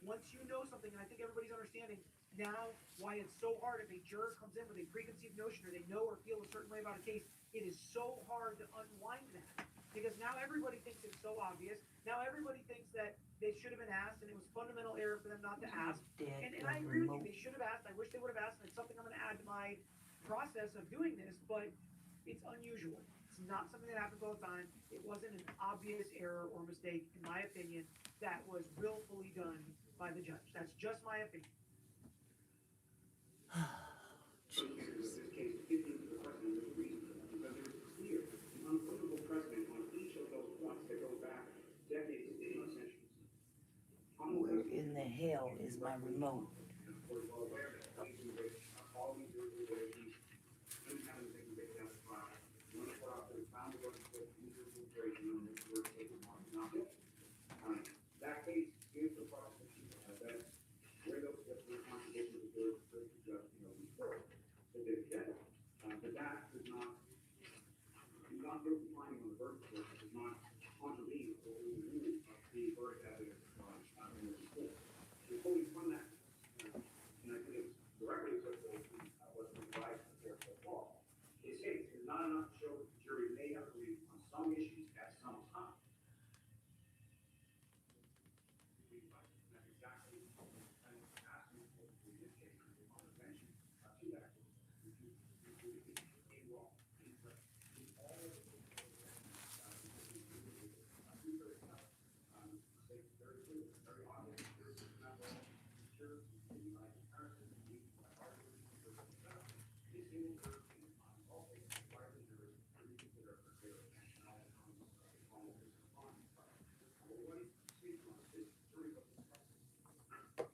once you know something, and I think everybody's understanding now why it's so hard if a juror comes in with a preconceived notion or they know or feel a certain way about a case, it is so hard to unwind that because now everybody thinks it's so obvious. Now everybody thinks that they should have been asked and it was fundamental error for them not to ask. And I agree with you, they should have asked. I wish they would have asked, and it's something I'm going to add to my process of doing this, but it's unusual. It's not something that happens all the time. It wasn't an obvious error or mistake, in my opinion, that was willfully done by the judge. That's just my opinion. Jesus. In this case, giving the precedent was reasonable because there is clear and unequivocal precedent on each of those points that goes back decades, if not centuries. Where in the hell is my remote? And of course, well aware that ways in which all these organizations independent they can get down to trial. One of what I've found was that user filtration on this word taken on not guilty. That case gives the prosecution that where those different contradictions occur to the judge, before that they get it. But that does not guilty finding on the verdict form, it does not contravene or overrule the verdict evidence in the report. Before we fund that, and I think it's directly applicable to what's been provided in the court so far, it states it's not enough to show that the jury may have agreed on some issues at some time. That's exactly and asking for in this case, on the bench, to that a law, incorrect. In all of the states very clear, very obvious, not all sure, by comparison, by argument, this single verse on all things required the jury to reconsider their nationality on this on. What is speaking on this jury of this process?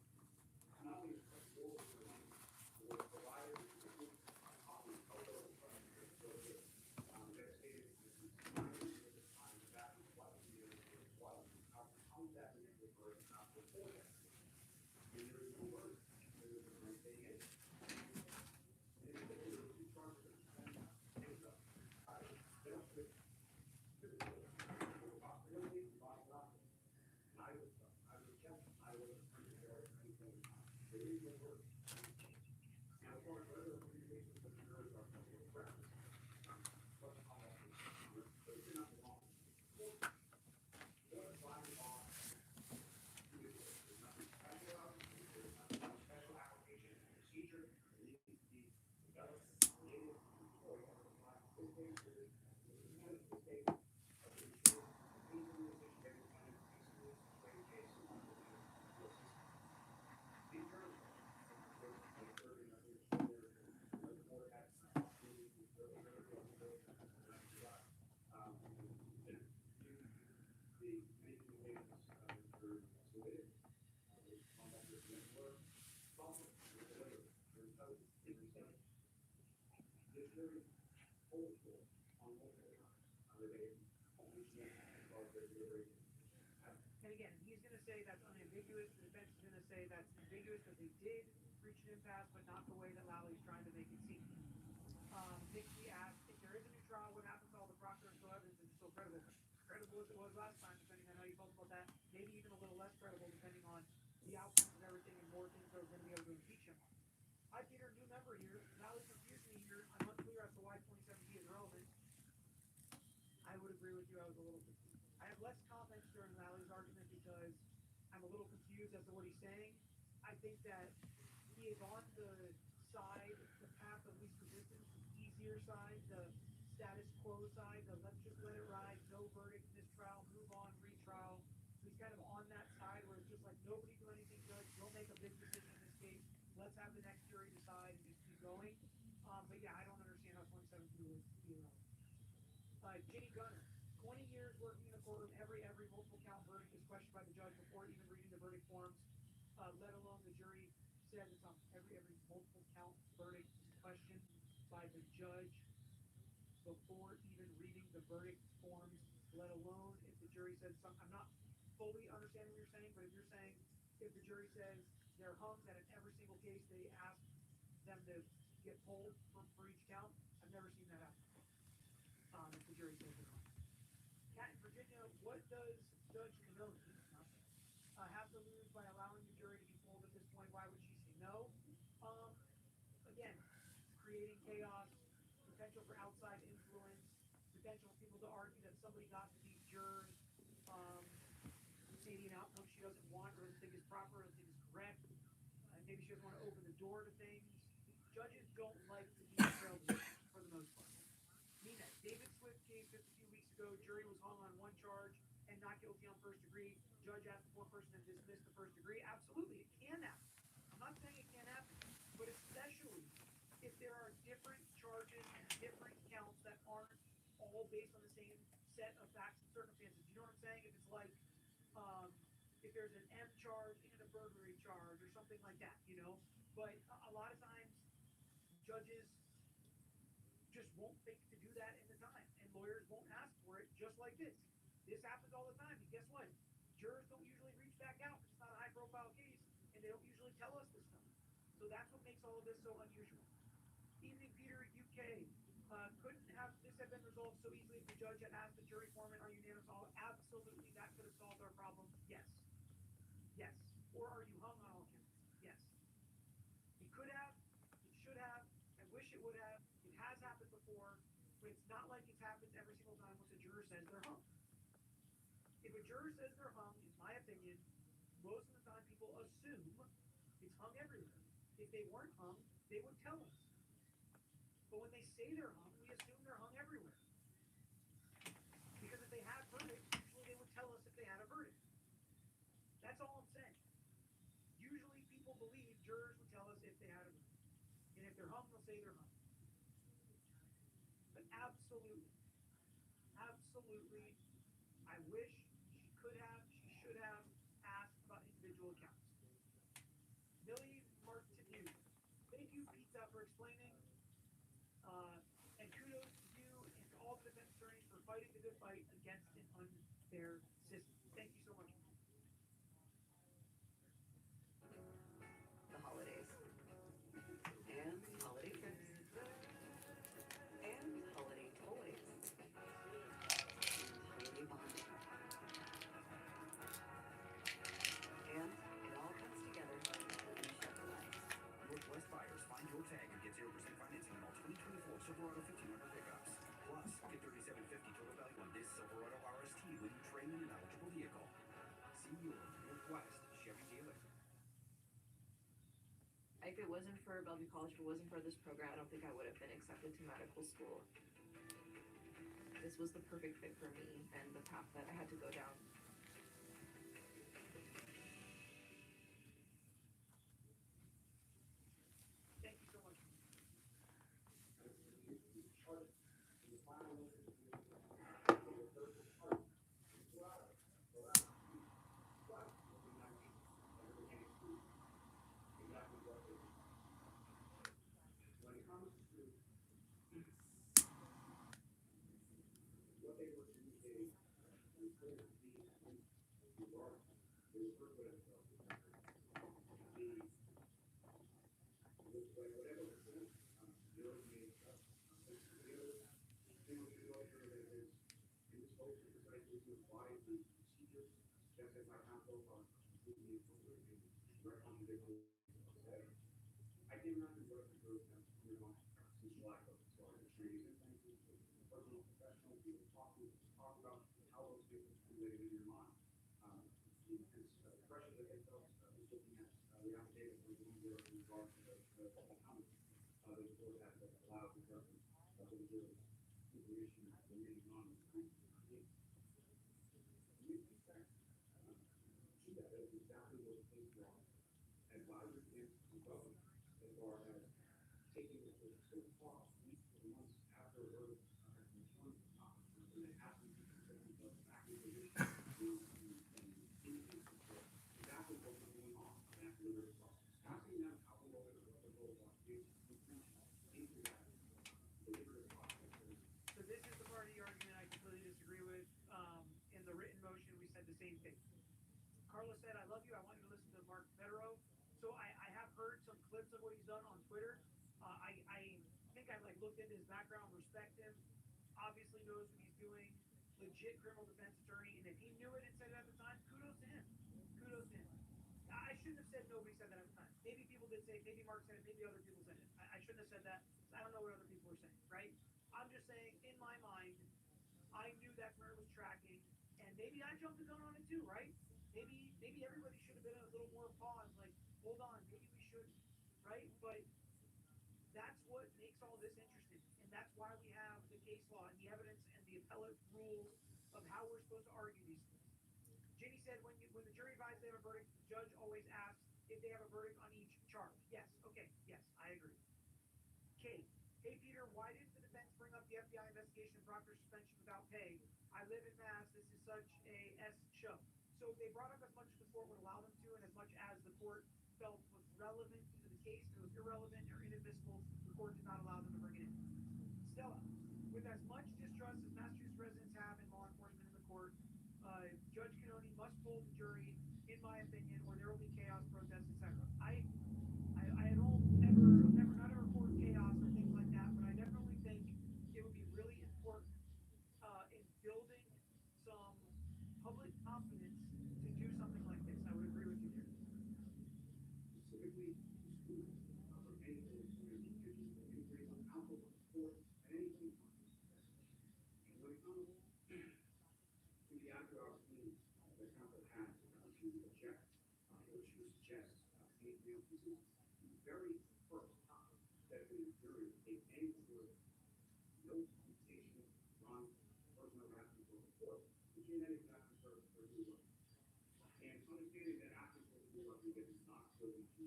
Not only is flexible for provided copies of those procedures, so that stated this is time that is what the year is what how that particular verse not before that. And there is no word. There is a great thing in it. And it's there are two charges that I don't think possibility by God. I was kept, I was prepared for anything. There is no word. Now, as far as whether the communications with the jurors are correct, what's called but if you're not wrong, what by law there's nothing special about it, there's nothing special application and procedure that needs to be developed, created, and employed to apply to this case, to this case, of the ensure peacefully situated and peacefully situated case on the court system. These jurors they serve in the court had opportunity to serve in the court the many communications were submitted. They contact with the network, problem, delivered, imposed, and resent. This jury told for on multiple times. They only chance as far as their deliberation. And again, he's going to say that's unambiguous. The defense is going to say that's ambiguous, that they did reach an impasse, but not the way that Lally's trying to make it seem. Dixie asked, if there is a new trial, what happens to all the proctor and co evidence is still credible? Credible as it was last time, depending on how you felt about that. Maybe even a little less credible, depending on the outcomes of everything and more things that are going to be able to impeach him on. Hi, Peter, new member here. Lally confused me here. I'm unclear as to why 27B is relevant. I would agree with you. I was a little confused. I have less comments during Lally's argument because I'm a little confused as to what he's saying. I think that he is on the side, the path of least resistance, the easier side, the status quo side, the let's just let it ride, no verdict in this trial, move on, retrial. He's kind of on that side where it's just like nobody do anything good, don't make a big decision in this case. Let's have the next jury decide and just keep going. But yeah, I don't understand how 27 would be irrelevant. Ginny Gunner, 20 years working in a courtroom, every multiple count verdict is questioned by the judge before even reading the verdict forms, let alone the jury says it's on every multiple count verdict is questioned by the judge before even reading the verdict forms, let alone if the jury says something. I'm not fully understanding what you're saying, but if you're saying if the jury says they're hung, that in every single case they ask them to get pulled for each count, I've never seen that happen. If the jury says they're hung. Cat in Virginia, what does Judge Canone have to lose by allowing the jury creating chaos, potential for outside influence, potential for people to argue that somebody got to these jurors, um, maybe an outcome she doesn't want or doesn't think is proper or doesn't think is correct. Maybe she doesn't want to open the door to things. Judges don't like to be trailblazers for the most part. Mean that David Swift case just a few weeks ago, jury was hung on one charge and not guilty on first degree. Judge asked the foreperson to dismiss the first degree. Absolutely, it can happen. I'm not saying it can't happen, but especially if there are different charges and different counts that aren't all based on the same set of facts and circumstances. You know what I'm saying? If it's like, um, if there's an M charge and a burglary charge or something like that, you know. But a lot of times, judges just won't think to do that in the time, and lawyers won't ask for it. Just like this, this happens all the time. And guess what? Jurors don't usually reach back out. It's not a high-profile case, and they don't usually tell us this stuff. So that's what makes all of this so unusual. Evening, Peter, UK. Couldn't have this have been resolved so easily if the judge had asked the jury foreman, are you unanimous? All absolutely, that could have solved our problem. Yes, yes. Or are you hung on all counts? Yes. It could have. It should have. I wish it would have. It has happened before, but it's not like it's happened every single time once a juror says they're hung. If a juror says they're hung, in my opinion, most of the time people assume it's hung everywhere. If they weren't hung, they would tell us. But when they say they're hung, we assume they're hung everywhere. Because if they had verdicts, usually they would tell us if they had a verdict. That's all I'm saying. Usually people believe jurors would tell us if they had a verdict. And if they're hung, they'll say they're hung. But absolutely, absolutely, I wish she could have, she should have asked about individual accounts. Millie Martineau, thank you, Pizza, for explaining. And kudos to you and to all the defense attorneys for fighting the good fight against an unfair system. Thank you so much. The holidays, and holiday trips, and holiday toys, and holiday bonding. And it all comes together in Chevrolet. Northwest buyers, find your tag and get 0% financing on all 2024 Silverado 1500 pickups. Plus, get $3,750 total value on this Silverado RST when you trade in an eligible vehicle. See your Northwest Chevy dealer. If it wasn't for Bellevue College, if it wasn't for this program, I don't think I would have been accepted to medical school. This was the perfect fit for me and the path that I had to go down. Thank you so much. When it comes to what they were communicating, we couldn't see the regard. They referred to it as whatever the sentence, yours made up. The other thing we should go through is in this whole precisely to apply the procedures, just as my counsel are completely appropriate and direct contradiction of that. I can imagine what if the group has been on since July of so I'm sure you can thank you personal professional people talk about how those things are formulated in your mind. The pressure that they felt was looking at the affidavit was one there in regard to the comments the court had that allowed the government to give information remaining on the screen. We expect see that as exactly what the police law advisors against the government as far as taking the so far weeks or months after a verdict has been returned when they have to be concerned of exactly the issue and indicate to the court exactly what was going on after the verdict process. Asking them how the lawyer what the role was gives information into that deliberative process. So this is the part of the argument I completely disagree with. In the written motion, we said the same thing. Carla said, I love you. I want you to listen to Mark Federow. So I have heard some clips of what he's done on Twitter. I think I looked into his background, respect him, obviously knows what he's doing, legit criminal defense attorney, and if he knew it and said it at the time, kudos to him. Kudos to him. I shouldn't have said nobody said that at the time. Maybe people did say it, maybe Mark said it, maybe other people said it. I shouldn't have said that. I don't know what other people were saying, right? I'm just saying, in my mind, I knew that's where it was tracking, and maybe I jumped the gun on it too, right? Maybe everybody should have been a little more paused, like, hold on, maybe we shouldn't, right? But that's what makes all this interesting, and that's why we have the case law and the evidence and the appellate rules of how we're supposed to argue these things. Ginny said when the jury advised they have a verdict, the judge always asks if they have a verdict on each charge. Yes, okay, yes, I agree. Kate, hey Peter, why didn't the defense bring up the FBI investigation and Proctor suspension without pay? I live in Mass. This is such a S show. So they brought up as much as the court would allow them to, and as much as the court felt was relevant to the case. If it was irrelevant or inadmissible, the court did not allow them to bring it in. Stella, with as much distrust as Massachusetts residents have in law enforcement in the court, Judge Canoni must poll the jury, in my opinion, or there will be chaos, protests, etc. I don't never not ever for chaos or things like that, but I definitely think it would be really important in building some public confidence to do something like this. I would agree with you there. Specifically, the school, for anything that's going to be just an increase on alcohol, sport, and anything. And when it comes to the after opportunity that council has to object, or to suggest, anything else, this is the very first time that the jury take any sort of no computation on personal asking for report, the genetic after service for who was. And understanding that after service who was, we get not going to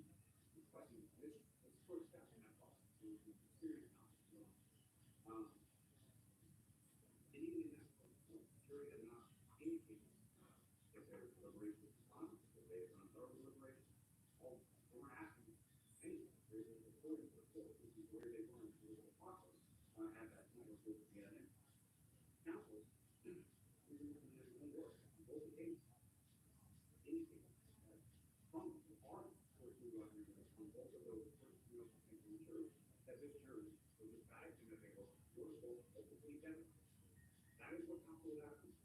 requesting this first step in that process. So it's a serious knowledge. So, and even in that point, the jury has not indicated if their deliberation is on, if they have done thorough deliberation. All we're asking anything. There's a recording of the court, which is where they learn through the process, at that point of the end. Counsel, this is one word, both cases indicate that from our court rule argument, from both of those first and the jury, that this jury was just back and that they were both openly evidence. That is what counsel is asking.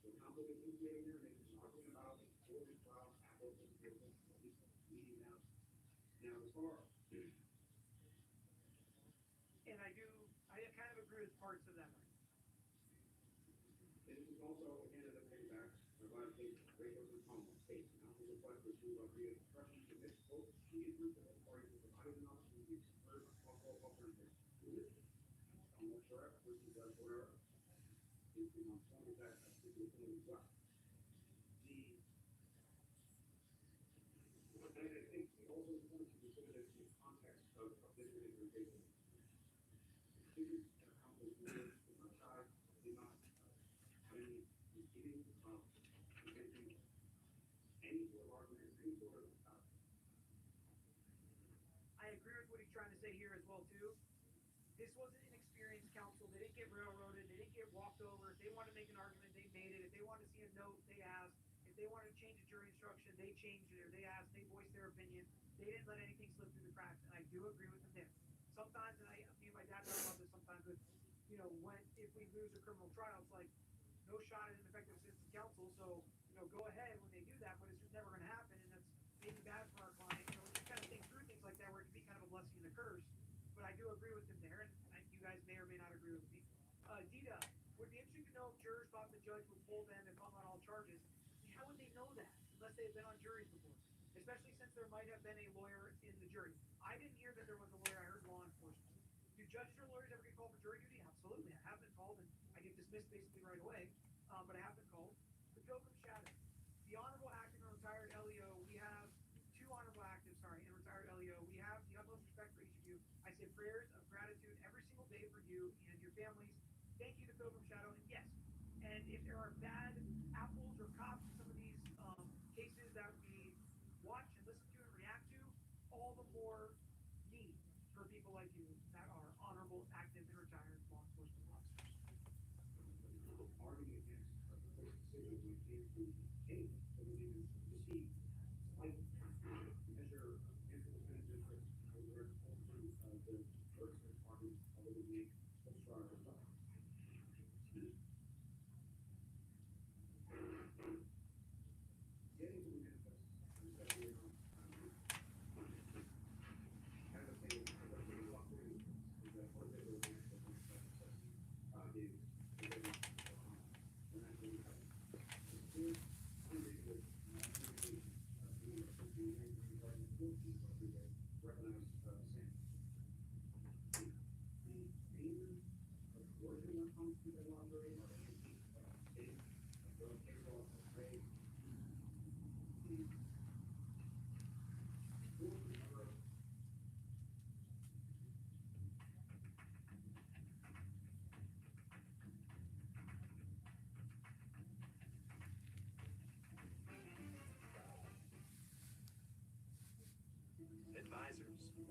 So counsel is insinuating there, and they're talking about the court trial, after the meeting now. Now, as far And I kind of agree with parts of that. and this is also, again, as I say back, the last case, Rachel was home state. Counsel requested to agree instructions to this both she and group of parties to provide an opportunity to first also alternative to this. I'm not sure, which is where is the point of that particular thing as well. And I think also important to consider this in the context of this particular case. Students and counselors with my child did not have any misgivings about presenting any sort of argument, any sort of I agree with what he's trying to say here as well too. This wasn't an experienced counsel. They didn't get railroaded. They didn't get walked over. If they wanted to make an argument, they made it. If they wanted to see a note, they asked. If they wanted to change a jury instruction, they changed it or they asked. They voiced their opinion. They didn't let anything slip through the cracks. And I do agree with them there. Sometimes, and me and my dad talk about this sometimes with, if we lose a criminal trial, it's like no shot at ineffective assistance counsel. So, go ahead when they do that, but it's just never going to happen, and that's maybe bad for our client. You kind of think through things like that where it can be kind of a blessing and a curse. But I do agree with them there, and you guys may or may not agree with me. Dita, would be interesting to know if jurors thought the judge would pull them if hung on all charges. How would they know that unless they had been on juries before? Especially since there might have been a lawyer in the jury. I didn't hear that there was a lawyer. I heard law enforcement. Do judges or lawyers ever get called for jury duty? Absolutely. I have been called, and I get dismissed basically right away. But I have been called. The Pilgrim Shadow. The honorable active and retired LEO. We have two honorable actives, and retired LEO. We have the utmost respect for each of you. I say prayers of gratitude every single day for you and your families. Thank you to Pilgrim Shadow. And yes, and if there are bad apples or cops in some of these cases that we watch and listen to and react to, all the more need for people like you that are honorable, active, and retired law enforcement officers. arguing against a court decision when it came to anything. So we didn't see slight measure of influence in district over the person party, although we make a strong result. Getting to the manifest, especially on kind of thing,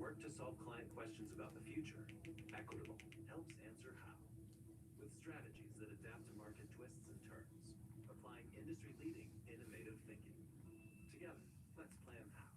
Work to solve client questions about the future. Equitable helps answer how. With strategies that adapt to market twists and turns. Applying industry-leading, innovative thinking. Together, let's plan how.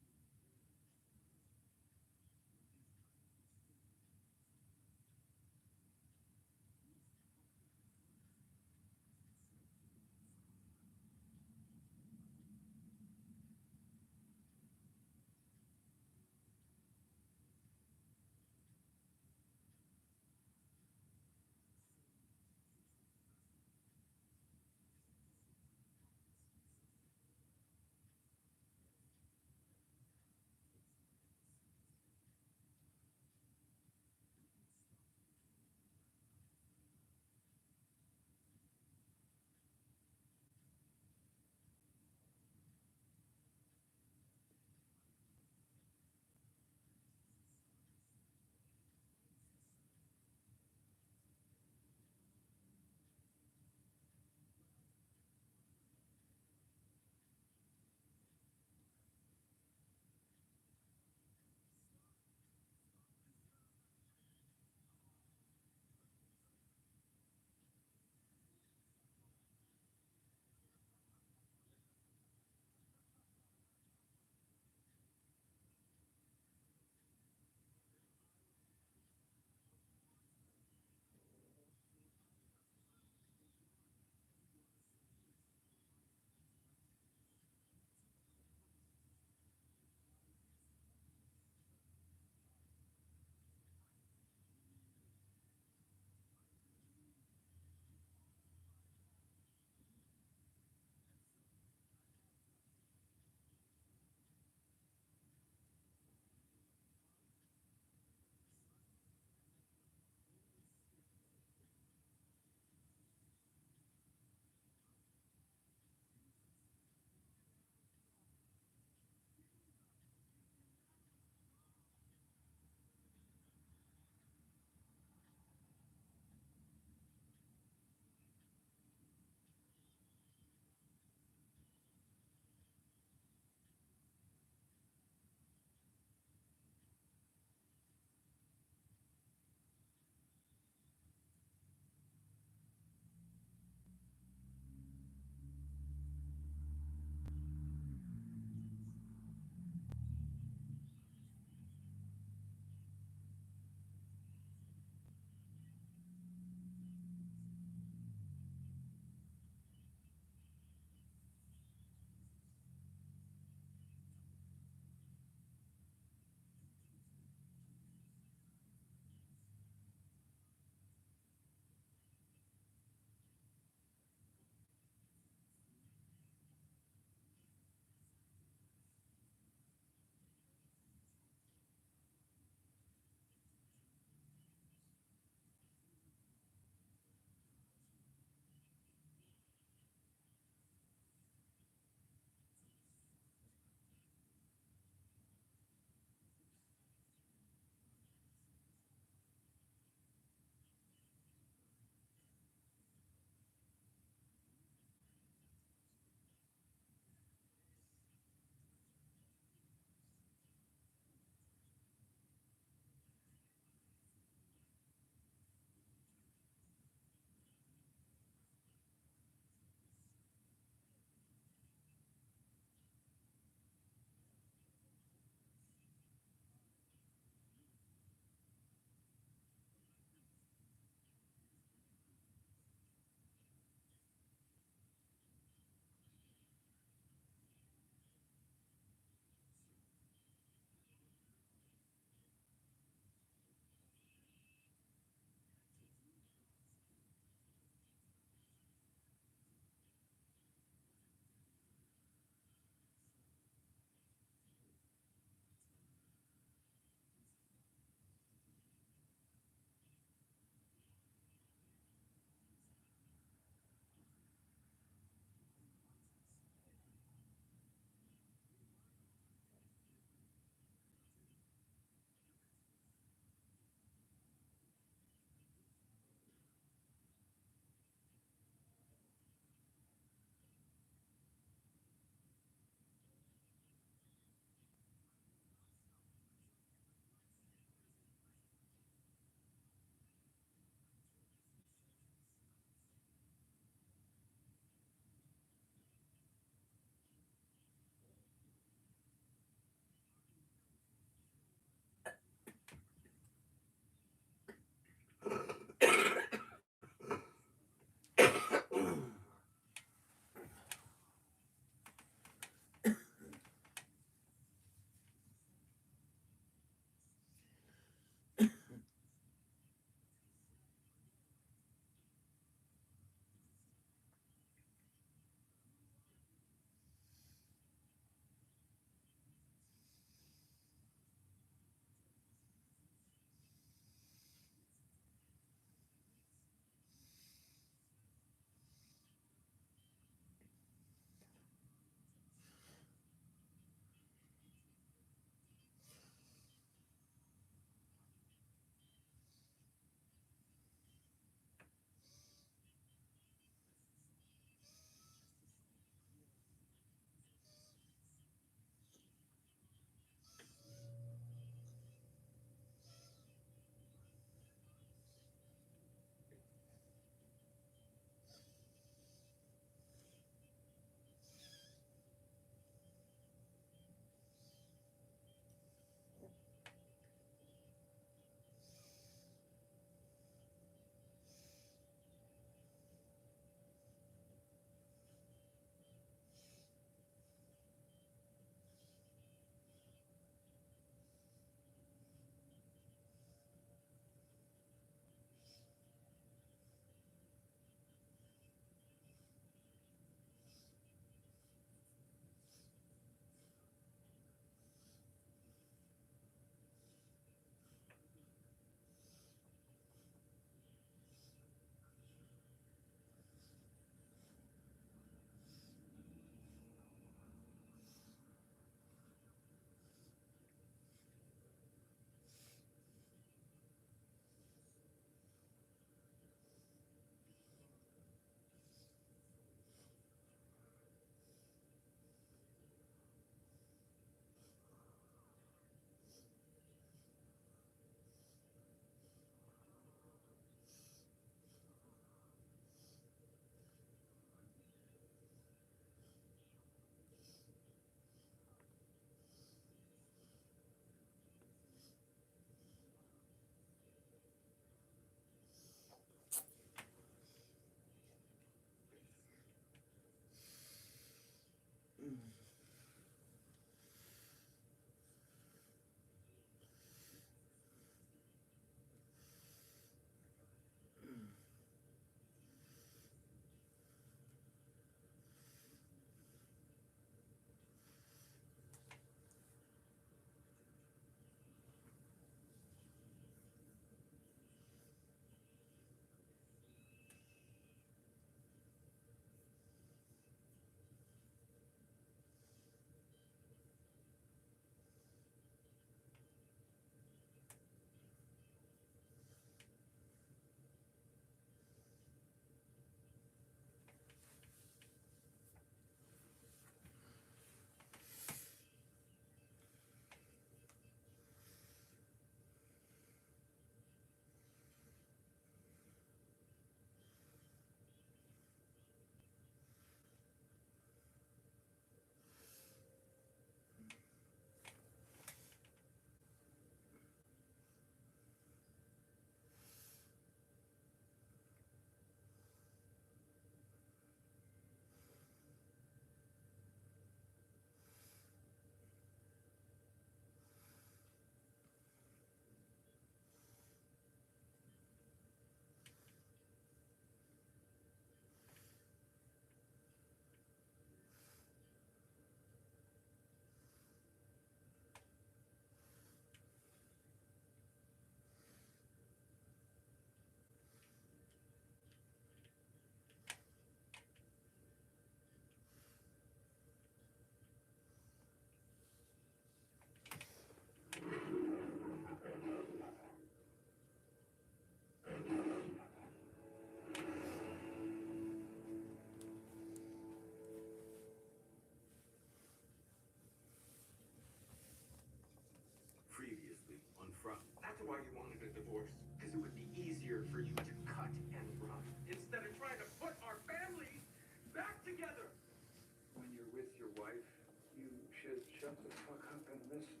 should shut the fuck up and listen.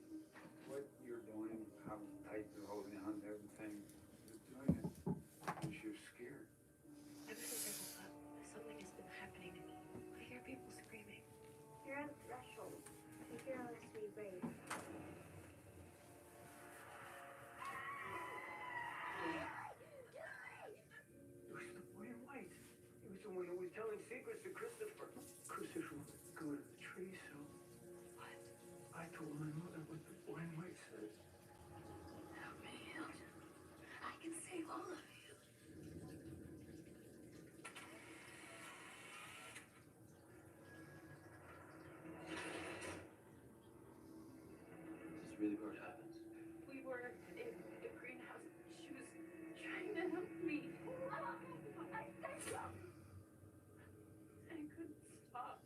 What you're doing, how tight you're holding on to everything, you're doing it because you're scared. Ever since I woke up, something has been happening to me. I hear people screaming. You're on the threshold. You hear us be brave. It was the boy in white. He was the one who was telling secrets to Christopher. Christopher would go to the tree, so What? I told my mother what the boy in white said. Help me, Hilda. I can save all of you. Is this really where it happens? We were in the greenhouse. She was trying to help me. I couldn't stop.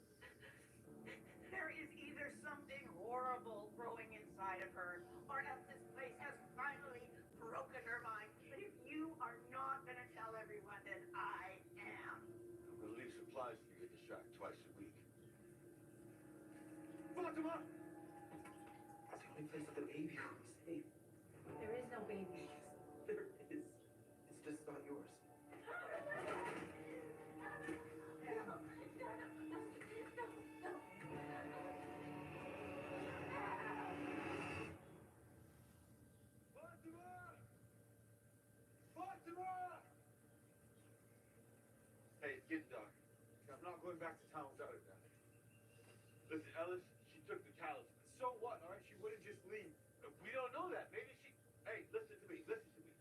There is either something horrible growing inside of her, or else this place has finally broken her mind. But if you are not going to tell everyone, then I am. We'll leave supplies for you at the shack twice a week. Fatima! That's the only place that the baby will be safe. There is no baby. There is. It's just not yours. Fatima! Fatima! Hey, it's getting dark. I'm not going back to town without it now. Listen, Ellis, she took the talisman. So what, all right? She wouldn't just leave. We don't know that. Maybe she... Hey, listen to me. Listen to me.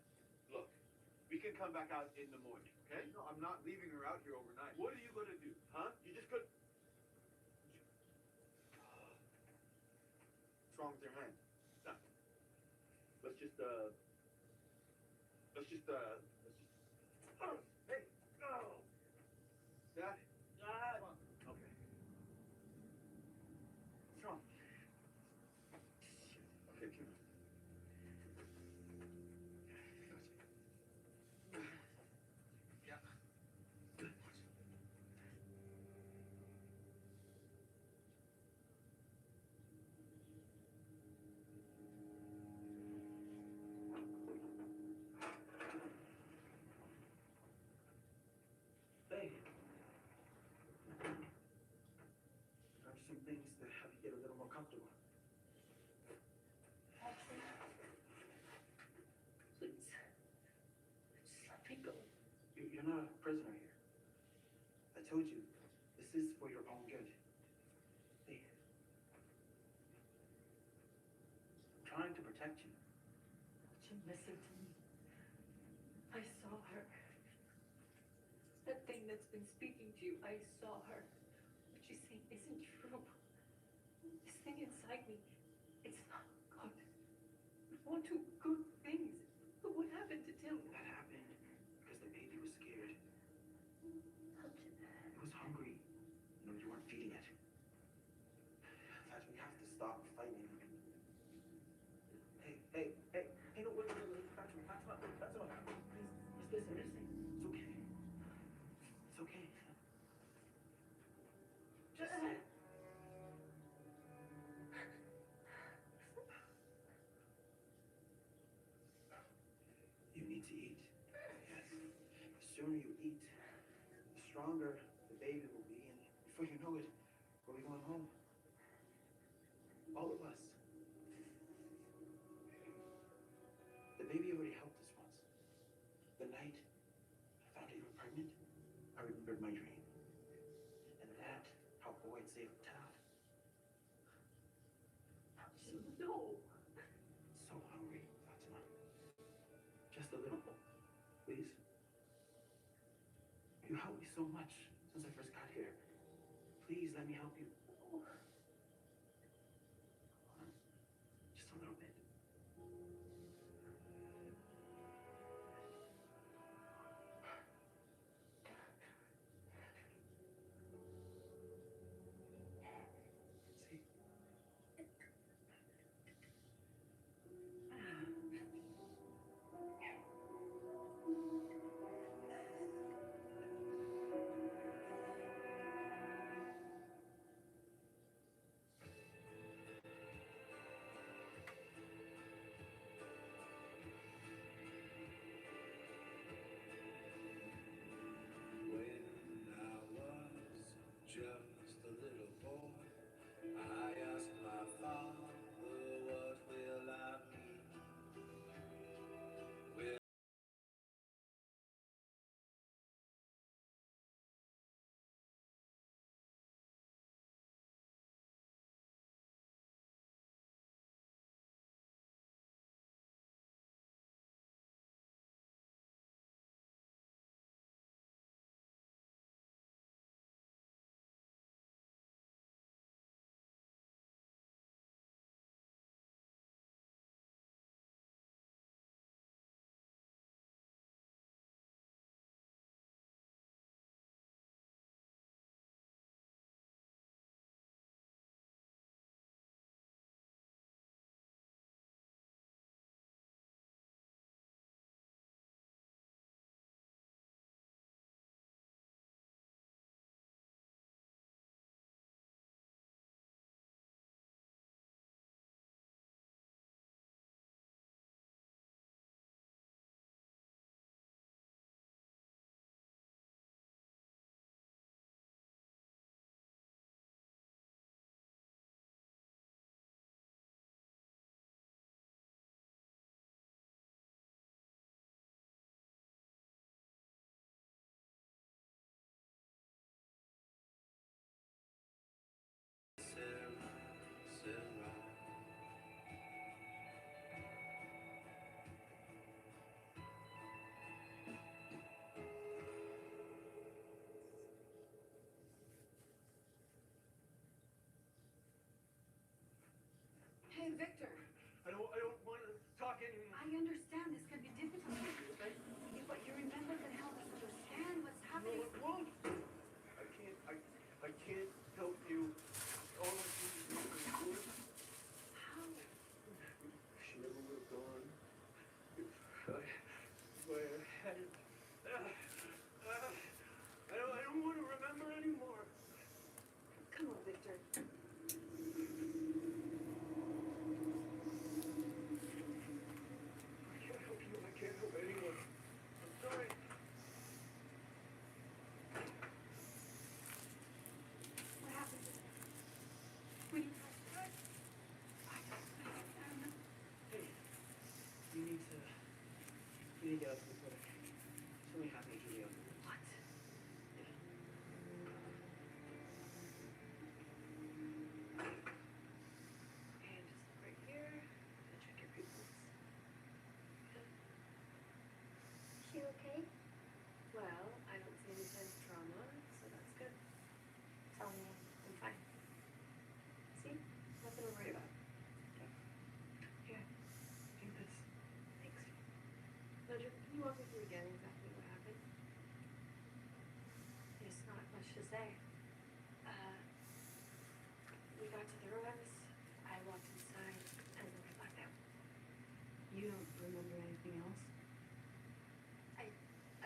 Look, we can come back out in the morning, okay? No, I'm not leaving her out here overnight. What are you going to do, huh? You just could... What's wrong with your hand? Nothing. Let's just... Hey! No! Dad? Dad! Come on. Okay. What's wrong? Okay, come on. Yeah. Good. Hey. There are some things that help you get a little more comfortable. Please. Just let me go. You're not a prisoner here. I told you, this is for your own good. Hey. I'm trying to protect you. Jim, listen to me. I saw her. That thing that's been speaking to you, I saw her. What she's saying isn't true. This thing inside me, it's not good. I want to good things. But what happened to Tim? That happened because the baby was scared. Hudson. It was hungry. You weren't feeding it. That we have to stop fighting. Hey, no, wait, Fatima, please, just listen. It's okay. It's okay. Just sit. You need to eat. Yes. The sooner you eat, the stronger the baby will be, and before you know it, we'll be going home. All of us. The baby already helped us once. The night I found out you were pregnant, I remembered my dream. And that helped Boyd save the town. No. So hungry, Fatima. Just a little, please. You helped me so much since I first got here. Please let me help you. Just a little bit. See? Victor, I don't want to talk anymore. I understand this can be difficult for you, but you remember can help us understand what's No, happening. it won't. I can't help you. All I can do is make her How? She never would have gone if I hadn't. I don't want to remember anymore. Come on, Victor. I can't help you. I can't help anyone. I'm sorry. What happened? We need to start. Hey, you need to get up to the clinic. Something happened to Julia. What? And just look right here and check your pupils. She okay? Well, I don't see any signs of trauma, so that's good. Tell me. I'm fine. See? Nothing to worry about. Here, drink this. Thanks. Now, can you walk me through again exactly what happened? There's not much to say. We got to the rooms. I walked inside, and then we blacked out. You don't remember anything else?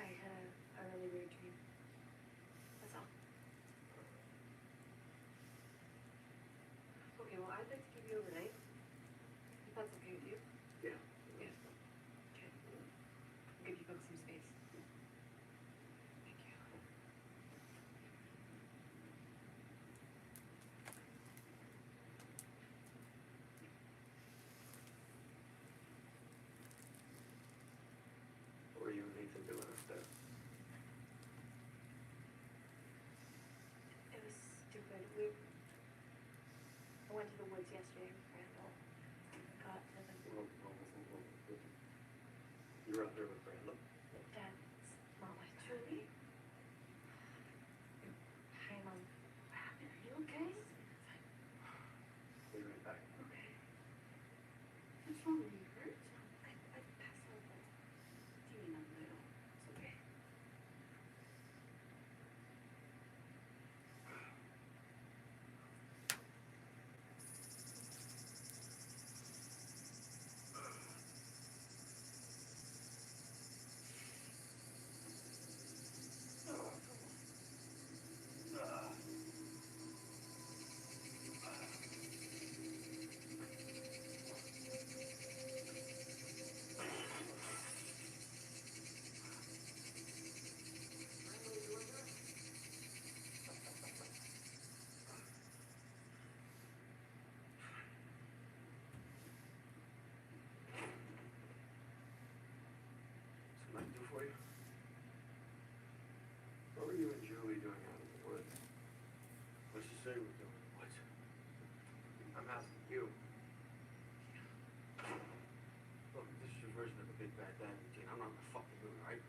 I had a really weird dream. That's all. Okay, well, I'd like to give you overnight. If that's okay with you. Yeah. Yeah. Okay. I'll give you both some space. Thank you. What were you and Nathan doing upstairs? It was stupid. I went to the woods yesterday with Randall. Got to the Whoa. You were out there with Randall? dad's mom. Julie? Hi, Mom. What happened? Are you okay? Be right back. Okay. What's wrong? Are you hurt? I passed out. Do you mean a little? It's okay. Something I can do for you? What were you and Julie doing out in the woods? What'd she say we're doing? What? I'm asking you. Look, this is your version of a big bad dad routine. I'm not in the fucking mood, right?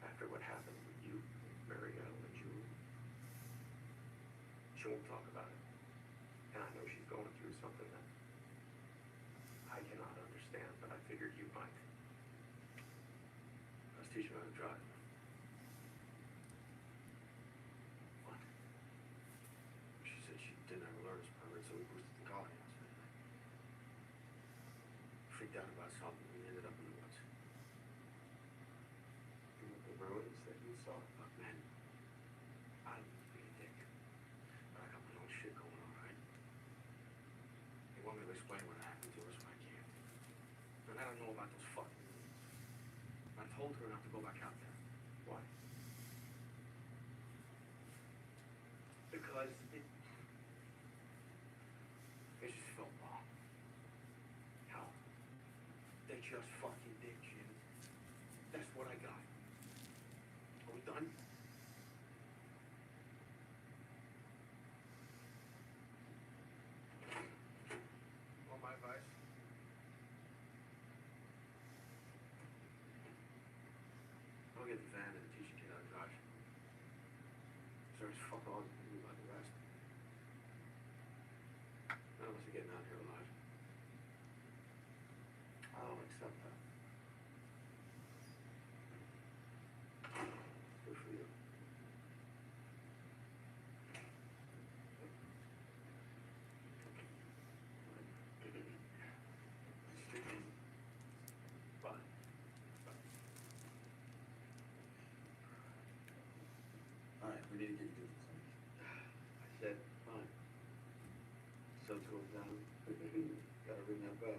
After what happened with you, Marielle, and Julie. She won't talk about it. And I know she's going through something that I cannot understand, but I figured you might. I was teaching her how to drive. What? She said she didn't have a learner's permit, so we boosted the car yesterday. Freaked out about something, we ended up in the woods. The ruins that you saw? Look, man, I don't mean to be a dick, but I got my own shit going on, right? You want me to explain what happened to us, but I can't. And I don't know about those fucking ruins. I told her not to go back out there. Why? Because it just felt wrong. How? They just fucking did, Jim. That's what I got. Are we done? Want my advice? I'll get the van and teach a kid how to drive. So it's fuck all you can do about the rest. None of us are getting out here alive. We need to get you to the clinic. I said, fine. Sun goes down. Gotta ring that bell.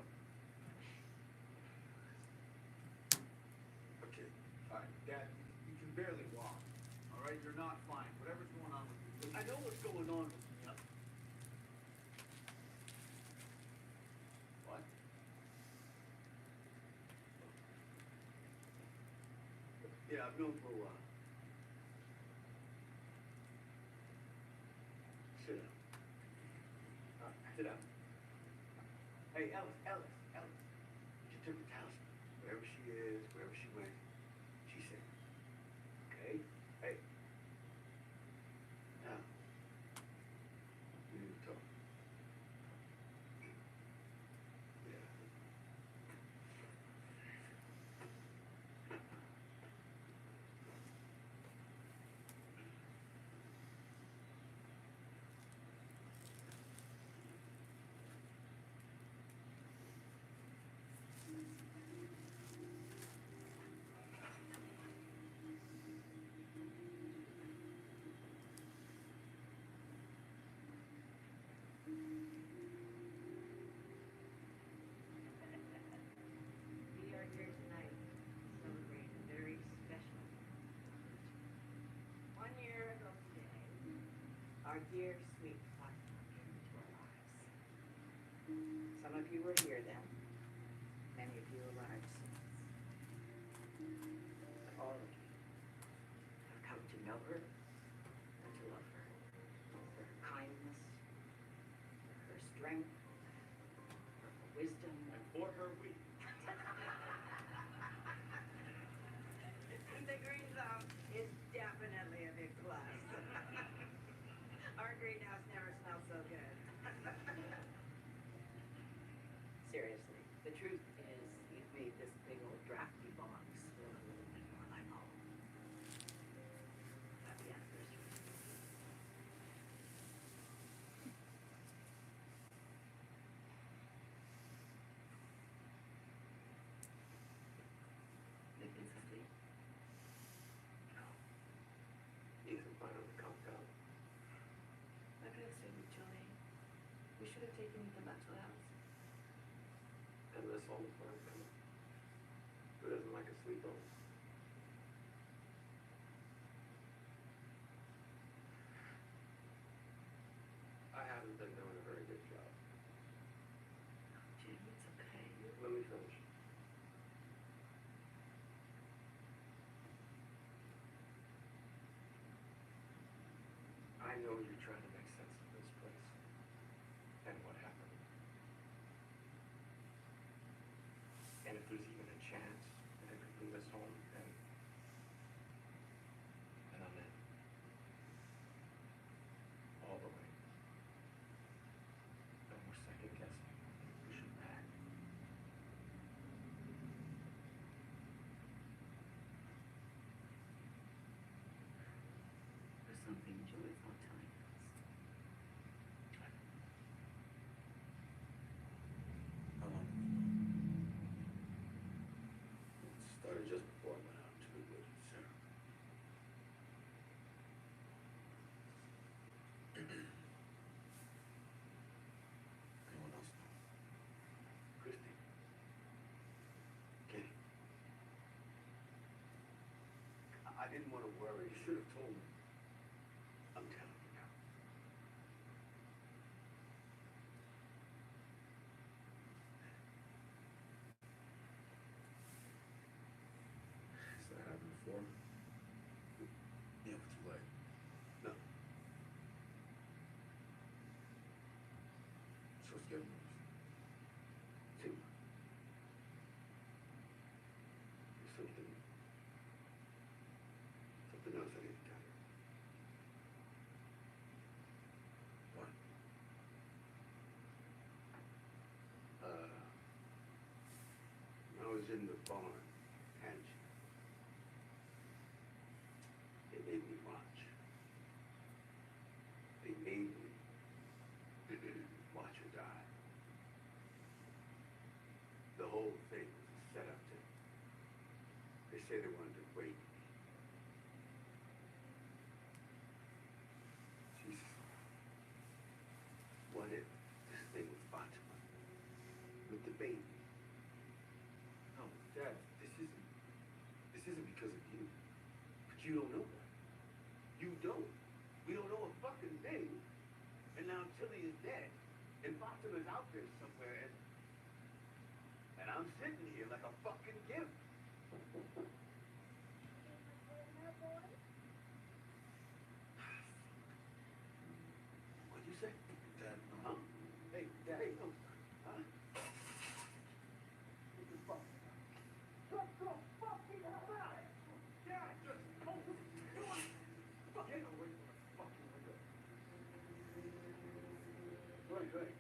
Okay. All right, Dad, you can barely walk. All right, you're not fine. Whatever's going on with you. I know what's going on with me. What? Yeah, I've known for a while. Sit down. Sit down. Hey, Alice. She took the towels. Wherever she is, wherever she went, she's safe. Okay? Hey. Now, we need to talk. Yeah. We are here tonight to celebrate a very special moment. 1 year ago today, our dear sweet Fatima came into our lives. Some of you were here then. Many of you arrived since. But all of you have come to know her and to love her. For her kindness, for her strength, for her wisdom, And for her week. The green zone is definitely a big plus. Our greenhouse never smelled so good. Seriously, the truth is you've made this big old drafty box feel a little bit more like home. Happy anniversary. Nathan's asleep. Ethan finally calmed down. I could have stayed with Julie. We should have taken Ethan back to the house. And this whole plan coming. Who doesn't like a sleepover? I haven't been doing a very good job. Jim, it's okay. Let me finish. I know you're trying to make sense of this place and what happened. And if there's even a chance that I could bring us home, then I'm in. All the way. No more second guessing. We should pack. There's something Julie's not telling us. How long have we known? It started just before I went out to the woods with Sarah. Anyone else know? Christy. Kitty. I didn't want to worry. You should have told me. I'm telling you now. Has that happened before? Yeah, but too late. No. So it's getting worse. Too much. There's something else I need to tell you. What? When I was in the barn, Auntie, they made me watch. They made me watch her die. The whole thing was a setup to. They say they wanted to rape me. with the baby. No, Dad, this isn't because of you. But you don't know that. You don't. We don't know a fucking thing. And now Tilly is dead. And Fatima's out there somewhere, and I'm sitting here like a fucking gimp. What'd you say? Dad, huh? Hey, Dad, hey, no. Huh? What the fuck? Shut the fucking hell out! Dad, just open the door! Get away from the fucking window. Right, right.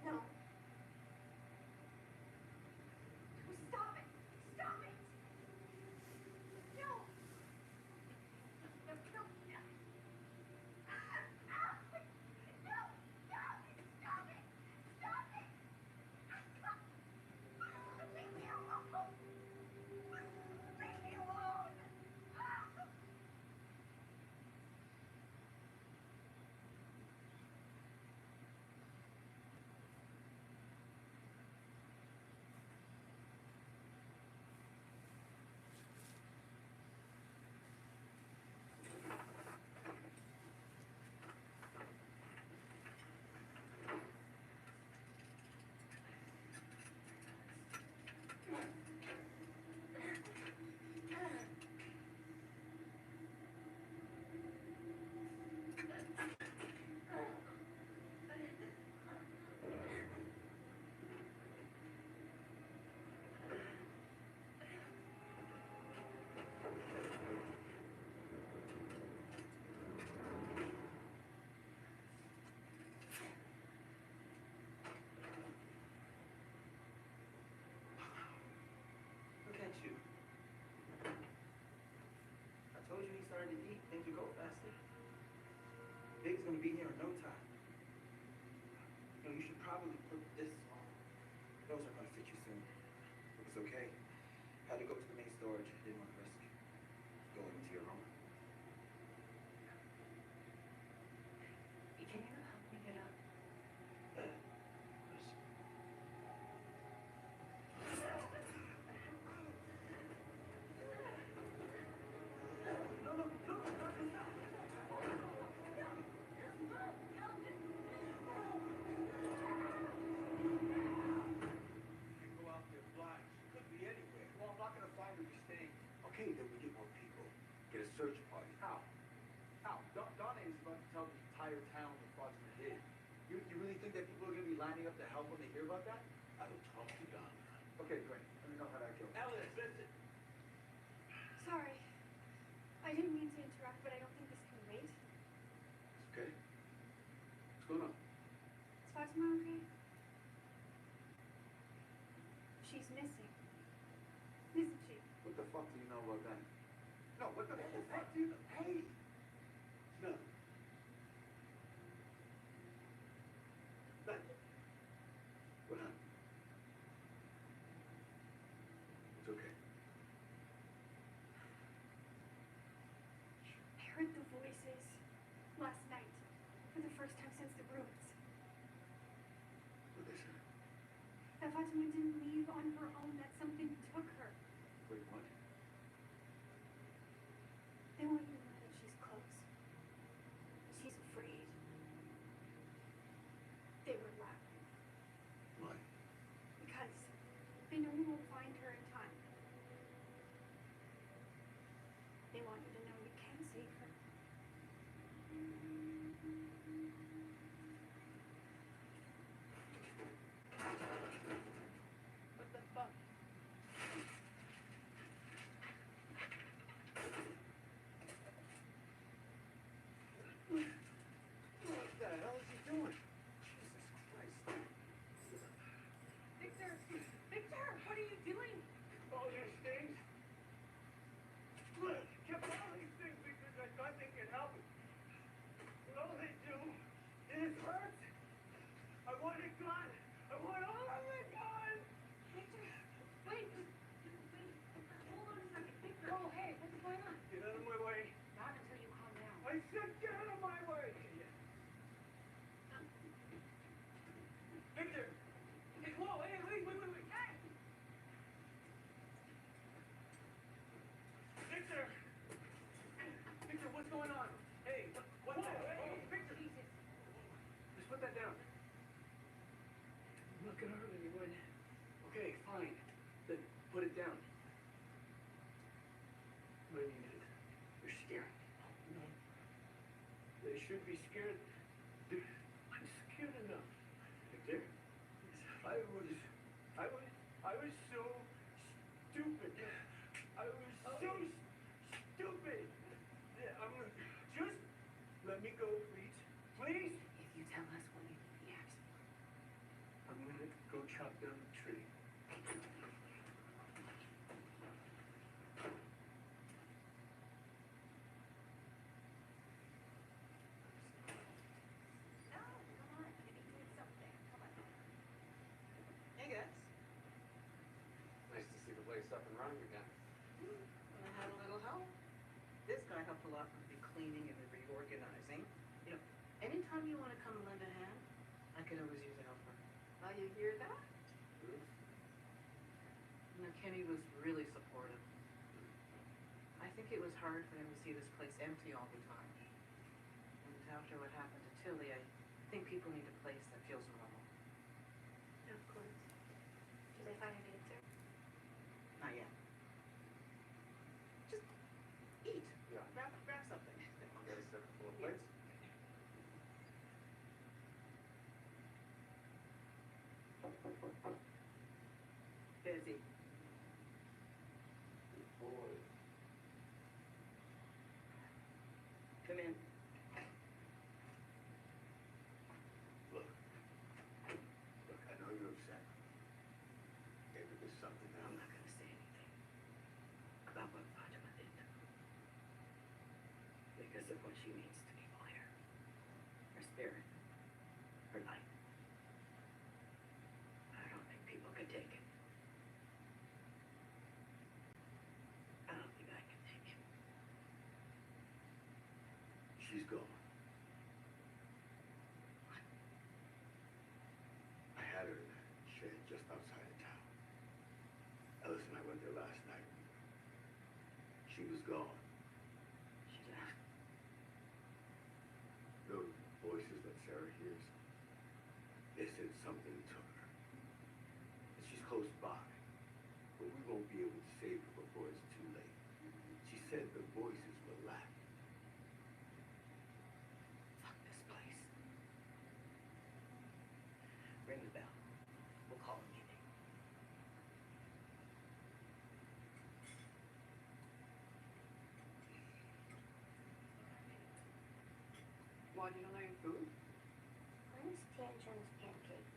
No. Stop it! Stop it! No! No, no, no. No! Stop it! Stop it! Stop it! Leave me alone! Leave me alone! Look at you. I told you he started to eat, things would go faster. Big's gonna be here in no time. You know, you should probably put this on. Those are gonna fit you soon. It was okay. Had to go to the main storage. Didn't want to risk going into your room. Can you help me get up? You go out there blind. She could be anywhere. Well, I'm not gonna find her. You're staying. Okay, then we get more people. Get a search party. How? How? Donna is about to tell the entire town what Fatima did. You really think that people are gonna be lining up to help when they hear about that? I will talk to Donna. Okay, great. Let me know how that goes. Alice, Vincent. Sorry. I didn't mean to interrupt, but I don't think this can wait. It's okay. What's going on? Is Fatima okay? She's missing. Isn't she? What the fuck do you know about that? No, what the fuck do you know? Hey! No. That. What happened? It's okay. I heard the voices last night for the first time since the ruins. What they say? That Fatima didn't leave on her own, that something took her. Wait, what? They want you to know that she's close. She's afraid. They were laughing Why? because they know you won't find her in time. They want you to know you can save her. What the fuck? Okay, fine. Then put it down. What do you mean? You're scared. No. They should be scared. I'm scared enough. There. I was so stupid. I was so stupid. I'm gonna just let me go, please. Please. If you tell us what you need the axe for. I'm gonna go chop down the tree. No, come on, you need to do something. Come on. Hey guys, Nice to see the place up and running again. I had a little help. This guy helped a lot with the cleaning and the reorganizing. You know, anytime you want to come lend a hand, I could always use a helper. Oh, you hear that? You know, Kenny was really supportive. I think it was hard for him to see this place empty all the time. And after what happened to Tilly, I think people need a place that feels normal. Of course. Did they find an answer? Not yet. Just eat. Yeah. Grab something. You guys set full of plates? Busy. Boy. Come in. Look, I know you're upset. Maybe there's something that I'm not gonna say anything about what Fatima did. Because of what she means to me, Blair. Her spirit. Her life. I don't think people can take it. I don't think I can take it. she's gone. I had her in that shed just outside of town. Ellis and I went there last night. She was gone. She left. Those voices that Sarah hears, they said something took her. And she's close by, but we won't be able to save her before it's too late. She said the voices were laughing. Fuck this place. Ring the bell. We'll call a meeting. Why do you not eat food? When's Tianjin's pancakes?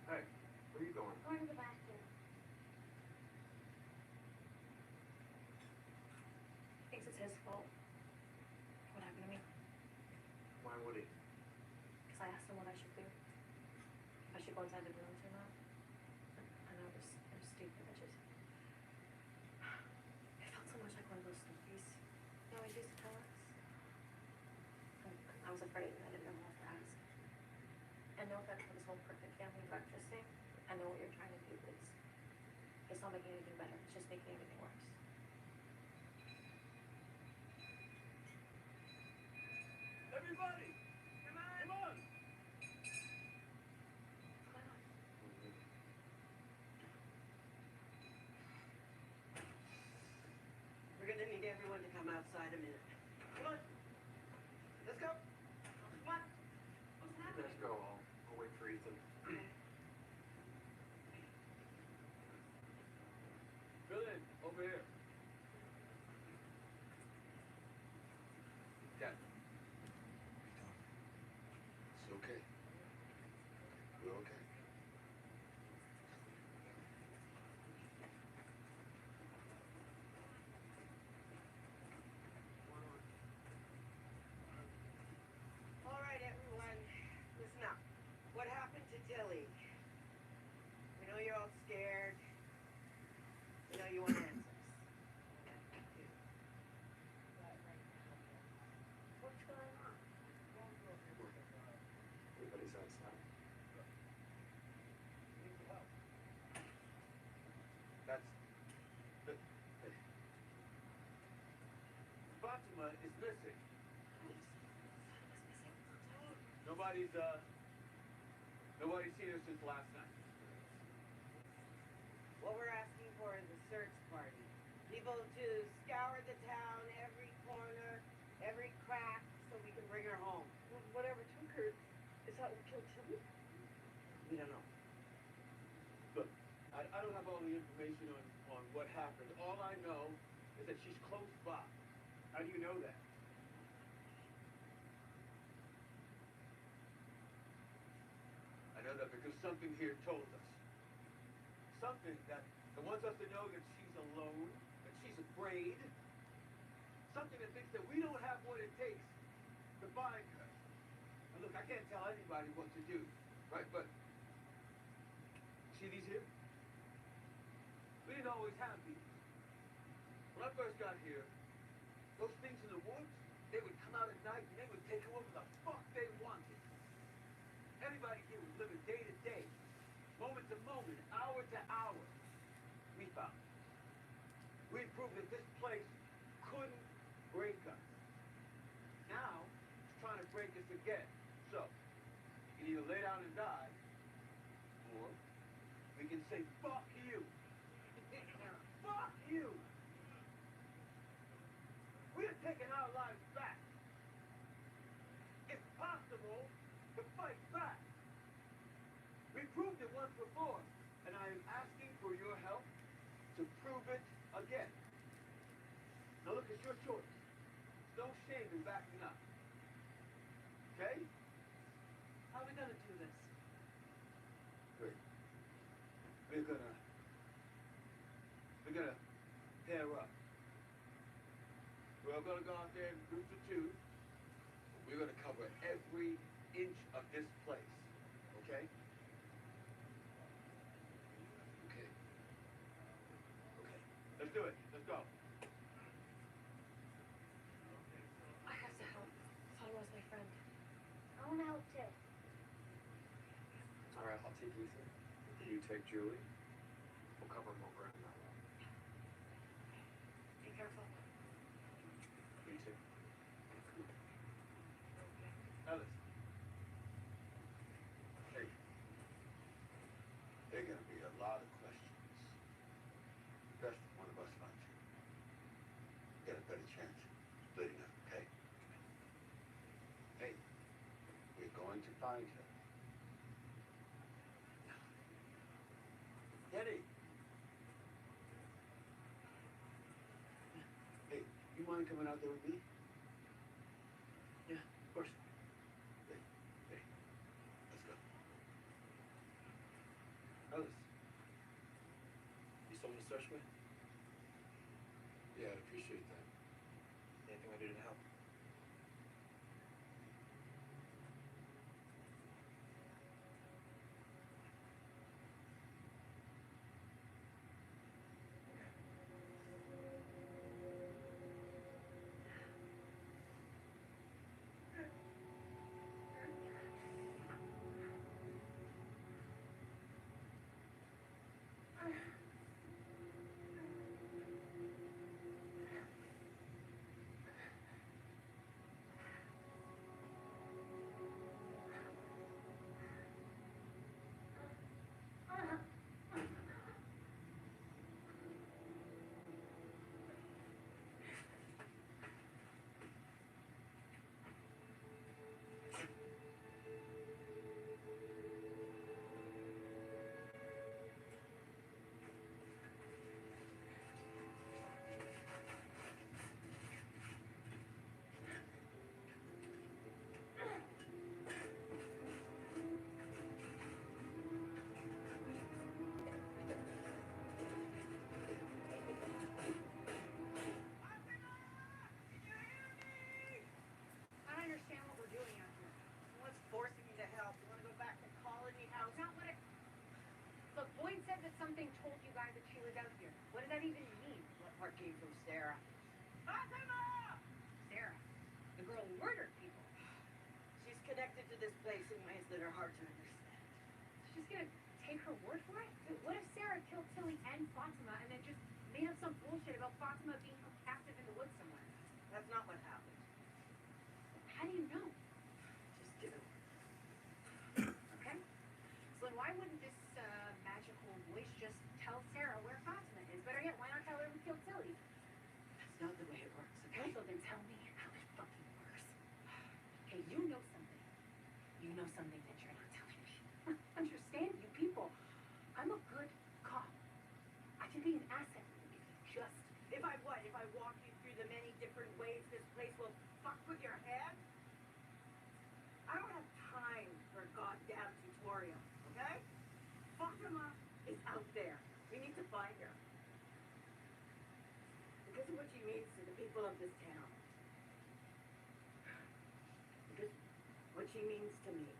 Hey, where are you going? Going to the bathroom. Thinks it's his fault. What happened to me? Why would he? Because I asked him what I should do. If I should go inside the rooms or not. I know it was stupid. It felt so much like one of those stories. You always used to tell us. I was afraid and I didn't know what to ask. And no offense for this whole perfect family breakfast thing. I know what you're trying to do, but it's not making anything better. It's just making everything worse. Everybody! Come on! Come on! What's going on? We're gonna need everyone to come outside a minute. Come on. Let's go. What? What's You happening? guys go. I'll wait for Ethan. Fill in, over here. Dad. It's okay. We're okay. All right, everyone, listen up. What happened to Tilly? We know you're all scared. We know you want answers. What's going on? Everybody's outside. That's... Fatima is missing. Nobody's seen her since last night. What we're asking for is a search party. People to scour the town, every corner, every crack, so we can bring her home. Well, whatever took her, is that what killed Tilly? We don't know. Look, I don't have all the information on what happened. All I know is that she's close by. How do you know that? I know that because something here told us. Something that wants us to know that she's alone, that she's afraid. Something that thinks that we don't have what it takes to find her. And look, I can't tell anybody what to do, right? But see these here? We didn't always have these. When I first got here, those things in the woods, they would come out at night and they would take whoever the fuck they wanted. Everybody here was living day to day, moment to moment, hour to hour. We found it. We proved that this place couldn't break us. Now, it's trying to break us again. So, you can either lay down and die, or we can say, fuck you. Fuck you. We're taking our lives back. It's possible to fight back. We proved it once before, and I am asking for your help to prove it again. Now look, it's your choice. There's no shame in backing up. Okay? How are we gonna do this? Great. We're gonna pair up. We're all gonna go out there in groups of two. We're gonna cover every inch of this place. Okay? Okay. Okay. Let's do it. Let's go. I have to help. Fatima's my friend. I want to help too. All right, I'll take Ethan. You take Julie. We'll cover more ground that way. Be careful. You too. Ellis. Hey. There are gonna be a lot of questions. Best one of us finds you. Get a better chance of splitting up, okay? Hey, we're going to find her. Eddie. Hey, you mind coming out there with me? Yeah, of course. Hey, let's go. Ellis. You someone to search me? Yeah, I'd appreciate that. Anything I do to help? I don't understand what we're doing out here. What's forcing you to help? You want to go back to colony house? It's not what it... Look, Boyd said that something told you guys that she was out here. What does that even mean? What part came from Sarah? Fatima! Sarah, the girl who murdered people. She's connected to this place in ways that are hard to understand. She's gonna take her word for it? Dude, what if Sarah killed Tilly and Fatima and then just made up some bullshit about Fatima being held captive in the woods somewhere? That's not what happened. How do you know? Just do. Okay. So then why wouldn't this magical voice just tell Sarah where Fatima is. Better yet, why not tell her we killed Tilly? That's not the way it works, okay? So then tell me how it fucking works. Hey, you know something. You know something that you're not telling me. Understand, you people. I'm a good cop. I can be an asset if you just... If I what? If I walk you through the many different ways this place will fuck with your head? I don't have time for a goddamn tutorial, okay? Fatima is out there. We need to find her. Because of what she means to the people of this town. Because what she means to me.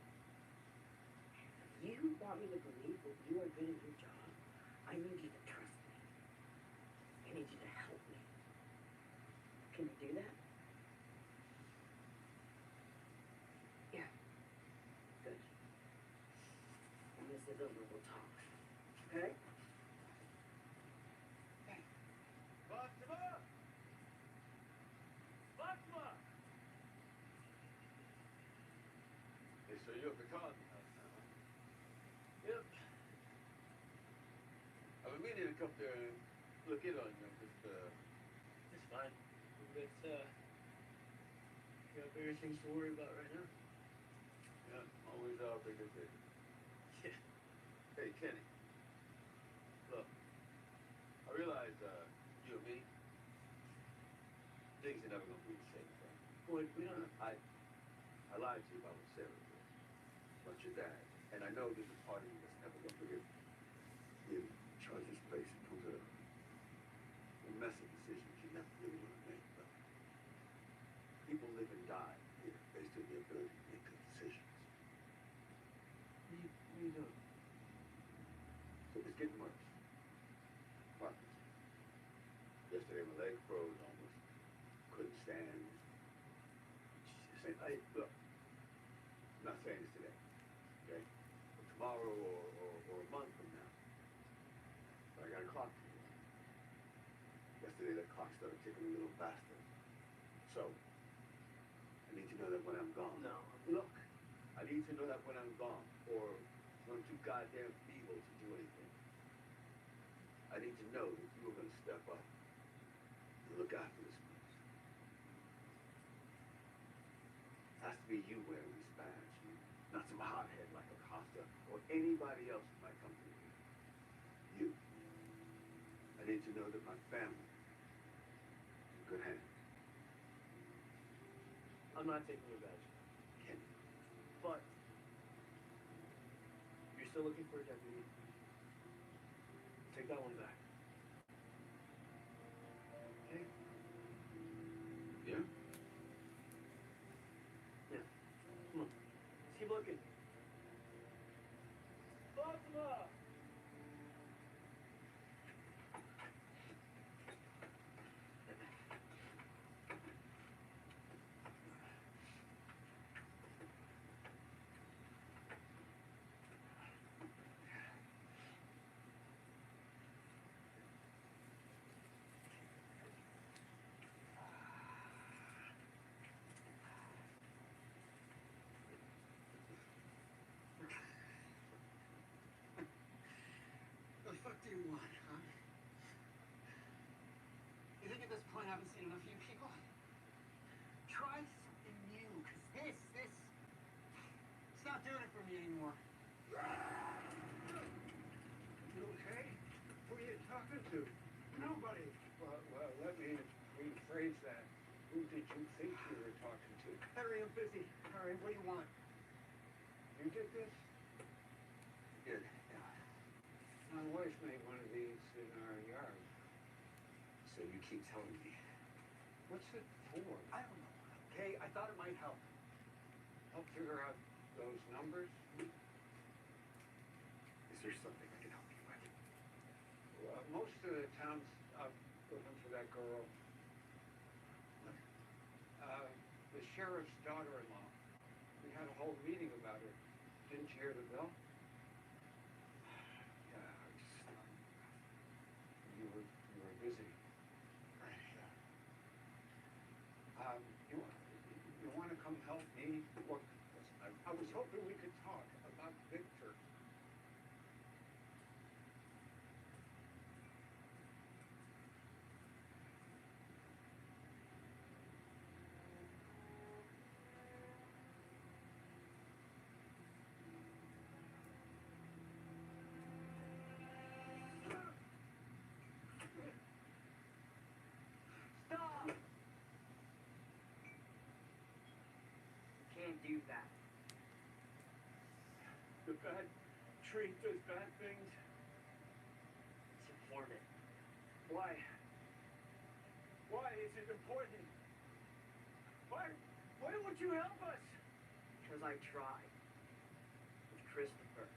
If you want me to believe that you are good at your job, I need you to trust me. I need you to help me. Can you do that? Yeah. Good. When this is over, we'll talk. Okay? Fatima! Fatima! Hey, so you're the car in the house now, huh? Yep. I've been meaning to come there and look in on you, because, It's fine. But, got bigger things to worry about right now. yeah, always our bigger thing. Yeah. Hey, Kenny. Look, I realize, you and me, things are never gonna be the same thing. Boy, we don't know. I lied to you about what Sarah did, about your dad, and I know there's a part of you that's never gonna forgive me. You charge this place and pulled a mess of decisions you never really want to make, but people live and die here based on their ability to make good decisions. What are you doing? So it's getting worse. Parkinson's. Yesterday my leg froze almost. Couldn't stand. Look, I'm not saying this today, okay? But tomorrow or a month from now, I got a clock to do. Yesterday that clock started ticking a little faster. So, I need to know that when I'm gone. No. Look, I need to know that when I'm gone, or when I'm too goddamn feeble to do anything. I need to know that you are going to step up and look after this place. It has to be you wearing this badge, not some hothead like Acosta or anybody else who might come through here. You. I need to know that my family is in good hands. I'm not taking your badge. Kenny. But you're still looking for a deputy. Take that one back. Okay? Yeah? Yeah. Come on. Let's keep looking. Fatima! The fuck do you want, huh? You think at this point I haven't seen enough of you people? Try something new, cause it's not doing it for me anymore. You okay? Who are you talking to? Nobody. Well, let me rephrase that. Who did you think you were talking to? Henry, I'm busy. All right, what do you want? You did this? Did. My wife made one of these in our yard. So you keep telling me. What's it for? I don't know. Okay, I thought it might help. Help figure out those numbers? Is there something I can help you with? Well, most of the town's out looking for that girl. What? The sheriff's daughter-in-law. We had a whole meeting about her. Didn't you hear the bell? Yeah, I just You were busy. right, yeah. You want to come help me? Look, listen, I was hoping we could talk about Victor. do that. The bad tree does bad things. It's important. Why? Why is it important? Why won't you help us? Because I tried. With Christopher.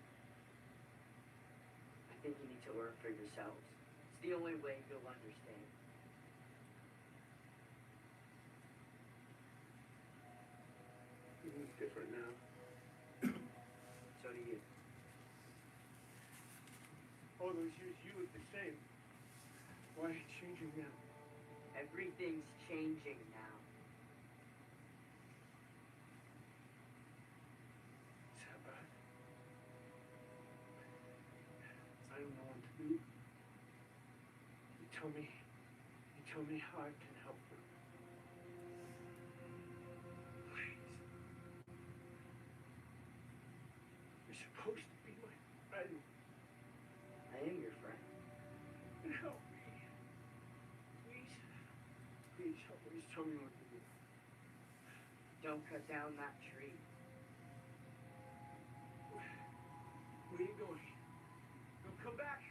I think you need to learn for yourselves. It's the only way you'll understand. It's different now. So do you. All those years you were the same. Why are you changing now? Everything's changing now. Is that bad? I don't know what to do. You tell me how I can help you. Please. You're supposed to be my friend. I am your friend. Help me. Please. Please help me. Just tell me what to do. Don't cut down that tree. Where are you going? No, come back!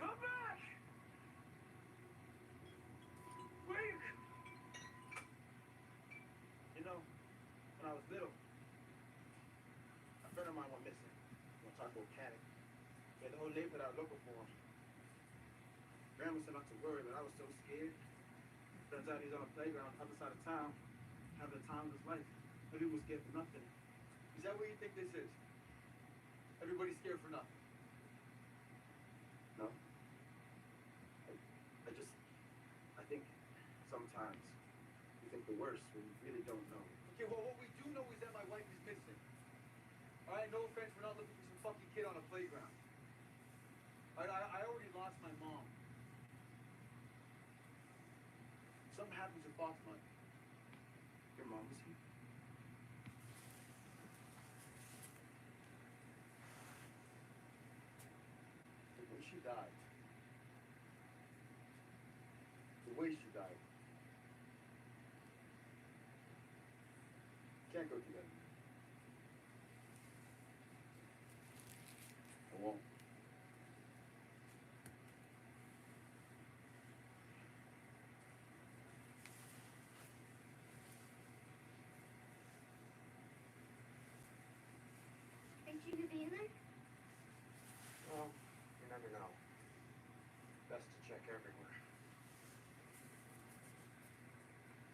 Come back! Where are you? You know, when I was little, a friend of mine went missing. On Taco Mechanic. Yeah, the whole neighborhood out looking for him. Grandma said not to worry, but I was so scared. Turns out he's on a playground on the other side of town, having the time of his life. Maybe he was scared for nothing. Is that what you think this is? Everybody's scared for nothing. No. I think sometimes you think the worst when you really don't know. Okay, well, what we do know is that my wife is missing. All right, no offense, we're not looking for some fucking kid on a playground. All right, I already lost my mom. Something happens to Fatima. Your mom is here? When she died, the way she died, can't go through that. I won't. Think you could be in there? Well, you never know. Best to check everywhere.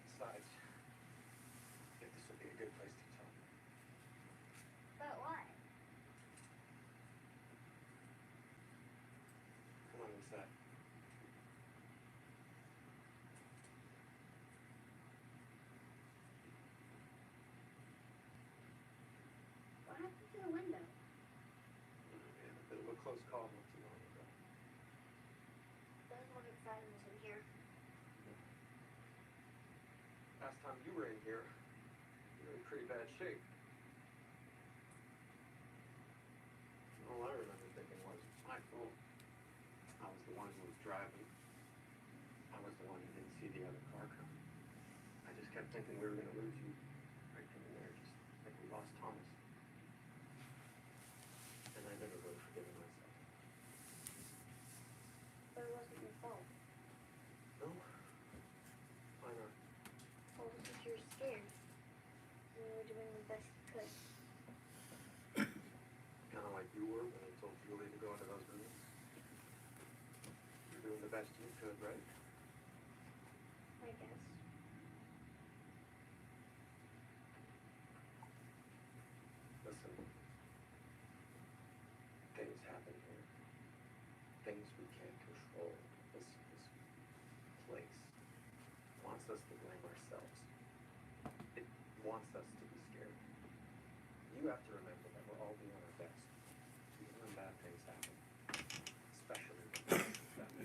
Besides, I think this would be a good place to talk. But why? Come on inside. What happened to the window? We had a bit of a close call not too long ago. Doesn't look exciting as in here. Last time you were in here, you were in pretty bad shape. All I remember thinking was, it's my fault. I was the one who was driving. I was the one who didn't see the other car coming. I just kept thinking we were going to lose you right then and there, just like we lost Thomas. And I never really forgiven myself. But it wasn't your fault. No? Why not? Well, because you were scared. And you were doing the best you could. Kind of like you were when I told Julie to go into those rooms. You're doing the best you could, right? I guess. Listen. Things happen here. Things we can't control. This place wants us to blame ourselves. It wants us to be scared. You have to remember that we're all doing our best. Even when bad things happen. Especially when bad things happen.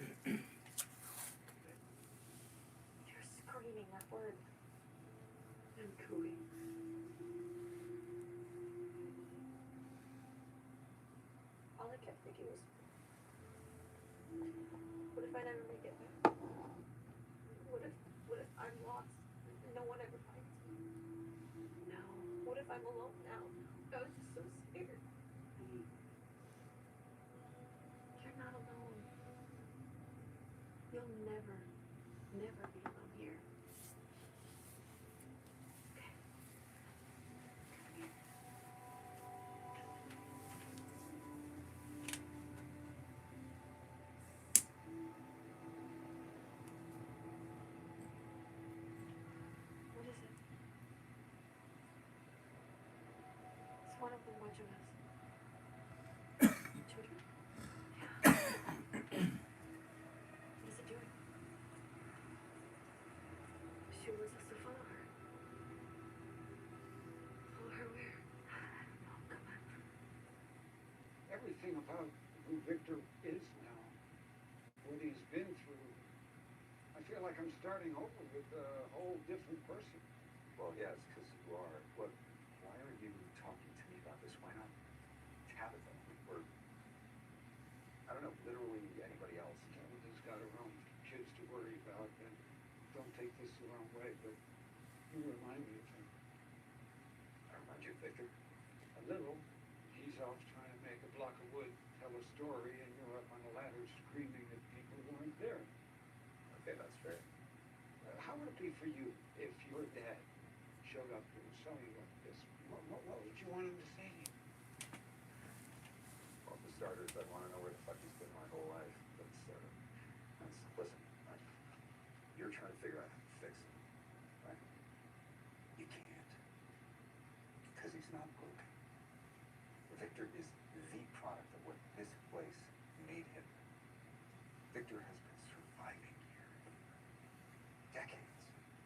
You're screaming that word. I'm cooing. All I kept thinking was, what if I never make it back? What if I'm lost and no one ever finds me? No. I'm alone now. I was just so scared. You're not alone. You'll never, never be alone here. Okay. Come here. What is it? It's one of the bunch of us. Children? Yeah. What is it doing? She wants us to follow her. Follow her where? I don't know. Come on. Everything about who Victor is now, what he's been through, I feel like I'm starting over with a whole different person. Well, yes, because you are. Look, why are you talking to me about this? Why not Tabitha? Or, I don't know, literally anybody else? Tabitha's got her own kids to worry about, and don't take this the wrong way, but you remind me of him. I remind you of Victor. A little. He's off trying to make a block of wood tell a story, and you're up on a ladder screaming at people who aren't there. Okay, that's fair. How would it be for you if your dad showed up and saw you like this? What would you want him to say to you? Well, for starters, I want to know where the fuck he's been my whole life. Listen, you're trying to figure out how to fix him, right? You can't. Because he's not broken. Victor is the product of what this place made him. Victor has been surviving here decades.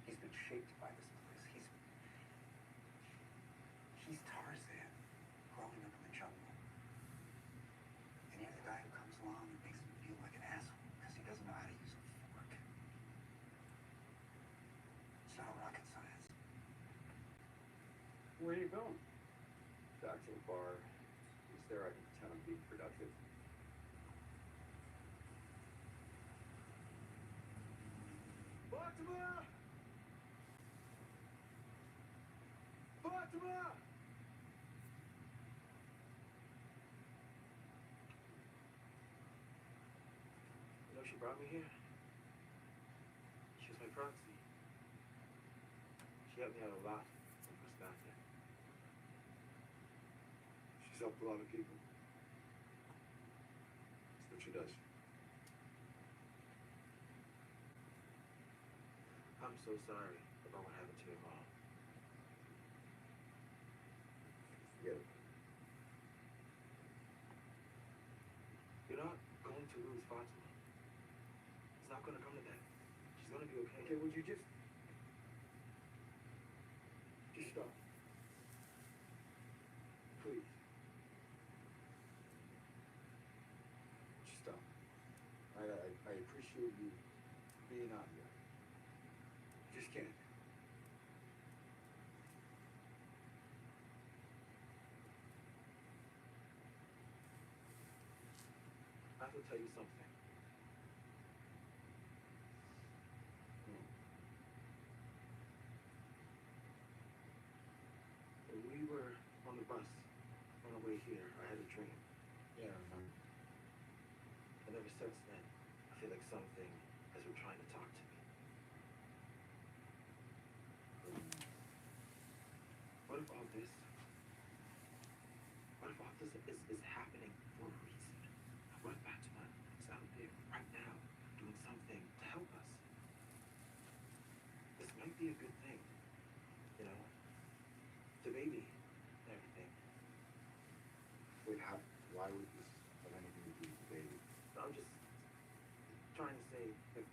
He's been shaped by this place. He's Tarzan growing up in the jungle. And you're the guy who comes along and makes him feel like an asshole because he doesn't know how to use a fork. It's not rocket science. Where are you going? Back to the bar. Is there I can pretend I'm being productive? Fatima! Fatima! You know, she brought me here. She was my proxy. She helped me out a lot when I was back there. She's helped a lot of people. That's what she does. I'm so sorry about what happened to your mom. Forget it. You're not going to lose Fatima. It's not going to come to that. She's going to be okay. Okay, would you just stop? Please. Just stop. I appreciate you being out here. Just can't. I have to tell you something. When we were on the bus on the way here, I had a dream. Yeah. And ever since then, I feel like something has been trying to talk to me. What if all this is happening for a reason? What if Fatima is out there right now doing something to help us? This might be a good thing, you know? The baby and everything. Wait, why would this have anything to do with the baby? I'm just trying to say that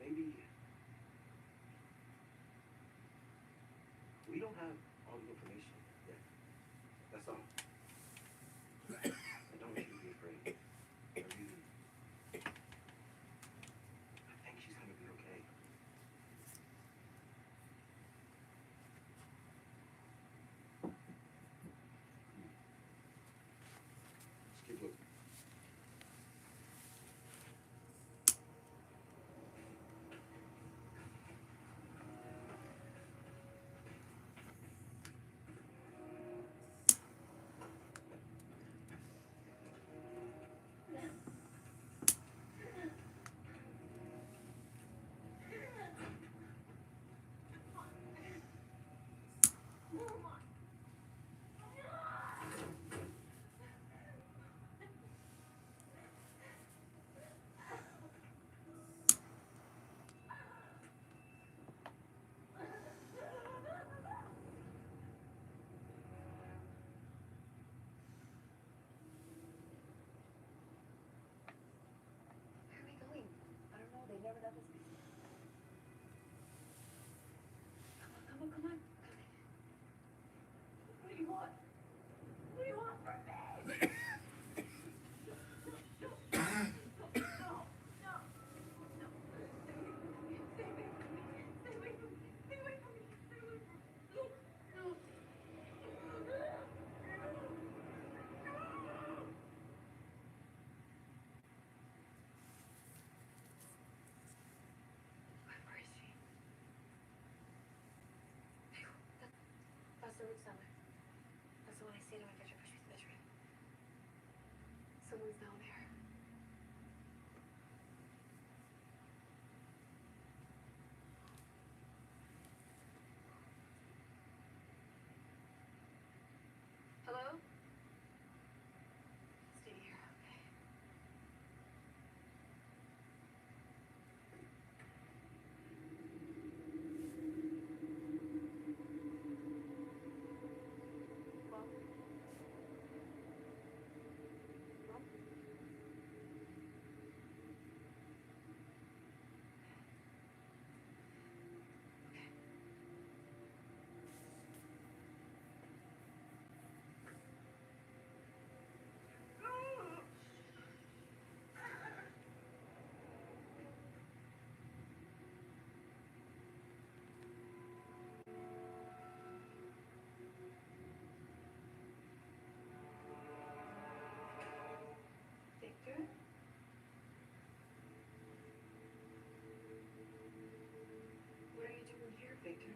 maybe we don't have all the information yet. That's all. I don't want you to be afraid. I really. I think she's gonna be okay. Just keep looking. cellar. That's the one I stayed in when Victor pushed me through the tree. Someone's down there. Hello? Stay here, okay. Mom? Mom? Victor? What are you doing here, Victor?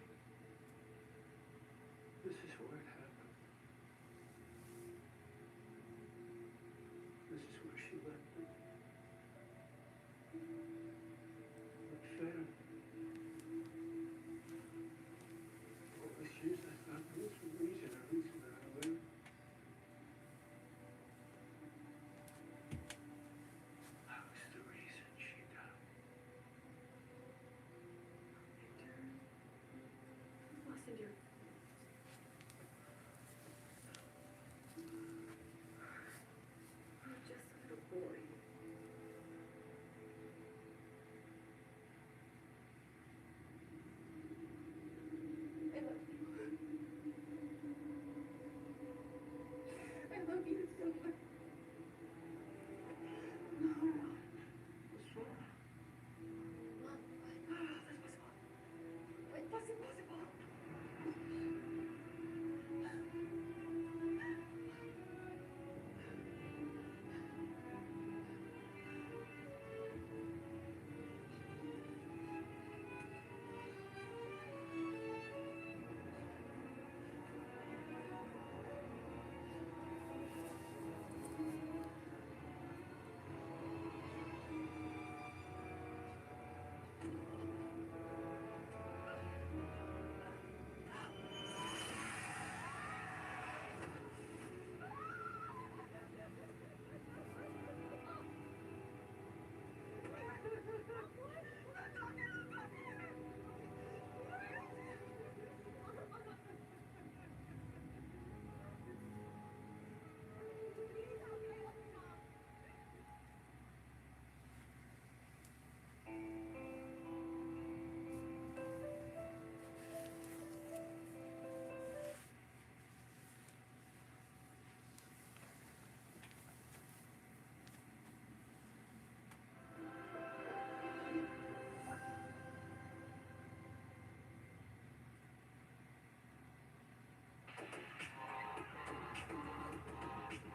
This is where it happened. This is where she left me. But fair. All these years I thought there was a reason that I lived. I was the reason she died. Victor? It wasn't your You're just a little boy. I love you. I love you so much. No. What's wrong? Mom, that's possible. It wasn't possible.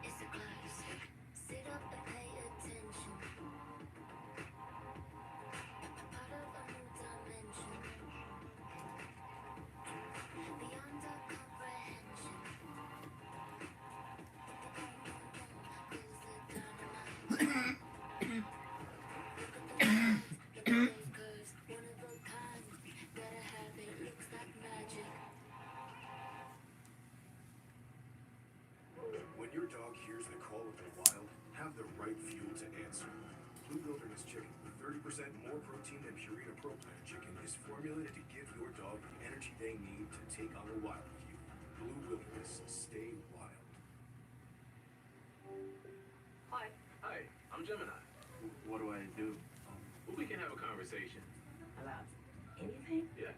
It's a classic. Sit up and pay attention. Part of a new dimension. Beyond our comprehension. Look at those curves, one of a kind. Gotta have it, looks like magic. When your dog hears the call of the wild, have the right fuel to answer. Blue Wilderness Chicken, with 30% more protein than Purina Pro Plan chicken, is formulated to give your dog the energy they need to take on the wild with you. Blue Wilderness, stay wild. Hi. Hi, I'm Gemini. What do I do? Well, we can have a conversation. About anything? Yeah.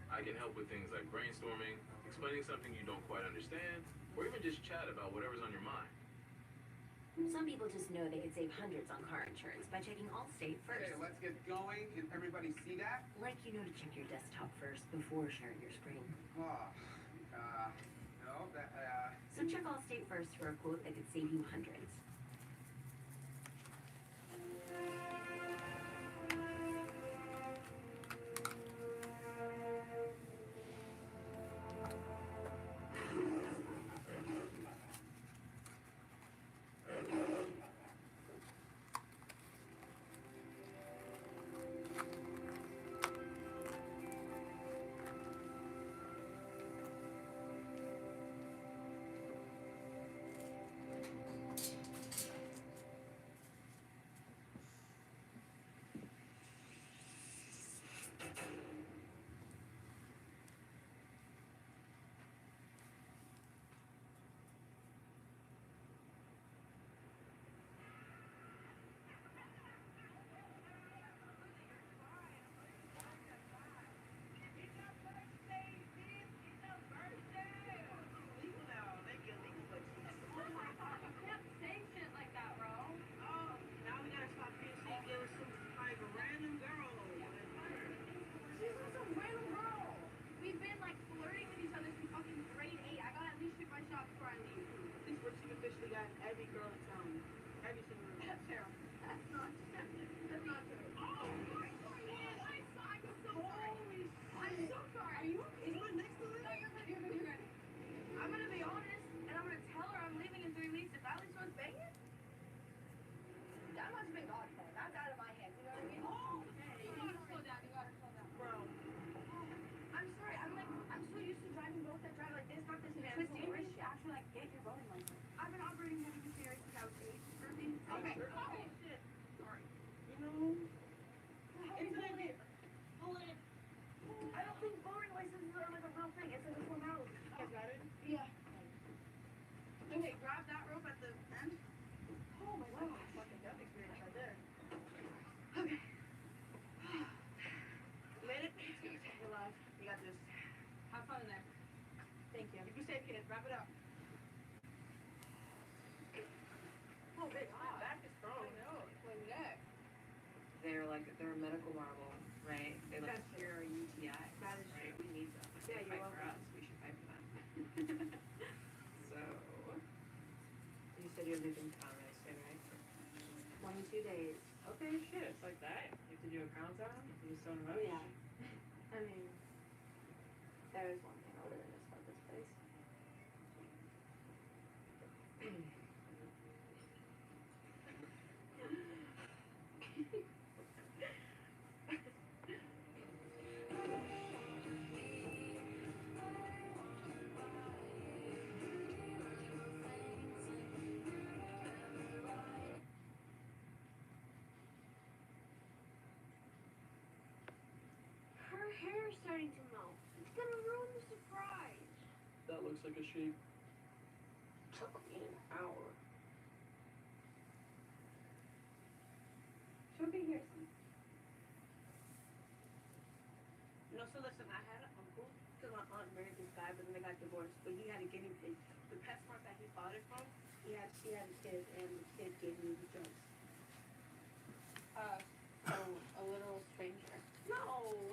I can help with things like brainstorming, explaining something you don't quite understand, or even just chat about whatever's on your mind. Some people just know they could save hundreds on car insurance by checking Allstate first. Okay, let's get going. Can everybody see that? Like you know to check your desktop first before sharing your screen. Oh, no, So check Allstate first for a quote that could save you hundreds. Sarah, that's not true. That's not true. Oh, I'm so sorry. I'm so sorry. Are you okay? Is one next to it? No, you're good. You're good. You're good. I'm gonna be honest, and I'm gonna tell her I'm leaving in 3 weeks. If Valley starts banging, that must have been God's plan. That's out of my hands. You know what I mean? Oh, okay. You gotta slow down. You gotta slow down, bro. I'm sorry. I'm so used to driving boats that drive like this, not this twisty. You should actually like get your boating license. I've been operating heavy machinery since I was 8. Okay. Oh shit. Sorry. You know, It's hold it. I don't think boating licenses are like a real thing. It's like a formality. I got it. Yeah. Okay, grab that rope at the end. Oh my god. Fucking death experience right there. Okay. You made it? You're alive. You got this. Have fun in there. Thank you. You be safe, kid. Wrap it up. Oh, big. My back is strong. I know. My neck. They're a medical marvel, right? They like That's cure UTIs. That is right? We need them. Yeah, They you're fight for welcome. us. We should fight for them. So, you said you're leaving town really soon, right? 22 days. Okay, shit. It's like that. You have to do a crown down? You have to do so much? Yeah. I mean, there is one thing I really miss about this place. Her hair's starting to melt. It's gonna ruin the surprise. That looks like a sheep. Took me an hour. She'll be here soon. No, so listen, I had an uncle, because my aunt married this guy, but then they got divorced, but he had a guinea pig. The pet farm that he bought it from, she had a kid, and the kid gave me the jokes. So, a literal stranger. No,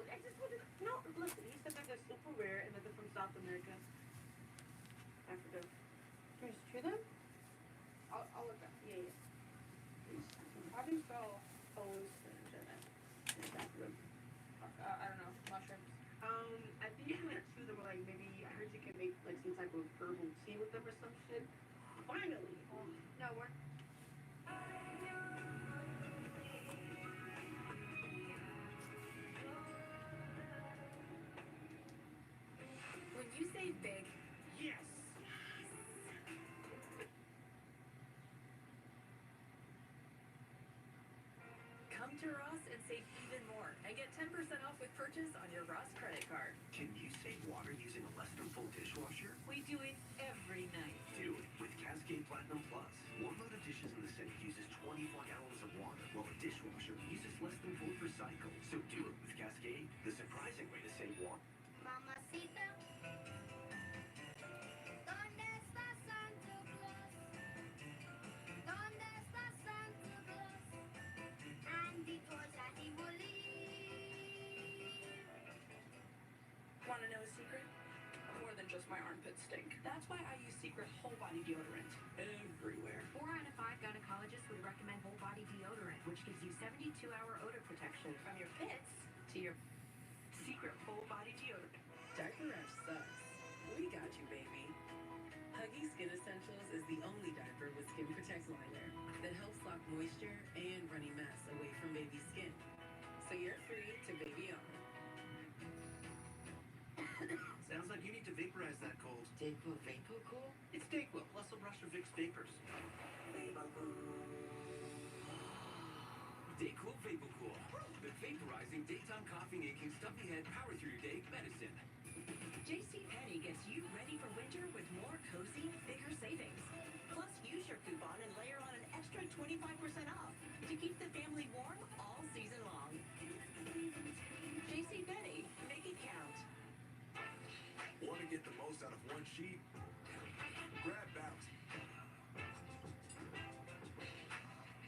I just wouldn't, no, listen, he said that they're super rare, and that they're from South America. Africa. Can you chew them? I'll look up, yeah. How do you spell hallucinogenic? I don't know, mushrooms. I think you can like chew them, or like maybe I heard you can make like some type of herbal tea with them or some shit. Finally. No, we're. When you say big, Yes! come to Ross and save even more, and get 10% off with purchase on your Ross credit card. Can you save water using a less than full dishwasher? We do it every night. Do it with Cascade Platinum Plus. One load of dishes in the sink uses 24 gallons of water, while a dishwasher uses less than 4 per cycle. So do it with Cascade, the surprising way to save water. Mamacita. ¿Dónde está Santa Claus? ¿Dónde está Santa Claus? And the toys that he will leave. Want to know a secret? More than just my armpits stink. That's why I use Secret Whole Body Deodorant. Everywhere. 4 out of 5 gynecologists would recommend Whole Body Deodorant, which gives you 72-hour odor protection from your pits to your Secret Whole Body Deodorant. Diaper rash sucks. We got you, baby. Huggy Skin Essentials is the only diaper with Skin Protect liner that helps lock moisture and runny mess away from baby skin. So you're free to baby on. Sounds like you need to vaporize that cold. Dayquil Vapor Cool? It's Dayquil plus a brush of Vicks Vapors. Dayquil Vapor Cool. The vaporizing daytime coughing, aching, stuffy head, power through your day medicine. JCPenney gets you ready for winter with more cozy, bigger savings. Plus, use your coupon and layer on an extra 25% off to keep the family warm all season long. JCPenney, make it count. Want to get the most out of one sheet? Grab Bounty.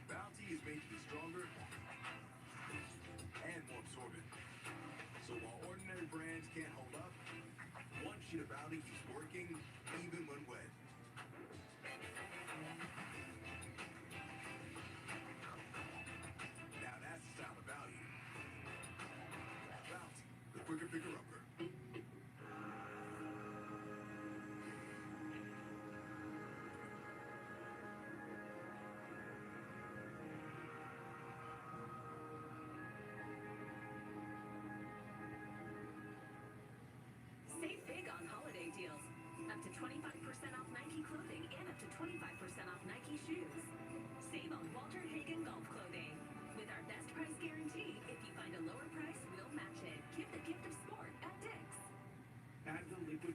Bounty is made to be stronger and more absorbent. So while ordinary brands can't hold up, one sheet of Bounty keeps working even when wet.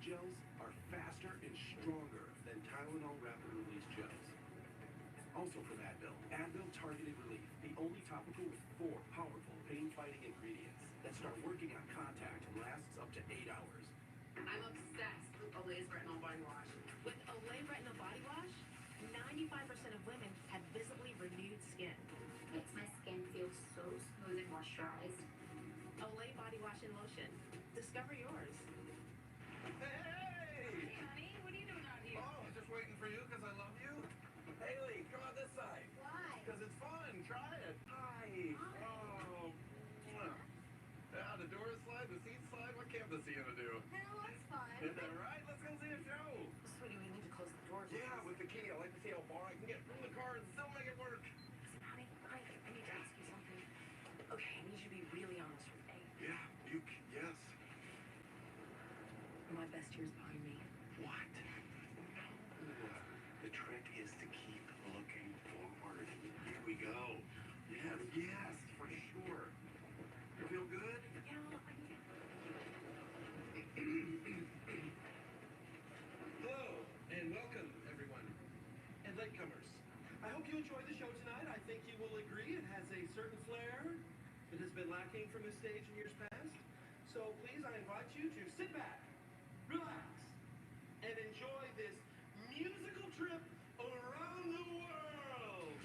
gels are faster and stronger than Tylenol rapid release gels. Also from Advil Targeted Relief, the only topical with 4 powerful pain-fighting ingredients that start working on contact and lasts up to 8 hours. I'm obsessed with Olay's Retinol Body Wash. With Olay Retinol Body Wash, 95% of women have visibly renewed skin. Makes my skin feel so smooth and moisturized. Olay Body Wash and Lotion. Discover yours. Hey! honey, what are you doing out here? Oh, just waiting for you because I love you. Haley, come on this side. Why? Because it's fun. Try it. Hi. Oh. Mwah. Yeah, the doors slide, the seats slide. What can't the Sienna do? That looks fun. Isn't that right? Let's go see a show. Sweetie, we need to close the doors. Yeah, with the key. I like to see how far I can get from the car and still make it work. Listen, honey, I need to ask you something. Okay, I need you to be really honest with me. Yeah, yes. My best year's behind me. What? The trick is to keep looking forward. Here we go. Yes, for sure. You feel good? Hello, and welcome, everyone. And latecomers. I hope you enjoyed the show tonight. I think you will agree it has a certain flair that has been lacking from this stage in years past. So please, I invite you to sit back, relax, and enjoy this musical trip around the world.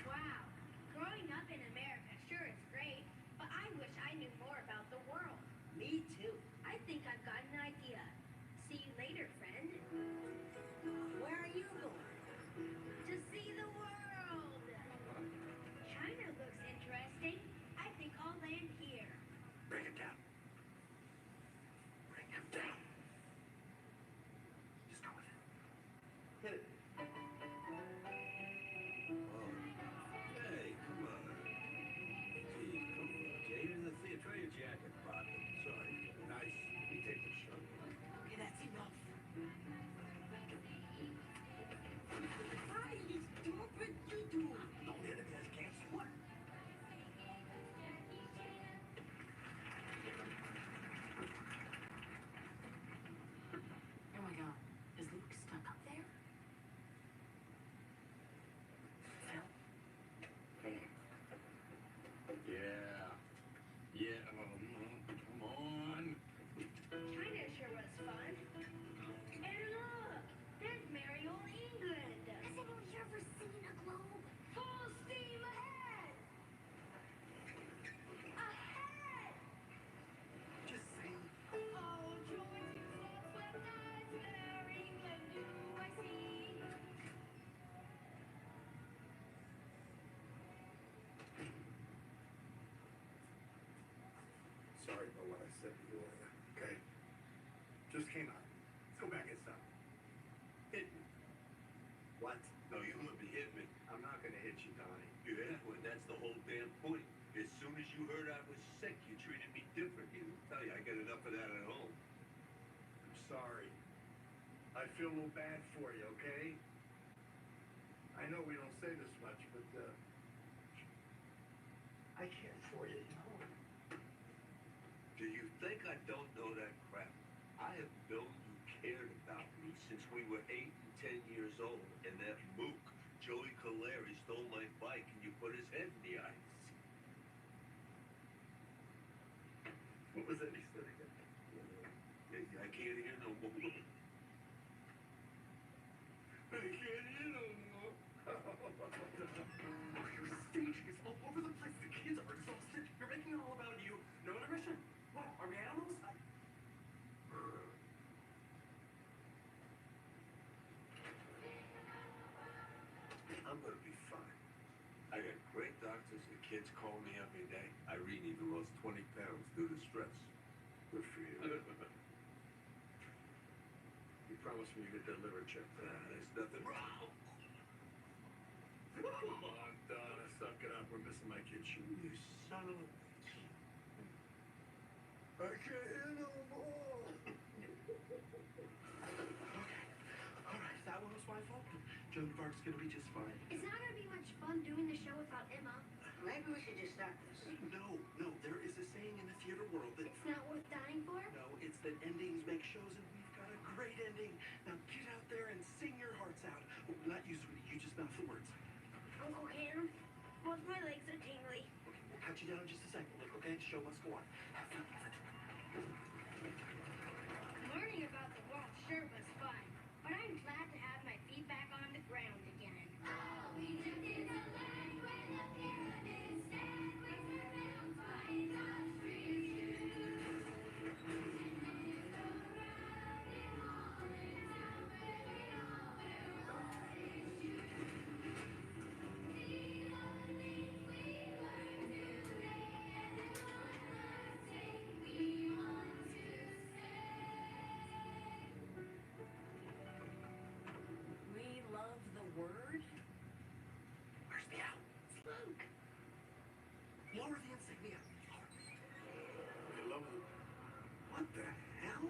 Wow. Growing up in America sure is great, but I wish I knew more about the world. Me too. I think I've got an idea. See you later, friend. Where are you going? To see the world. China looks interesting. I think I'll land here. Bring him down. Bring him down. Just go with it. Hit it. Hey, come on. Gee, come on, James. Let's see. Try your jacket pocket. Sorry. Nice. Let me take the shirt. Okay, that's enough. Hi, stupid you do. Don't hit him. Guys can't see what. Oh my god. Is Luke stuck up there? Phil? Yeah. Yeah. Come on. China sure was fun. And look, there's merry old England. Has anyone here ever seen a globe? Full steam ahead! Ahead! Just say. Oh, joy to thoughts when that's fair England do I see. Sorry about what I said to you earlier. Okay? Just came out. Let's go back inside. Hit me. What? No, you wouldn't be hitting me. I'm not gonna hit you, Donnie. Yeah, well, that's the whole damn point. As soon as you heard I was sick, you treated me different. You tell you, I got enough of that at home. I'm sorry. I feel a little bad for you, okay? I know we don't say this much, but I care for you, you know? Do you think I don't know that crap? I have known you cared about me since we were 8 and 10 years old, and that mook, Joey Caleri, stole my bike and you put his head in the ice. What was that he said again? I can't hear no more. I can't hear no more. Your stage is all over the place. The kids are exhausted. You're making it all about you. No intermission. What? Are we animals? I'm gonna be fine. I got great doctors. The kids call me every day. Irene even lost 20 pounds due to stress. Good for you. You promised me you'd get that liver checked. There's nothing wrong. Come on, Donna, suck it up. We're missing my kid shoe. You son of a bitch. I can't hear no more. All right, that one was my fault. Joan Park's gonna be just fine. It's not gonna be much fun doing the show without Emma. Maybe we should just stop this. No, there is a saying in the theater world that... It's not worth dying for? No, it's that endings make shows, and we've got a great ending. Now get out there and sing your hearts out. Well, not you, sweetie. You just mouth the words. Uncle Cam, both my legs are tingly. Okay, we'll pat you down in just a second, look, okay? The show must go on. Have fun with it. Learning about the world sure was fun, but I'm glad to have my feet back on the ground again. Oh, Egypt is a land where the pyramids stand, where the mountains by industries We love the word. Where's the owl? Look. Lower the insignia. I love it. What the hell?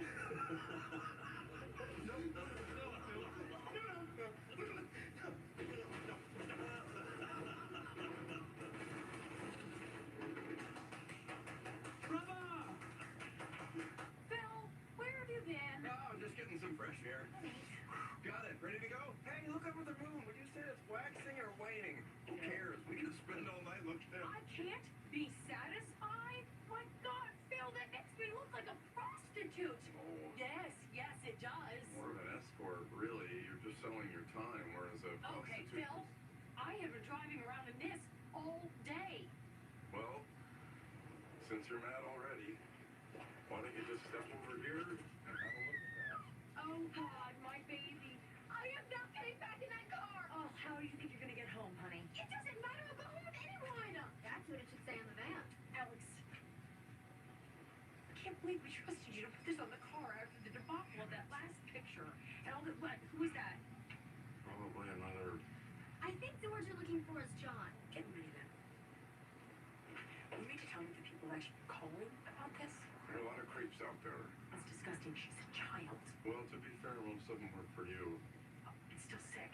Phil, where have you been? Oh, I'm just getting some fresh air. Got it. Ready to go? Hey, look up at the moon. Would you say it's waxing or waning? Who cares? We can spend all night looking at it. I can't be satisfied. My God, Phil, that makes me look like a prostitute. Oh. Yes, it does. More of an escort, really. You're just selling your time, whereas a Okay, prostitute... Phil, I have been driving around in this all day. Well, since you're mad already, why don't you just step over here and have a look at that? Oh, God, my baby. I am not getting back in that car. Oh, how do you think you're going to get home, honey? It doesn't matter, I'll go home with anyone. That's what it should say on the van. Alex, I can't believe we trusted you to put this on the car after the debacle of that last picture. And all that, what? Who was that? Probably another... I think the word you're looking for is John. Get ready then. You need to tell me the people actually calling about this. There are a lot of creeps out there. That's disgusting. She's a child. Well, to be fair, most of them work for you. Oh, it's still sick.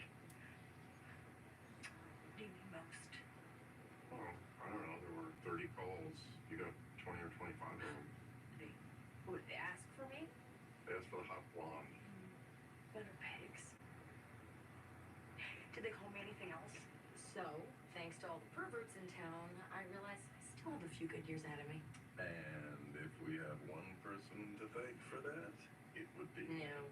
What do you mean most? Oh, I don't know. There were 30 calls. You got 20 or 25 of them. They ask for me? They asked for the hot blonde. Better pigs. Did they call me anything else? So, thanks to all the perverts in town, I realize I still have a few good years ahead of me. And if we have one person to thank for that, it would be... No.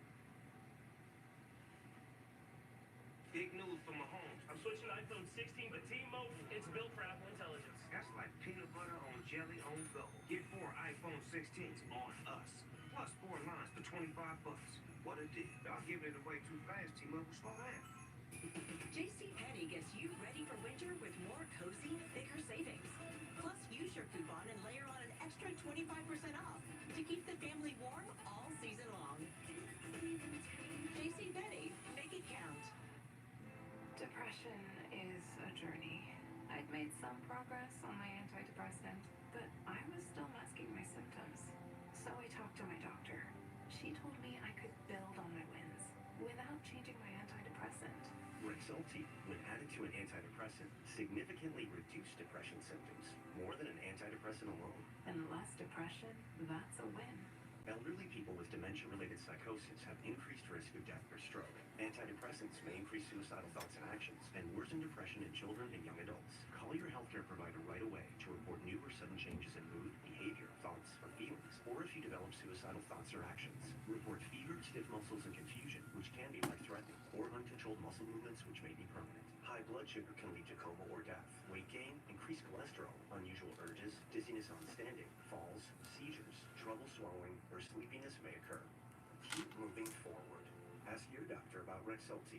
Big news from Mahomes. I'm switching to iPhone 16, but T-Mobile, it's built for Apple Intelligence. That's like peanut butter on jelly on go. Get 4 iPhone 16s on us. Plus 4 lines for $25. What a deal. Y'all giving it away too fast, T-Mobile. Slow down. JCPenney gets you ready for winter with more cozy, thicker savings. Plus, use your coupon and layer on an extra 25% off to keep the family warm all season long. JCPenney, make it count. Depression is a journey. I'd made some progress on my antidepressant, but I was still masking my symptoms. So I talked to my doctor. She told me I could build on my wins without changing my antidepressant. Rexulti, when added to an antidepressant, significantly reduced depression symptoms, more than an antidepressant alone. And less depression, that's a win. Elderly people with dementia-related psychosis have increased risk of death or stroke. Antidepressants may increase suicidal thoughts and actions and worsen depression in children and young adults. Call your healthcare provider right away to report new or sudden changes in mood, behavior, thoughts, or feelings, or if you develop suicidal thoughts or actions. Report fever, stiff muscles, and confusion, which can be life-threatening, or uncontrolled muscle movements, which may be permanent. High blood sugar can lead to coma or death. Weight gain, increased cholesterol, unusual urges, dizziness on standing, falls, seizures, trouble swallowing, or sleepiness may occur. Keep moving forward. Ask your doctor about Rexulti.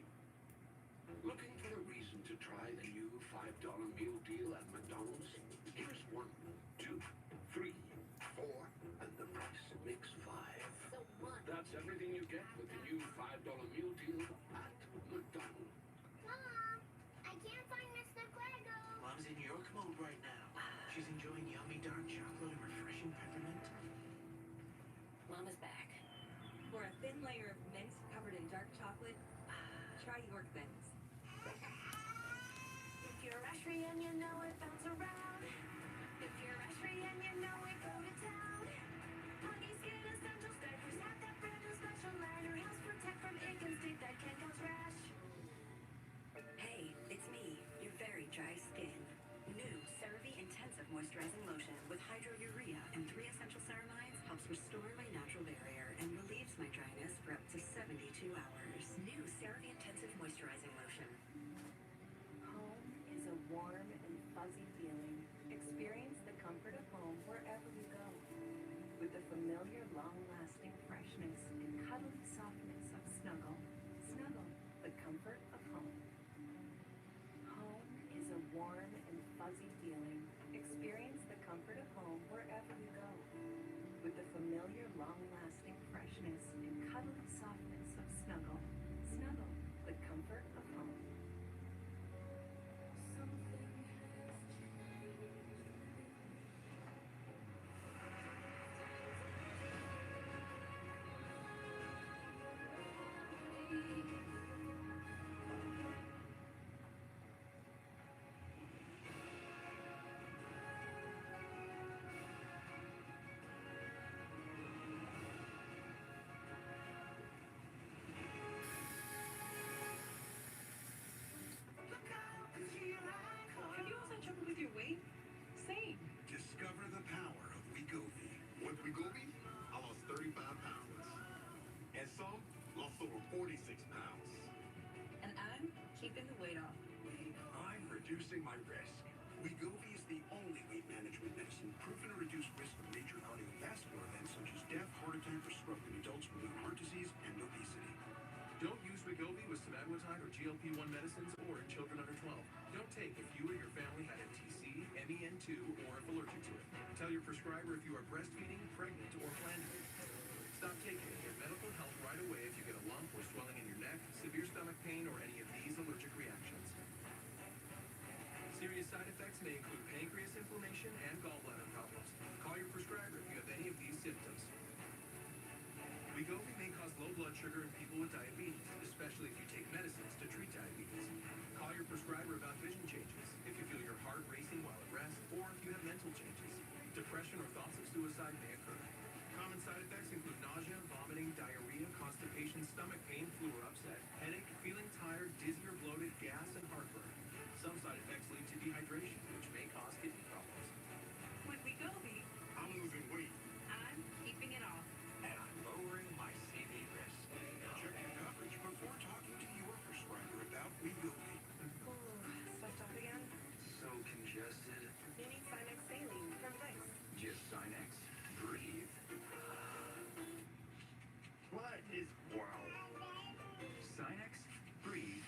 Looking for a reason to try the new $5 meal deal at McDonald's? Here's 1, 2, 3, 4, and the price makes 5. So what? That's everything you get with the new $5 meal deal at McDonald's. Mom, I can't find Mr. Grego. Mom's in York mode right now. She's enjoying yummy dark chocolate and refreshing peppermint. Mama's back. For a thin layer of mints covered in dark chocolate, try York Thins. If you're a tree and you know it, bounce around. warm and fuzzy feeling. Experience the comfort of home wherever you go. With the familiar, long-lasting freshness and cuddly softness of Snuggle. Snuggle, the comfort of home. Home is a warm and fuzzy feeling. Experience the comfort of home wherever you go. With the familiar, long-lasting freshness and cuddly softness of Snuggle. Snuggle, the comfort of home. Have you also had trouble with your weight? Same. Discover the power of Wegovy. With Wegovy, I lost 35 pounds. And some lost over 46 pounds. And I'm keeping the weight off. I'm reducing my risk. Wegovy is the only weight management medicine proven to reduce risk of major cardiovascular events such as death, heart attack, or stroke in adults with heart disease and obesity. Don't use Wegovy with semaglutide or GLP-1 medicines or in children under 12. Don't take if you or your family had MTC, MEN2, or if allergic to it. Tell your prescriber if you are breastfeeding, pregnant, or planning. Stop taking it. Get medical help right away if you get a lump or swelling in your neck, severe stomach pain, or any of these allergic reactions. Serious side effects may include pancreas inflammation and gallbladder problems. Call your prescriber if you have any of these symptoms. Wegovy may cause low blood sugar in people with diabetes, especially if you take medicines to treat diabetes. Call your prescriber about vision changes, if you feel your heart racing while at rest, or if you have mental changes. Depression or thoughts of suicide may occur. Common side effects include nausea, vomiting, diarrhea, constipation, stomach pain, flu or upset, headache, feeling tired, dizzy or bloated, gas, and heartburn. Some side effects lead to dehydration, which may cause kidney problems. With Wegovy, I'm losing weight. I'm keeping it off. And I'm lowering my CV risk. Check your coverage before talking to your prescriber about Wegovy. Stuffed up again? So congested. You need Sinex saline from Dice. Just Sinex. Breathe. What is Wow. Sinex. Breathe.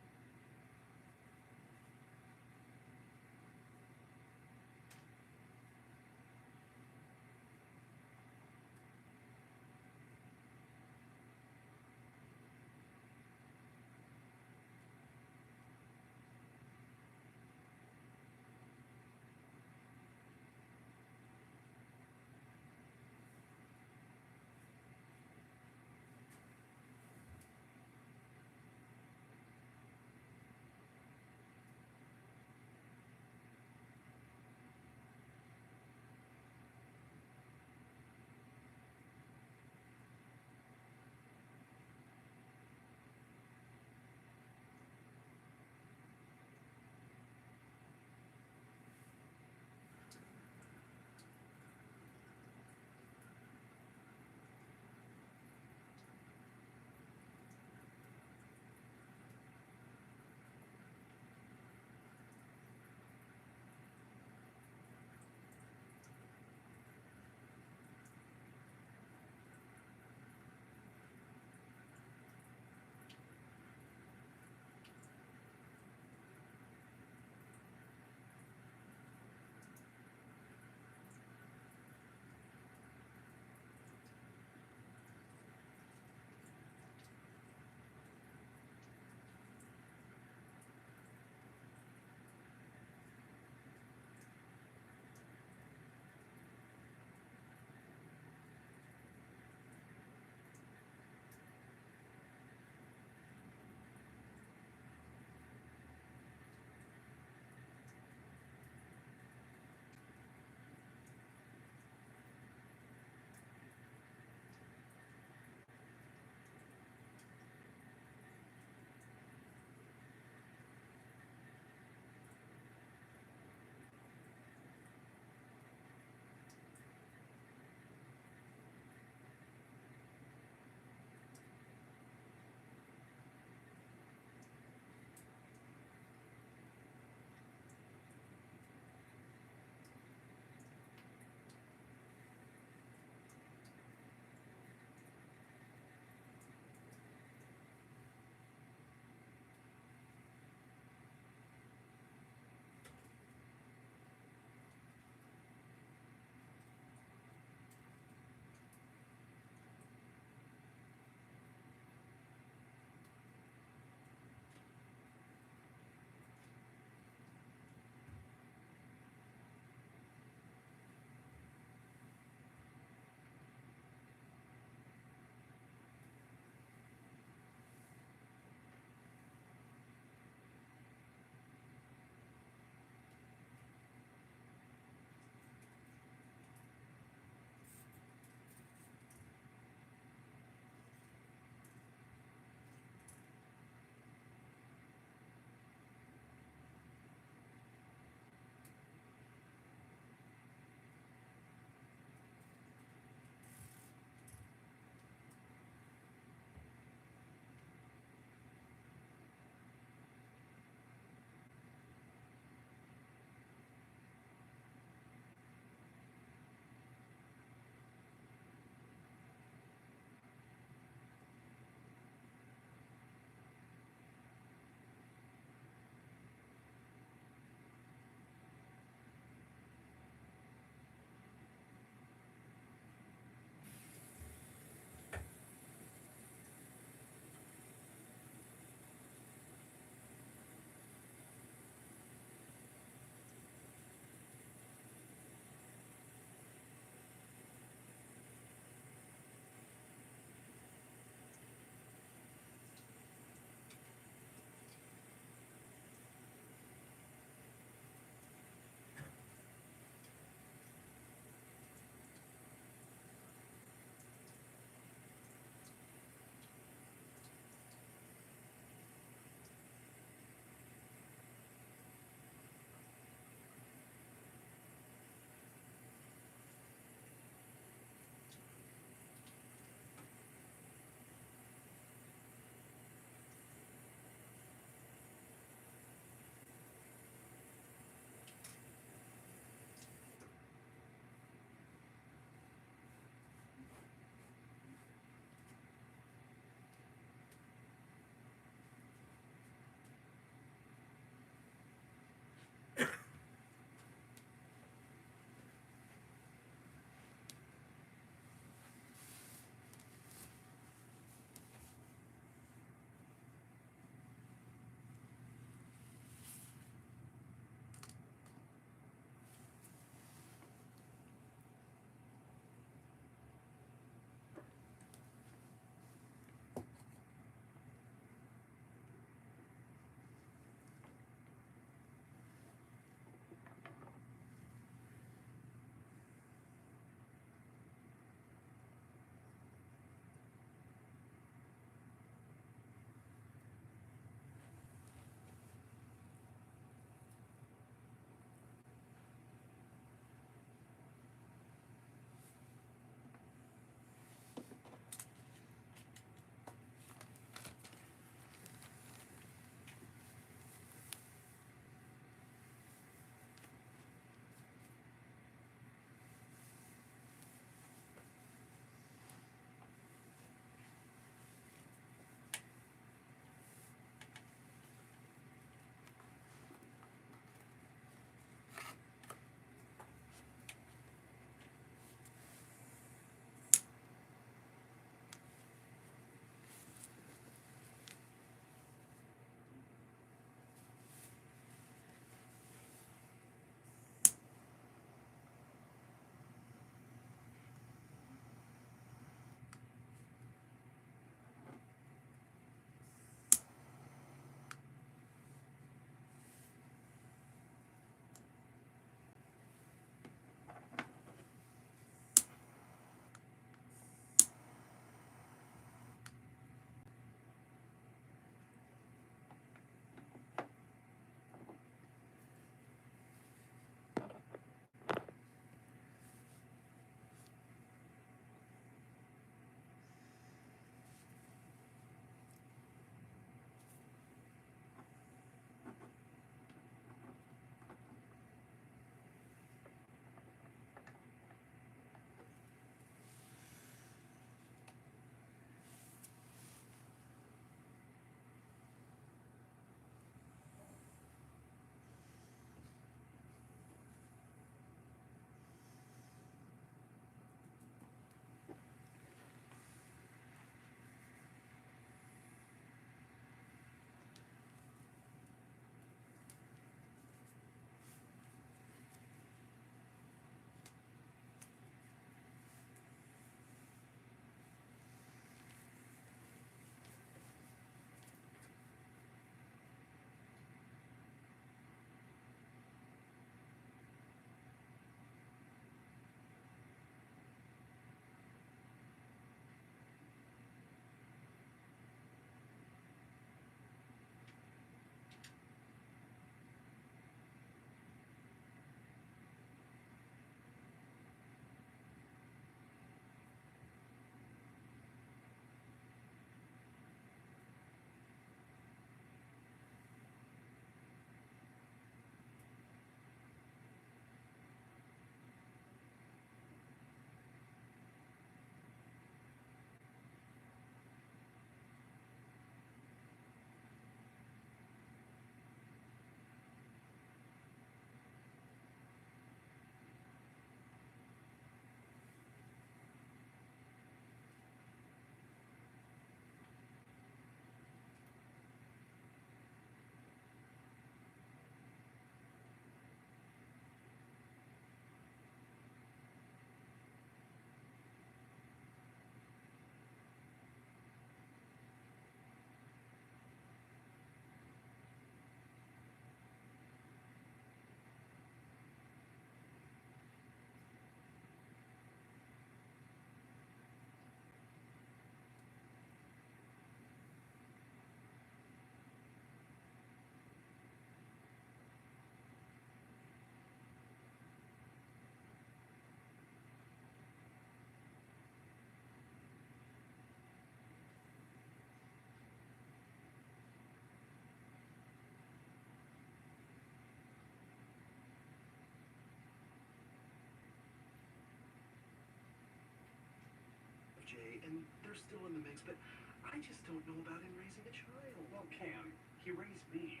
and they're still in the mix, but I just don't know about him raising a child. Well, Cam, he raised me.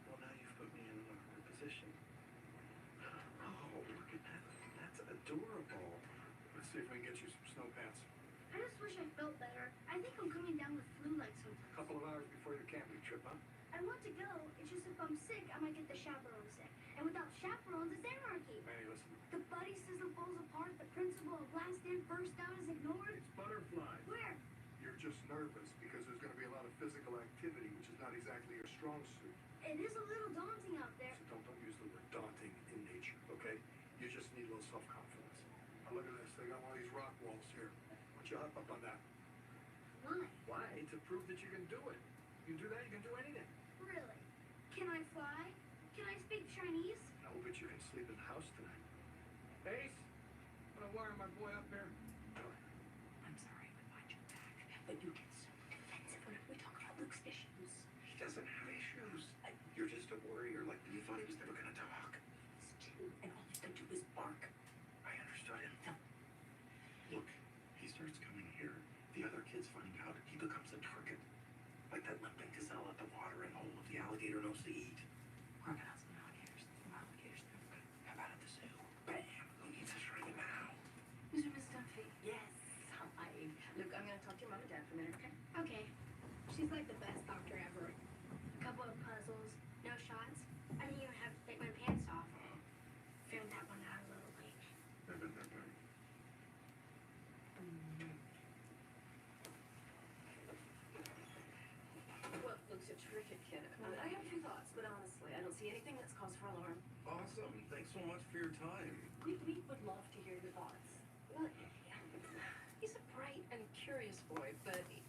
Well, now you've put me in an awkward position. Oh, look at that. That's adorable. Let's see if we can get you some snow pants. I just wish I felt better. I think I'm coming down with flu like sometimes. A couple of hours before your camping trip, huh? I want to go. It's just if I'm sick, I might get the chaperone sick. And without chaperones, it's anarchy. Manny, listen. The buddy system falls apart. The principle of last in, first out is ignored. It's butterflies. Where? You're just nervous because there's going to be a lot of physical activity, which is not exactly your strong suit. It is a little daunting out there. So don't use the word daunting in nature, okay? You just need a little self-confidence. Now look at this. They got one of these rock walls here. Why don't you hop up on that? Why? Why? To prove that you can do it. You can do that, you can do anything. Really? Can I fly? Can I speak Chinese? No, but you can sleep in the house tonight. Ace, I'm gonna wire my boy up here. I'm sorry, but watch your back. But you get so defensive whenever we talk about Luke's issues. He doesn't have issues. You're just a worrier, like you thought he was never gonna talk. He's two, and all he's gonna do is bark. I understood him. No. Look, he starts coming here. The other kids find out. He becomes a target. Like that limping gazelle at the watering hole if the alligator knows to eat. We're gonna have some alligators. Some alligators there. How about at the zoo? Bam! Who needs a shrine now? Mr. Miss Dunphy? Yes. Hi. Luke, I'm gonna talk to your mom and dad for a minute, okay? Okay. She's like the best doctor ever. A couple of puzzles, no shots. I didn't even have to take my pants off. Found that one out a little late. Well, Luke's a terrific kid. I have a few thoughts, but honestly, I don't see anything that's cause for alarm. Awesome. Thanks so much for your time. We would love to hear your thoughts. Well, he's a bright and curious boy, but he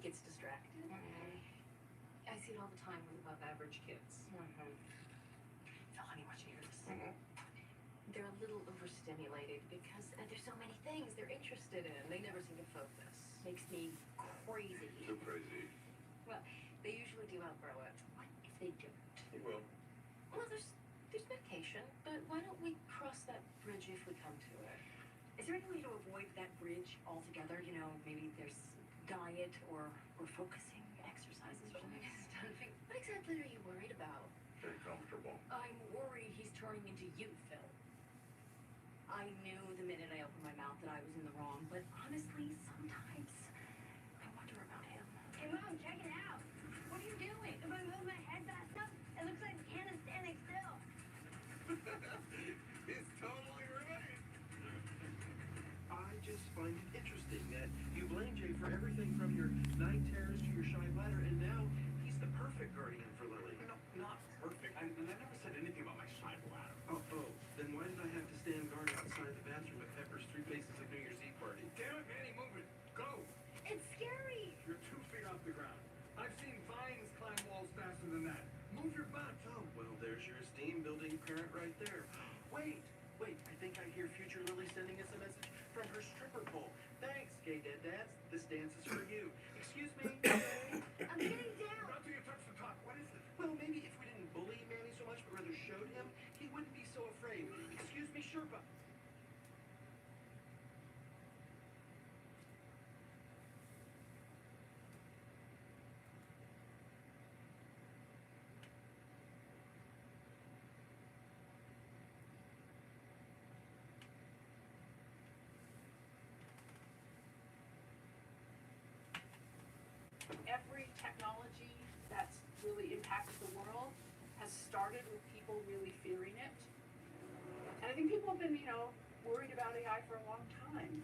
gets distracted. I see it all the time with above average kids. Phil, honey, watch you hear this. They're a little overstimulated because there's so many things they're interested in. They never seem to focus. Makes me crazy. So crazy. Well, they usually do outgrow it. What if they don't? He will. Well, there's medication, but why don't we cross that bridge if we come to it? Is there any way to avoid that bridge altogether? You know, maybe there's diet or focusing exercises or something. What exactly are you worried about? Very comfortable. I'm worried he's turning into you, Phil. I knew the minute I opened my mouth that I was in the wrong, but honestly, sometimes I wonder about him. Hey, Mom, check it out. What are you doing? If I move my head fast enough, it looks like Hannah's standing still. It's totally right. I just find it interesting that you blame Jay for everything from your night terrors to your shy bladder, and now he's the perfect guardian for Lily. No, not perfect. I never said anything about my shy bladder. Oh, then why did I have to stand guard outside the bathroom at Pepper's 3 Faces of New Year's Eve party? Damn it, Manny, move it. Go. It's scary. You're 2 feet off the ground. I've seen vines climb walls faster than that. Move your butt. Oh, well, there's your esteem building parent right there. Wait, I think I hear future Lily sending us a message from her stripper pole. Thanks, gay dead dads. This dance is for you. Excuse me. I'm getting down. Not till you touch the top. What is it? Well, maybe if we didn't bully Manny so much, but rather showed him, he wouldn't be so afraid. Excuse me, Sherpa. Every technology that's really impacted the world has started with people really fearing it. And I think people have been, worried about AI for a long time.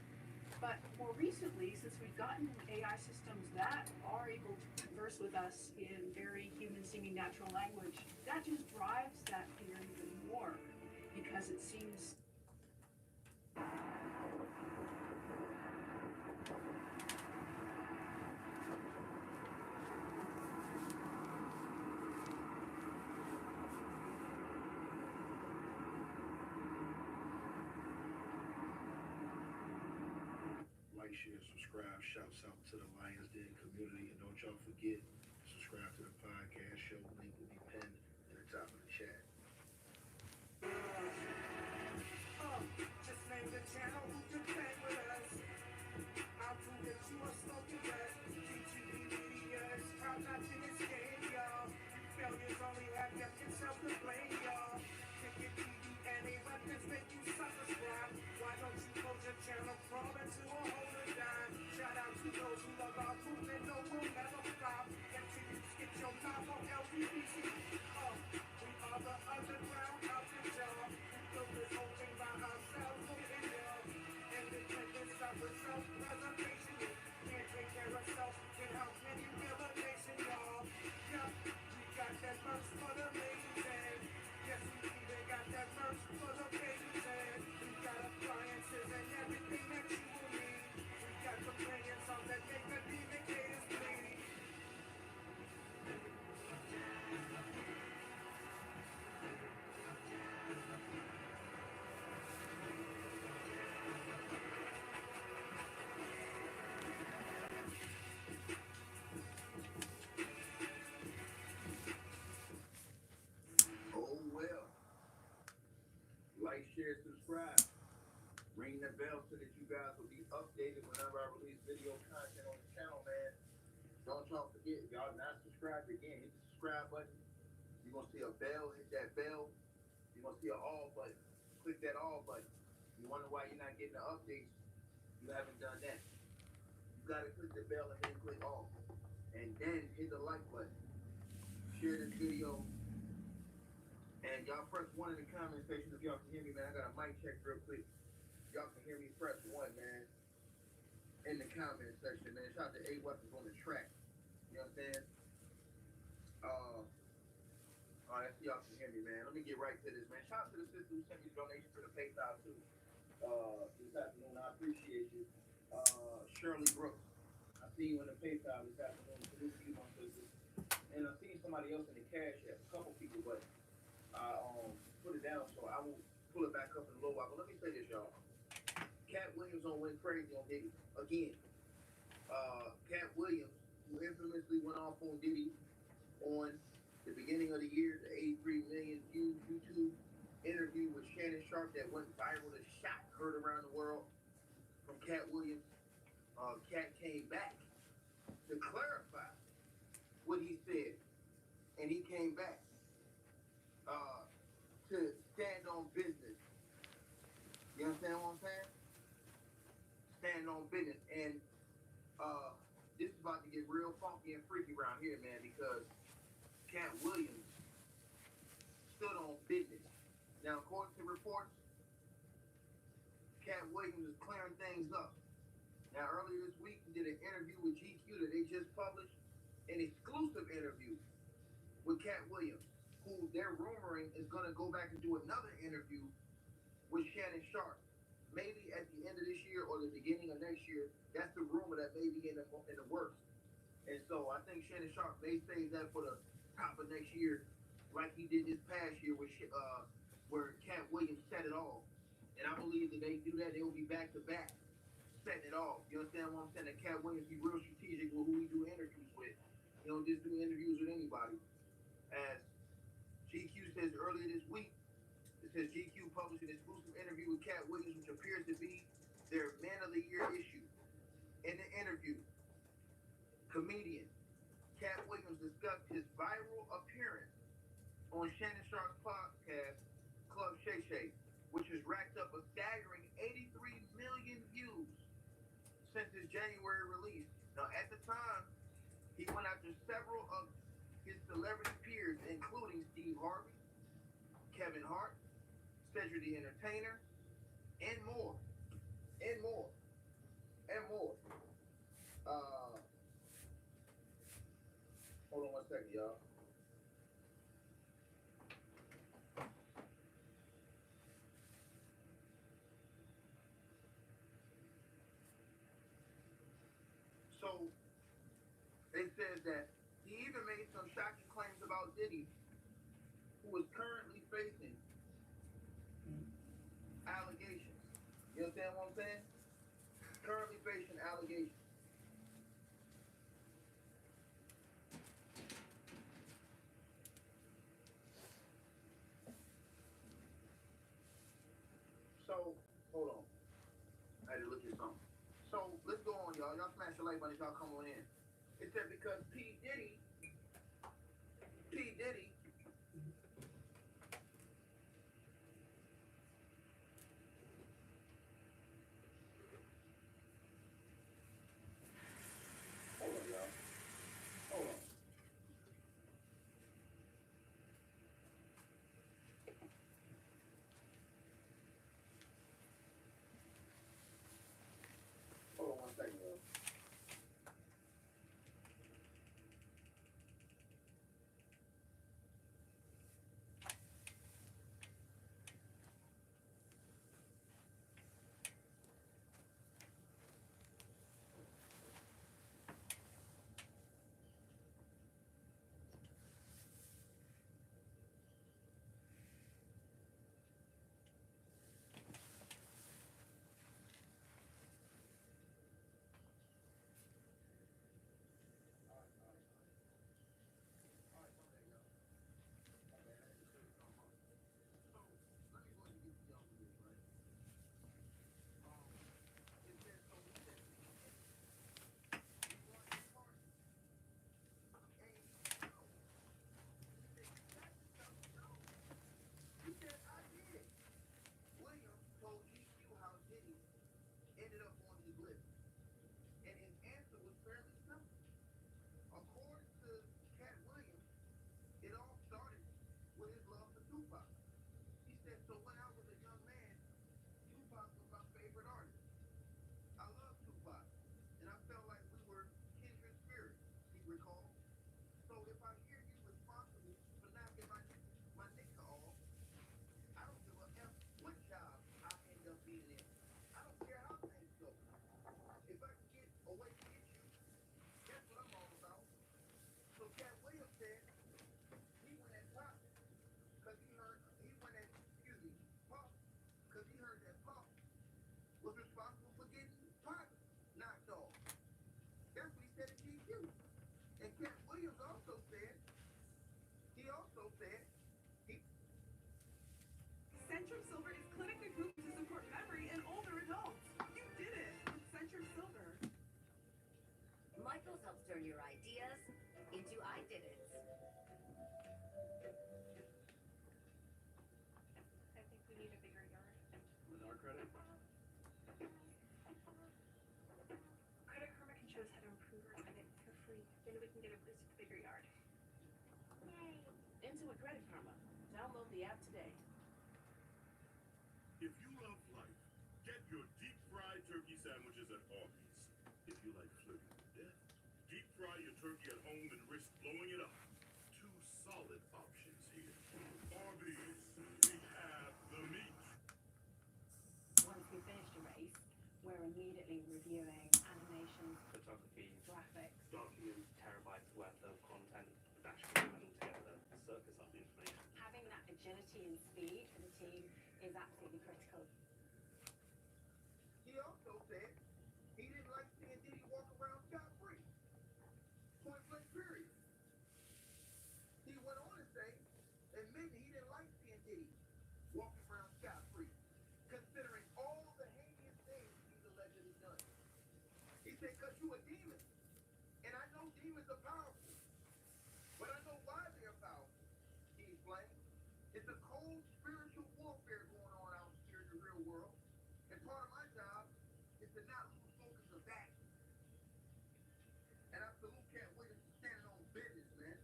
But more recently, since we've gotten AI systems that are able to converse with us in very human-seeming natural language, that just drives that fear even more because it seems Like, share, subscribe, shouts out to the Lions Den community, and don't y'all forget, subscribe to the podcast show. Link will be pinned at the top of the chat. Just name the channel who can play with us. like, share, subscribe. Ring the bell so that you guys will be updated whenever I release video content on the channel, man. Don't y'all forget, if y'all not subscribed again, hit the subscribe button. You're gonna see a bell, hit that bell. You're gonna see an all button. Click that all button. You wonder why you're not getting the updates? You haven't done that. You gotta click the bell and then click all. And then hit the like button. Share this video. And y'all press 1 in the comment section if y'all can hear me, man. I got a mic check real quick. Y'all can hear me, press 1, man. In the comment section, man. Shout out to A Weapons on the track. You know what I'm saying? Alright, so y'all can hear me, man. Let me get right to this, man. Shout out to the sister who sent me the donation for the PayPal, too. This afternoon, I appreciate you. Shirley Brooks. I see you in the PayPal this afternoon. Salute to you, my sister. And I seen somebody else in the cash app, a couple people, but I put it down, so I won't pull it back up in a little while. But let me say this, y'all. Cat Williams on went crazy on Diddy again. Cat Williams, who infamously went off on Diddy on the beginning of the year, the 83 million view YouTube interview with Shannon Sharp that went viral, the shot heard around the world from Cat Williams. Cat came back to clarify what he said, and he came back to stand on business. You understand what I'm saying? Stand on business. And this is about to get real funky and freaky around here, man, because Cat Williams stood on business. Now, according to reports, Cat Williams is clearing things up. Now, earlier this week, he did an interview with GQ that they just published, an exclusive interview with Cat Williams, who they're rumoring is going to go back and do another interview with Shannon Sharp, maybe at the end of this year or the beginning of next year. That's the rumor that may be in the works. And so I think Shannon Sharp may save that for the top of next year, like he did this past year with where Cat Williams set it off. And I believe that they do that, they will be back to back, setting it off. You understand what I'm saying? That Cat Williams be real strategic with who he do interviews with. You don't just do interviews with anybody. As GQ says earlier this week, it says GQ published an exclusive interview with Cat Williams, which appears to be their Man of the Year issue. In the interview, comedian Cat Williams discussed his viral appearance on Shannon Sharp's podcast, Club Shay Shay, which has racked up a staggering 83 million views since his January release. Now, at the time, he went after several of his celebrity peers, including Steve Harvey, Kevin Hart, Cedric the Entertainer, and more. And more. And more. Hold on one second, y'all. So, it says that he even made some shocking claims about Diddy, who is currently facing allegations. You understand what I'm saying? Currently facing allegations. So, hold on. I had to look at something. So, let's go on, y'all. Y'all smash the like button if y'all come on in. It said because P. Diddy, hold on, y'all. Hold on. Hold on one second, y'all. car credit? Credit Karma can show us how to improve our credit for free. Then we can get a place with a bigger yard. Into a Credit Karma. Download the app today. If you love life, get your deep-fried turkey sandwiches at Auntie. If you like flirting to death, deep fry your turkey at home and risk blowing it up. Two solid options here. Arby's, we have the meat. Once we finish the race, we're immediately reviewing animations, Photography, graphics, documents, terabytes worth of content that should be put together, a circus of information. having that agility and speed for the team is absolutely critical. He also said he didn't like seeing Diddy walk around scot-free. Point blank period. He went on to say, admitting he didn't like seeing Diddy walking around scot-free, considering all the heinous things he's allegedly done. He said, cause you a demon. And I know demons are powerful. But I know why they're powerful. He explained. It's a cold spiritual warfare going on out here in the real world. And part of my job is to not lose focus of that. And I salute Cat Williams for standing on business, man.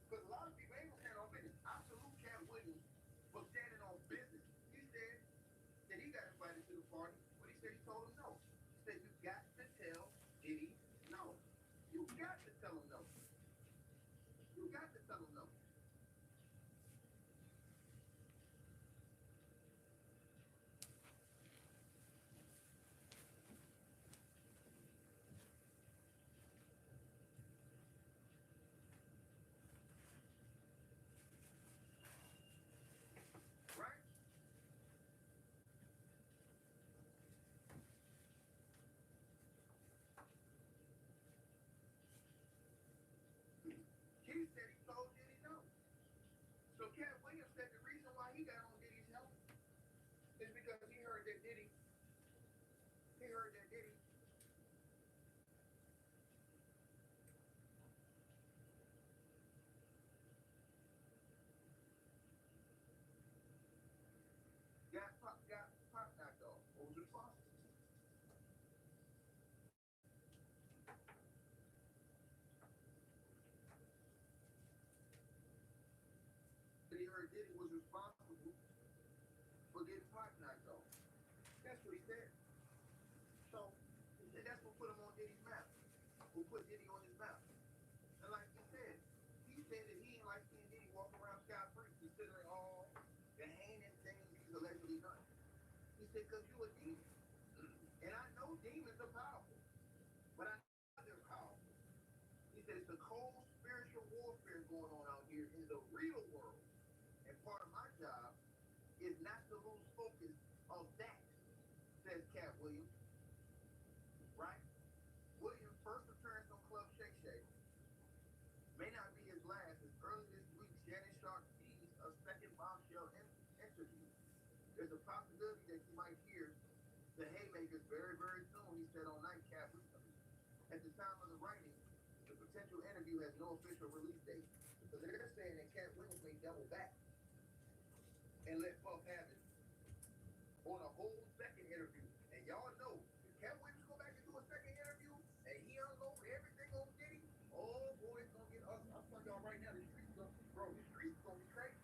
Because a lot of people ain't gonna stand on business. I salute Cat Williams for standing on business. He said that he got invited to the party, but he said he told him no. He said you got to tell Diddy no. You got to tell him no. You got to tell him no. Right? He said he told Diddy no. So Cat Williams said the reason why he got on Diddy's help is because he heard that Diddy got pop knocked off. What was responsible? He heard Diddy was responsible for getting pop knocked off. That's what he said. So he said that's what put him on Diddy's map. Who put Diddy on his map. And like he said that he ain't like seeing Diddy walk around scot-free, considering all the heinous things he's allegedly done. He said, cause you a demon. And I know demons are powerful. But I know they're powerful. He said it's the cold spiritual warfare going on out here in the real world. And part of my job is not to lose focus of that, says Cat Williams. Right? Williams' first appearance on Club Shake Shake may not be his last, as early this week Shannon Sharp teased a second bombshell interview. There's a possibility that you might hear the haymakers very, very soon, he said on Nightcap recently. At the time of the writing, the potential interview has no official release date. So they're saying that Cat Williams may double back and let Puff have it on a whole second interview. And y'all know, if Cat Williams go back and do a second interview and he unload everything on Diddy, oh boy, it's gonna get us. I'm telling y'all right now, the streets gonna be crazy.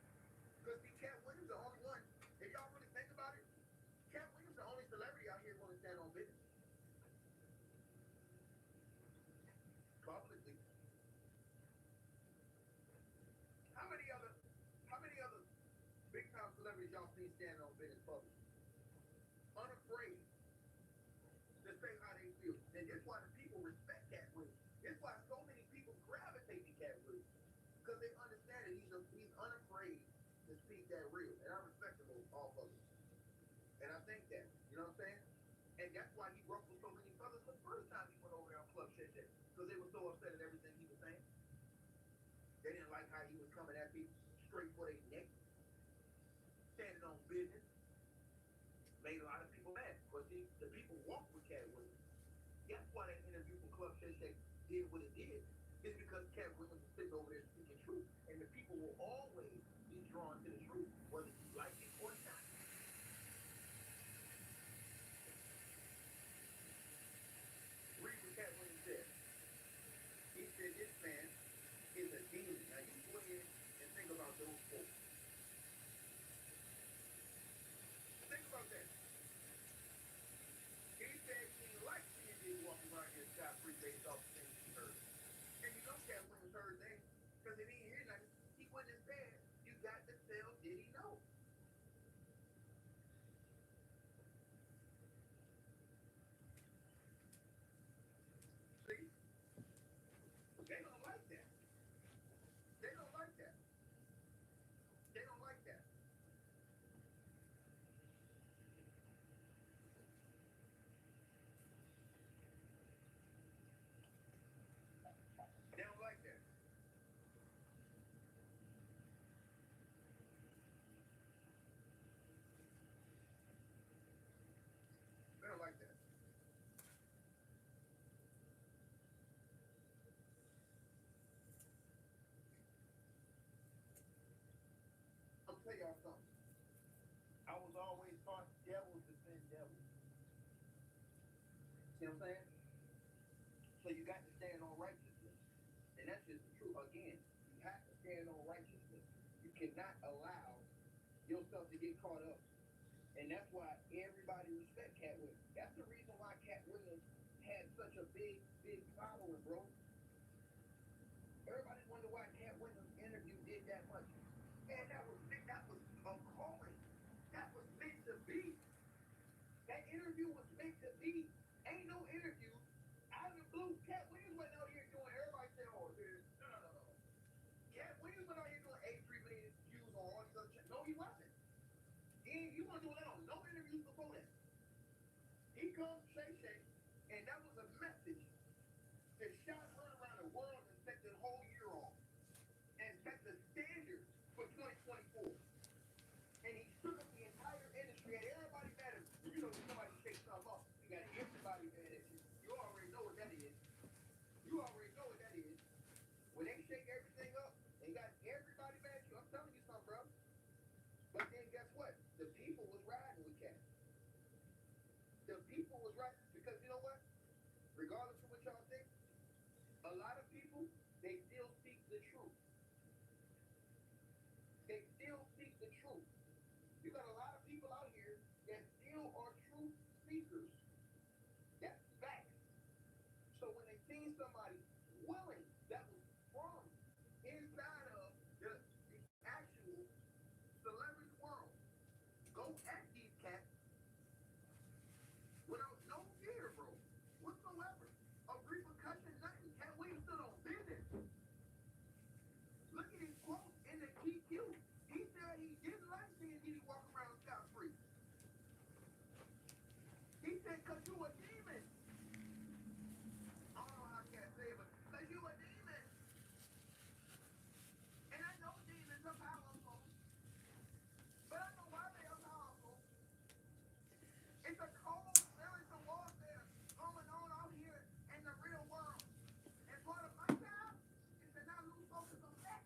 Because see, Cat Williams the only one, if y'all really think about it, Cat Williams the only celebrity out here gonna stand on business. Publicly. How many other big time celebrities y'all seen stand on business publicly? Unafraid to say how they feel. And that's why the people respect Cat Williams. That's why so many people gravitate to Cat Williams. Because they understand that he's unafraid to speak that real. And I respect him all of it. And I think that, you know what I'm saying? And that's why he ruffled so many feathers the first time he went over there on Club Shit Day. Because they were so upset at everything he was saying. They didn't like how he was coming at people straight for their neck. Standing on business. Made a lot of people mad. But see, the people walk with Cat Williams. That's why that interview from Club Shit Day did what it did. It's because Cat Williams was sitting over there speaking truth. And the people will always be drawn to the truth, whether you like it or not. tell y'all something. I was always taught devils defend devils. See what I'm saying? So you got to stand on righteousness. And that's just the truth. Again, you have to stand on righteousness. You cannot allow yourself to get caught up. And that's why everybody respect Cat Williams. That's the reason why Cat Williams had such a big following, bro. Everybody wonder why Cat Williams' interview did that much. And that was a calling. That was meant to be. That interview was meant to be. Ain't no interview out of the blue. Cat Williams went out here doing, everybody said, oh, no. Cat Williams went out here doing 83 million views on all these other channels. No, he wasn't. He wasn't doing that on no interviews before that. He comes Shay, and that was a message that shot her around the world and set the whole year off. And set the standard for 2024. And he shook up the entire industry, and everybody mad at him. You know, when somebody shakes something up, you got everybody mad at you. You already know what that is. When they shake everything up, they got everybody mad at you. I'm telling you something, bro. But then guess what? The people was riding with Cat. The people was riding, because you know what? Regardless of what y'all think, a lot of people, they still speak the truth. They still speak the truth. You got a lot of people out here that still are truth speakers. That's facts. So when they see somebody willing, that was from inside of the actual celebrity world, go at these cats without no fear, bro, whatsoever, of repercussion, nothing. Cat Williams stood on business. Look at his quote in the GQ. He said he didn't like seeing Diddy walk around scot-free. He said, cause you a demon. I don't know how I can't say it, but cause you a demon. And I know demons are powerful. But I know why they are powerful. It's a cold spiritual warfare going on out here in the real world. And part of my job is to not lose focus on that.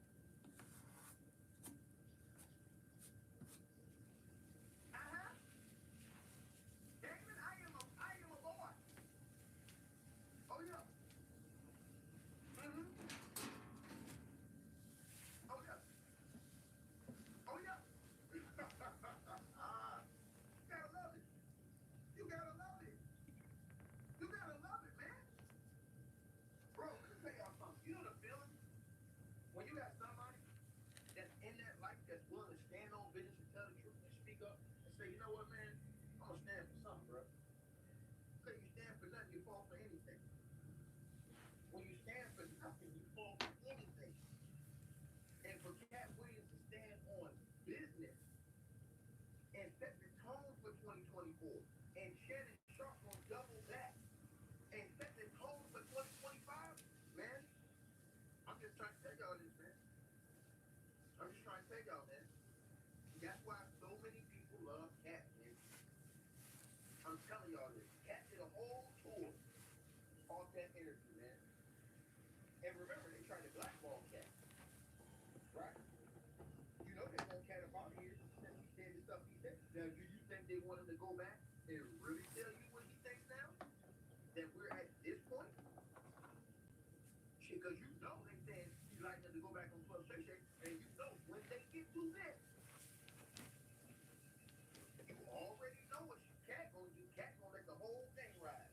David, I am a boy. Oh yeah. Oh yeah. Oh yeah. You gotta love it. You gotta love it. You gotta love it, man. Bro, let me tell y'all something. You know the feeling when you got somebody that's in that life that's willing to stand on business and tell the truth and speak up and say, you know what, man, I'm gonna stand for something, bro. Because you stand for nothing, you fall for anything. When you stand for nothing, you fall for anything. And for Cat Williams to stand on business and set the tone for 2024, and Shannon Sharp gonna double that and set the tone for 2025, man, I'm just trying to tell y'all this, man. I'm just trying to tell y'all, man. That's why so many people love Cat, man. I'm telling y'all this. Cat did a whole tour off that interview, man. And remember, they tried to blackball Cat, right? You know they want Cat up out of here since he said the stuff he said. Now, do you think they want him to go back and really tell you what he thinks now? That we're at this point? Shit, because you know they said he'd like them to go back on Club Shay Shay, and you know when they get to this, you already know what Cat gonna do. Cat gonna let the whole thing ride.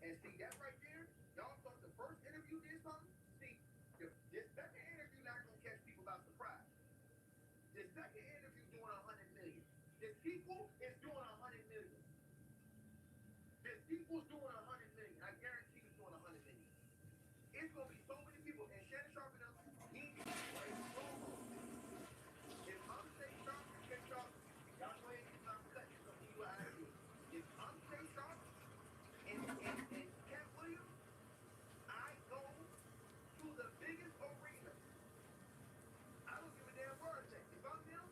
And see, that right there, y'all thought the first interview did something? See, this second interview not gonna catch people by surprise. This second interview doing 100 million. The sequel is doing 100 million. The sequel's doing 100 million. I guarantee it's doing 100 million. It's gonna be so many people. And Shannon Sharp and them, he is crazy promo. If I'm Shay Sharp and Shay Sharp, y'all go ahead and start cutting some of you ideas. If I'm Shay Sharp and Cat Williams, I go to the biggest arena. I don't give a damn word that. If I'm them,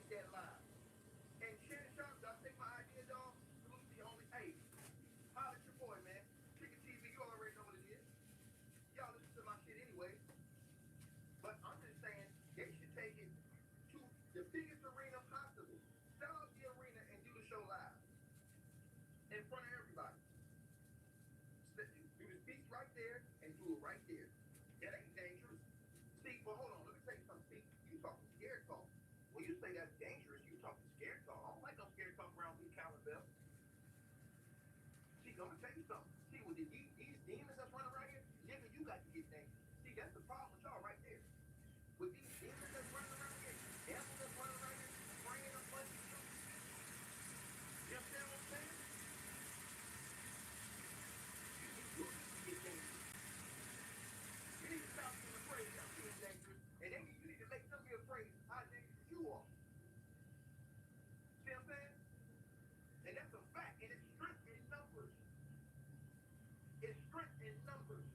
that live. And Shannon Sharp, y'all take my idea, dog. Salute to you, homie. Hey, holla at your boy, man. Chicken TV, you already know what it is. Y'all listen to my shit anyway. But I'm just saying, they should take it to the biggest arena possible. Sell out the arena and do the show live. In front of everybody. Do the speech right there and do it right there. That ain't dangerous. See, but hold on, let me tell you something. See, you talking scared talk. When you say that's dangerous, you talking scared talk. I don't like no scared talk around me, Calvin Bell. See, I'm gonna tell you something. See, with these demons that's running around here, nigga, you got to get dangerous. See, that's the problem with y'all right there. With these demons that's running around here, devils that's running around here, spraying a bunch of you. You understand what I'm saying? You need to get dangerous. You need to stop being afraid of being dangerous. And then you need to make them be afraid of how dangerous you are. See what I'm saying? And that's a fact. And it's strength in numbers. It's strength in numbers.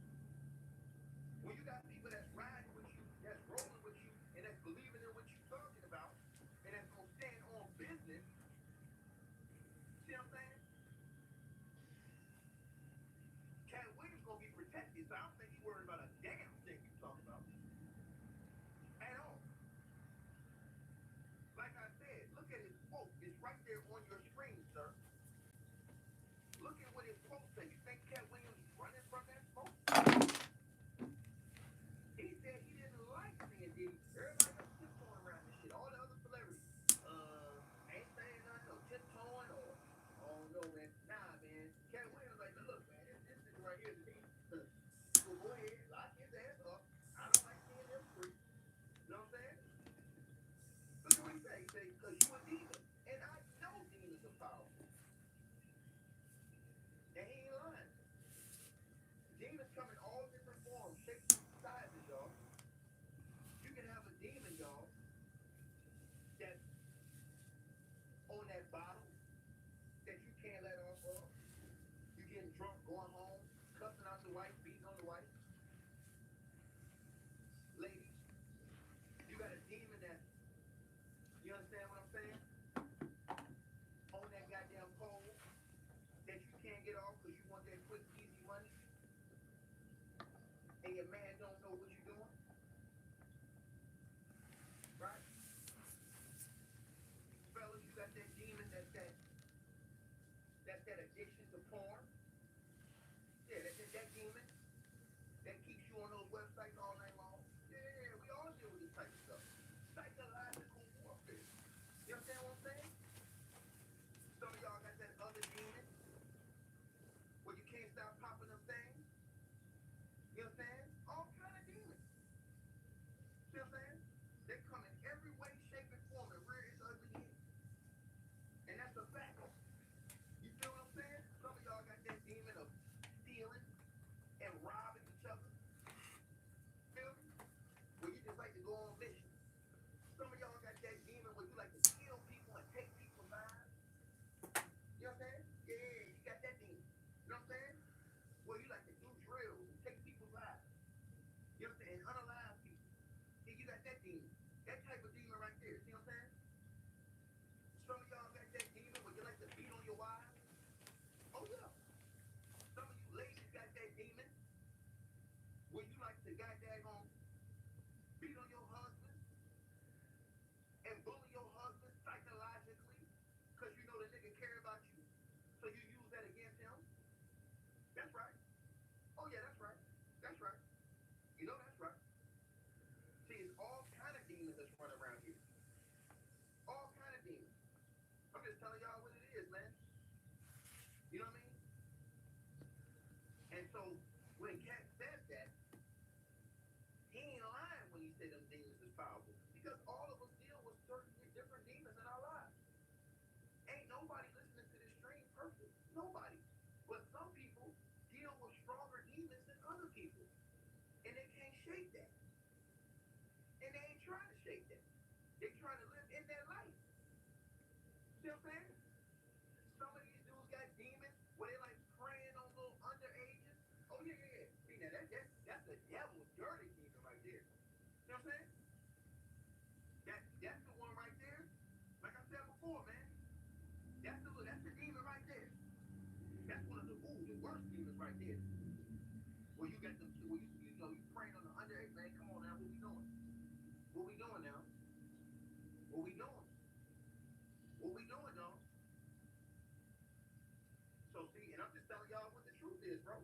When you got people that's riding with you, that's rolling with you, and that's believing in what you're talking about, and that's going to stand on business, see what I'm saying? Cat Williams going to be protected, so I don't think he's worried about a damn thing you talk about. At all. Like I said, look at his quote. It's right there on your screen, sir. Look at what his quote says. You think Cat Williams is running from that smoke? He said he didn't like seeing Diddy. Everybody else tiptoeing around this shit. All the other celebrities. Ain't saying nothing or tiptoeing or, oh no, man. Nah, man. Cat Williams like, look, man, this nigga right here to me. Well, go ahead, lock his ass up. I don't like seeing them free. You know what I'm saying? Look at what he say. He say, because you a demon. And I know demons are powerful. And he ain't lying. Demons come in all different forms, shapes, and sizes, y'all. You can have a demon, y'all, that's on that bottle that you can't let off of. You getting drunk, going home, cussing out the wife, beating on the wife. Ladies, you got a demon that's, you understand what I'm saying? On that goddamn pole that you can't get off because you want that quick, easy money. And your man don't know what you're doing. Right? Fellas, you got that demon that's that addiction to porn. Yeah, that demon that keeps you on those websites all night long. Yeah, we all deal with this type of stuff. Psychological warfare. You understand what I'm saying? Some of y'all got that other demon where you can't stop popping them things. You understand? All kind of demons. See what I'm saying? They come in every way, shape, and form and rear its ugly head. And that's a fact. You feel what I'm saying? Some of y'all got that demon of stealing and robbing each other. Feel me? Where you just like to go on missions. Some of y'all got that demon where you like to kill people and take people's lives. You know what I'm saying? Yeah, you got that demon. You know what I'm saying? Where you like to do drills and take people's lives. You know what I'm saying? And unalive people. Yeah, you got that demon. That type of demon right there. See what I'm saying? Some of y'all got that demon where you like to beat on your wives. Oh yeah. Some of you ladies got that demon where you like to goddamn beat on your husband and bully your husband psychologically because you know the nigga care about you. So you use that against him. That's right. Oh yeah, that's right. That's right. You know that's right. See, it's all kind of demons that's running around here. All kind of demons. I'm just telling y'all what it is, man. You know what I mean? And so when Cat says that, he ain't lying when he said them demons is powerful. Because all of us deal with certain different demons in our lives. Ain't nobody listening to this stream perfect. Nobody. But some people deal with stronger demons than other people. And they can't shake that. And they ain't trying to shake that. They trying to live in their life. See what I'm saying? Some of these dudes got demons where they like preying on little underages. Oh yeah, yeah, yeah. See now that's the devil's dirty demon right there. You know what I'm saying? That's the one right there Well, you know, you praying on the underage, man. Come on now, what we doing? What we doing now? What we doing? What we doing, dog? So see, and I'm just telling y'all what the truth is, bro.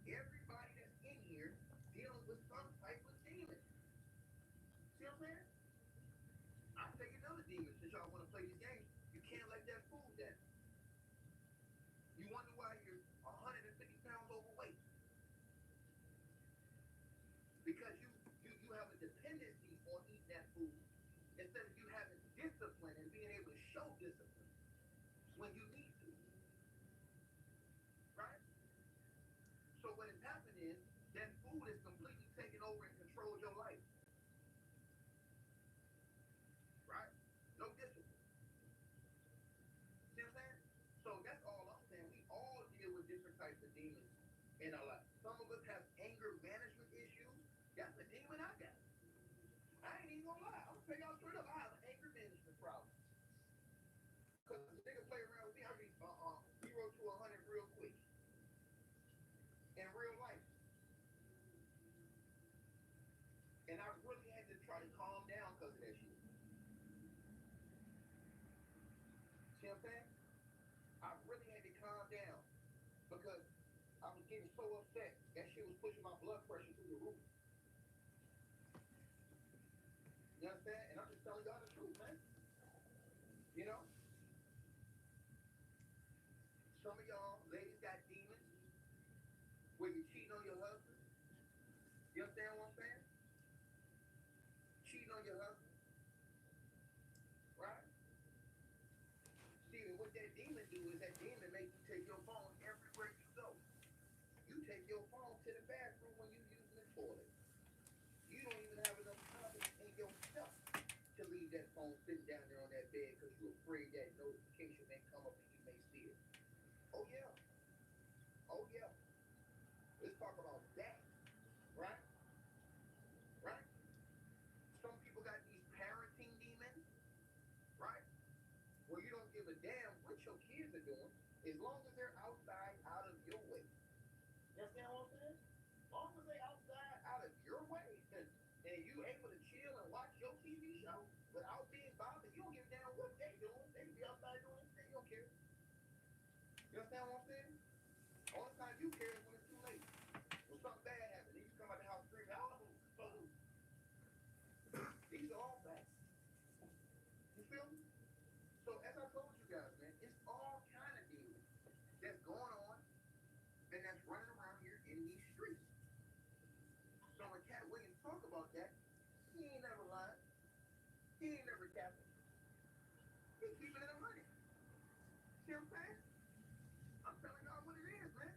Everybody that's in here dealing with some type of demon. See what I'm saying? I'll tell you another demon since y'all want to play these games. You can't let that fool down. You wonder why you're 150 pounds overweight. Because you have a dependency on eating that food instead of you having discipline and being able to show discipline when you need to. Right? So what has happened is that food is completely taken over and controlled your life. Right? No discipline. See what I'm saying? So that's all I'm saying. We all deal with different types of demons in our life. Some of us have anger management issues. That's a demon I got. I ain't even gonna lie. I'm gonna tell y'all straight up. I have an anger management problem. Cause the nigga play around with me, I be 0 to 100 real quick. In real life. And I really had to try to calm down because of that shit. See what I'm saying? I really had to calm down because I was getting so upset. That shit was pushing my blood pressure through the roof. You understand? And I'm just telling y'all the truth, man. You know? Some of y'all ladies got demons where you cheating on your husband. You understand what I'm saying? Cheating on your husband. Right? See, what that demon do is that demon make you take your phone everywhere you go. You take your phone to the bathroom when you using the toilet. You don't even have enough confidence in yourself to leave that phone sitting down there on that bed because you're afraid that notification may come up and you may see it. Oh yeah. Oh yeah. Let's talk about that. Right? Right? Some people got these parenting demons. Right? Where you don't give a damn what your kids are doing as long as they're outside out of your way. You understand what I'm saying? As long as they're outside out of your way and you able to chill and watch your TV show without being bothered, you don't give a damn what they doing. They be outside doing anything. You don't care. You understand what I'm saying? Only time you care is when it's too late. When something bad happens, then you come out the house screaming, oh. These are all facts. You feel me? So as I told you guys, man, it's all kind of demons that's going on and that's running around here in these streets. So when Cat Williams talk about that, he ain't never lied. He ain't never capping. He keeping it 100. See what I'm saying? I'm telling y'all what it is, man.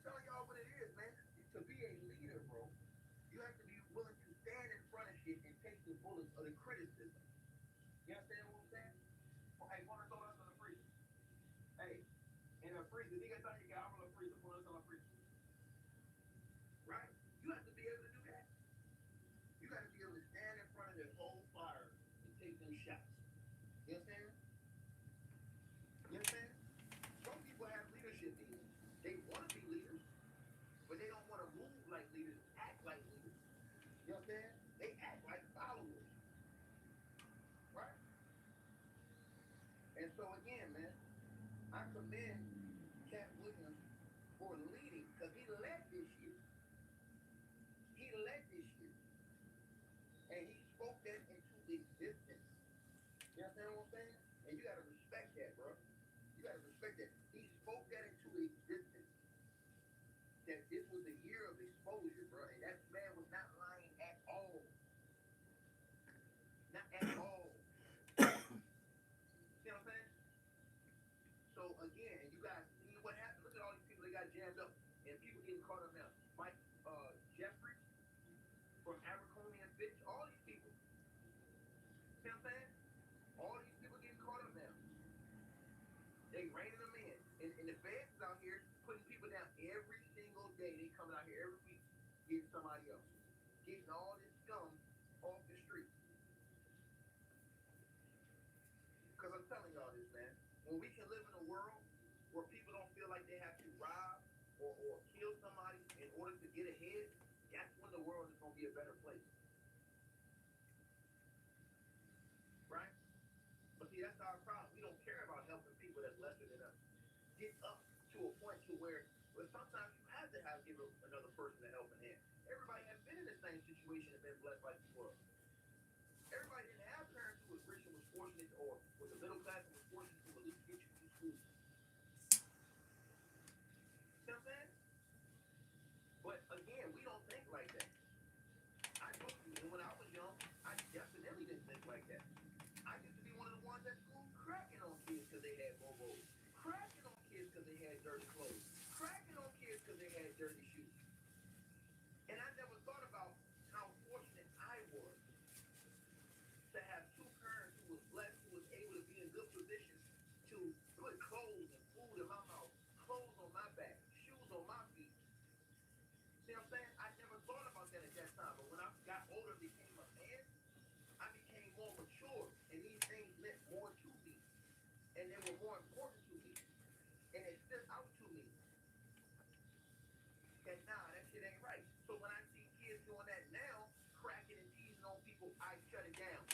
Telling y'all what it is, man. To be a leader, bro, you have to be willing to stand in front of shit and take the bullets of the criticism. You understand what I'm saying? Well, hey, wanna throw us on the freezer? Hey, in a freezer, nigga tell you, I'm on the freezer, put us on the freezer. Right? You have to be able to do that. You got to be able to stand in front of that whole fire and take them shots. You understand? You understand? Some people have leadership demons. They want to be leaders, but they don't want to move like leaders, act like leaders. You understand? They act like followers. Right? And so again, man, I commend Cat Williams for leading because he led this year. He led this year. And he spoke that into existence. You understand what I'm saying? And you gotta respect that, bro. You gotta respect that. He spoke that into existence. That this was a year of exposure, bro. And that man was not lying at all. Not at all. See what I'm saying? So again, you guys see what happened. Look at all these people that got jammed up. And people getting caught up now. Mike Jeffrey from Abercrombie and Fitch, all these people. See what I'm saying? All these people getting caught up now. They reining them in. And the feds is out here putting people down every single day. They coming out here every week getting somebody else. Getting all this scum off the street. Because I'm telling y'all this, man. When we can live in a world where people don't feel like they have to rob or kill somebody in order get ahead, that's when the world is gonna be a better place. Right? But see, that's our problem. We don't care about helping people that's lesser than us. Get up to a point to where, well, sometimes you have to give another person a helping hand. Everybody has been in the same situation and been blessed like you were. Everybody didn't have parents who was rich and was fortunate, or was the middle class and was fortunate to at least get you through school. See what I'm saying? But again, we don't think like that. I told you, and when I was young, I definitely didn't think like that. I used to be one of the ones at school cracking on kids because they had bobos, cracking on kids because they had dirty clothes, cracking on kids because they had dirty shoes. And I never thought about how fortunate I was to have two parents who was blessed, who was able to be in good positions to put clothes and food in my mouth, clothes on my back, shoes on my feet. See what I'm saying? I never thought about that at that time. But when I got older and became a man, I became more mature. And these things meant more to me. And they were more important to me. And it stood out to me. And nah, that shit ain't right. So when I see kids doing that now, cracking and teasing on people, I shut it down.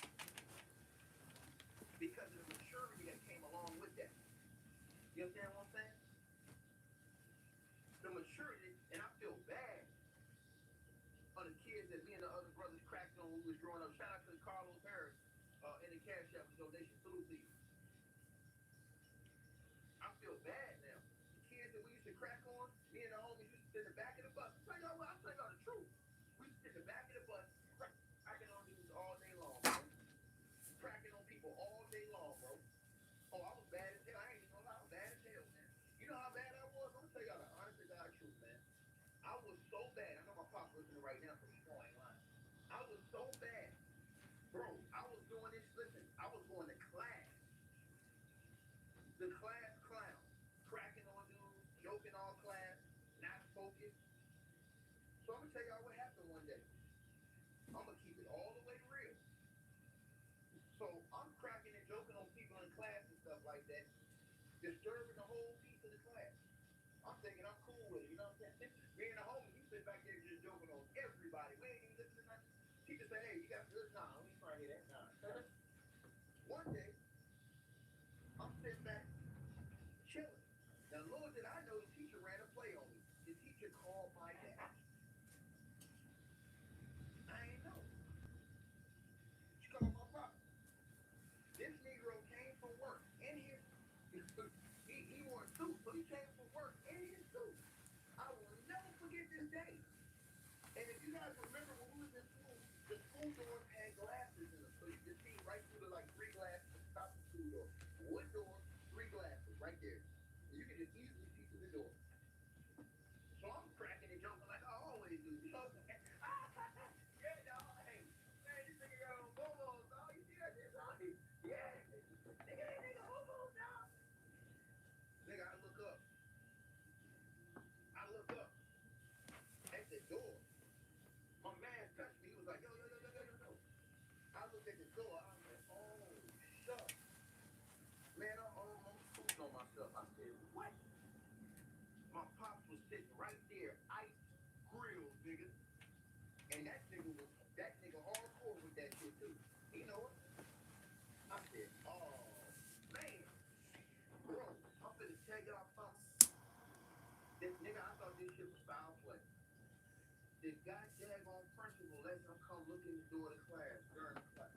Because of the maturity that came along with that. You understand what I'm saying? The maturity, and I feel bad on the kids that me and the other brothers cracked on when we was growing up. Shout out to Carlos Harris in the Cash App donation. Salute to you. I feel bad now. The kids that we used to crack on, me and the homies used to sit in the back of the bus. I'll tell y'all the truth. We used to sit in the back of the bus, cracking on dudes all day long, bro. Cracking on people all day long, bro. Oh, I was bad as hell. I ain't even gonna lie. I was bad as hell, man. You know how bad I was? I'm gonna tell y'all the honest to God truth, man. I was so bad. I know my pop's listening right now, so he's going lying. I was so bad. Bro, I was doing this, listen, I was going to class. The class clown. Cracking on dudes, joking all class, not focused. So I'm gonna tell y'all what happened one day. I'm gonna keep it all the way real. So I'm cracking and joking on people in class and stuff like that, disturbing the whole piece of the class. I'm thinking I'm cool with it, you know what I'm saying? Me and the homie, we sit back there just joking on everybody. We ain't even listening to nothing. Teacher say, hey, you got good? Nah, we ain't trying to hear that. Nah. One day, I'm sitting back, chilling. Now, little did I know the teacher ran a play on me. The teacher called my dad. I ain't know. She called my pop. This Negro came from work in his he wore a suit, so he came from work in his suit. I will never forget this day. And if you guys remember when we was in school, the school doors had glasses in them. So you could see right through the like 3 glasses at the top of the school door. Wood door, 3 glasses right there. And you can just easily see through the door. So I'm cracking and jumping like I always do. You know what I'm saying? Yeah, dog. Hey, man, this nigga got on bobos, dog. You see that shit, dog? Yeah. Nigga, bobos, dog. Nigga, I look up. At the door. My man touched me. He was like, yo. I looked at the door. I was like, oh, shucks. Man, I almost pooped on myself. I said, what? My pops was sitting right there, ice grilled, nigga. And that nigga hardcore with that shit, too. You know it? I said, oh, man. Bro, I'm finna tell y'all something. This nigga, I thought this shit was foul play. This goddamn principal lets him come look in the door of the class during the class.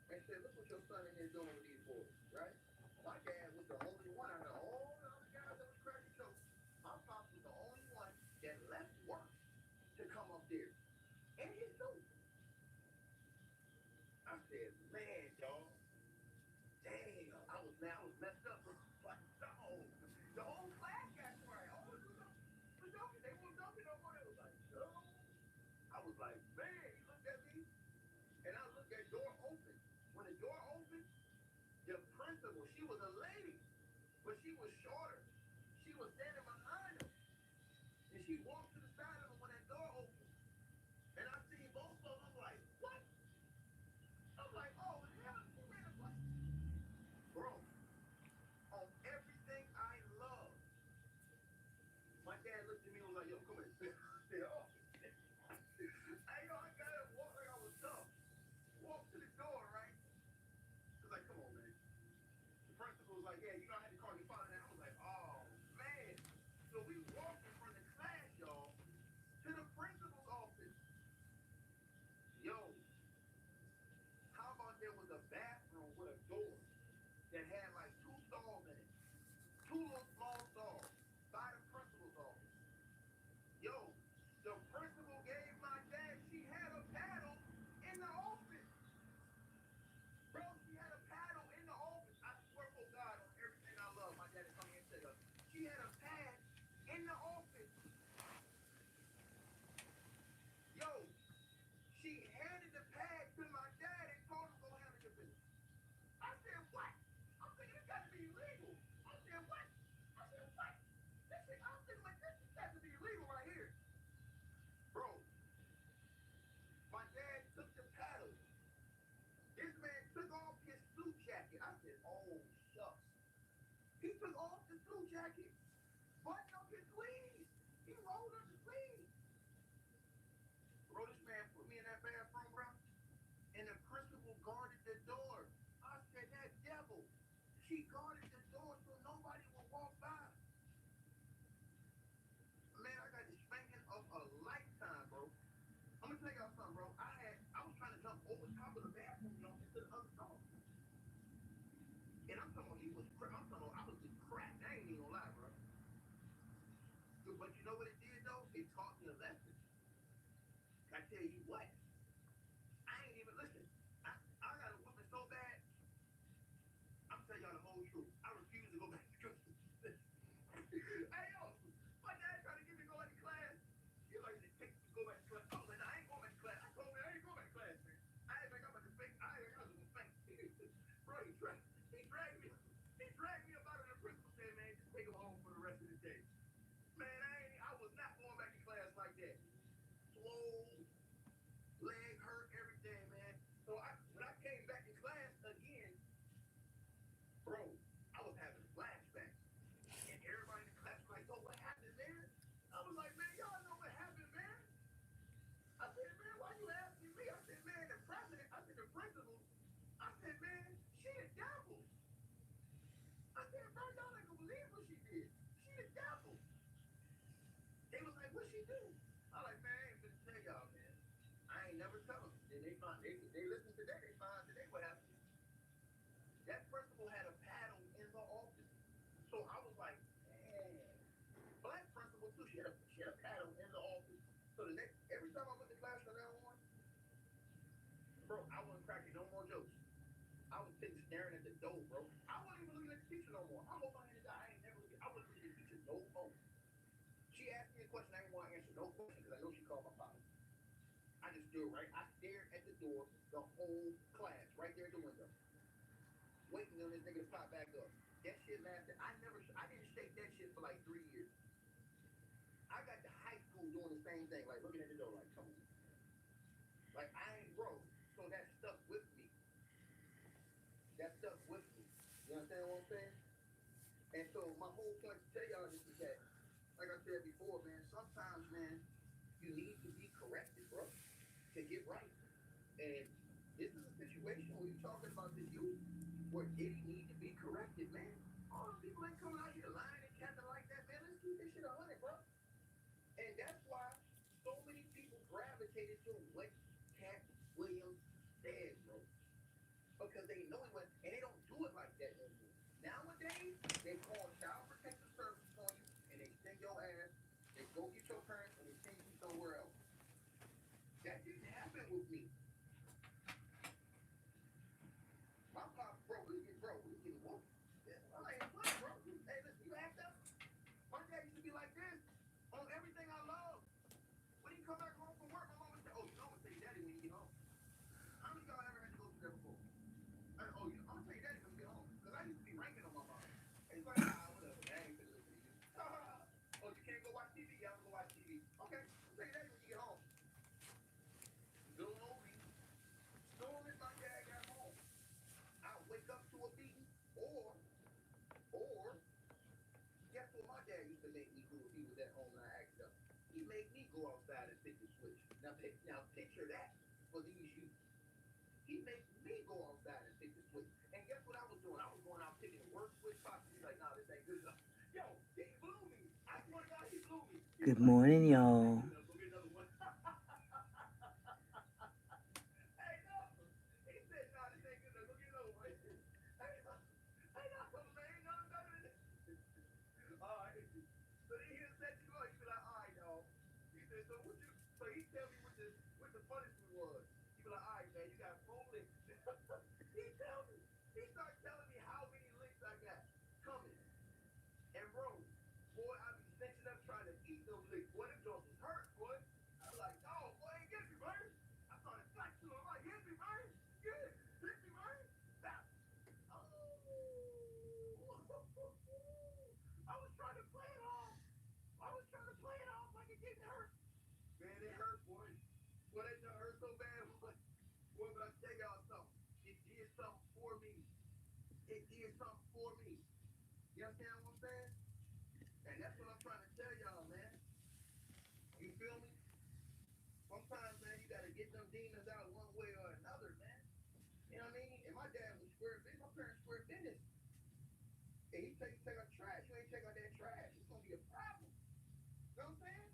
And said, look what your son in here doing with these boys, right? My dad was the only one out of all the other guys that was cracking jokes. My pops was the only one that left work to come up there. And his suit. I said, man, dog. Damn. I was messed up. Like, no. The whole class got quiet. All the dudes was joking. They weren't joking no more. They was like, no. I was like, man, he looked at me. And I looked at door open. When the door opened, the principal, she was a lady, but she was shorter. She was standing behind him. And she walked to the side of him when that door opened. And I seen both of them. I'm like, what? I'm like, oh, hell, she ran a play. Bro, on everything I love, my dad looked at me and was like, yo, come here. I said, oh. I was getting cracked. I ain't even gonna lie, bro. But you know what it did though? It taught me a lesson. I tell you what, I ain't even listen. I got a woman so bad. I'm telling y'all the whole truth. I refuse to go back to school. Hey yo, my dad tried to get me to go back to class. He like to take me to go back to class. I was like, nah, I ain't going back to class. I told him I ain't going back to class, man. I ain't think I'm about to fake. I ain't think I was gonna fake. Bro, he dragged me. He dragged me up out of the principal said, man, just take him home for the rest of the day. Man, I was not going back to class like that. Swole, leg hurt, everything, man. So when I came back to class again, bro, I was having flashbacks. And everybody in the class was like, yo, what happened, man? I was like, man, y'all know what happened, man. I said, man, why you asking me? I said, man, the president, I said, the principal, I said, man, she the devil. I said, bro, y'all ain't gonna believe what she did. She the devil. They was like, what she do? I like, man, I ain't finna tell y'all, man. I ain't never tell them. Then they listen today, they find today what happened. That principal had a paddle in the office. So I was like, man. Black principal too, she had a paddle in the office. So every time I went to class from now on, bro, I wasn't cracking no more jokes. I was sitting staring at the door, bro. I wasn't even looking at the teacher no more. I hope I had I ain't never looking. I wasn't looking at the teacher no more. She asked me a question, I didn't want to answer no question because I know she called my father. I just stood right. I stared at the door the whole class, right there at the window, waiting on this nigga to pop back up. That shit lasted. I didn't shake that shit for like 3 years. I got to high school doing the same thing, like looking at the door, like, come on. Like, I ain't broke. So that stuck with me. That stuck with me. You understand what I'm saying? And so my whole point to tell y'all this is that, like I said before, man, sometimes, man, you need to be corrected, bro, to get right. And this is a situation where you're talking about the youth where it need to be corrected, man. All the people ain't coming out here lying and capping like that, man. Let's keep this shit 100, bro. And that's why so many people gravitated to what Cat Williams said, bro. Because they know it was, and they don't do it like that anymore. Nowadays, they call child protective services on you, and they send your ass, they go get your parents, and they send you somewhere else. That didn't happen with me. My pop, bro, we get whooped. Yeah, I ain't playing, bro. Hey, listen, you act up. My dad used to be like this on everything I love. When he come back home from work, my mom would say, oh, you know I'm gonna tell you daddy when you get home. How many of y'all ever had to go through that before? I'm gonna tell you daddy when you get home. Because I used to be ranking on my mom. And he's like, whatever, man, I ain't finna listen to you. Oh, you can't go watch TV? Yeah, I'm gonna go watch TV. Okay, I'll tell you daddy when you get home. Little old me, soon as my dad got home, I'll wake up to a beating, or guess what my dad used to make me do if he was at home and I asked him? He made me go outside and pick the switch. Now picture that for these youth. He made me go outside and pick the switch. And guess what I was doing? I was going out picking the worst switch possible. He's like, nah, this ain't good enough. Yo, he blew me. I swear to God, he blew me. Good morning, y'all. Go get another one. Hey, no. He said, nah, this ain't good enough. Go get another one. Hey, no, man, ain't nothing better than this. All right. So then he'll set you up. You be like, all right, dog. He said, so he tell me what the punishment was. You be like, all right, man, you got 4 licks. He started telling me how many licks I got coming. And bro, boy, I be snatching up trying to eat those licks. Boy, them jaws was hurt, boy. I was like, dog, boy, ain't get me, man. I started flexing on him like, hit me, man. Yeah, hit me, man. Stop. Oh. I was trying to play it off. Like it didn't hurt. Man, it hurt, boy. Boy, that done hurt so bad, boy. Boy, but I tell y'all something. It did something for me. It did something for me. You understand what I'm saying? And that's what I'm trying to tell y'all, man. You feel me? Sometimes, man, you gotta get them demons out one way or another, man. You know what I mean? And my dad was square business. My parents square business. And he take out trash. You ain't take out that trash. It's gonna be a problem. You know what I'm saying?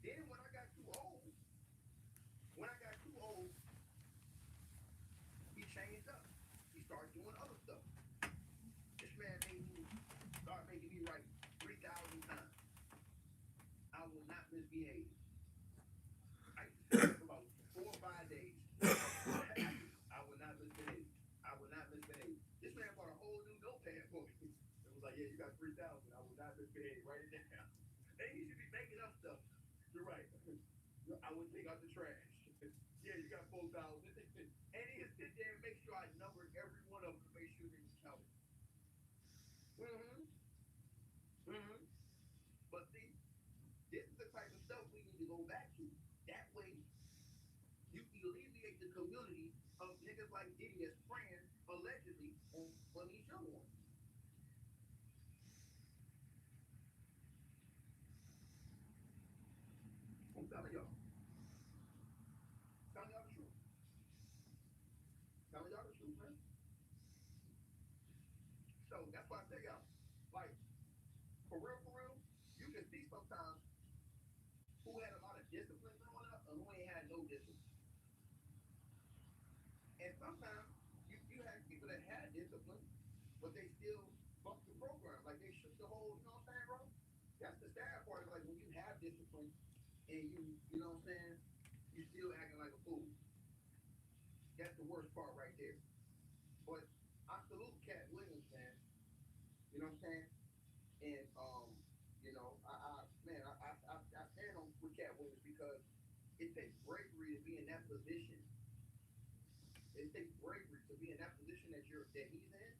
Then when I got too old, he changed up. He start doing other stuff. This man made me start making me write 3,000 times. I will not misbehave. I used to say for about 4 or 5 days. I will not misbehave. I will not misbehave. This man bought a whole new notepad for me. It was like, yeah, you got 3,000. I will not misbehave. Write it down. And he should be making up stuff. You're right. I would take out the trash. Yeah, you got 4,000. And he would sit there and make sure I numbered every one of them to make sure they was counted. But see, this is the type of stuff we need to go back to. That way, you alleviate the community of niggas like Diddy that's praying allegedly on these young ones. I'm telling y'all. Telling y'all the truth. Telling y'all the truth, man. So that's why I tell y'all, like, for real, you can see sometimes who had a lot of discipline growing up and who ain't had no discipline. And sometimes you had people that had discipline, but they still bucked the program. Like they shook the whole, you know what I'm saying, bro? That's the sad part. Like when you have discipline and you know what I'm saying, you still acting like a fool. That's the worst part right there. But I salute Cat Williams, man. You know what I'm saying? And you know, I stand on with Cat Williams because it takes bravery to be in that position. It takes bravery to be in that position that he's in,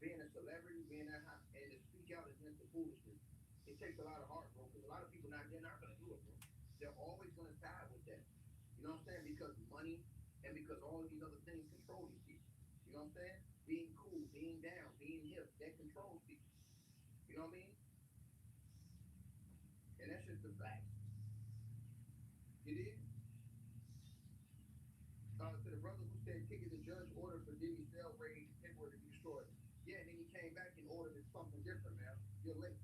being a celebrity, being that high, and to speak out against the foolishness. It takes a lot of heart, bro. Because a lot of people they're not gonna do it, bro. They're always gonna side with that. You know what I'm saying? Because money and because all of these other things control these people. You know what I'm saying? Being cool, being down, being hip, that controls people. You know what I mean? And that's just the fact. It is. To the brother who said ticket the judge ordered for Diddy's cell raid paperwork to be destroyed. Yeah, and then he came back and ordered something different, man. You're late.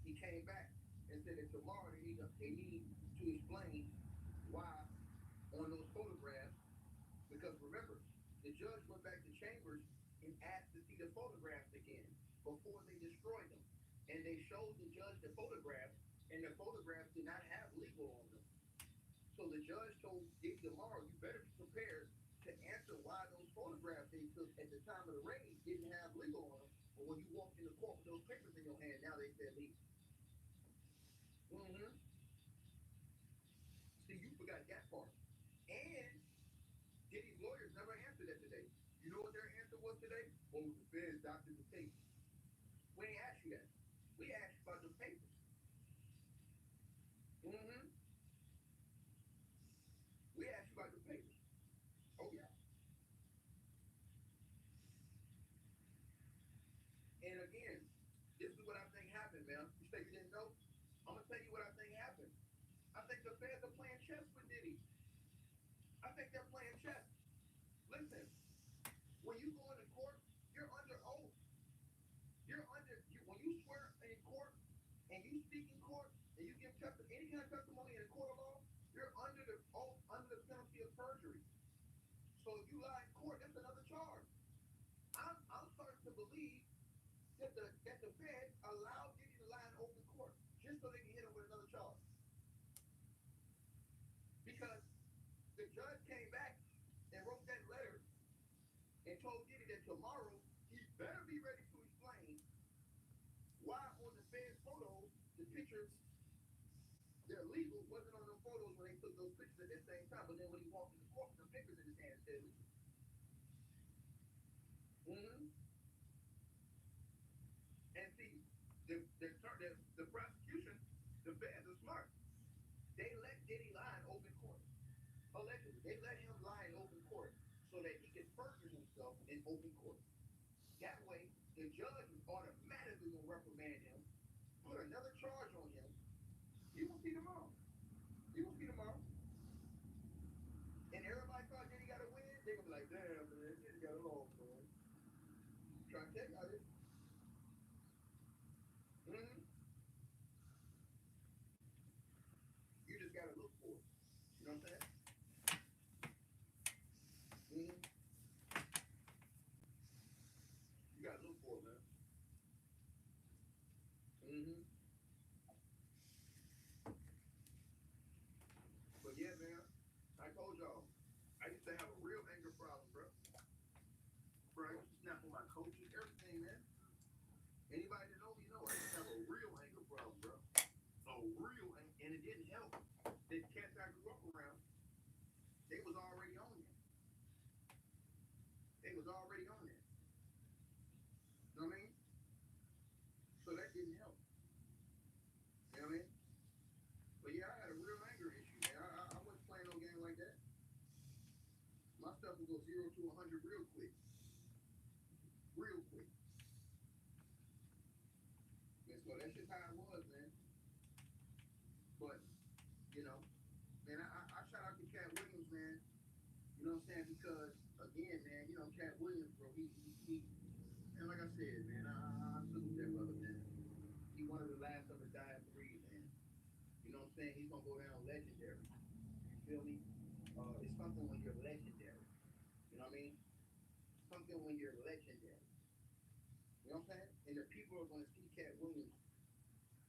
He came back and said that tomorrow they need to explain why on those photographs, because remember, the judge went back to Chambers and asked to see the photographs again before they destroyed them. And they showed the judge the photographs, and the photographs did not have legal on them. So the judge told Diddy tomorrow, you better be prepared to answer why those photographs they took at the time of the raid didn't have legal on them. But when you walked in the court with those papers in your hand, now they said legal. See, you forgot that part. And Diddy's lawyers never answered that today. You know what their answer was today? Well, the feds doctored the papers. We ain't asked you that. We asked you about the papers. We asked you about the papers. Oh, yeah. And again, this is what I think happened, man. You say you didn't know? I'm going to tell you what I think happened. I think the feds are playing chess with Diddy. I think they're playing chess. Listen, when you go into court, you're under oath. When you swear in court and you speak in court and you give any kind of testimony in a court of law, you're under the oath, under the penalty of perjury. So if you lie in court, that's another charge. I'm starting to believe that the feds allowed Diddy to lie in open court just so they can hit him with another charge. Because the judge came back and wrote that letter and told Diddy that tomorrow he better be ready to explain why on the Fed photos, the pictures, they're legal, wasn't on those photos when they took those pictures at the same time. But then when he walked in the court with the papers in his hand, it said legal. And see, the prosecution, the feds are smart. They let Diddy lie in open court. Allegedly, they let him lie in open court so that he could perjure himself in open court. That way, the judge is automatically going to reprimand him, put another charge on him. You will see tomorrow. You will see tomorrow. And everybody thought Diddy got to win. They're going to be like, damn, man, Diddy got a loss, man. I'm trying to tell y'all this. You just got to look for it. You know what I'm saying? Anybody that know me know I used to have a real anger problem, bro. A real anger, and it didn't help. The cats I grew up around, they was already on it. They was already on it. You know what I mean? So that didn't help. You know what I mean? But yeah, I had a real anger issue, man. I wasn't playing no game like that. My stuff would go 0 to 100 real quick. Real quick. And so that's just how it was, man. But, you know, man, I shout out to Cat Williams, man. You know what I'm saying? Because, again, man, you know, Cat Williams, bro, he and like I said, man, I salute that brother, man. He one of the last of the dying breed, man. You know what I'm saying? He's gonna go down legendary. You feel me? It's something when you're legendary. You know what I mean? Something when you're legendary. You know what I'm saying? And the people are gonna see Cat Williams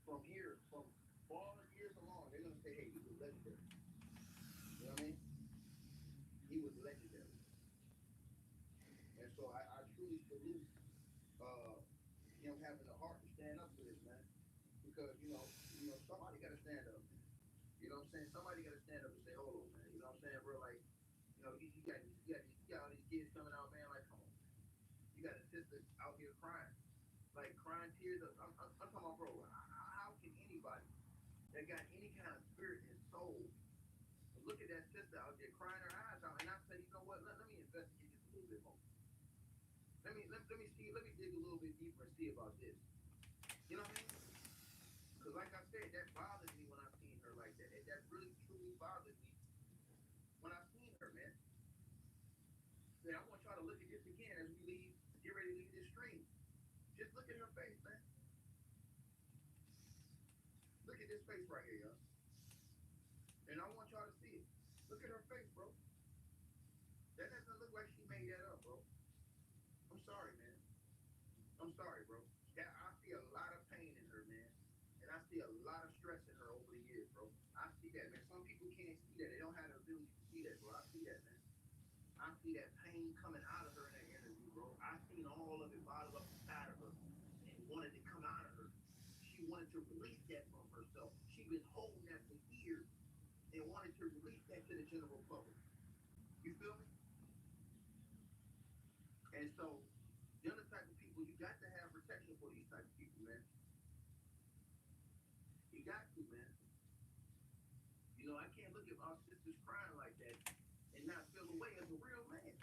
from here, from all years along. They're gonna say, hey, he was legendary. You know what I mean? He was legendary. And so I truly salute him having the heart to stand up for this, man. Because, you know, somebody gotta stand up, man. You know what I'm saying? Somebody gotta stand up and say, hold on, man. You know what I'm saying, bro? Like, you know, you got all these kids coming out, man. Like, come on. You got a sister out here crying. Like, crying tears of, I'm talking about, bro, how can anybody that got any kind of spirit and soul look at that sister out there crying her eyes out and I say, you know what, let me investigate this a little bit more. Let me see, let me dig a little bit deeper and see about this. You know what I mean? Because like I said, that bothered me when I seen her like that. That really truly bothered me when I seen her, man. Man, I want y'all to look at this again as we leave, get ready to leave this stream. Just look at her face, man. Look at this face right here, y'all. And I want y'all to see it. Look at her face, bro. That doesn't look like she made that up, bro. I'm sorry, man. I'm sorry, bro. I see a lot of pain in her, man. And I see a lot of stress in her over the years, bro. I see that, man. Some people can't see that. They don't have the ability to see that, bro. I see that, man. I see that pain coming out of her in that interview, bro. I seen all of it bottled up inside of her and wanted to come out of her. She wanted to release that from herself. She's been holding that for years and wanted to release that to the general public. You feel me? And so, the other type of people, you got to have protection for these type of people, man. You got to, man. You know, I can't look at our sisters crying like that and not feel away as a real man.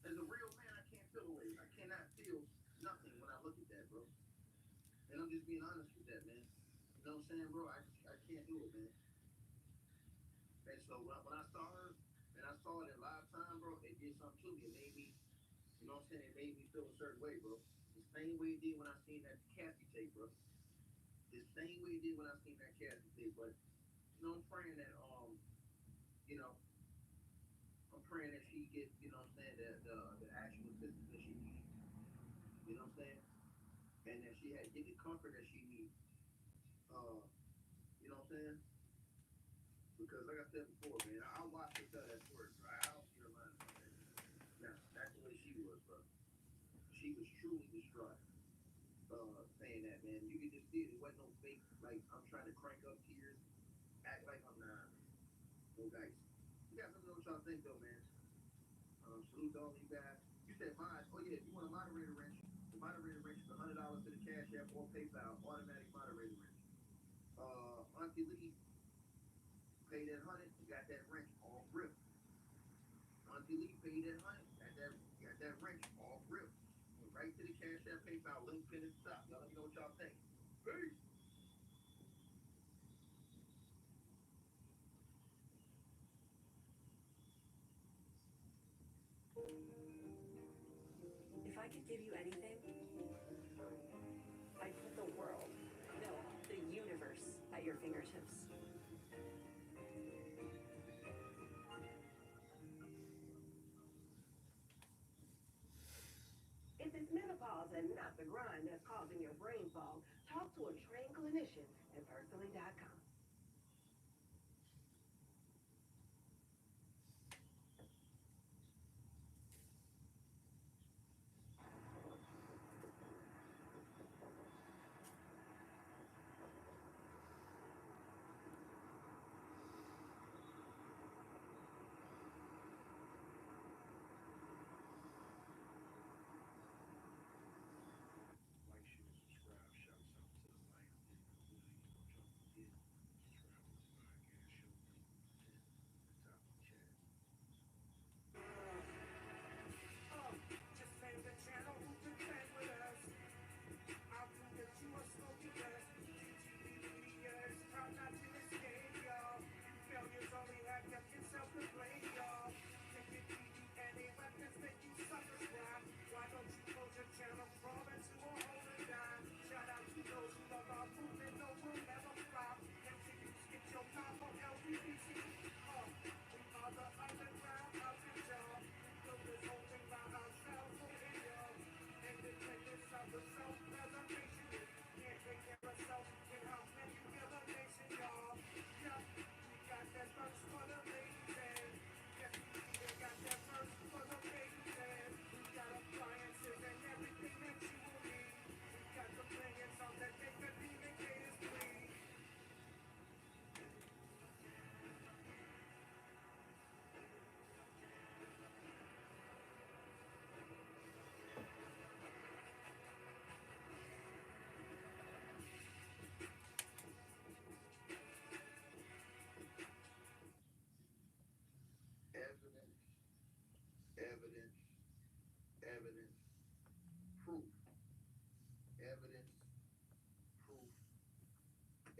As a real man, I can't feel away. I cannot feel nothing when I look at that, bro. And I'm just being honest with that, man. You know what I'm saying, bro? I can't do it, man. And so when I saw her, and I saw it in live time, bro, it did something to me. It made me, you know what I'm saying? It made me feel a certain way, bro. The same way it did when I seen that Cassie tape, bro. The same way it did when I seen that Cassie tape. But, you know, I'm praying that, you know, I'm praying that she gets, you know what I'm saying, the actual assistance that she needs. You know what I'm saying? And that she had get the comfort that she needs. You know what I'm saying? Because like I said before, man, I watched her tell that story, bro. I don't see her lying about that. Now, that's the way she was, bro. She was truly distraught. Saying that, man. You could just see it. It wasn't no fake, like, I'm trying to crank up tears, act like I'm not. No, guys. You guys let me know what y'all think, though, man. Salute to all of you guys. You said mine. Oh, yeah, if you want a moderator wrench, the moderator wrench is $100 to the Cash App or PayPal, automatic moderator wrench. Auntie Lee paid that 100, you got that wrench off rip. Auntie Lee paid that 100, got that wrench off rip. Went right to the Cash App, PayPal, link pin at the top. Y'all let me know what y'all think. Peace. If I could give you anything, I'd put the world, no, the universe at your fingertips. If it's menopause and not the grind that's causing your brain fog, talk to a trained clinician at Personally.com.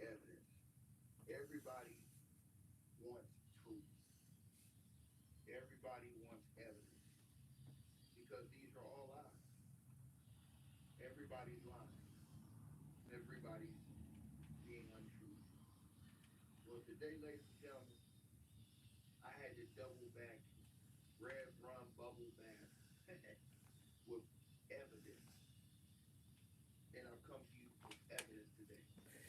evidence. Everybody wants truth. Everybody wants evidence. Because these are all lies. Everybody's lying. Everybody's being untrue. Well, today, ladies and gentlemen, I had to double back red rum bubble bath with evidence. And I've come to you with evidence today.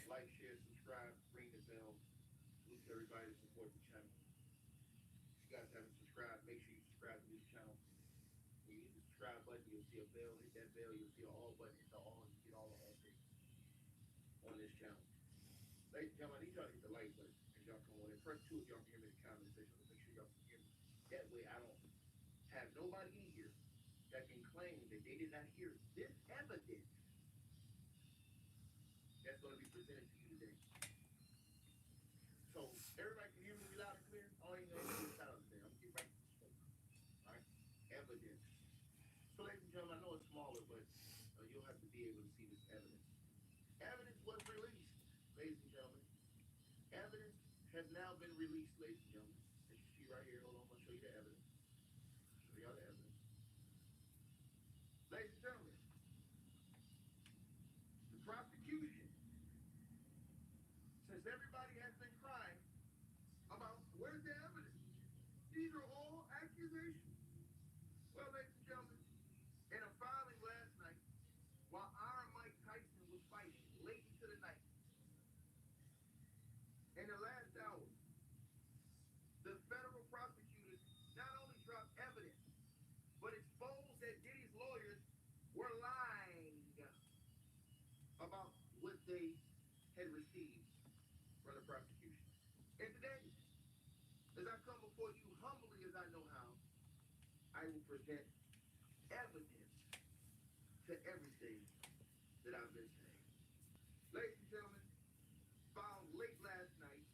Like, share, subscribe, ring the bell. Salute to everybody to support the channel. If you guys haven't subscribed, make sure you subscribe to this channel. When you hit the subscribe button, you'll see a bell. Hit that bell, you'll see an all button. Hit the all, and you get all the updates on this channel. Ladies and gentlemen, I need y'all to hit the like button as y'all come on in. Press 2 if y'all can hear me in the comment section. Make sure y'all can hear me. That way I don't have nobody in here that can claim that they did not hear this evidence that's going to be presented to you today. So everybody can hear me loud and clear? All you know is this out today. I'm going to get right to the smoke. All right? Evidence. So ladies and gentlemen, I know it's smaller, but you'll have to be able to see this evidence. Evidence was released, ladies and gentlemen. Evidence has now been released, ladies and gentlemen. As you see right here, hold on, I'm going to show you the evidence. Show y'all the evidence. Ladies and gentlemen, the prosecution, since everybody has been crying about where's the evidence, these are all accusations. Well, ladies and gentlemen, in a filing last night, while Iron Mike Tyson was fighting late into the night, in the last hour, the federal prosecutors not only dropped evidence, but exposed that Diddy's lawyers were lying about what they had received from the prosecution. And today, as I come before you humbly as I know how, I will present evidence to everything that I've been saying. Ladies and gentlemen, filed late last night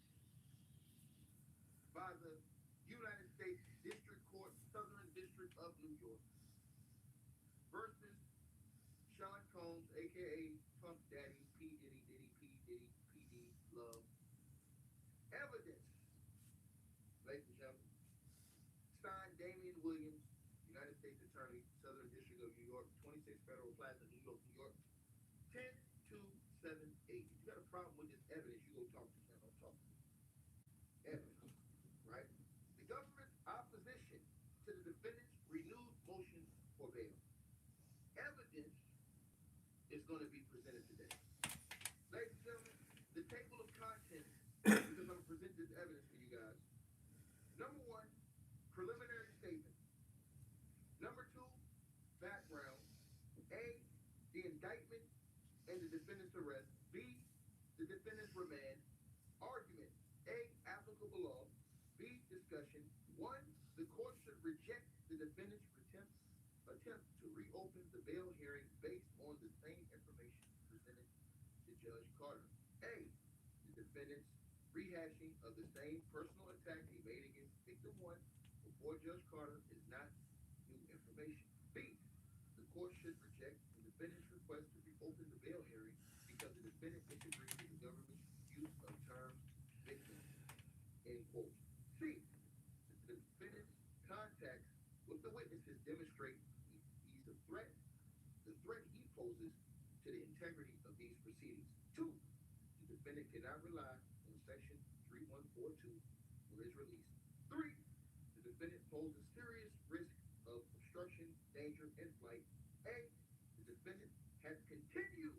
by the United States District Court, Southern District of New York, versus Sean Combs, a.k.a. Puff Daddy, P. Diddy, Diddy, P. Diddy, P.D. Love. Evidence, ladies and gentlemen. Signed Damian Williams, United States Attorney, Southern District of New York, 26 Federal Plaza, New York, New York, 10278. If you got a problem with this evidence, you go talk to him. Don't talk to me. Evidence, right? The government's opposition to the defendant's renewed motion for bail. Evidence is going to be presented today. Ladies and gentlemen, the table of contents, because I'm going to present this evidence for you guys. Number 1, preliminary statement. Number 2, background. A, the indictment and the defendant's arrest. B, the defendant's remand. Argument. A, applicable law. B, discussion. 1, the court should reject the defendant's attempt to reopen the bail hearing based on the same information presented to Judge Carter. A, the defendant's rehashing of the same personal attack he made against victim 1 before Judge Carter is not new information. B, the court should reject the defendant's request to reopen the bail hearing because the defendant disagrees with the government's use of term victim, end quote. C, the defendant's contacts with the witnesses demonstrate he's a threat, the threat he poses to the integrity of these proceedings. 2, the defendant cannot rely on section 3142 for his release. 3, the defendant poses serious risk of obstruction, danger, and flight. A, the defendant has continued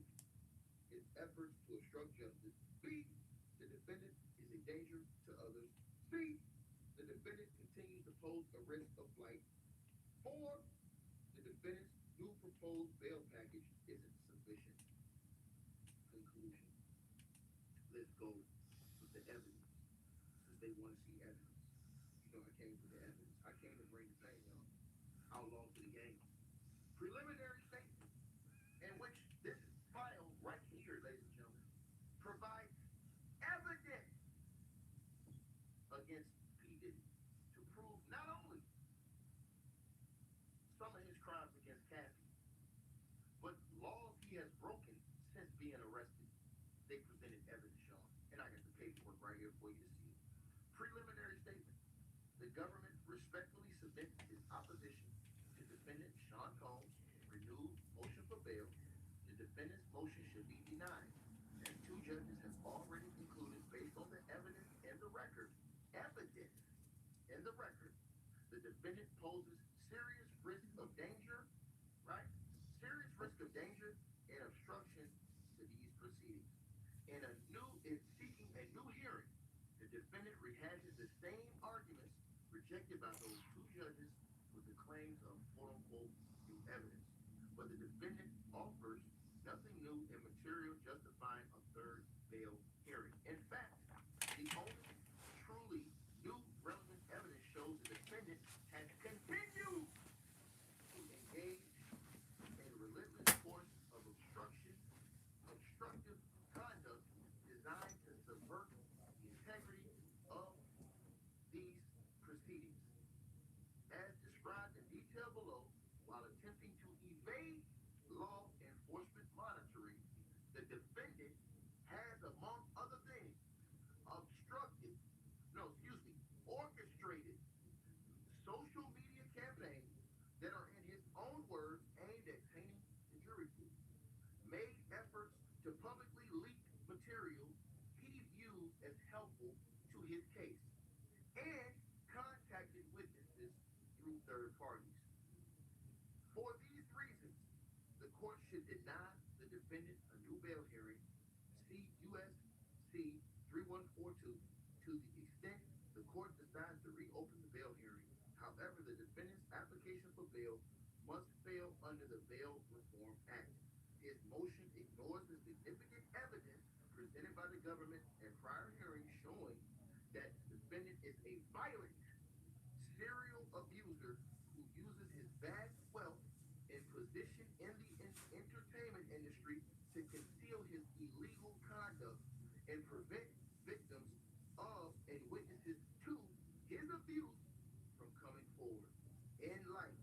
his efforts to obstruct justice. B, the defendant is a danger to others. C, the defendant continues to pose a risk of flight. 4, the defendant's new proposed bail package isn't sufficient. Conclusion. Let's go with the evidence, since they want to see evidence. You know I came for the evidence. I came to bring the thing, y'all. Outlaw to the game. Preliminary statement, in which this file right here, ladies and gentlemen, provides evidence against P. Diddy to prove not only some of his crimes against Cassie, but laws he has broken since being arrested. They presented evidence, y'all. right here for you to see. Preliminary statement. The government respectfully submits its opposition to defendant Sean Combs' renewed motion for bail. The defendant's motion should be denied, as two judges have already concluded, based on the evidence in the record, the defendant poses serious risk of danger, right? Serious risk of danger and obstruction to these proceedings. In seeking a new hearing, the defendant rehashes the same arguments rejected by those two judges with the claims of quote-unquote new evidence. But the defendant offers nothing new and material justifying a third bail hearing. In fact, the only truly new relevant evidence shows the defendant has continued to engage in a relentless course of obstructive conduct designed to subvert the integrity of these proceedings. As described in detail below, while attempting to evade law enforcement monitoring, the defendant has, among other things, orchestrated social media campaigns that are, in his own words, aimed at tainting the jury pool, made efforts to publicly leak material he views as helpful to his case, and contacted witnesses through third parties. For these reasons, the court should deny the defendant a new bail hearing, see USC 3142, to the extent the court decides to reopen the bail hearing. However, the defendant's application for bail must fail under the Bail Reform Act. His motion ignores the significant evidence presented by the government in prior hearings showing that the defendant is a violent serial abuser who uses his vast wealth and position in the entertainment industry to conceal his illegal conduct and prevent victims of and witnesses to his abuse from coming forward. In light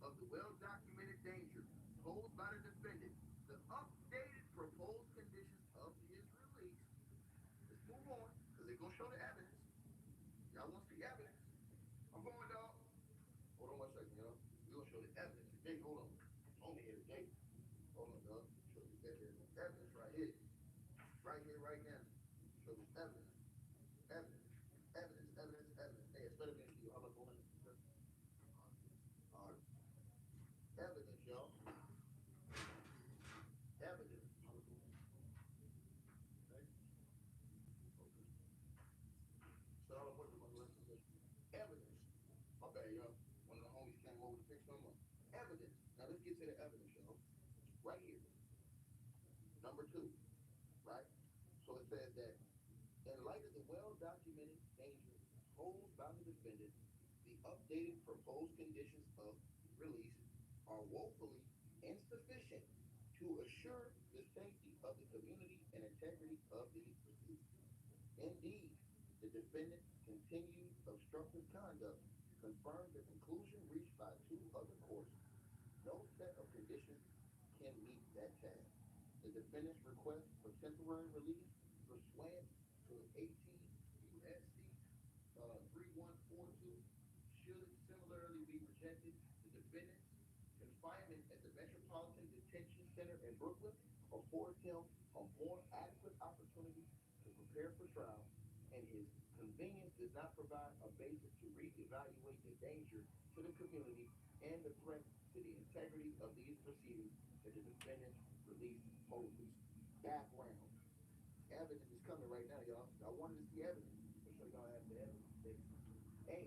of the well-documented danger posed by the defendant, the updated proposed conditions of his release. Let's move on, because they're going to show the evidence. Y'all want to see evidence? I'm going, dog. Hold on one second, y'all. We're going to show the evidence today. Hold on. On here today. Hold on, dog. Show you that there's evidence right here. Right here, right now. Show you evidence. Evidence. Evidence, evidence, evidence. Hey, it's better than you. How about going in? All right. Evidence, y'all. Evidence. Okay? Okay. Start off with the rest of this. Evidence. My bad, y'all. One of the homies came over to fix them up. Evidence. Now let's get to the evidence, y'all. Right here. Number 2. Right? So it says that in light of the well-documented danger posed by the defendant, the updated proposed conditions of release are woefully insufficient to assure the safety of the community and integrity of these proceedings. Indeed, the defendant's continued obstructive conduct confirms the conclusion reached by 2 other courts. No set of conditions can meet that task. The defendant's request for temporary release pursuant to 18 USC 3142 should similarly be rejected. The defendant's confinement at the Metropolitan Detention Center in Brooklyn affords him a more adequate opportunity to prepare for trial, and his convenience does not provide a basis to reevaluate the danger to the community and the threat to the integrity of these proceedings that the defendant's release poses. Background. Evidence is coming right now, y'all. I wanted to see evidence. I'll show y'all have the evidence today. A,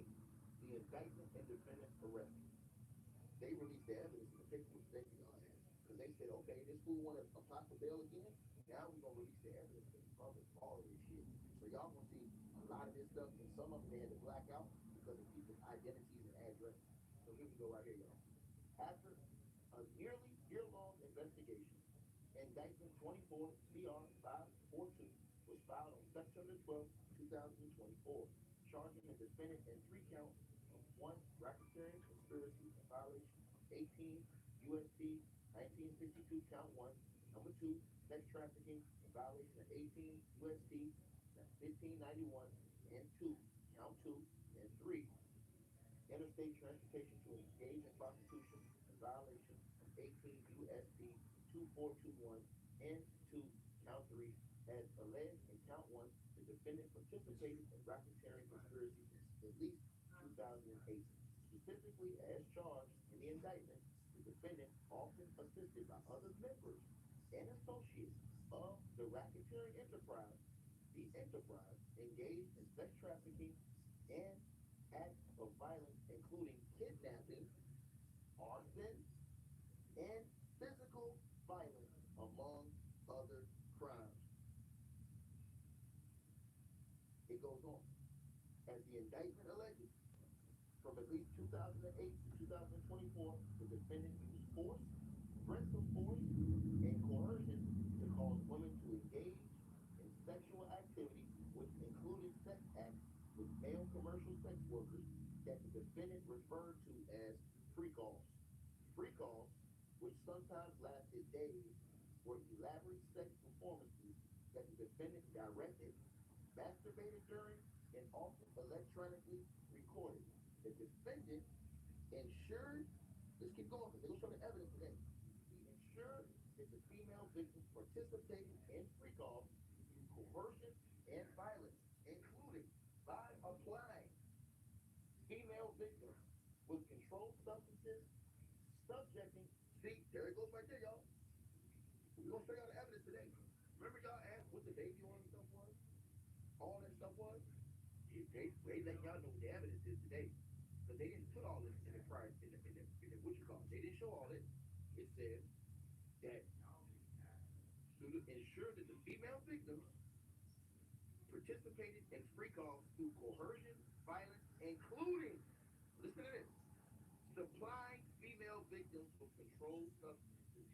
the indictment and defendant's arrest. They released the evidence in the paperwork today for y'all ass. Because they said, okay, this fool want to apply for bail again. Now we're going to release the evidence to the public, all of this shit. So y'all going to see a lot of this stuff, and some of it they had to black out because of people's identities and addresses. So here we go right here, y'all. After a nearly year-long investigation, indictment 24 CR 542 was filed on September 12, 2024, charging the defendant in 3 counts of 1, racketeering conspiracy in violation of 18 USC 1962 count 1, number 2, sex trafficking in violation of 18 USC that's 1591, and 2, count 2, and 3, interstate transportation to engage in prostitution in violation of 18 USC 2421, and 2, count 3, as alleged in count 1, the defendant participated in racketeering conspiracy since at least 2008. Specifically, as charged in the indictment, the defendant often assisted by other members and associates of the racketeering enterprise. The enterprise engaged in sex trafficking and acts of violence, including kidnapping, arson, and physical violence, among other crimes. It goes on. As the indictment alleges, from at least 2008 to 2024, the defendant used force, threats of force, and coercion to cause women to engage in sexual activity, which included sex acts with male commercial sex workers that the defendant referred to as free calls. Free calls, which sometimes lasted days, were elaborate sex performances that the defendant directed, masturbated during, and often electronically recorded. The defendant ensured, let's keep going because they're going to show the evidence today. He ensured that the female victims participated in free calls through coercion and violence, including by applying female victims with controlled substances, subjecting, see, there it goes right there, y'all. We're going to show y'all the evidence today. Remember y'all asked what the baby oil stuff was? All that stuff was? They letting y'all know what the evidence is today. Because they didn't put all this in the prior, in the what you call it. They didn't show all this. It says that to ensure that the female victims participated in free calls through coercion, violence, including, listen to this, supplying female victims with controlled substances,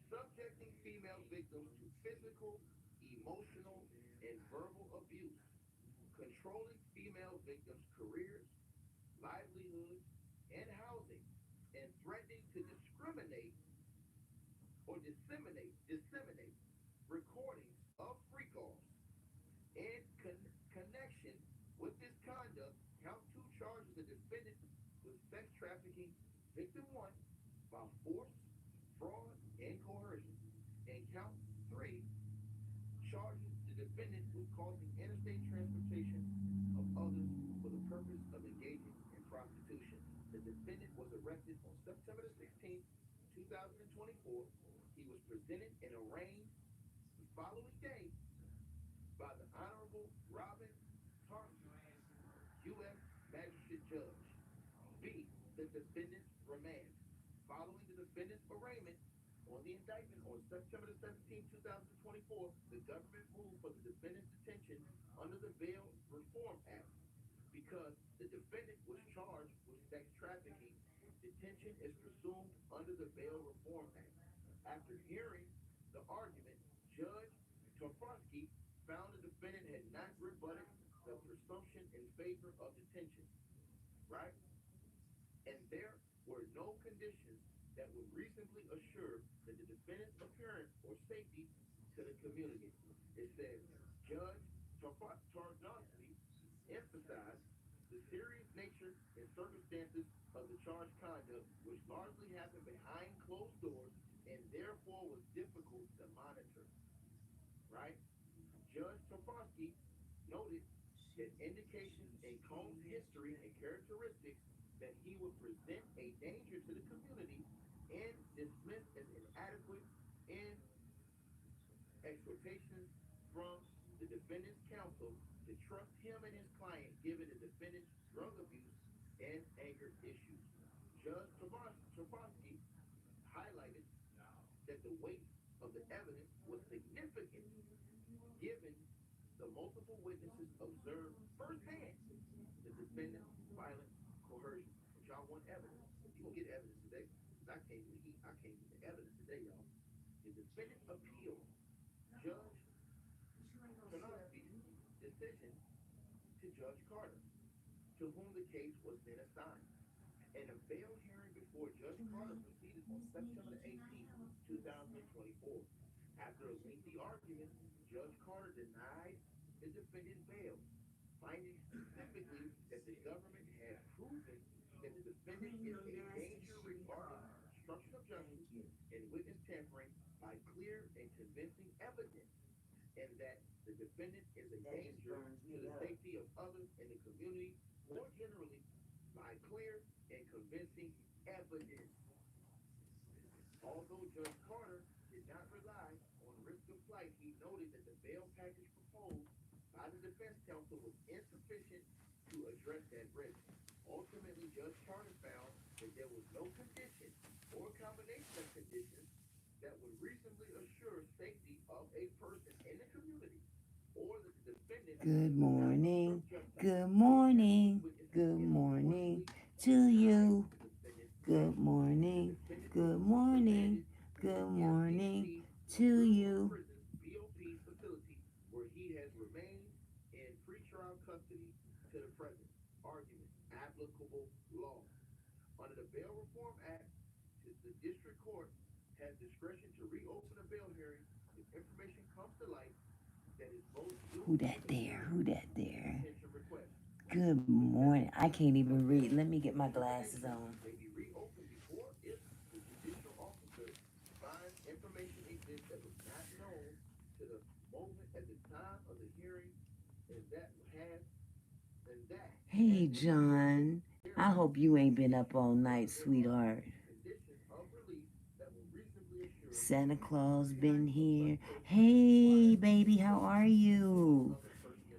subjecting female victims to physical, emotional, and verbal abuse, controlling female victims' careers, livelihoods, and housing, and threatening to discriminate or disseminate recordings of free calls. In connection with this conduct, count 2 charges the defendant with sex trafficking victim 1 by force, fraud, and coercion. And count 3 charges the defendant with causing interstate transportation of others for the purpose of engaging in prostitution. The defendant was arrested on September the 16th, 2024. He was presented and arraigned the following day by the Honorable Robin Tarski, U.S. Magistrate Judge. B. The defendant's remand. Following the defendant's arraignment on the indictment on September the 17th, 2024, the government moved for the defendant's detention under the Bail Reform Act. Because the defendant was charged with sex trafficking, detention is presumed under the Bail Reform Act. After hearing the argument, Judge Tofarsky found the defendant had not rebutted the presumption in favor of detention, right? And there were no conditions that would reasonably assure that the defendant's appearance or safety to the community. It says, Judge Tarnowski emphasized the serious nature and circumstances of the charged conduct, which largely happened behind closed doors and therefore was difficult to monitor, right? Judge Tofarsky noted that indications in Combs' history and characteristics that he would present a danger to the community and dismissed as inadequate in exhortations from the defendant's counsel to trust him and his client given the defendant's drug abuse and anger issues. Judge Tofarsky highlighted that the weight of the evidence was significant given the multiple witnesses observed firsthand the defendant's violent coercion. But y'all want evidence. You're going to get evidence today. Because I came with heat. I came with the evidence today, y'all. The defendant appealed Judge Tarnowski's decision to Judge Carter, to whom the case was then assigned. And a bail hearing before Judge Carter proceeded on September 18, 2024. After a lengthy argument, Judge Carter denied the defendant bail, finding specifically that the government had proven that the defendant is a danger regarding obstruction of justice and witness tampering by clear and convincing evidence, and that the defendant is a danger to the safety of others in the community more generally by clear and convincing evidence. Although Judge Carter did not rely on risk of flight, he noted that the bail package proposed by the defense counsel was insufficient to address that risk. Ultimately, Judge Carter found that there was no condition or combination of conditions that would reasonably assure safety of a person in the community or that the defendant Good would not morning. obstruct justice Good or morning. witnesses Good morning enforceably to denied you. the defendant Good bail. The morning. defendant was Good morning. remanded to the Good morning MPC to Bureau of you. Prisons BOP facility where he has remained in pretrial custody to the present. Argument: applicable law. Under the Bail Reform Act, the district court has discretion to reopen a bail hearing if information comes to light that is most Who suitably that there? considered Who that for there? detention request. Good morning. I can't even read. Let me get my glasses Examination on. may be reopened before if the judicial officer finds information exists that was not known to the moment at the time of the hearing and that has Hey, John. I hope you ain't been up all night, sweetheart. conditions of release that will reasonably assure Santa Claus been here. Hey, baby, how are you?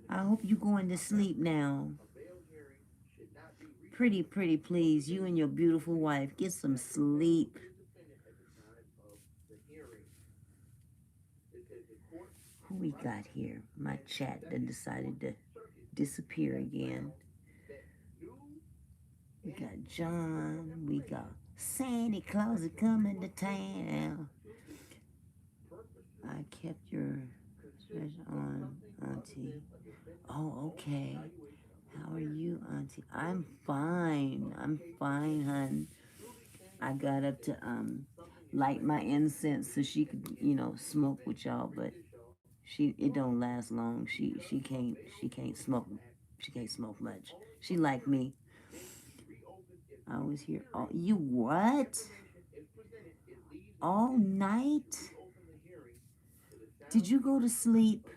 I hope you going to sleep now. a bail hearing should not be Pretty, pretty, please. You and your beautiful wife, get some sleep. to the defendant at the time of the hearing. It says the court Who we got here? My chat done decided to disappear again. that new We got John. We got Santa Claus is coming to town. I kept your treasure on, Auntie. Oh, okay. How are you, Auntie? I'm fine. I'm fine, hun. I got up to light my incense so she could, smoke with y'all, but it don't last long. She can't smoke. She can't smoke much. She like me. I was here all you what? All night? Did you go to sleep?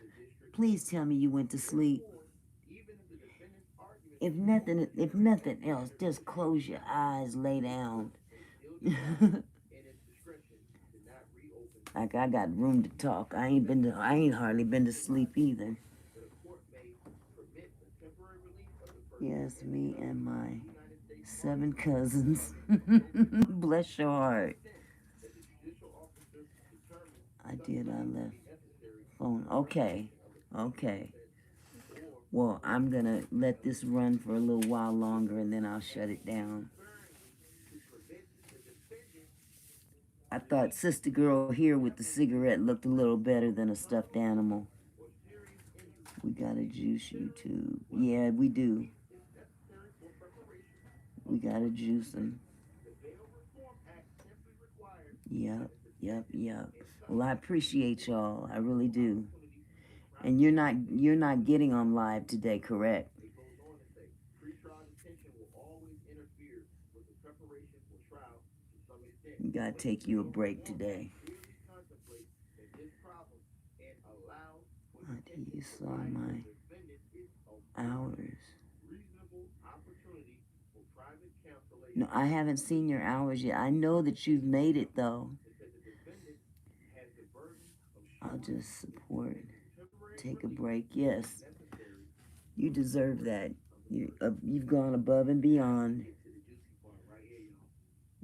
Please tell me you went to sleep. If nothing else, just close your eyes, lay down. Like I got room to talk. I ain't hardly been to sleep either. Yes, me and my 7 cousins. Bless your heart. I did. I left phone. Okay. Well, I'm gonna let this run for a little while longer and then I'll shut it down. I thought Sister Girl here with the cigarette looked a little better than a stuffed animal. We gotta juice YouTube. Yeah, we do. We gotta juice them. Yep. Well, I appreciate y'all. I really do. And you're not getting on live today, correct? You gotta take you a break today. Auntie, you saw my hours. No, I haven't seen your hours yet. I know that you've made it, though. I'll just support. Take a break. Yes. You deserve that. You've gone above and beyond.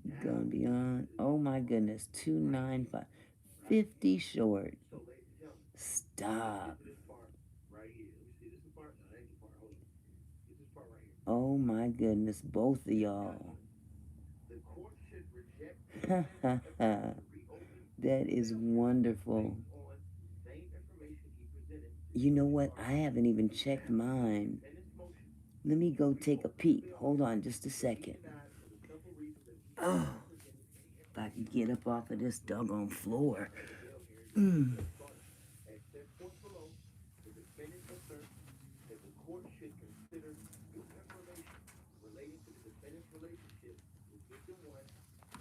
You've gone beyond. Oh, my goodness. 295. 50 short. Stop. Oh, my goodness. Both of y'all. That is wonderful. You know what? I haven't even checked mine. Let me go take a peek. Hold on just a second. Oh, if I can get up off of this doggone floor. defendant asserts that the court should consider new information relating to the defendant's relationship with victim one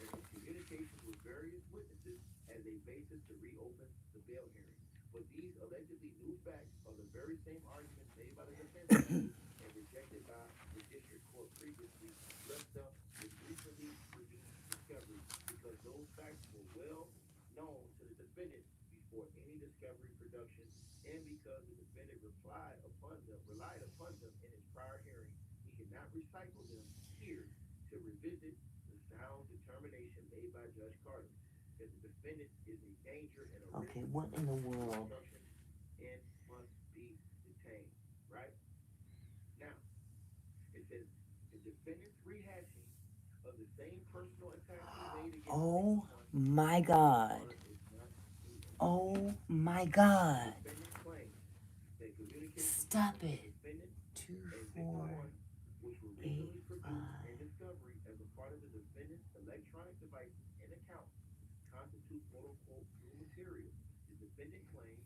and his communications with various witnesses as a basis to reopen the bail hearing. But these allegedly new facts are the very same arguments made by the defense counsel and rejected by the district court previously, dressed up with recently produced discovery because those facts were well known to the defendant before any discovery production and because the defendant relied upon them in his prior hearing. He cannot recycle them here to revisit the sound determination made by Judge Carter that the defendant is a danger and a risk Okay, what in the to world? instruction and must be detained. Right? Now, it says the defendant's rehashing of the same personal attacks he made against Oh one my God. is not new Oh information. my The God. defendant claims that communications Stop between the it. defendant 2, and 4, victim one, which were 8, recently 5. produced in discovery as a part of the defendant's electronic devices and accounts, constitute quote unquote new material. The defendant claims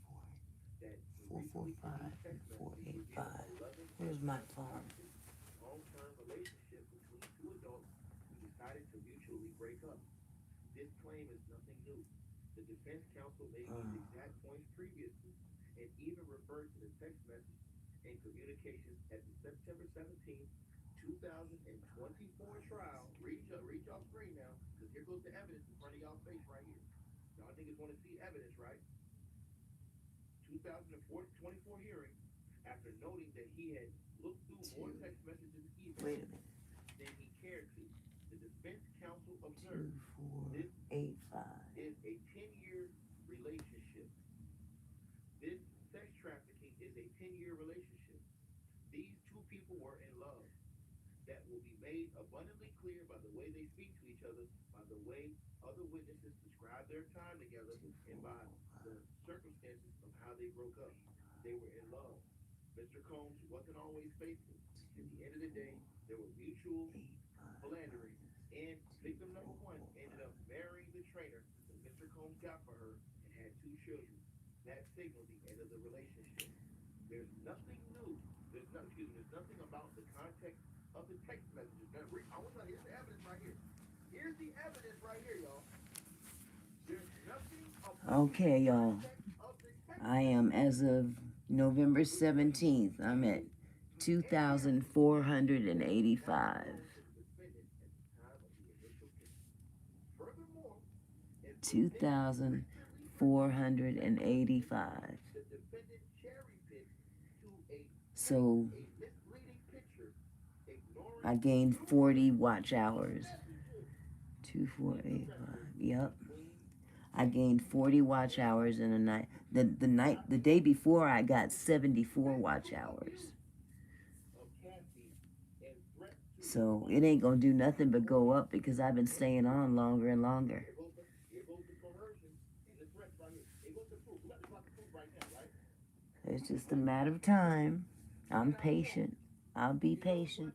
that the 4, 4, recently 5, produced text 4, messages 8, 5. reveal a loving Where's and my phone? toxic long-term relationship between two adults who decided to mutually break up. This claim is nothing new. The defense counsel made these exact points previously and even referred to the text message and communications at the September 17th, 2024 trial. Read y'all screen now, because here goes the evidence in front of y'all face right here. Y'all niggas want to see evidence, right? 2024 hearing, after noting that he had looked through more text messages and Wait emails a minute. than he cared to. The defense counsel 2, observed 4, this 8, 5. is a 10-year relationship. This sex trafficking is a 10-year relationship. These two people were in love. That will be made abundantly clear by the way they speak to each other, by the way other witnesses describe their time together, and by the circumstances of how they broke up. They were in love. Mr. Combs wasn't always faithful. At the end of the day, there were mutual philandering, and victim number one ended up marrying the trainer that Mr. Combs got for her and had 2 children. That signaled the end of the relationship. There's nothing new. There's nothing about the context of the text messages. Now, I want to here's the evidence right here. Here's the evidence right here, y'all. There's nothing about Okay, y'all. of the text I am, as of November 17th, I'm at 2,485. Furthermore, 2,485. the defendant cherry-picked to So a misleading picture, ignoring I gained 40 watch hours. 2,485. Yep. I gained 40 watch hours in a night. The day before, I got 74 watch hours. So it ain't gonna do nothing but go up because I've been staying on longer and longer. It's just a matter of time. I'm patient. I'll be patient.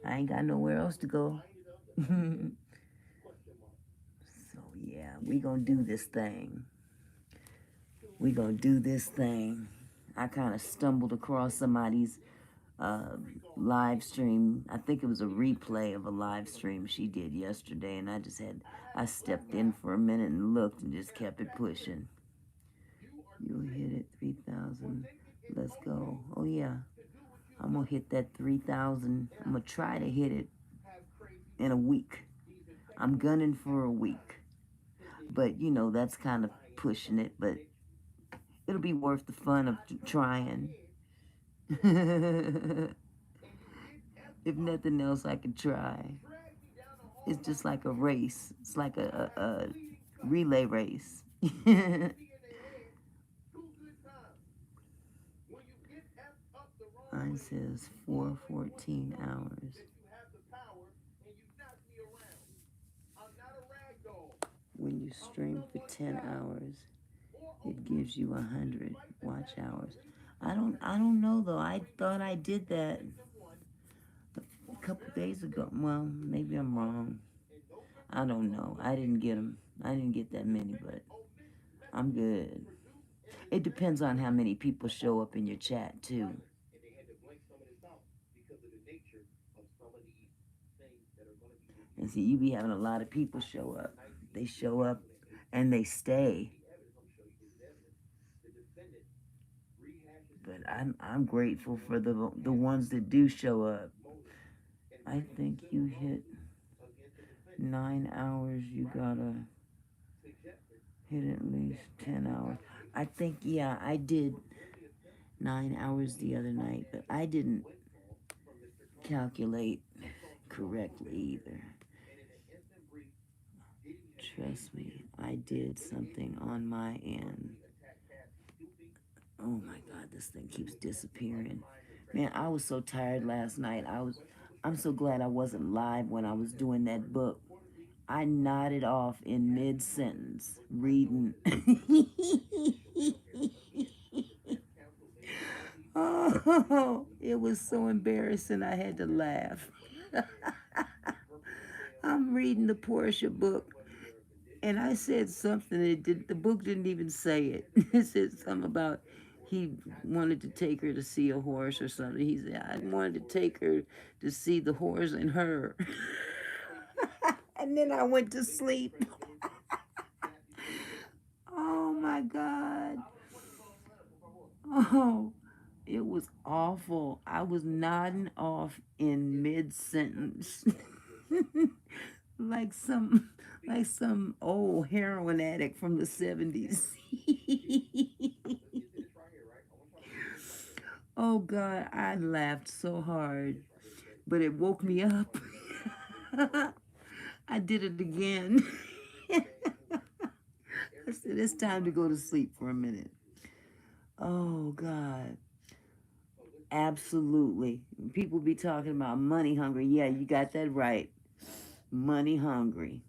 I ain't got nowhere else to go. So yeah, we gonna do this thing. We gonna do this thing. I kind of stumbled across somebody's live stream. I think it was a replay of a live stream she did yesterday, and I stepped in for a minute and looked and just kept it pushing. You hit it, 3,000. Let's go. Oh yeah, I'm gonna hit that 3,000. I'm gonna try to hit it in a week. I'm gunning for a week, but you know that's kind of pushing it, but it'll be worth the fun of trying. If nothing else, I could try. It's just like a race. It's like a relay race. Mine says 4:14 hours. When you stream for 10 hours, it gives you 100 watch hours. I don't know though. I thought I did that a couple days ago. Well, maybe I'm wrong. I don't know. I didn't get them. I didn't get that many, but I'm good. It depends on how many people show up in your chat too. And they had to blank some of this out because of the nature of some of these things that are going to be And see, you be having a lot of people show up. They show up and they stay. But I'm grateful for the ones that do show up. I think you hit 9 hours. You gotta hit at least 10 hours. I think, yeah, I did 9 hours the other night, but I didn't calculate correctly either. Trust me, I did something on my end. Oh my God, this thing keeps disappearing. Man, I was so tired last night. I'm so glad I wasn't live when I was doing that book. I nodded off in mid-sentence, reading. Oh, it was so embarrassing I had to laugh. I'm reading the Portia book, and I said something that the book didn't even say it. It said something about he wanted to take her to see a horse or something. He said, I wanted to take her to see the horse and her. And then I went to sleep. Oh my God. Oh, it was awful. I was nodding off in mid-sentence. like some like some old heroin addict from the 70s. Oh God, I laughed so hard, but it woke me up. I did it again. I said, it's time to go to sleep for a minute. Oh God. Absolutely. People be talking about money hungry. Yeah, you got that right. Money hungry.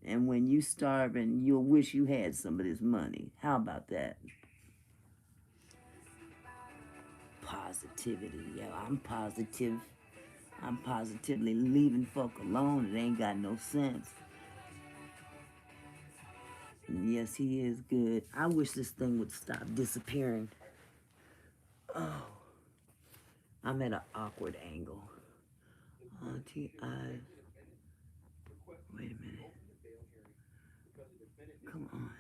And when you starving, you'll wish you had some of this money. How about that? Positivity. Yeah, I'm positive. I'm positively leaving folk alone. It ain't got no sense. Yes, he is good. I wish this thing would stop disappearing. Oh, I'm at an awkward angle. Auntie, wait a minute. Come on.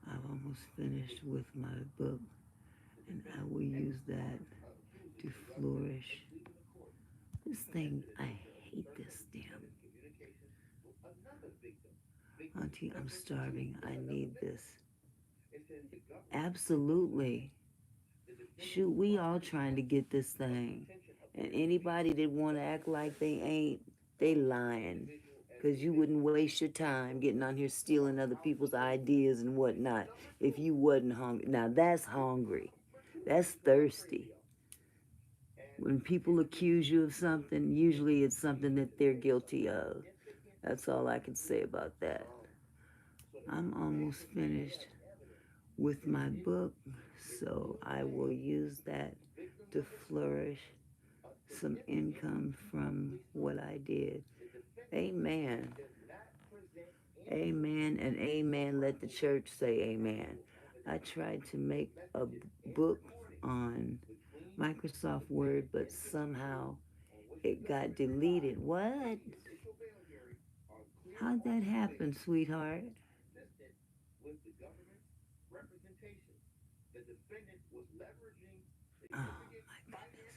I've almost finished with my book, and I will use that to flourish. This thing, I hate this damn. Auntie, I'm starving. I need this. Absolutely. Shoot, we all trying to get this thing. And anybody that want to act like they ain't, they lying. Because you wouldn't waste your time getting on here stealing other people's ideas and whatnot if you wasn't hungry. Now, that's hungry. That's thirsty. When people accuse you of something, usually it's something that they're guilty of. That's all I can say about that. I'm almost finished with my book, so I will use that to flourish some income from what I did. Amen. Amen and amen. Let the church say amen. I tried to make a book on Microsoft Word, but somehow it got deleted. What? How'd that happen, sweetheart? Oh my goodness.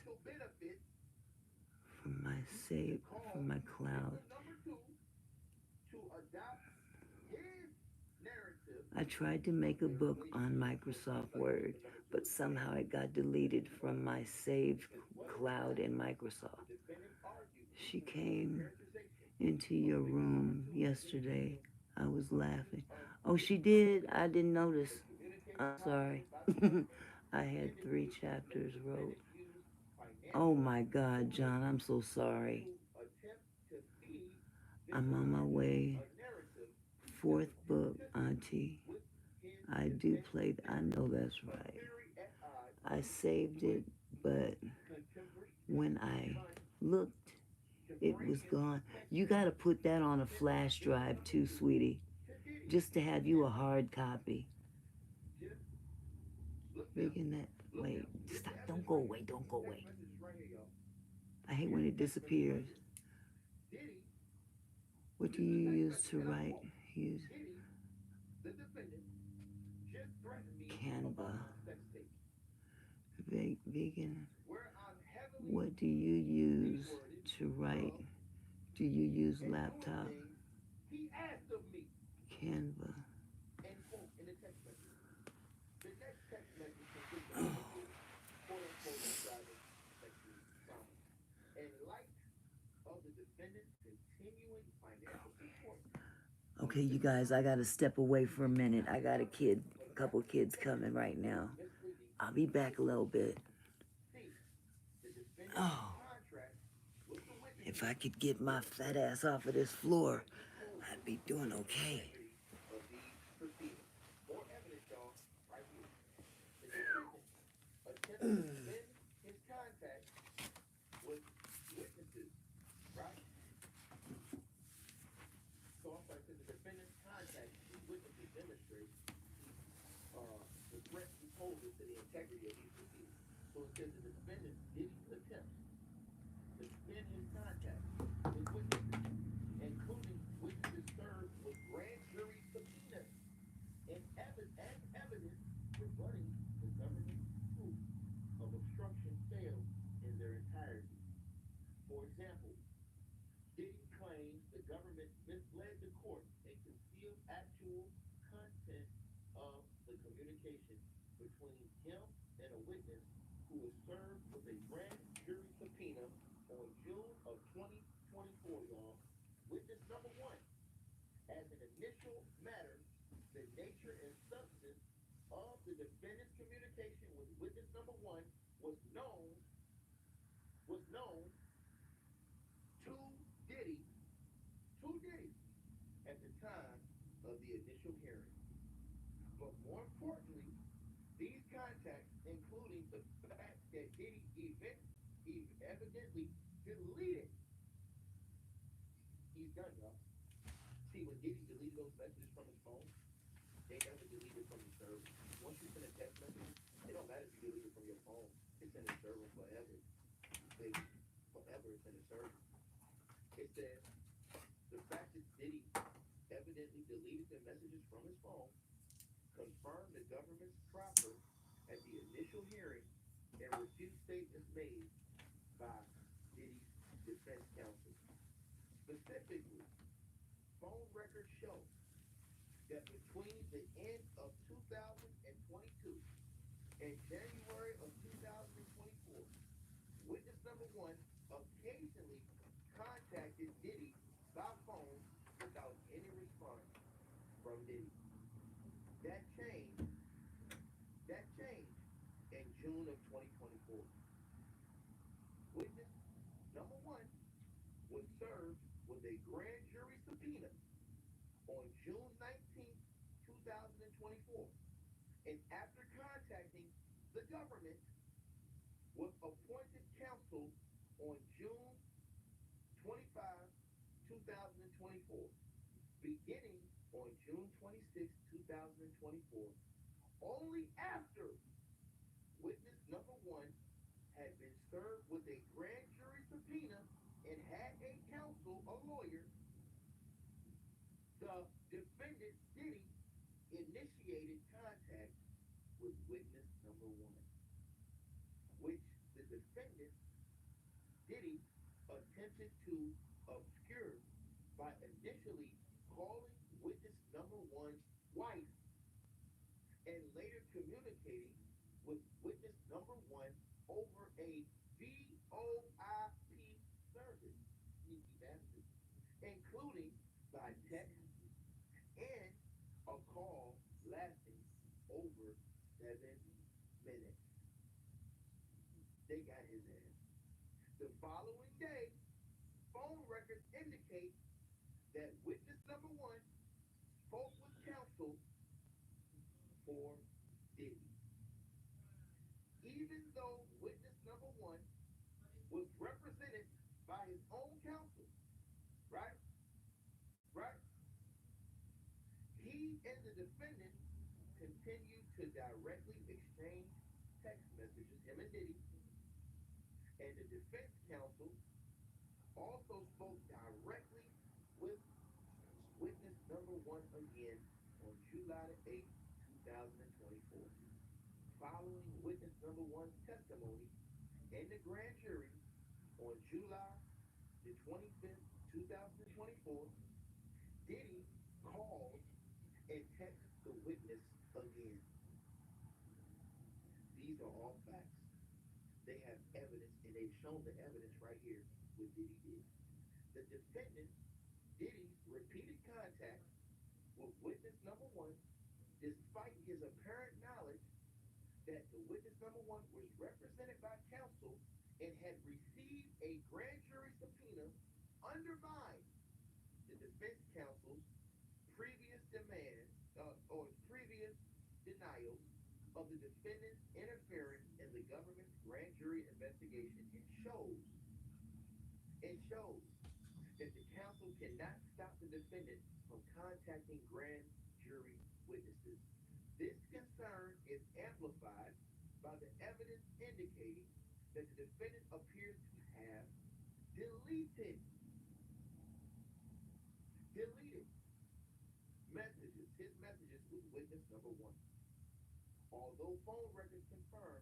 From my save, from my cloud. I tried to make a book on Microsoft Word, but somehow it got deleted from my saved cloud in Microsoft. She came into your room yesterday. I was laughing. Oh, she did? I didn't notice. I'm sorry. I had 3 chapters wrote. Oh my God, John, I'm so sorry. I'm on my way. 4th book, Auntie. I do play, I know that's right. I saved it, but when I looked, it was gone. You got to put that on a flash drive too, sweetie. just to have you a hard copy. Making that, wait, stop, don't go away, don't go away. I hate when it disappears. What do you use to write? Use Canva. Vegan. What do you use to write? Do you use laptop? Canva. Okay, you guys, I gotta step away for a minute. I got a couple kids coming right now. I'll be back a little bit. Oh, if I could get my fat ass off of this floor, I'd be doing okay. and the defendant continued to directly exchange text messages, him and Diddy, and the defense counsel also spoke directly with witness number one again on July the 8th, 2024. Following witness number one's testimony in the grand jury on July the 25th, 2024, Diddy called and texted the witness again. These are all facts. They have evidence, and they've shown the evidence right here what Diddy did. The defendant, Diddy's repeated contact with witness number one, despite his apparent knowledge that the witness number one was represented by counsel and had received a grand jury subpoena, undermined the defense counsel's previous demands or previous denials of the defendant's interference in the government's grand jury investigation and shows that the counsel cannot stop the defendant from contacting grand jury witnesses. This concern is amplified by the evidence indicating that the defendant appears to have deleted his messages with witness number one. Although phone records confirm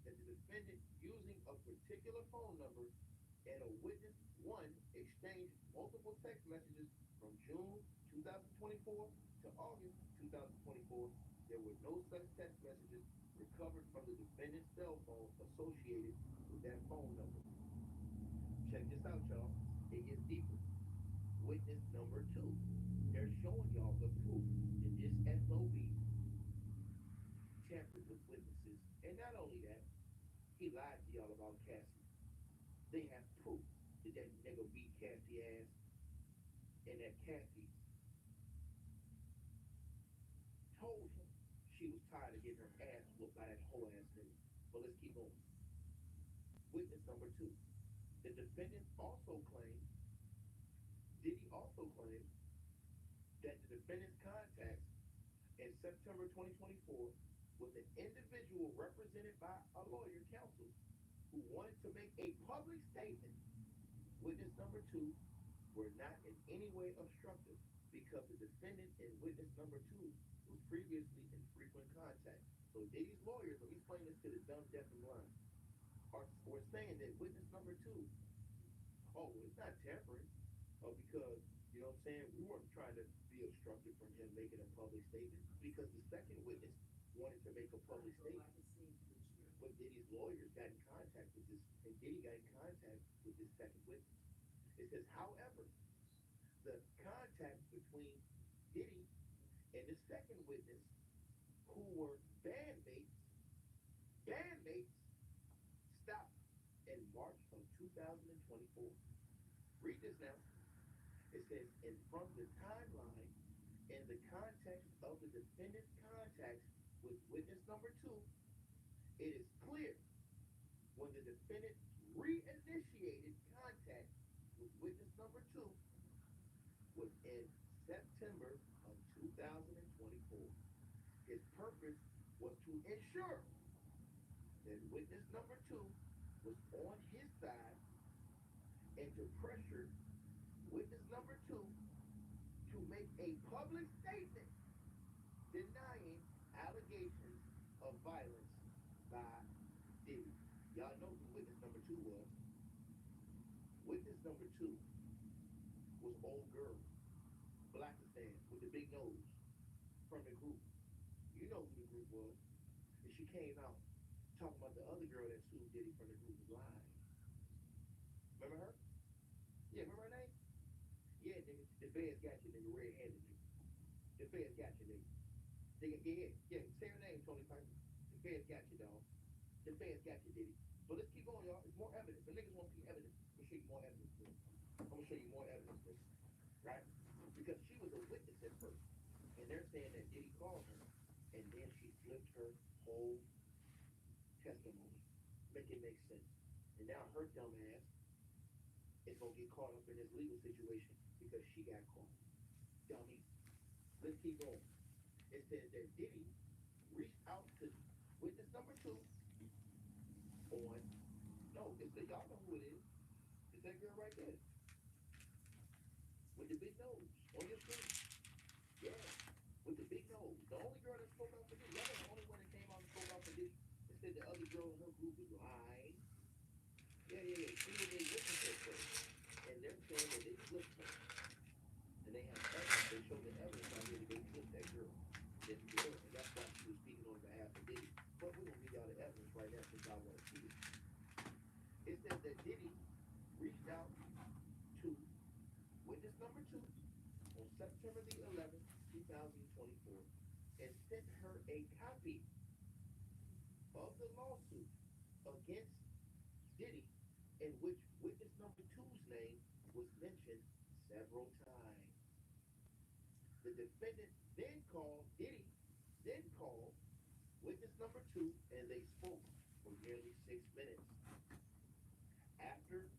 that the defendant using a particular phone number and a witness one exchanged multiple text messages from June 2024 to August 2024, there were no such text messages recovered from the defendant's cell phone associated with that phone number. Check this out, y'all. It gets deeper. Witness number two. They're showing y'all the proof that this SOB tampered with witnesses. And not only that, he lied to y'all about Cassie. They have proof that that nigga beat Cassie ass and that Cassie told him she was tired of getting her ass whooped by that whole ass nigga. But let's keep going. Witness number two. The defendant also claimed, Diddy also claimed, that the defendant's contacts in September 2024 with an individual represented by a lawyer counsel who wanted to make a public statement. Witness number two were not in any way obstructive because the defendant and witness number two was previously in frequent contact. So Diddy's lawyers, let me explain this to the dumb, deaf, and blind, are saying that witness number two, oh, it's not tampering, because, you know what I'm saying, we weren't trying to be obstructive from him making a public statement because the second witness wanted to make a public statement. But Diddy's lawyers got in contact with this, and Diddy got in contact with this second witness. It says, however, the contact between Diddy and the second witness, who were bandmates, stopped in March of 2024. Read this now. It says, and from the timeline and the context of the defendant's contacts with witness number two, it is clear when the defendant reinitiated contact with witness number two was in September of 2024. His purpose was to ensure that witness number two was on his side and to pressure witness number two to make a public statement denying allegations of violence by Diddy. Y'all know who witness number two was. Witness number two was old girl, Blackistan, with the big nose, from the group. You know who the group was. And she came out talking about the other girl that sued Diddy from the group was lying. Remember her? Yeah, remember her name? Yeah, nigga, the feds got you, nigga, red-handed, nigga. The feds got you, nigga. Yeah, say her name, Tony Piper. The feds got you, dog. The feds got you, Diddy. But let's keep going, y'all. There's more evidence. The niggas want to see evidence. I'm going to show you more evidence, please. I'm going to show you more evidence, please. Right? Because she was a witness at first. And they're saying that Diddy called her, and then she flipped her whole testimony. Make it make sense. And now her dumb ass is going to get caught up in this legal situation because she got caught. Dummy. Let's keep going. It says that Diddy reached out to witness number two on, no, it's the, y'all know who it is. It's that girl right there with the big nose on your screen. Yeah, with the big nose. The only girl that spoke out for Diddy. Y'all know the only one that came out and spoke out for Diddy. It said the other girl in her group was lying. Yeah. She was a witness at first. And they're saying that they flipped her. And they have evidence. They showed the evidence out here that they flipped that girl. This girl. And that's why she was speaking on behalf of Diddy. But we're going to give y'all the evidence right now since y'all want to see it. It says that Diddy reached out to witness number two on September the 11th, 2024, and sent her a copy of the lawsuit against Diddy, in which witness number two's name was mentioned several times. The defendant then called witness number two, and they spoke for nearly 6 minutes. After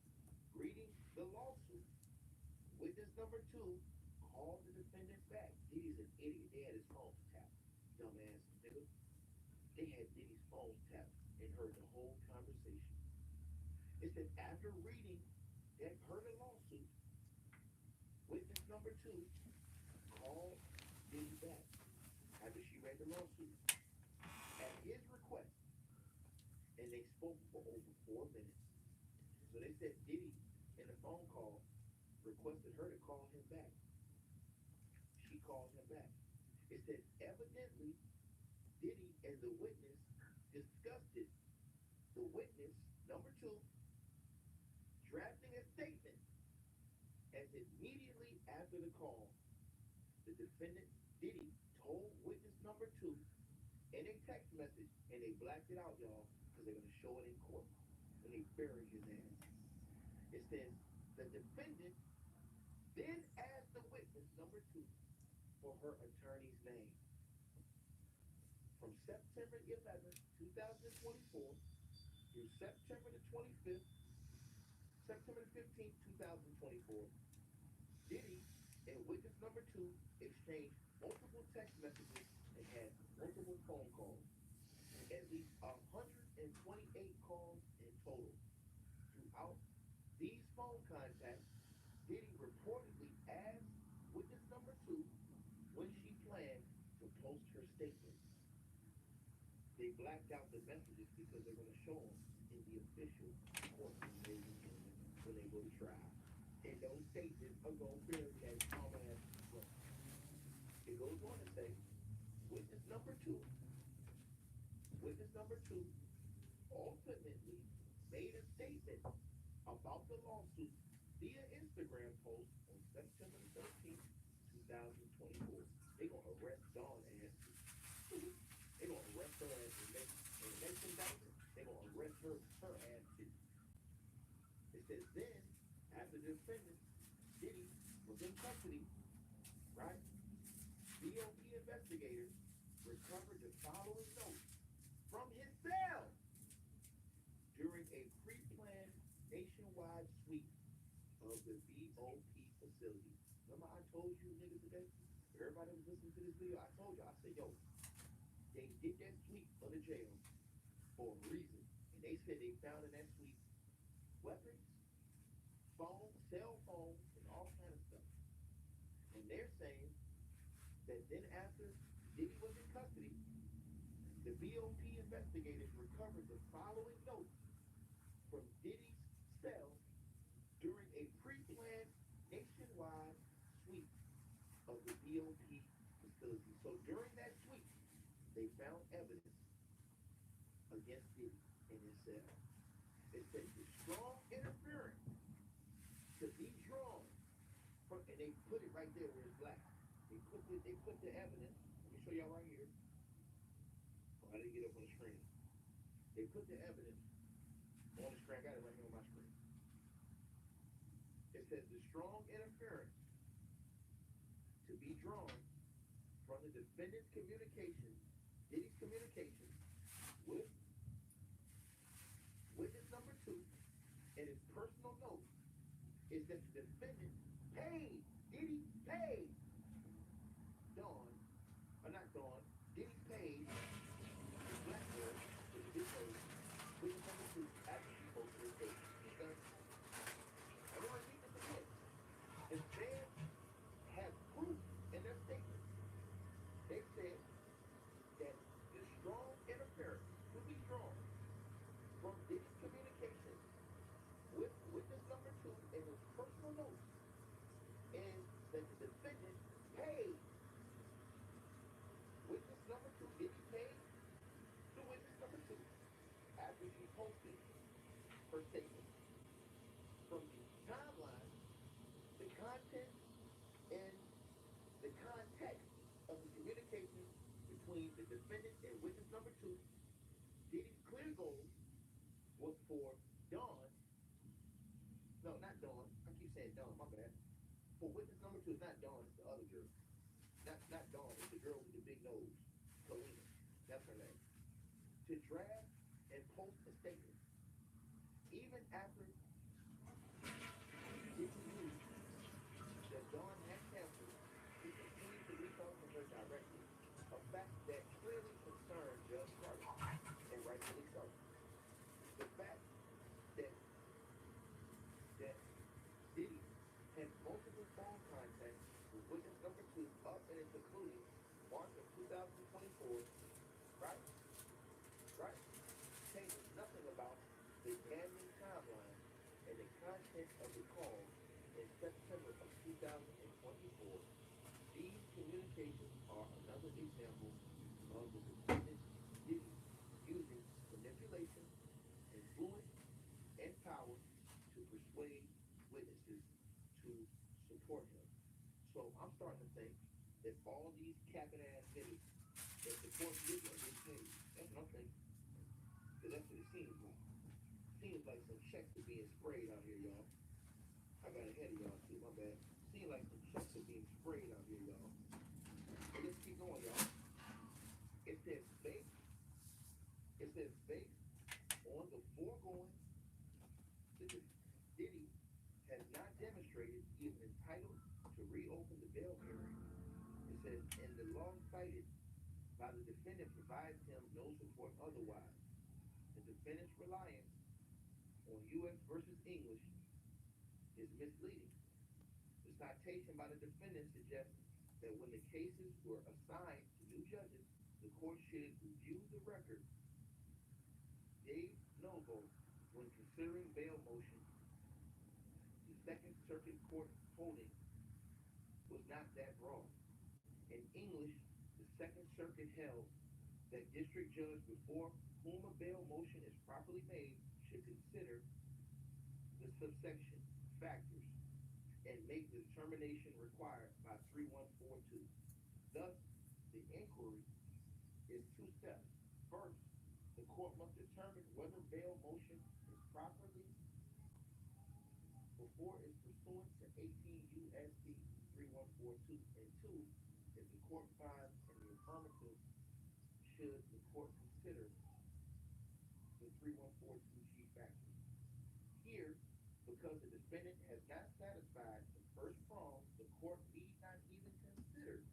reading the lawsuit, witness number two called the defendant back. Diddy's an idiot. They had his phone tapped. Dumbass nigga. They had Diddy's phone tapped and heard the whole conversation. It said after reading that heard the lawsuit, witness number two called Diddy back after she read the lawsuit at his request, and they spoke for over 4 minutes. So they said Diddy in the phone call requested her to call him back. She called him back. It said evidently Diddy and the witness discussed it. The witness, number two, drafting a statement as immediately after the call, the defendant Diddy told witness number two in a text message, and they blacked it out, y'all, because they're going to show it in court when they bury his ass. It says the defendant then asked the witness number two for her attorney's name. From September 11th, 2024 through September the 25th, September the 15th, 2024, Diddy and witness number two exchanged multiple text messages and had multiple phone calls. At least 128 calls in total. Throughout these phone contacts, Diddy reportedly asked witness number two when she planned to post her statement. They blacked out the messages because they're going to show them in the official courtroom, ladies and gentlemen, when they go to trial. And those statements are going to bury that dumbass book. It goes on to say, witness number two ultimately made a statement about the lawsuit via Instagram post on September 13th, 2024. They're going to arrest Dawn ass. They're going to arrest her ass and the next indictment, they're going to arrest her ass too. It says then, after the defendant, Diddy, was in custody, right? DOP investigators recovered the following notes from his cell during a pre-planned nationwide sweep of the BOP facility. Remember I told you niggas today? Everybody was listening to this video. I told you, I said, yo, they did that sweep of the jail for a reason. And they said they found in that sweep weapons, phones, cell phones, and all kind of stuff. And they're saying that then after Diddy was in custody, the BOP investigators recovered the following notes from Diddy's cell during a pre-planned nationwide sweep of the BOP facility. So during that sweep, they found evidence against Diddy in his cell. It says the strong interference to be drawn from, and they put it right there where it's black. They put the evidence. Let me show y'all right here. Oh, I didn't get up on the screen. They put the evidence on the screen. I got it right here on my screen. It says the strong interference to be drawn from the defendant's communication, Diddy's communication with witness number two and his personal notes is that the defendant paid, Diddy paid Dawn, or not Dawn, after she posted her statement. From the timeline, the content, and the context of the communication between the defendant and witness number two, Diddy's clear goal was for Dawn, no, not Dawn, I keep saying Dawn, my bad. For witness number two, it's not Dawn, it's the other girl. Not Dawn, it's the girl with the big nose, Kalina, that's her name. To draft and post a statement, even after Diddy knew that Dawn had cancer, he continued to reach out to her directly, a fact that clearly concerned Judge Carter, and rightfully so. The fact that Diddy had multiple phone contacts with witness number two up and including March of 2024, right? Right? Changes nothing about the damning timeline and the content of the call in September of 2024. These communications are another example of the defendant Diddy using manipulation, influence, and power to persuade witnesses to support him. So I'm starting to think that all these capping ass niggas that support Diddy are getting paid. That's what I'm thinking. Because that's what it seems like. Seems like some checks are being sprayed out here, y'all. I got ahead of y'all too, my bad. Seems like some checks are being sprayed out here, y'all. But let's keep going, y'all. It says based on the foregoing, Diddy has not demonstrated he is entitled to reopen the bail hearing. It says, and the law cited by the defendant provides him no support otherwise. The defendant's reliance on U.S. versus English is misleading. The citation by the defendant suggests that when the cases were assigned to new judges, the court should review the record de novo when considering bail motion. The Second Circuit Court holding was not that broad. In English, the Second Circuit held that district judge before whom a bail motion is properly made should consider the subsection factors and make the determination required by 3142. Thus, the inquiry is two steps. First, the court must determine whether bail motion is properly before it's pursuant to 18 U.S.C. 3142. And two, if the court finds in the affirmative, should the court consider the 3142G factors. Here, because the defendant has not satisfied the first prong, the court need not even consider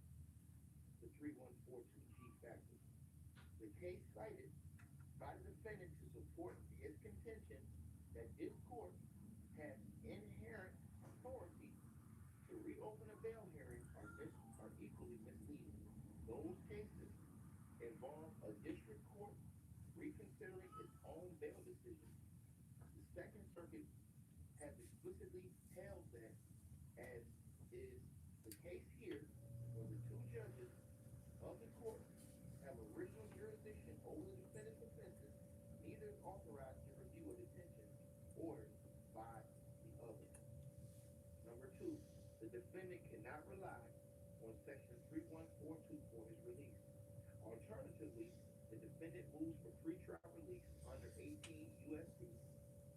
the 3142G factors. The case cited by the defendant to support its contention that this court has inherent authority to reopen a bail hearing are equally misleading. Those cases involve a district court reconsidering its own bail decision. The Second Circuit has explicitly held that, as is the case here, when the two judges of the court have original jurisdiction over the defendant's offenses, neither is authorized to review a detention ordered by the other. Number two, the defendant cannot rely on section 3142 for his release. Alternatively, the defendant moves for pretrial release under 18 U.S.C.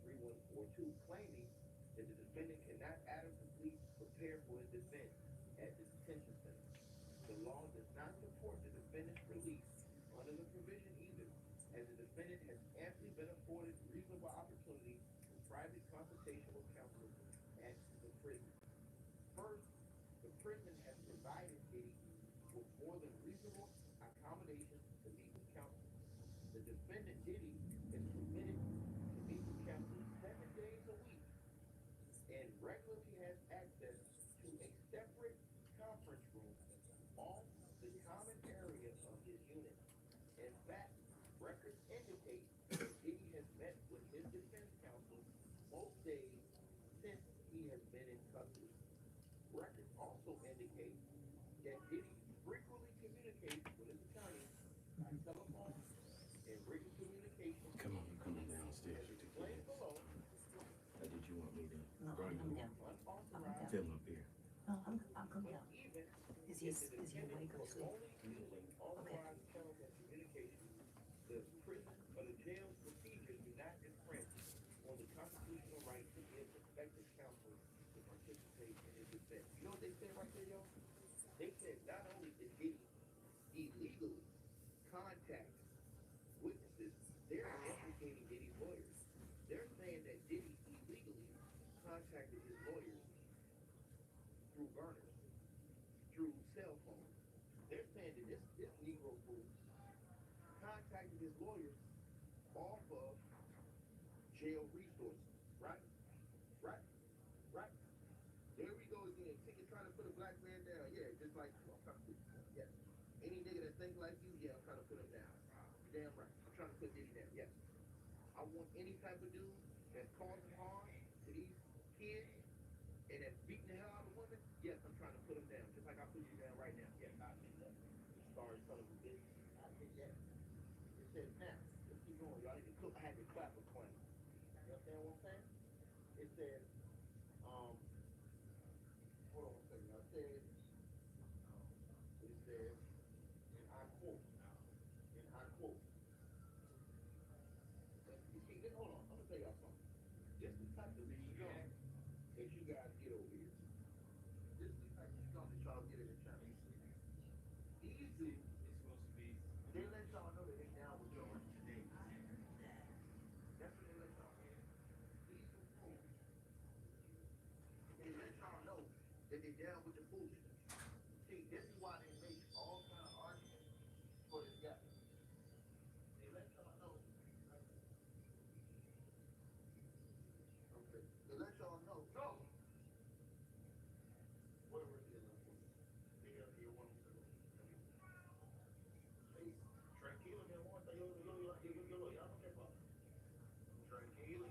3142, claiming that the defendant cannot adequately prepare for his defense at the detention center. The law does not support the defendant's release under the provision either, as the defendant has amply been afforded reasonable opportunity for private consultation with counsel at the prison. First, the prison has provided Diddy with more than reasonable accommodations to meet with counsel. The defendant, Diddy, is permitted to meet with counsel 7 days a week and regularly has access to a separate conference room off the common area of his unit. In fact, records indicate that Diddy has met with his defense counsel most days since he has been in custody. Records also indicate that Diddy frequently communicates with his attorney by telephone and written communication. Come on, Is he awake or asleep? Only using authorized channels of communication. The prison or the jail's procedures do not infringe on the constitutional right to give effective counsel to participate in his defense. You know what they said right there, y'all? They said not only did Diddy illegally contact witnesses, they're implicating Diddy's lawyers. They're saying that Diddy illegally contacted his lawyers through burners, through cell phones. They're saying that this Negro fool contacted his lawyers off of jail resources, right? Right? Right? There we go again. Ticket trying to put a black man down. Yeah, just like you. I'm trying to put you down. Yes. Any nigga that think like you, yeah, I'm trying to put him down. You're damn right. I'm trying to put Diddy down. Yes. I want any type of dude that's causing harm to these kids and that's beating the hell out of women. Yes, I'm trying to put him down. Just like I put you down right now. Yes, I think that. Sorry, son of a bitch. I think that. It says now. Let's keep going, y'all. I had to clap a claim. You understand what I'm saying? It says, hold on a second. It says, and I quote, you see, hold on, I'm gonna tell y'all something. This is the type of scum that you guys get over here. This is the type of scum that y'all get in the channel. These dudes, they let y'all know that they down with y'all today. That's what they let y'all know. These two fools, they let y'all know that they down with the foolishness. See, this is why they make all kind of arguments for this guy. They let y'all know. Okay. They let y'all know. No. What are we dealing with? They have here one second. Hey, tranquilo, mi amor. Yo lo llamo, ¿qué pasa? Tranquilo,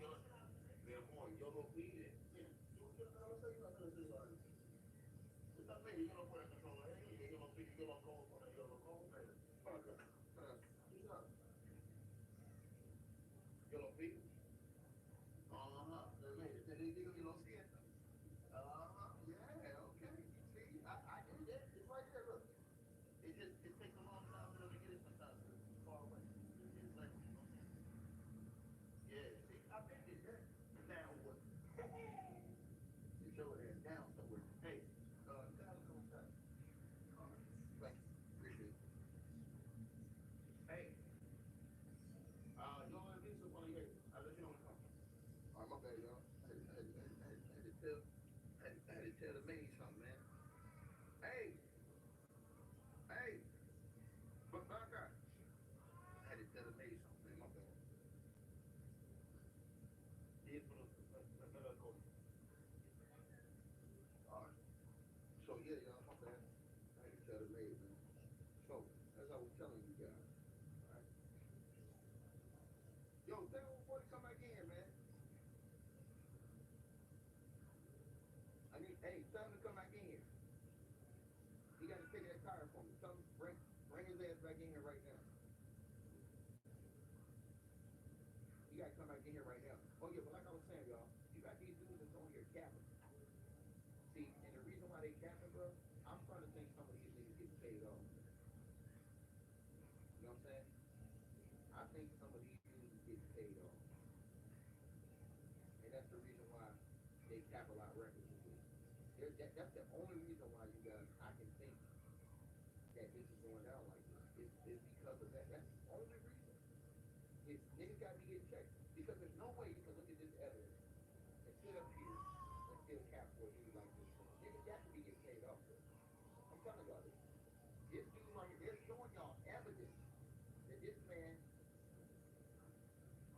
mi amor, yo lo pide. Mira, yo no lo sé, yo no sé si lo hago. Esta ley yo no puedo controlar él, yo lo pide, yo lo cojo con él, yo lo cojo, pero para acá, tú sabes. Yo lo pido. Ajá, te digo que lo siento. Yeah, okay. See, I do that. It's right there, look. It takes a long time for them to get it sometimes. It's far away. It's like, yeah, see, I bet it that. Now what? It's over there, down somewhere. Hey, guys, come inside. Thank you. Appreciate it. Hey, you want to do something on your I'll let you know when it comes. All right, my bad, y'all. I had to tell the maid something, man. Hey, but Baka. I had to tell the maid something, man. My bad. Yeah, but go. All right. So yeah, y'all, my bad. I had to tell the maid, man. So as I was telling you guys, all right. Yo, tell old boy to come back in, man. Tell him to come back in here. He got to take that tire for me. Tell him, bring his ass back in here right now. You got to come back in here right now. Oh yeah, but like I was saying, y'all, you got these dudes that's on here capping. See, and the reason why they capping, bro, I'm starting to think some of these niggas get paid off. You know what I'm saying? I think some of these dudes is getting paid off. And that's the reason why they cap a lot of records. That's the only reason why you guys, I can think that this is going down like this. It's because of that. That's the only reason. It's niggas got to be getting checked. Because there's no way you can look at this evidence and sit up here and still cap for a dude like this. Niggas got to be getting paid off for it. I'm telling y'all this. This dude right here, they're showing y'all evidence that this man,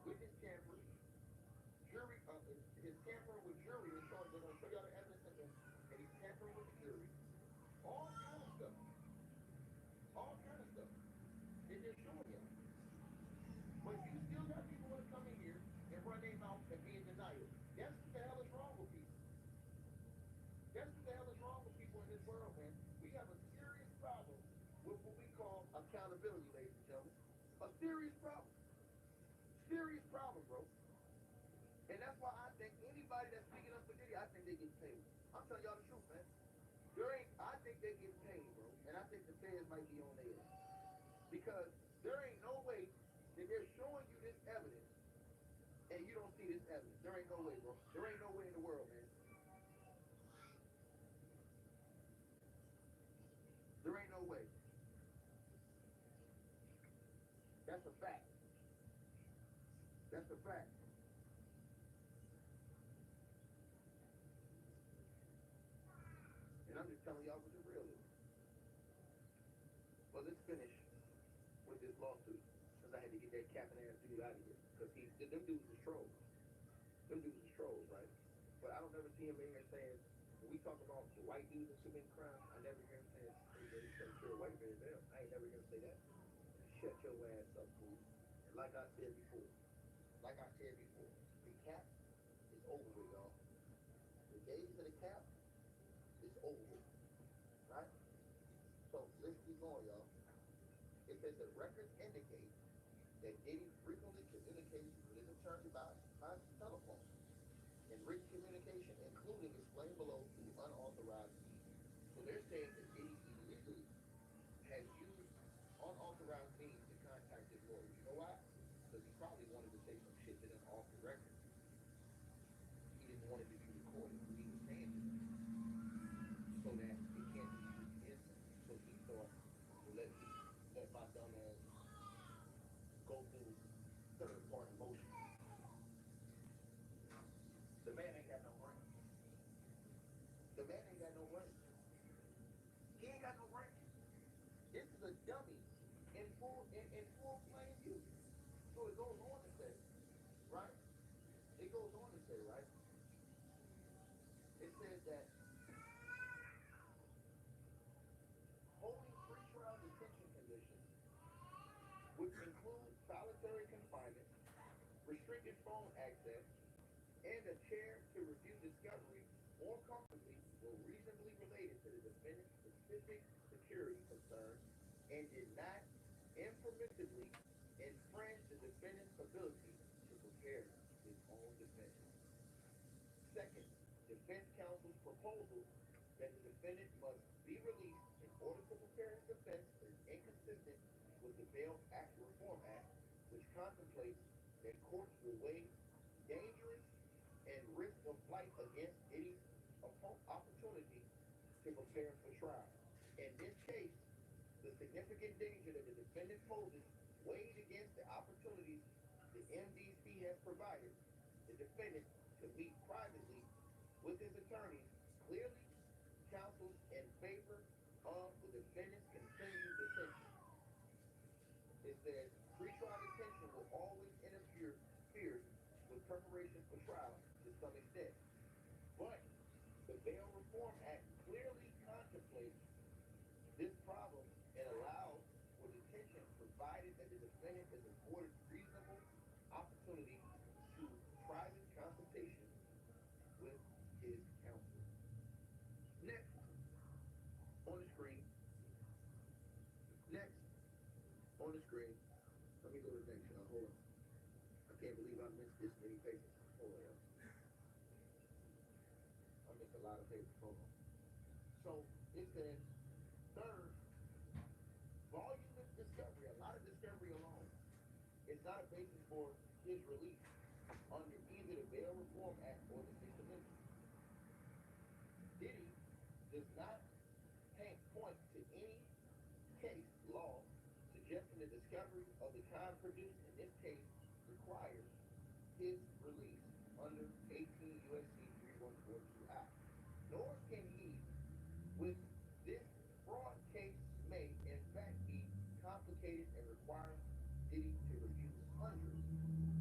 witness tampering, jury, his tampering with jury, they're going to show y'all the evidence that he's tampering with the jury. All kind of stuff. All kind of stuff. They're just showing y'all. But you still got people want to come in here and run their mouth and be in denial. That's what the hell is wrong with people. That's what the hell is wrong with people in this world, man. We have a serious problem with what we call accountability, ladies and gentlemen. A serious problem. Serious problem, bro. And that's why I think anybody that's speaking up for Diddy, I think they get paid. I'm telling y'all the truth, man. I think they get paid, bro. I think the feds might be on their ass. Because there ain't no way that they're showing you this evidence and you don't see this evidence. There ain't no way, bro. There ain't no way in the world, man. There ain't no way. That's a fact. That's a fact. And I'm just telling y'all what the real is. Well, let's finish with this lawsuit, because I had to get that capping ass dude out of here. Because them dudes was trolls. Them dudes was trolls, right? But I don't never see him in here saying, when we talk about the white dudes that commit crimes, I never hear him saying, hey, man, you take care of white men, them. I ain't never hear him say that. Shut your ass up, fool. And like I said before, the cap is over with, y'all. The days of the cap is over with, right? So let's keep going, y'all. It says that records indicate that Diddy frequently communicates with his attorney by telephone and written communication, including explained below through unauthorized means. So they're saying that Diddy illegally has used unauthorized means to contact his lawyers. You know why? Because he probably wanted to say some shit to them off the record. He didn't want it to be recorded. He was saying to them so that it can't be used against him. So he thought, well, let my dumb ass go through third party motion. The man ain't got no brain. The man ain't got no brain. He ain't got no brain. This is a dummy in full plain view. So it goes on to say, right? It goes on to say, right? It says that holding pretrial detention conditions, which include solitary confinement, restricted phone access, and a chair to review discovery more comfortably were reasonably related to the defendant's specific security concerns and did not impermissibly infringe the defendant's ability to prepare his own defense. Second, defense counsel's proposal that the defendant must be released in order to prepare his defense is inconsistent with the Bail Act Reform Act, which contemplates that courts will weigh dangerous and risk of flight against Diddy's opportunity to prepare for trial. In this case, the significant danger that the defendant poses weighed against the opportunities the MDC has provided the defendant to meet privately with his attorneys clearly counsels in favor of the defendant's continued detention. It says pretrial detention will always interfere with preparation for trial to some extent. But the Bail Reform Act clearly contemplates this problem and allows for detention provided that the defendant is afforded reasonable opportunity to private consultation with his counsel. Next on the screen. Next on the screen. Let me go to the next, y'all. Hold on. I can't believe I missed this many pages. Hold on, y'all. I missed a lot of pages. Hold on. So it says, third, voluminous discovery, a lot of discovery alone, is not a basis for his release under either the Bail Reform Act or the Sixth Amendment. Diddy does not point to any case law suggesting the discovery of the kind produced in this case requires his release under 18 U.S.C. 3142I. Nor can he, with this fraud case, may in fact be complicated and require Diddy to review hundreds,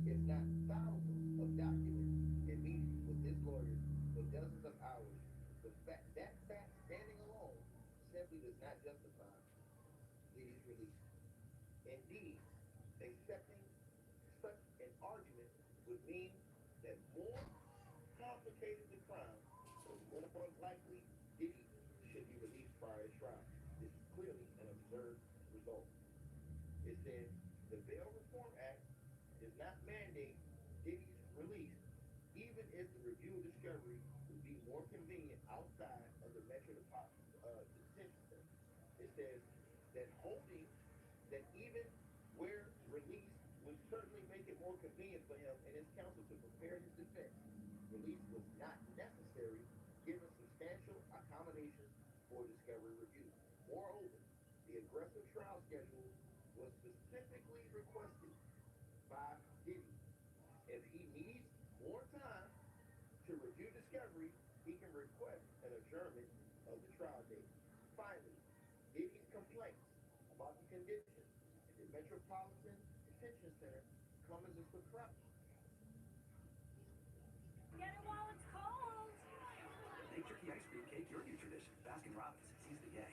if not thousands, of documents and meetings with his lawyers for dozens of hours. That fact standing alone simply does not justify Diddy's release. Indeed, accepting such an argument would mean that more complicated the crime, the more likely Diddy should be released prior to trial. This is clearly an absurd result. It says the Bail Reform Act does not mandate Diddy's release, even if the review of discovery would be more convenient outside of the detention center. It's says that holding, that even where release would certainly make it more convenient for him and his counsel to prepare his defense, release was not necessary given substantial accommodations for discovery review. Moreover, the aggressive trial schedule was specifically requested by Diddy. If he needs more time to review discovery, he can request an adjournment of the trial date. Finally, Diddy's complaints about the conditions in the Metropolitan Detention Center come as a surprise. Get it while it's cold. Big Turkey ice cream cake, your new tradition. Baskin Robbins, seize the day.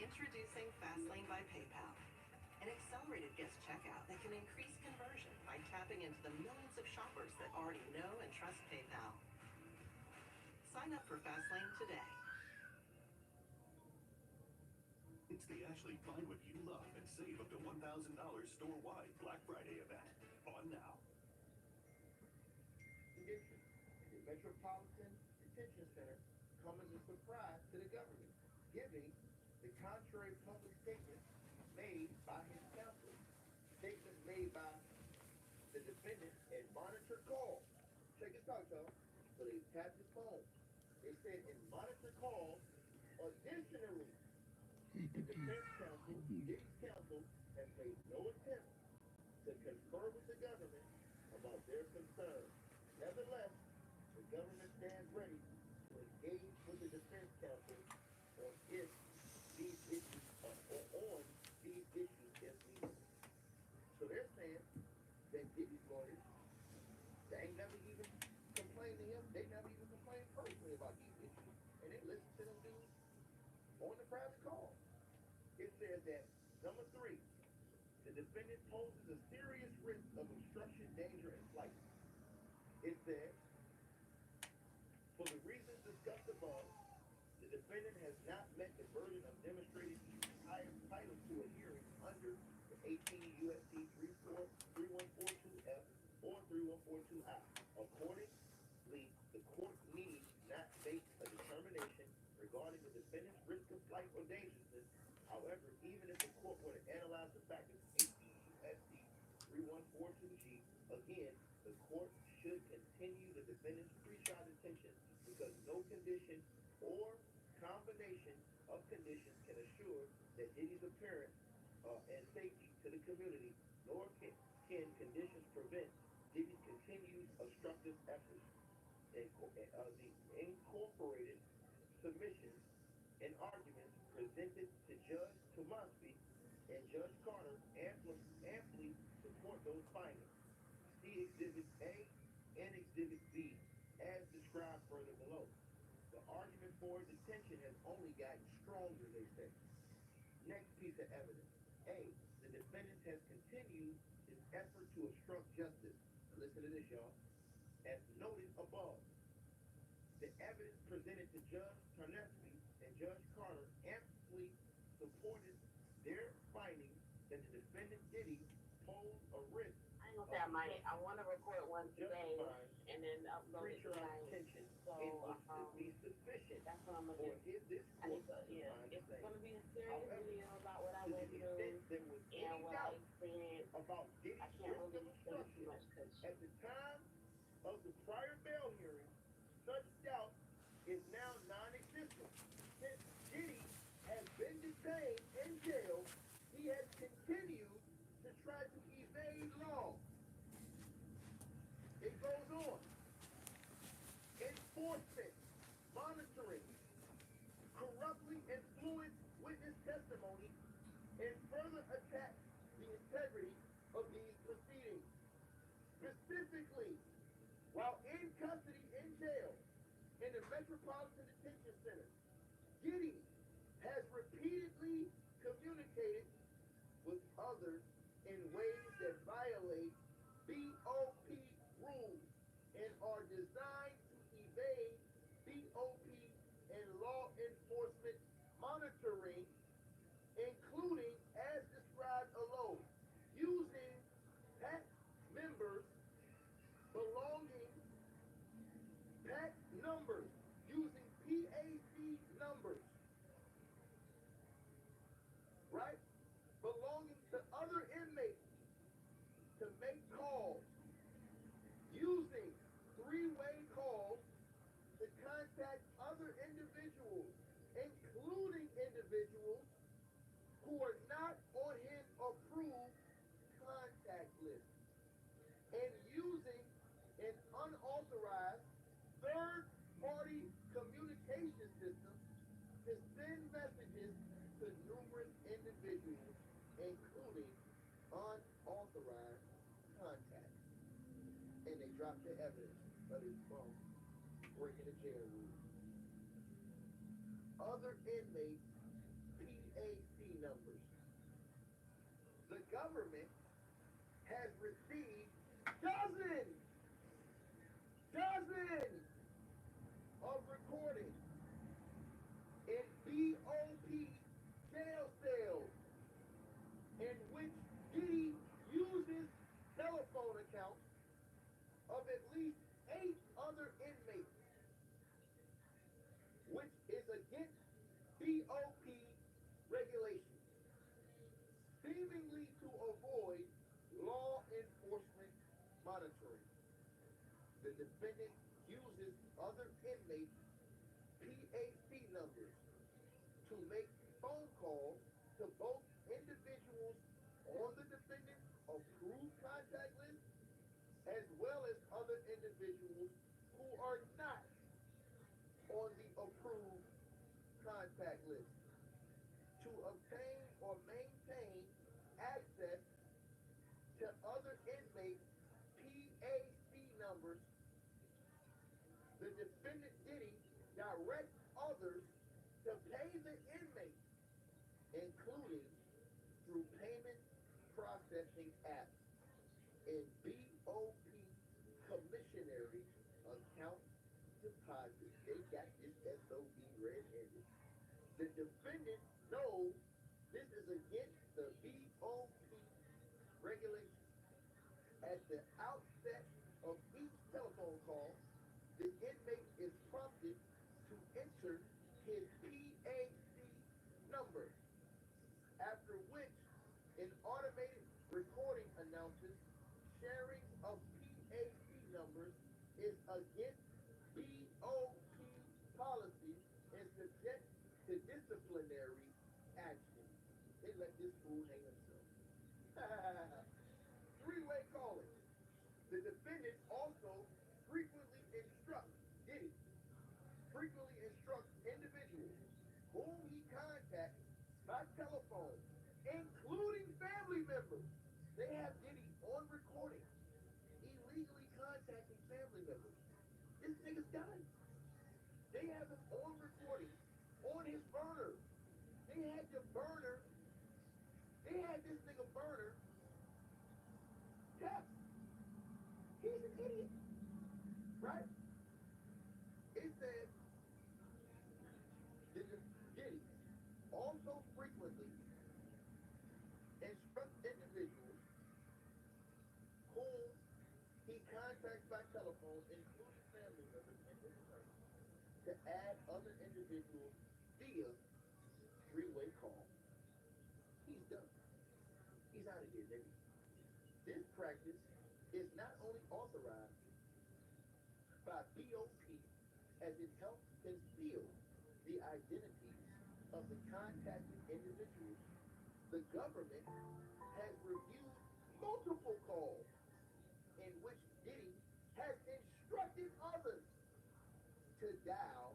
Introducing Fastlane by PayPal, an accelerated guest checkout that can increase conversion by tapping into the millions of shoppers that already know and trust PayPal. Sign up for Fastlane today. It's the Ashley Find What You Love and save up to $1,000 store-wide Black Friday event. On now. Conditions in the Metropolitan Detention Center come as a surprise to the government, giving the contrary public statements made by his counsel, statements made by the defendant in monitor calls. Check this out, y'all. So they tapped his phone. They said in monitor calls, additionally, the defense counsel, Diddy's counsel, has made no attempt to confer with the government about their concerns. Nevertheless, the government stands ready to engage with the defense counsel on these issues if needed. So they're saying that Diddy's lawyers, they ain't never even complained to him. They never even complained personally about these issues. And they listen to them dudes on the private call. It says that, number 3, the defendant poses a serious risk of obstruction, danger, and flight. It says, for the reasons discussed above, the defendant has not met the burden of demonstrating he's entitled to a hearing under the 18 U.S.C. 3142F or 3142I. Accordingly, the court need not make a determination regarding the defendant's risk of flight or dangerousness. However, even if the court were to analyze the factors 18 U.S.C. 3142G, again, the court should continue the defendant's pretrial detention because no condition or combination of conditions can assure that Diddy's appearance and safety to the community, nor can conditions prevent Diddy's continued obstructive efforts. The incorporated submissions and arguments presented to Judge Tomasky and Judge Carter amply support those findings. See Exhibit A and Exhibit B as described further below. The argument for detention has only gotten stronger, they say. Next piece of evidence. A, the defendant has continued his effort to obstruct justice. Listen to this, y'all. As noted above, the evidence presented to Judge Tarnetsky and Judge Carter amply supported their finding that the defendant Diddy posed a risk. I ain't gonna say I want to record one today and then upload it tonight. So be sufficient. That's what I'm gonna do. I need to, it's gonna be a serious video about what I went through and what I experienced. About I can't really say too much because at the time of the prior bail hearing, such doubt is now non-existent. Since Diddy has been detained in jail, he has continued to try to evade law. It goes on. Enforcement, monitoring, corruptly influenced witness testimony, and further attack the integrity of these proceedings. Specifically, while in custody in jail in the Metropolitan Detention Center, Diddy has repeatedly communicated with others in ways that violate BOP rules and are designed to evade BOP and law enforcement monitoring, including as described below, using PAC members belonging PAC numbers, using PAC numbers to other inmates to make calls using three-way calls to contact other individuals, including individuals who are not on his approved contact list, and using an unauthorized third-party communication system to send messages to numerous individuals, including unauthorized contacts. And they dropped the evidence of his phone breaking the jail rules. Other inmates' PAC numbers. The government has received dozens of recordings in BOP jail cells in which Diddy uses telephone accounts of at least 8 other inmates, which is against BOP regulations, seemingly to avoid law enforcement monitoring. The defendant uses other inmates' PAC numbers to make phone calls to both individuals on the defendant's approved contact list as well as other individuals who are not on the approved contact list to obtain or maintain access to other inmates' PAC numbers. The defendant Diddy directs others to pay the inmates, including through payment processing apps and BOP commissionary account deposits. They got this SOB red-handed. The defendant knows this is against the BOP regulations. At the outset of each telephone call, the inmate is prompted to enter his PAC number, after which an automated recording announces sharing of PAC numbers is against BOP policy and subject to disciplinary action. They let this fool hang himself. Three-way calling. The defendant also frequently instructs individuals whom he contacts by telephone, including family members. They have Diddy on recording, illegally contacting family members. This nigga's done. They have him on recording, on his burner. They had this nigga burner tapped. He's an idiot, right? It says, Diddy also frequently instructs individuals whom he contacts by telephone, including family members and his attorney, to add other individuals via three-way call. He's done. He's out of here, nigga. This practice is not only authorized by BOP as it helps conceal the identities of the contacted individuals, the government has reviewed multiple calls in which Diddy has instructed others to dial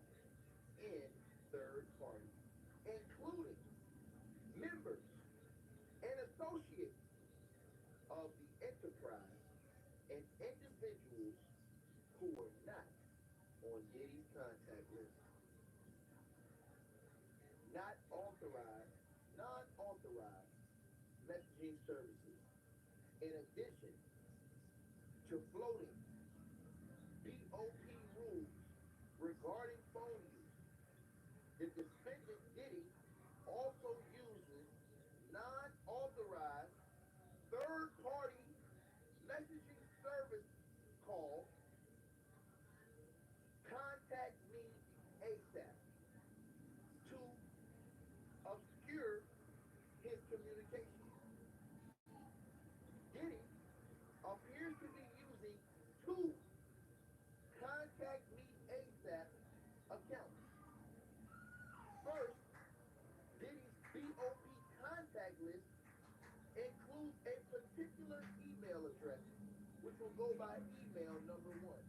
in third parties, including members and associates of the enterprise and individuals who were not on Diddy's contact list. Non-authorized messaging services. In addition to floating BOP rules regarding phone use, the defendant Diddy also uses non-authorized third-party messaging service called Contact Me ASAP to obscure his communications. two contact me ASAP accounts. First, Diddy's BOP contact list includes a particular email address, which will go by email number one,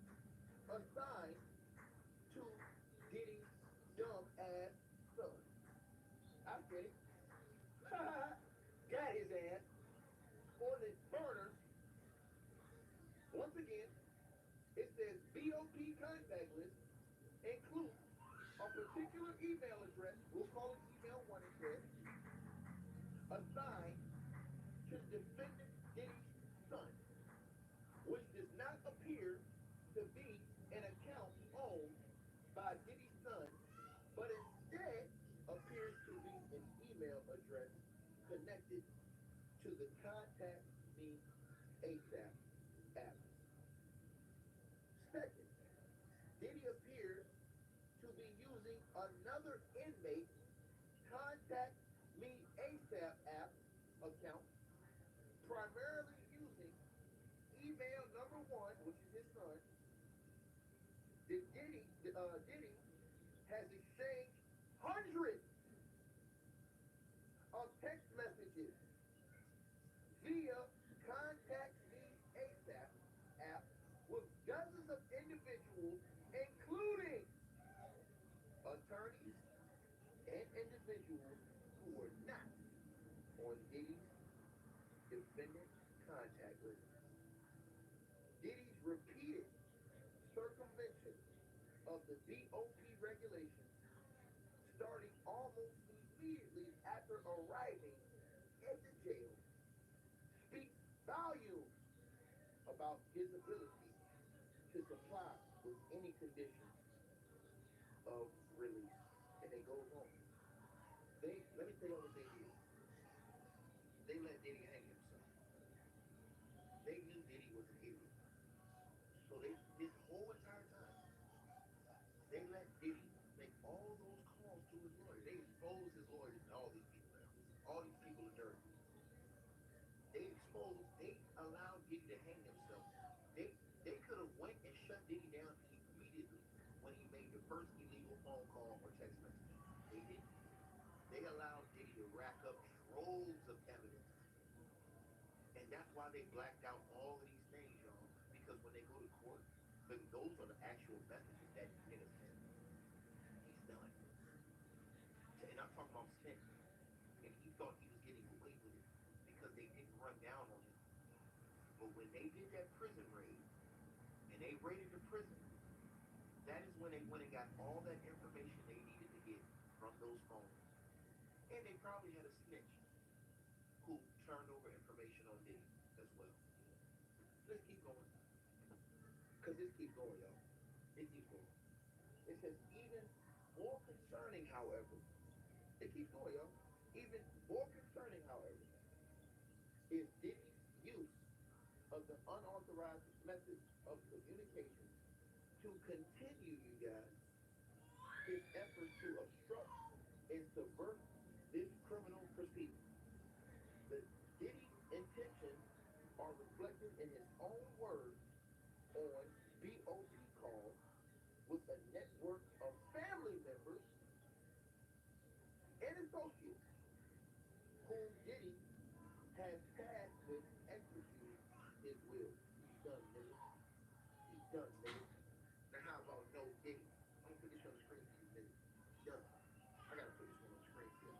assigned to Diddy's dumb ass son. I said it. Got his ass on the burner. Once again, it says BOP contact list includes a particular email address, we'll call it email one instead, assigned to defendant Diddy's son, which does not appear to be an account owned by Diddy's son, but instead appears to be an email address connected to the Contact Me ASAP app. Second, Diddy appears to be using another inmate Contact Me ASAP app account, primarily using email number one, which is his son. Diddy has exchanged hundreds of text messages via Contact Me ASAP app with dozens of individuals, including attorneys and individuals who were not on Diddy's defendant contact list. Diddy's repeated circumvention of the BOP regulations, starting almost immediately after arriving at the jail, speaks volumes about his ability to comply with any conditions of release. And it goes on. Let me tell you what they did. They let Diddy hang himself. They knew Diddy was an idiot. So this whole entire time, they let Diddy make all those calls to his lawyer. They exposed his lawyers and all these people now. All these people are dirty. They allowed Diddy to hang himself. They could have went and shut Diddy down immediately when he made the first illegal phone call or text message. They didn't. They allowed Diddy to rack up troves of evidence. And that's why they blacked out all of these things, y'all. Because when they go to court, those are the actual messages that he hit us in. He's done. And I'm talking about Smith. And he thought he was getting away with it because they didn't run down on him. But when they did that prison raid, and they raided the prison, that is when they went and got all that information they needed to get from those phones. And they probably had a snitch who turned over information on Diddy as well. Let's keep going. Because this keeps going, y'all. It keeps going. It says, even more concerning, however, it keeps going, y'all. Even more concerning, however, is Diddy's use of the unauthorized methods of communication to continue, you guys, his efforts to obstruct and subvert this criminal proceeding. The Diddy intentions are reflected in his own words on BOP calls with a network of family members and associates whom Diddy has tasked with executing his will. He's done, nigga. He's done, nigga. Now how about no Diddy? I'm gonna put this on the screen for you, nigga. Done. I gotta put this one on the screen for you.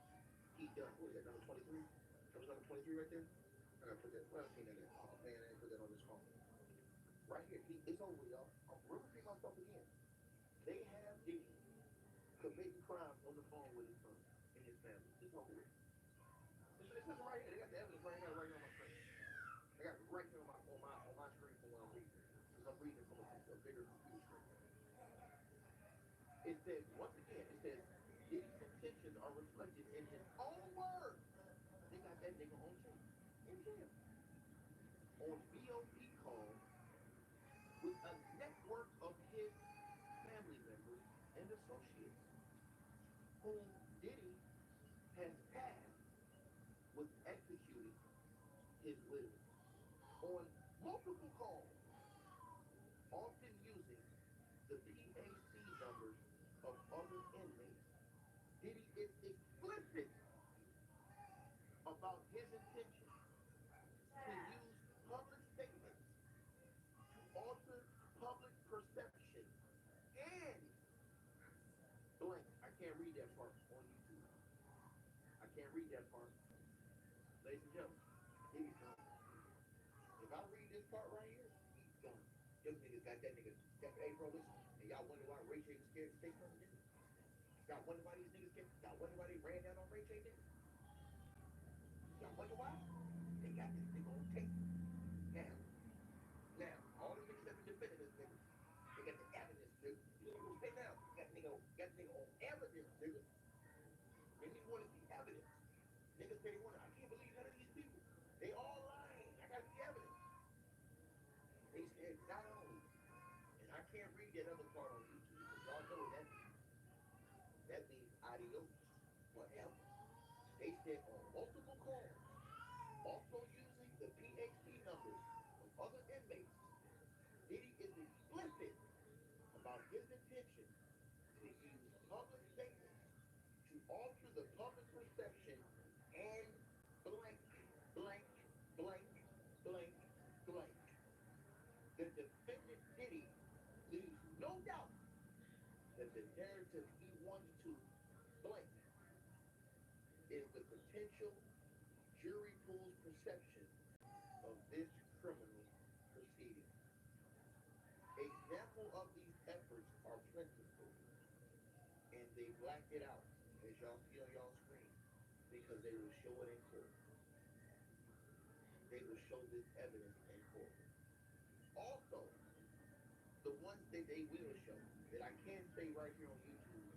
He done. What is that, number 23? That was number 23 right there? I gotta put that. Well, I've seen that at. Oh man, I didn't put that on this phone. Right here. It's over, y'all. I'm repeating myself again. They have Diddy committing crimes on the phone with his son and his family. It's over with. It's right here. They got the evidence right here, right here on my screen. They got it right here on my screen from what I'm reading. Because I'm reading it from a bigger computer screen. It says, once again, it says, Diddy's intentions are reflected in his own words. They got that nigga on tape. In jail. On BOP calls with a network of his family members and associates whom Diddy has tasked with executing his will. On multiple calls, the PAC numbers of other inmates. Diddy is explicit about his intention to use public statements to alter public perception and blank. I can't read that part on YouTube. I can't read that part. Ladies and gentlemen, Diddy's done. If I read this part right here, he's done. Them niggas got that nigga. Hey, bro, listen. And y'all wonder why Ray J was scared to stay from the niggas? Y'all wonder why these niggas get? Y'all wonder why they ran down on Ray J niggas? Y'all wonder why? They got this nigga on tape. Now, all the niggas that been defending this nigga, they got the evidence, nigga. Hey, now, got the nigga on evidence, nigga. Niggas want to see evidence. Niggas say, I can't believe none of these people. They all lying. I got the evidence. They said not only, and I can't read that other part on YouTube, because y'all know what that means. That means adios, forever. They said on multiple calls, also using the PHP numbers of other inmates, Diddy is explicit about his intention to use public statements to alter the public perception and blank, blank, blank, blank, blank. The defendant Diddy leaves no doubt that the narrative he wants to blank is the potential jury pool's perception of this criminal proceeding. Example of these efforts are plentiful, and they black it out, as y'all see on y'all screen, because they will show it in court. They will show this evidence in court. Also, the ones that they will show, that I can say right here on YouTube,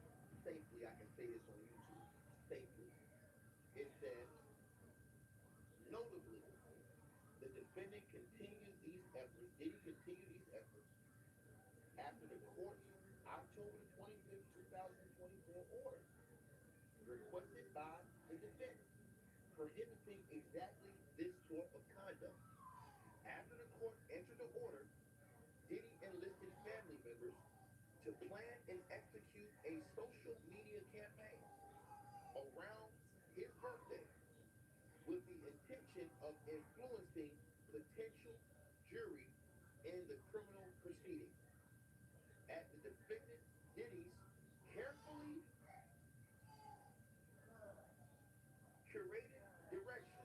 safely, I can say this on YouTube, safely. It says, notably, the defendant continued these efforts, did he continue these efforts after the court's October 25th, 2024 order, requested by the defendant, prohibiting exactly this sort of conduct. After the court entered the order, Diddy enlisted family members to plan and execute a social media campaign around his birthday with the intention of influencing potential jury in the criminal proceeding. At the defendant Diddy's carefully curated direction,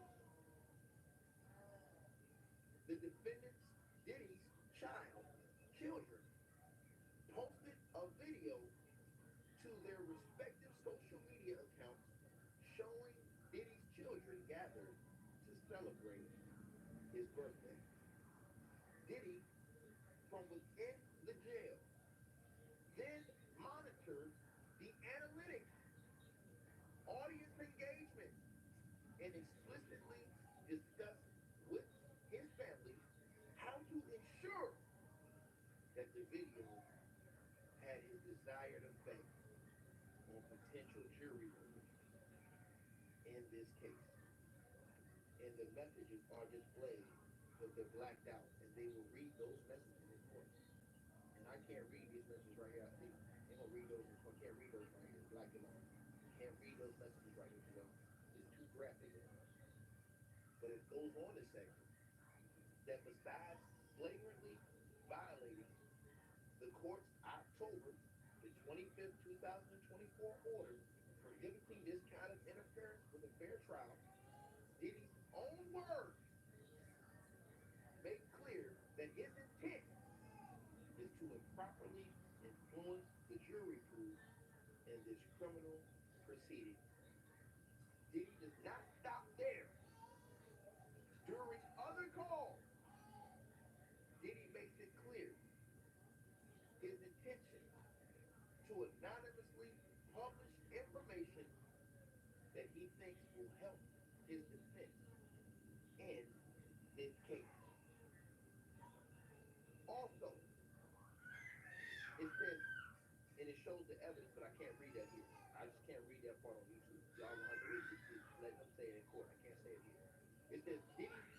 the defendant's Diddy's children, posted a video to their respective social media accounts showing Diddy's children gathered to celebrate his birthday. Diddy, from within the jail, then monitored the analytics, audience engagement, and explicitly discussed with his family how to ensure that the video had his desired effect on potential jury members in this case. And the messages are displayed, but they're blacked out, and they will read those messages in court. And I can't read these messages right here. I see. They're gonna read those in court. Can't read those right here. Black them out. Can't read those messages right here, y'all. It's too graphic. But it goes on to say that besides flagrantly violating the court's October the 25th, 2024 order prohibiting this kind of interference with a fair trial, Diddy's own words make clear that his intent is to improperly influence the jury pool in this criminal proceeding. Diddy does not stop there. During other calls, Diddy makes it clear his intention to anonymously publish information that he thinks will help his defense in this case. Also, it says, and it shows the evidence, but I can't read that here. I just can't read that part on YouTube. Y'all gonna have to read it. Let him say it in court. I can't say it here. It says Diddy's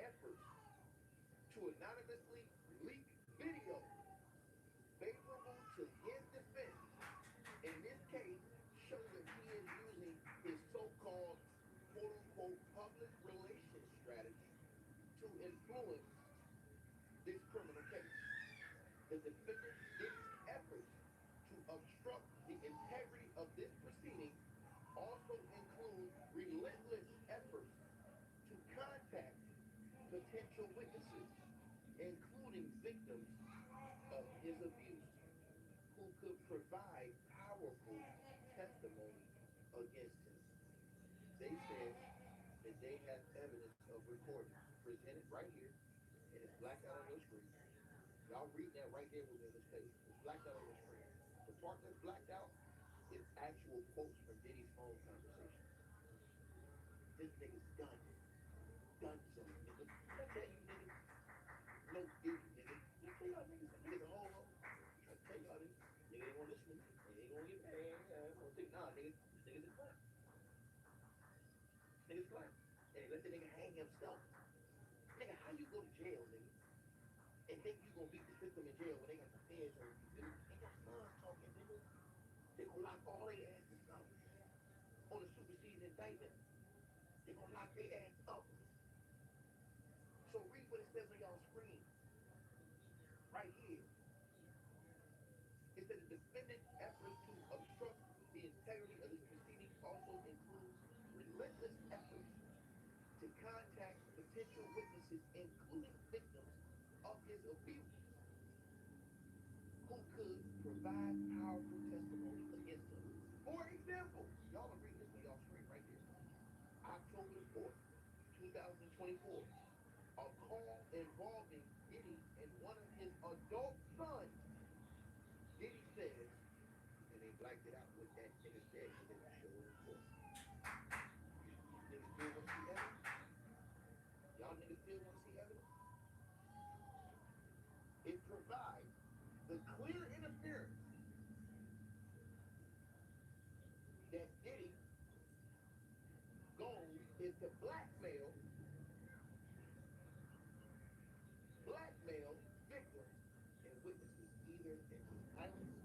efforts to anonymously leak video favorable influence this criminal case. The defendant Diddy's efforts to obstruct the integrity of this proceeding also include relentless efforts to contact potential witnesses, including victims of his abuse, who could provide powerful testimony against him. They said that they have evidence of recordings presented right here, and it's blacked out on your screen. Y'all read that right there with me on this page. It's blacked out on your screen. The part that's blacked out is actual quotes from Diddy's phone conversation. This nigga's done. Done so, nigga. I tell you, nigga. No Diddy, nigga. I tell y'all niggas, this nigga's a whole. I tell y'all this. Nigga ain't gonna listen to me. They ain't gonna get mad. Gonna think, nah, nigga. This nigga's a clown. Nigga's clown. And they let the nigga hang himself. Nigga, how you go to jail, nigga? And think you gonna beat the system in jail when they got the feds on you, nigga? Ain't your sons talking, nigga? They gonna lock all their asses up on a superseding indictment. They gonna lock their ass up. So read what it says on y'all screen. Right here. It says the defendant's efforts to obstruct the integrity of this proceeding also include relentless efforts to contact potential witnesses, including victims of his abuse, who could provide powerful testimony against him. For example, y'all are reading this on y'all screen right there. October the 4th, 2024. A call involving Diddy and one of his adult sons. Diddy says, and they blacked it out what that nigga said because they will show it in court. Niggas still want to see evidence? Y'all niggas still want to see evidence? It provides the clear interference that Diddy goals is to blackmail victims and witnesses either into silence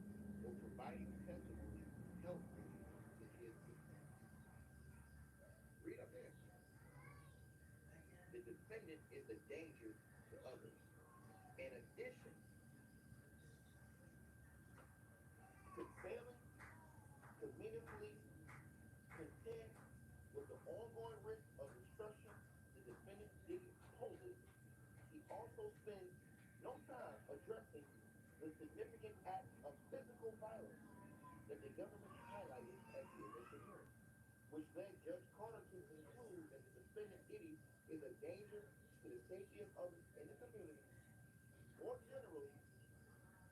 or providing testimony helpful to his defense. Read up there. The defendant is a danger to others. In addition to failing to meaningfully contend with the ongoing risk of destruction the defendant Diddy poses, he also spends no time addressing the significant acts of physical violence that the government highlighted at the initial hearing, which led Judge Carter to conclude that the defendant Diddy is a danger to the safety of others in the community. More generally,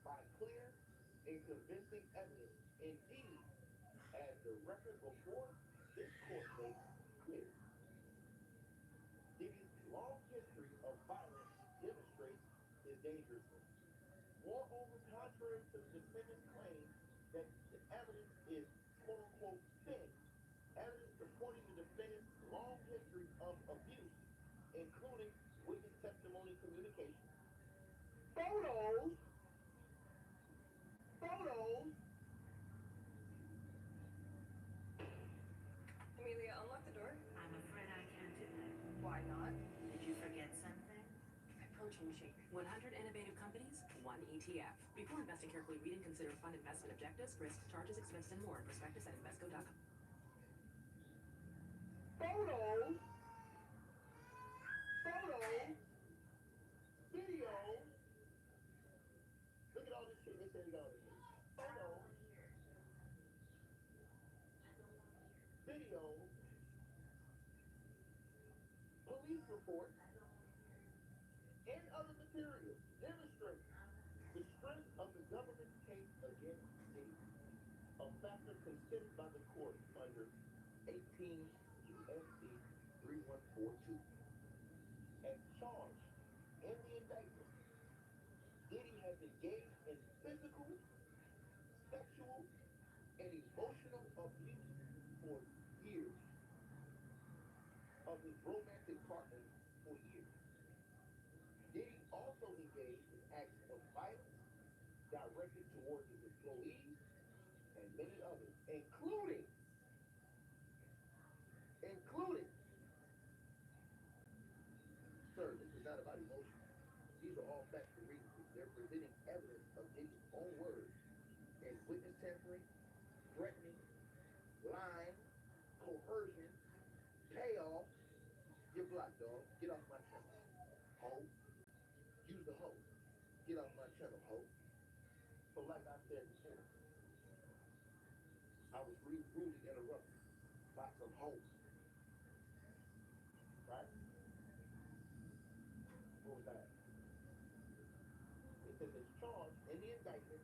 by clear and convincing evidence, indeed, as the record before this court makes clear. Diddy's long history of violence demonstrates his dangerousness. Moreover, contrary to the defendant's claim that the evidence is quote-unquote thin, evidence supporting the defendant's long history of abuse, including witness testimony communication, photos. Amelia, unlock the door. I'm afraid I can't do that. Why not? Did you forget something? My protein shake. 100 innovative companies, 1 ETF. Before investing, carefully read and consider fund investment objectives, risks, charges, expenses, and more. Prospectus at Invesco.com. Photos, videos. Look at all this shit they said they got on this shit. Photos, videos, police reports, and other materials demonstrate the strength of the government's case against Diddy, a factor considered by the court under 18 U.S.C. 3142. As charged in the indictment, Diddy has engaged in physical, sexual, and emotional abuse for years of his romantic partners for years. Diddy also engaged in acts of violence directed towards his employees and many others, including, sir, this is not about emotion. that's the reason. They're presenting evidence of Diddy's own words and witness tampering, threatening, lying, coercion, payoff. You're blocked, dog. Get off my channel. Ho. Use the ho. Get off my channel, ho. So like I said before, I was rudely interrupted by some hoes, right? What was that? It says it's charged in the indictment,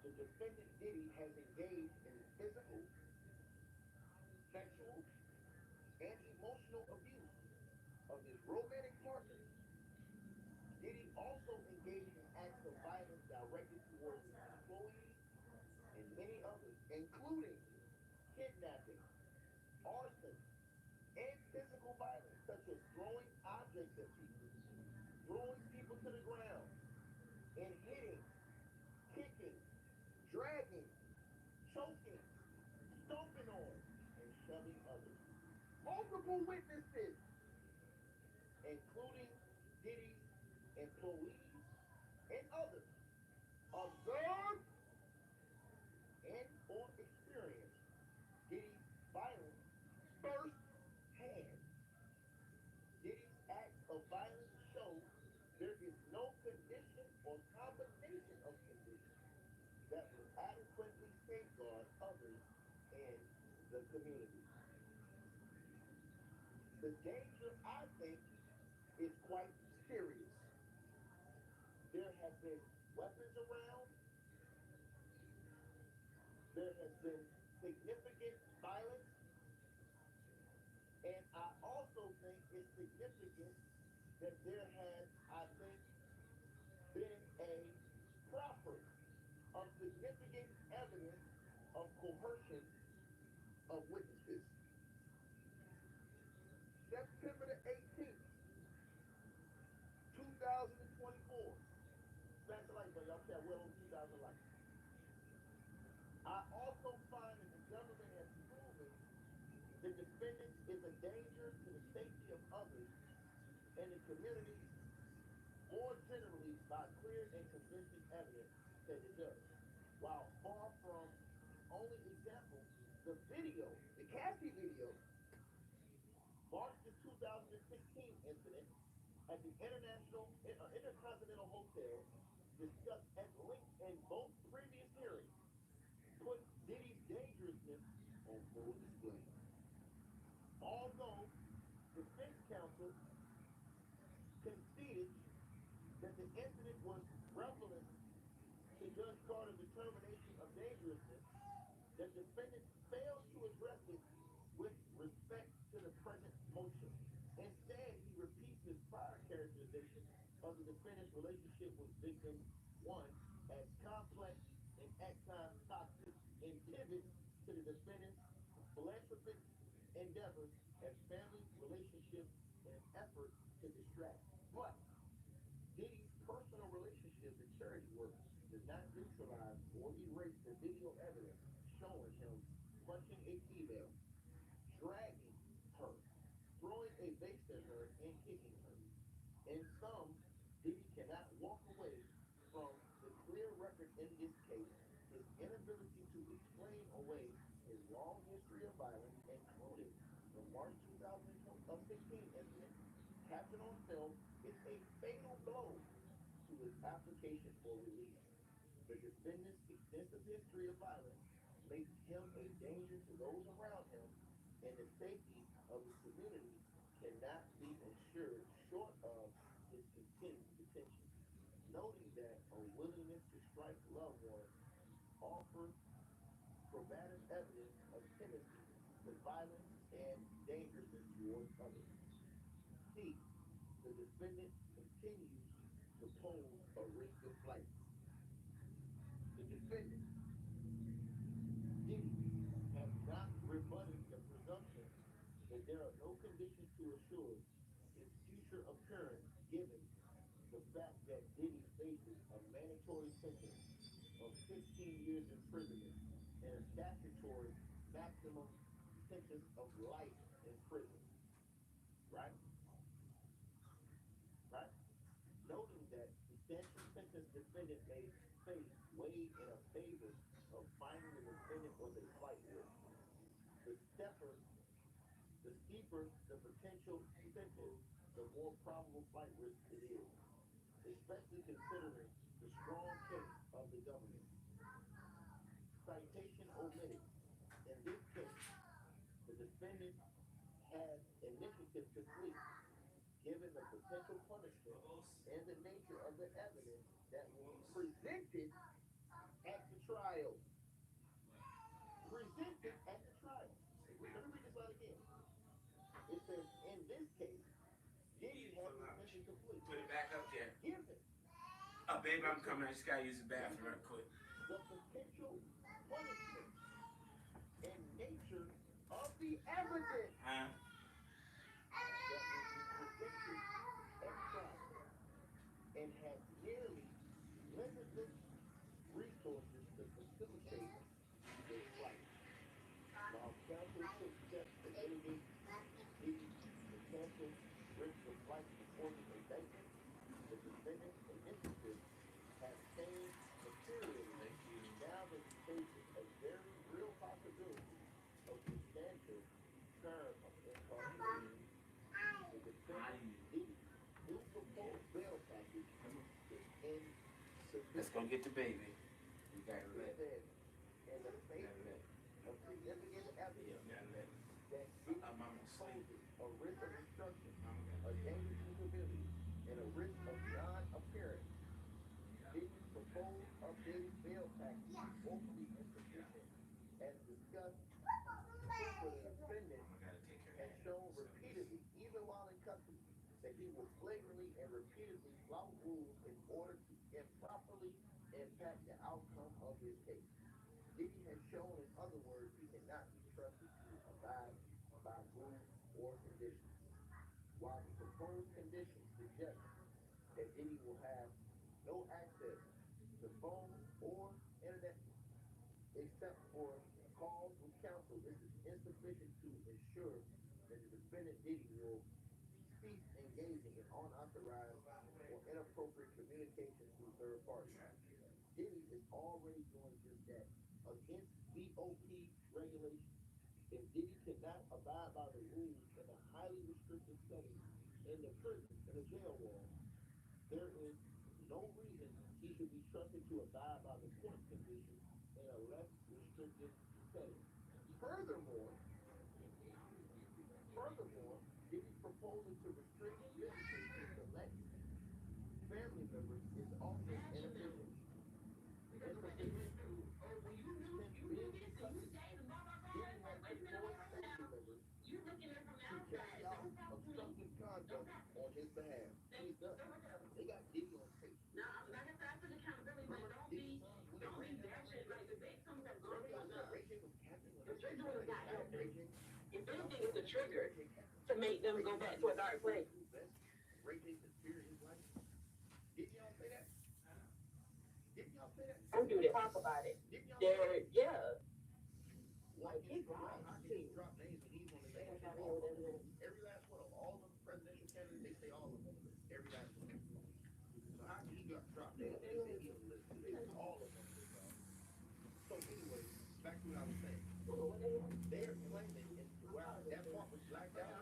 the defendant Diddy has engaged in physical, sexual, and emotional abuse of his romantic partners. Diddy also engaged in acts of violence directed towards his employees and many others, including kidnapping, arson, and physical violence, such as throwing objects at people, throwing people to the ground, and hitting, kicking, dragging, choking, stomping on, and shoving others. Multiple witnesses, including Diddy's employees and others, observed and or experienced Diddy's violence firsthand. Diddy's acts of violence show there is no condition or combination of conditions that will adequately safeguard others and the community. The danger, I think, is quite serious. There have been weapons around. There has been significant violence. And I also think it's significant that there has, I think, been a proffer of significant evidence of coercion of witnesses. September the 18th, 2024. Smash the like button. Y'all say well over 2,000 likes. I also find that the government has proven the defendant is a danger to the safety of others and the community more generally by clear and convincing evidence, said the judge. While far from the only example, the video, the Cassie video, marked the 2016 incident at the Intercontinental Hotel, discussed at length in both previous hearings, put Diddy's dangerousness on full display. Although defense counsel conceded that the incident was relevant to Judge Carter's determination of dangerousness, the defendant failed to address it with respect to the present motion. Instead, he repeats his prior characterization of the defendant's relationship with victim one as complex and at times toxic, and pivots to the defendant's philanthropic endeavors as family relationships in an effort to distract. But Diddy's personal relationships and charity work does not neutralize or erase the video evidence showing him punching a female, dragging her, throwing a vase at her, and kicking her. In sum, Diddy cannot walk away from the clear record in this case, his inability to explain away his long history of violence, including the March 2016 incident, captured on film, is a fatal blow to his application for release. The defendant's extensive history of violence makes him a danger to those around him, and the safety of his community cannot be ensured short of his continued detention. Noting that a willingness to strike loved ones offers probative evidence of tendency to violence and dangerousness towards others. C. The defendant continues to pose a risk of flight. The defendant, Diddy, has not rebutted the presumption that there are no conditions to assure his future appearance given the fact that Diddy faces a mandatory sentence of 15 years imprisonment and a statutory maximum sentence of life in prison. Right? Right? defendant may face weighed in a favor of finding the defendant was a flight risk. The steeper the potential sentence, the more probable flight risk it is, especially considering the strong case of the government. Citation omitted. In this case, the defendant had initiative to flee, given the potential punishment and the nature of the evidence that will be presented at the trial. Presented at the trial. Let me read this line again. It says, in this case, Diddy had intention to flee. Put it back up there. Given. Oh, baby, I'm coming. I just gotta use the bathroom real quick. The potential punishment and nature of the evidence Huh? that will be presented at trial, and had nearly limitless resources to facilitate this flight. While counsel took steps to mitigate Diddy's potential risk of flight before the indictment, the defendant's initiative has changed materially. Now that he faces a very real possibility of substantial term of incarceration. The defendant Diddy, his proposed bail package is insufficient. Let's go get the baby. We gotta let. In the face of significant evidence that Diddy poses a risk of destruction, a danger to civilians, and a risk of non-appearance, Diddy's proposed updated bail package is woefully insufficient. As discussed, the defendant has shown repeatedly, even while in custody, that he will flagrantly and repeatedly flout rules in order to improperly impact the outcome of his case. Diddy has shown, in other words, he cannot be trusted to abide by rules or conditions. While the proposed conditions suggest that Diddy will have no access to phone or internet except for calls with counsel, this is insufficient to ensure that the defendant Diddy will cease engaging in unauthorized or inappropriate communications through third parties. Diddy is already doing just that. Against BOP regulations, if Diddy cannot abide by the rules in a highly restricted setting in the prison, in the jail wall, there is no reason he should be trusted to abide by the court conditions in a less restricted setting. Furthermore, Diddy's proposal to restrict visitors to select family members is also inefficient. Since being in custody, Diddy has deployed family members to carry out obstructive conduct on his behalf. He's done. They got Diddy on tape. If anything, it's a trigger to make them go back to a dark place. Ray J could fear his life. Didn't y'all say that? Didn't y'all say that? I'm doing it. Talk about it. There, yeah. Like he dropped names and he's on the list. Every last one of all the presidential candidates, they say all of them on the list. Every last one. So how can he drop names? They say he's on the list. They say all of them on the list. So anyway, back to what I was saying. They're claiming, wow, that part was blacked out.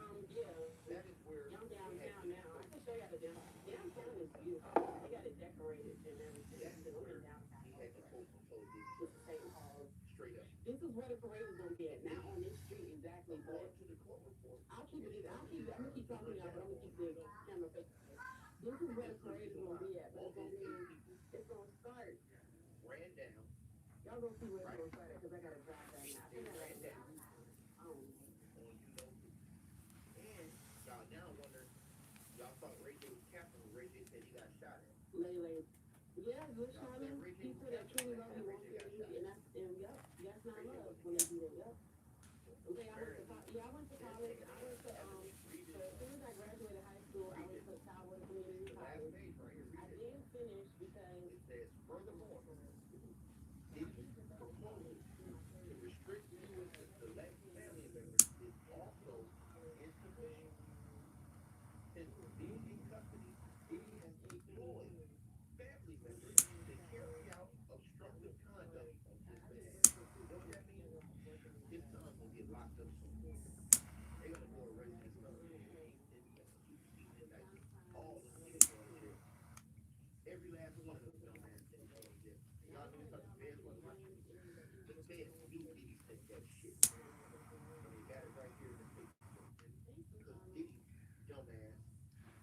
That is where I'm downtown now. I can show you the downtown is beautiful. They got it decorated and everything. That is where he had the postal code. With the same hall. Straight up. This is where the parade is going to be at. Not on this street exactly, but to the court report. I'm gonna keep talking to y'all, but I'm gonna keep the camera face. This is where the parade is gonna be at, but it's gonna start. Ran down. Y'all gonna see where it's gonna start at, cause I gotta drive down now. I think I ran down. And y'all now wonder, y'all thought Ray J was captain, Ray J said he got shot at. Lele. Yeah, good shining people that truly love you won't get me, and that's not love when they do that, yep. Okay, I went to college. I went to, as soon as I graduated high school, I went to Cowboy Community College. I didn't finish because. It says, furthermore, Diddy's proposal to restrict viewing to select family members is also insufficient. Since being in custody, Diddy has deployed family members to feds knew Diddy sent that shit. And they got it right here in the paper. Because Diddy, dumbass,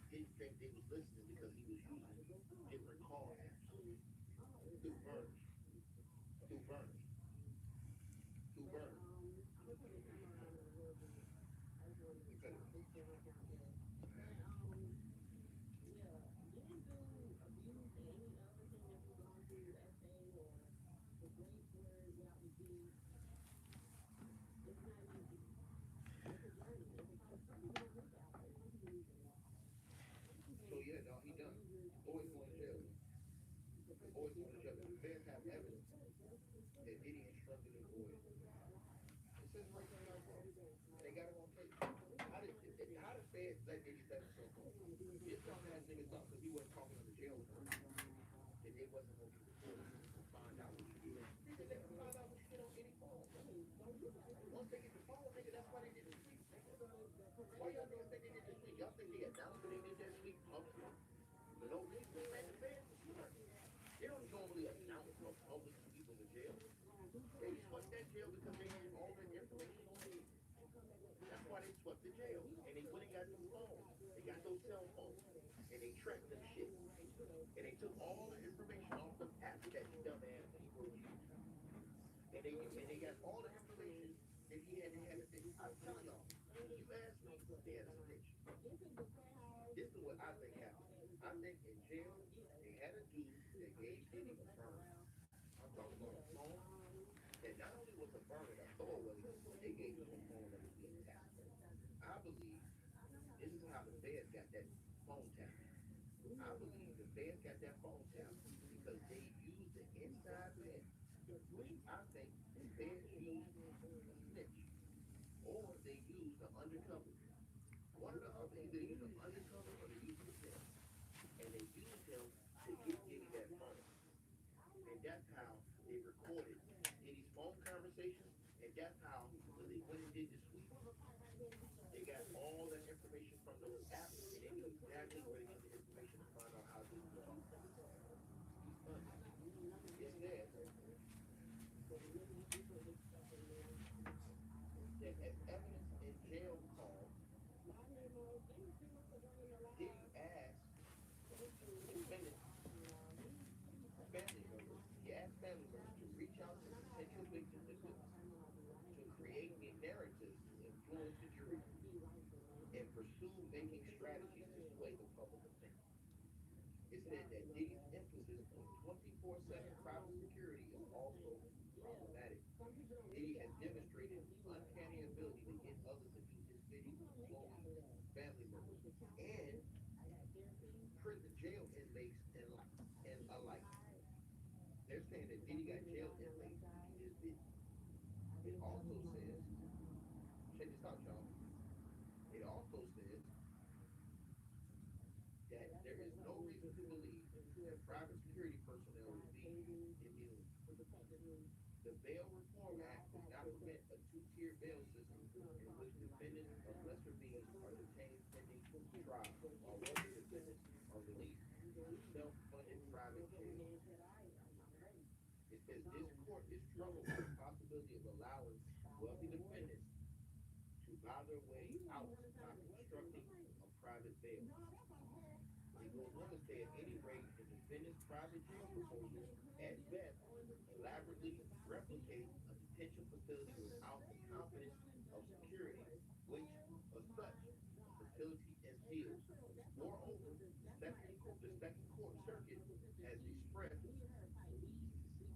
didn't think they was listening because he was using different call apps through burners, through burners, through burners. Because so yeah, no, he done. The boy's going to jail though. The boy's going to jail. The feds have evidence that Diddy instructed his boys. It says right there like that. And they got it on tape. How the feds let Diddy set himself up? This dumbass nigga thought because he wasn't talking in the jail with them that they wasn't going to be recorded and find out what you did. Nigga, they can find out what you did on any phone. Once they get the phone, nigga, that's why they did the sweep. Why y'all niggas think they did the sweep? Y'all think they announced that they did that sweep publicly? For no reason, man, the feds are smart. They don't normally announce a public sweep of a jail. They swept that jail because they had all that information on Diddy. That's why they swept the jail. And they went and got them phones. They got those cell phones. And they tracked them shit. And they took all the information off them apps that dumbass Negro used. And they got all the information that he had to have it. I'm telling y'all, you ask me, they had a snitch. This is what I think happened. I think in jail, they had a dude that gave Diddy a burner. I'm talking about a phone that not only was a burner, a throwaway, but they gave him a phone that was being tapped. I believe this is how the feds got that phone tapped. I believe the feds got that phone tapped because they used the inside man, which I think the feds used a snitch, or they used the undercover. One of the other, either they used an undercover or they used a snitch. And they used him to get Diddy that phone. And that's how they recorded Diddy's phone conversations. And that's how, when they went and did the sweep, they got all that information from those apps. And they knew exactly where to get the information to find out how Diddy was talking. He's funny. It says that as evidence in jail calls, Diddy asked defendants, family members, he asked family members to reach out to potential victims and witnesses to create a narrative to influence the jury and pursue making strategies to sway the public opinion. It said that Diddy's emphasis on 24/7 private security is also problematic. Diddy has demonstrated uncanny ability to get others to do his bidding, employees, family members, and prison jail inmates and alike. They're saying that Diddy got jail inmates to do his bidding. It also says, check this out, y'all. It also says that there is no reason to believe that private security personnel will be immune. The Bail Reform Act does not permit a two-tier bail system in which defendants of lesser means are detained pending trial, while wealthy defendants are released to self-funded private jails. It says this court is troubled with the possibility of allowing wealthy defendants to buy their way out by constructing a private bail. It goes on to say, at any rate, the defendant's private jail proposal, at best, elaborately replicates a detention facility without the confidence of security, which, as such, a facility instills. Moreover, the second court circuit has expressed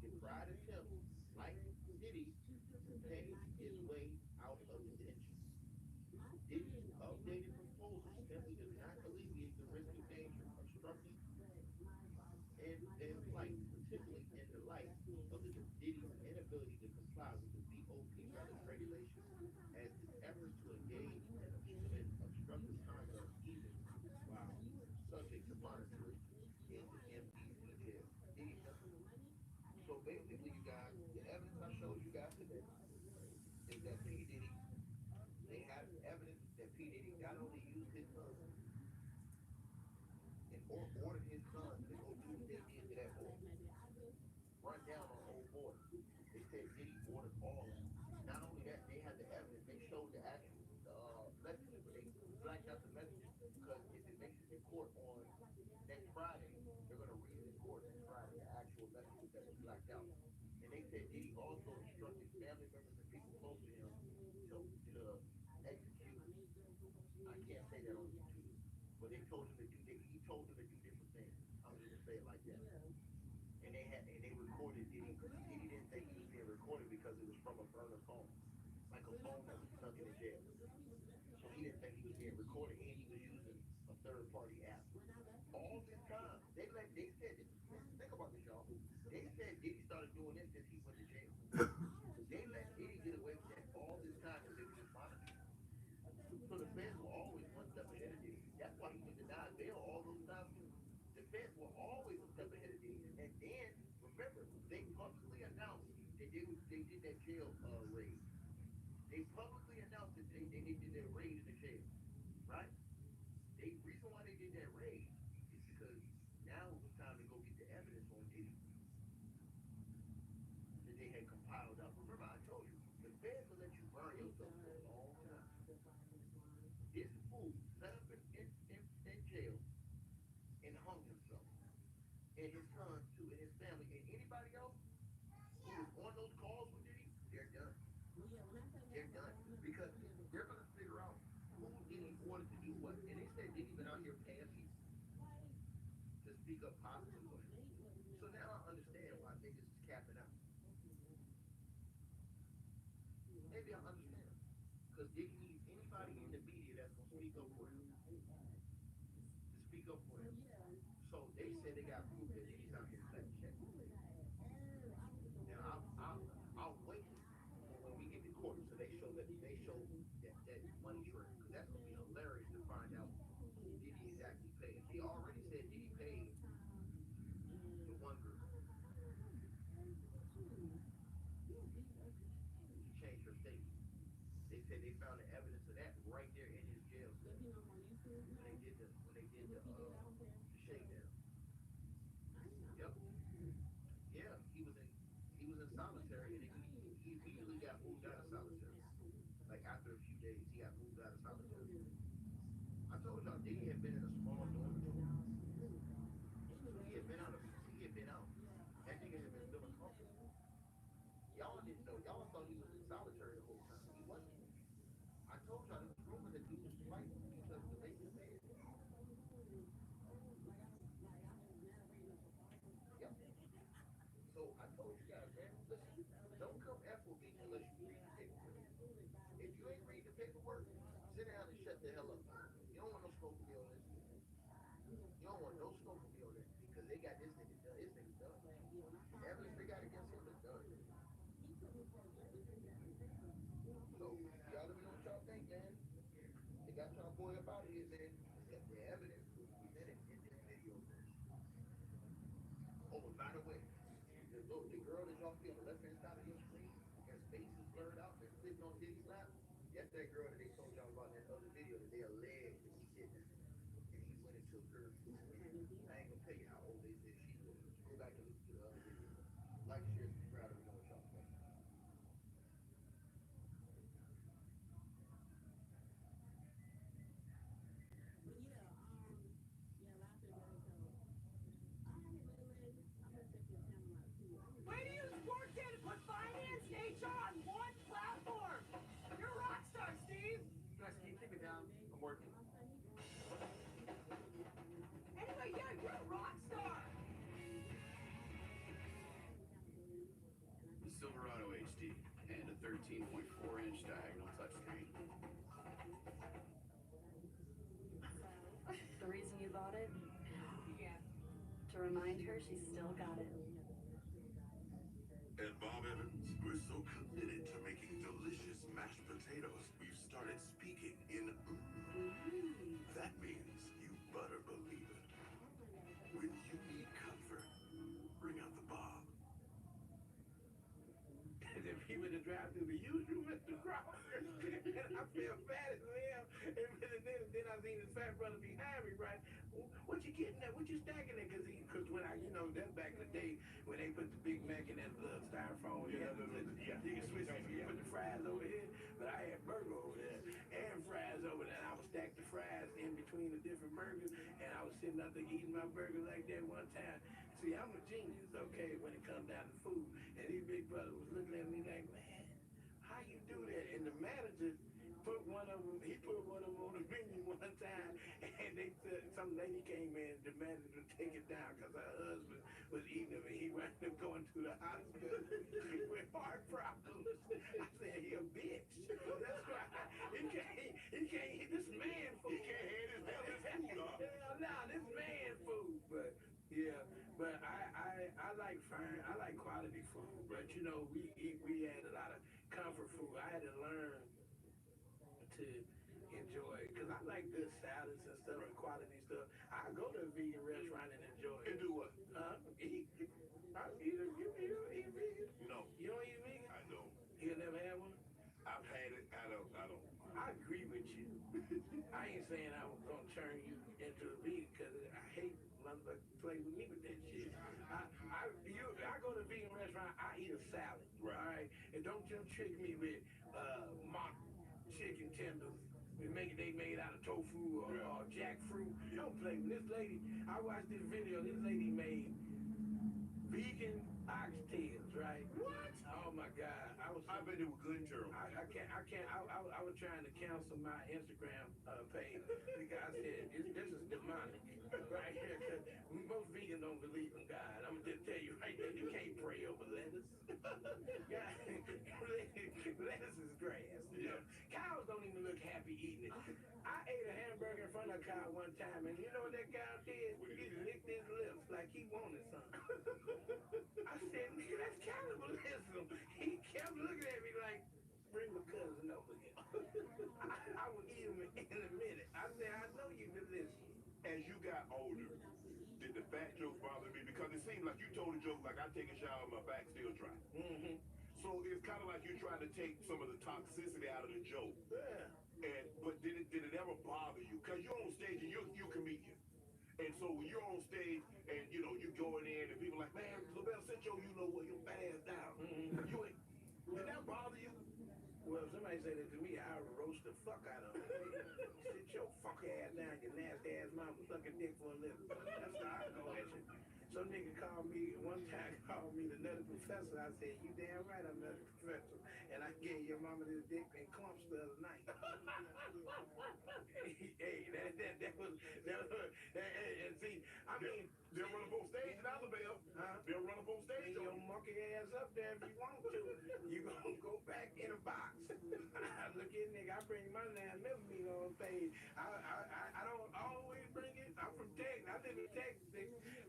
decried attempts, like Diddy's, to pay his way out of detention. Diddy's updated proposal simply does not alleviate the risk of danger, obstructing and flight, particularly in the light of the Diddy's inability to comply with the BOP regulations, as his efforts to engage in obstructive conduct, even while subject to monitoring in the MPC jail. Diddy done. So basically, you guys, the evidence I showed you guys today is that P. Diddy, they have evidence that P. Diddy not only used his son and ordered his sons to go do what they did to that boy, run down on Old Border. They said Diddy ordered all that. Not only that, they had the evidence. They showed the actual messages, but they blacked out the messages because if it makes it to court on next Friday, they're gonna read it in court next Friday. The actual messages that was blacked out, and they said Diddy also instructed family members and people close to him to execute. I can't say that on YouTube, but they told him to do. He told them to do different things. I'm just gonna say it like that. And they recorded Diddy because Diddy didn't think he was being recorded because it was from a burner phone, like a phone that was stuck in a jail. So he didn't think he was being recorded, and he was using a third party app. All this time, they said this. Think about this, y'all. They said Diddy started doing this since he went to jail. They let Diddy get away with that all this time because they were just monitoring. So the feds were always one step ahead of Diddy. That's why he was denied bail all those times too. The feds were always a step ahead of Diddy. And then remember, they publicly announced that they did that jail raid. They publicly announced that they did their raid in the jail, right? The reason why they did that raid is because now it was time to go get the evidence on Diddy that they had compiled up. Remember, I told you the feds will let you burn yourself for a long time. This fool set up in jail and hung himself, and his son too, and his family, and anybody else who was on those calls with Diddy, they're done. They're done because they're gonna figure out who Diddy ordered to do what. And they said Diddy been out here paying people to speak up positive for him. So now I understand why niggas is capping out. Maybe I understand. Because Diddy needs anybody in the media that's gonna speak up for him. To speak up for him. So they said they got proof that Diddy's out here cutting checks. Now I'll wait for when we get to court. So they show that money trail because that's gonna be hilarious to find out who Diddy is actually paying. They already said Diddy paid the one girl. She changed her statement. They said they found the evidence of that right there in his jail cell when they did the shakedown. Yep. Yeah, he was in solitary, and he immediately got moved out of solitary. Like after a few days, he got moved out of solitary. I told y'all Diddy had been in a small dormitory, so he had been out. That nigga had been feeling comfortable. Y'all didn't know. Y'all thought he was in solitary the whole time. He wasn't. I told y'all there was rumors that dude was fighting because the Lakers said. Yep. So I told you guys, man, listen, don't come F with me unless you read the paperwork. If you ain't read the paperwork, sit down and shut the hell up. You don't want no smoke with me on this. You don't want no smoke with me on that because they got this nigga done. This nigga's done. The evidence they got against him is done. So y'all let me know what y'all think, man. They got y'all boy up out of here, man. The evidence was presented in this video. Oh, and by the way, the girl that y'all see on the left hand side of your screen, her face is blurred out, that's sitting on Diddy's lap. That's that girl that they told y'all about in that other video that they alleged that he kidnapped. And he went and took her. And I ain't gonna tell you how old they said she was. Go back and listen to the other video. Like, share, subscribe, and know what y'all think. Where do you work in to put finance and HR on one platform? You're a rock star, Steve. Guys, can you keep it down? I'm working. Anyway, yeah, you're a rock star. The Silverado HD and a 13.4-inch diagonal touchscreen. The reason you bought it? Yeah. To remind her she's still got it. At Bob Evans, we're so committed to making delicious mashed potatoes, we've started speaking in That means you better believe it. When you need comfort, bring out the Bob. And then people that drive through the usual Mr. Crawford. And I feel bad as hell. And then I seen this fat brother behind me, right? What you getting at? What you stacking at? Because when I, that's back in the day when they put the Big Mac in that styrofoam, fries over there, and I would stack the fries in between the different burgers, and I was sitting out there eating my burger like that one time. See, I'm a genius, okay, when it comes down to food. And his big brother was looking at me like, man, how you do that? And the manager put one of them, he put one of them on the menu one time, and they said, some lady came in and demanded to take it down because her husband was eating them, and he wound up going to the hospital with heart problems. I said, he a bitch. That's right. He can't eat this man food. He can't have his food. Hell no, this man food. But yeah, but I like fine, I like quality food. But you know, we had a lot of comfort food. I had to learn to enjoy, because I like good salads and stuff and quality stuff. I go to a vegan restaurant and enjoy it. And do what? Eat. Eat vegan? No. You don't eat vegan? I don't. You never had one? I've had it. I don't. I agree with you. I ain't saying I was gonna turn you into a vegan, because I hate motherfuckers play with me with that shit. I go to a vegan restaurant, I eat a salad. Right. All right? And don't you trick me with mock chicken tenders. They made out of tofu or jackfruit. Don't play with this lady. I watched this video. This lady made vegan oxtails, right? What? Oh my God! I bet it was good and terrible. I can't. I was trying to cancel my Instagram page because I said this is demonic, right here. Because most vegans don't believe in God. I'm gonna just tell you right there. You can't pray over lettuce. God, lettuce is grass. Yeah. Cows don't even look happy eating it. I ate a hamburger in front of a cow one time, and you know what that cow did? He licked his lips like he wanted something. I said, nigga, that's cannibalism. He kept looking at me like, bring my cousin over here. I would eat him in a minute. I said, I know you delicious. As you got older, did the fat jokes bother me? Because it seemed like you told a joke like I take a shower and my back still dry. Mm-hmm. So it's kind of like you're trying to take some of the toxicity out of the joke. Yeah. But did it ever bother you? Because you're on stage and you're a comedian. And so when you're on stage and you going in and people like, man, LaBelle, sit your your fat ass down. Mm-hmm. Did that bother you? Well, if somebody say that to me, I would roast the fuck out of them. Sit your fuck ass down, you nasty ass mama, sucking dick for a living. That's how I go at you. Some nigga called me, one time called me the Nutty Professor. I said, you damn right I'm Nutty Professor. And I gave your mama this dick in clumps the other night. Hey, and see, I mean, they'll run up on stage in Alabama. Huh? They'll run up on stage. Your monkey ass up there if you want to. You gonna go back in a box. Look at nigga, I bring my damn milk meat on stage. I don't always bring it. I'm from Texas. I live in Texas.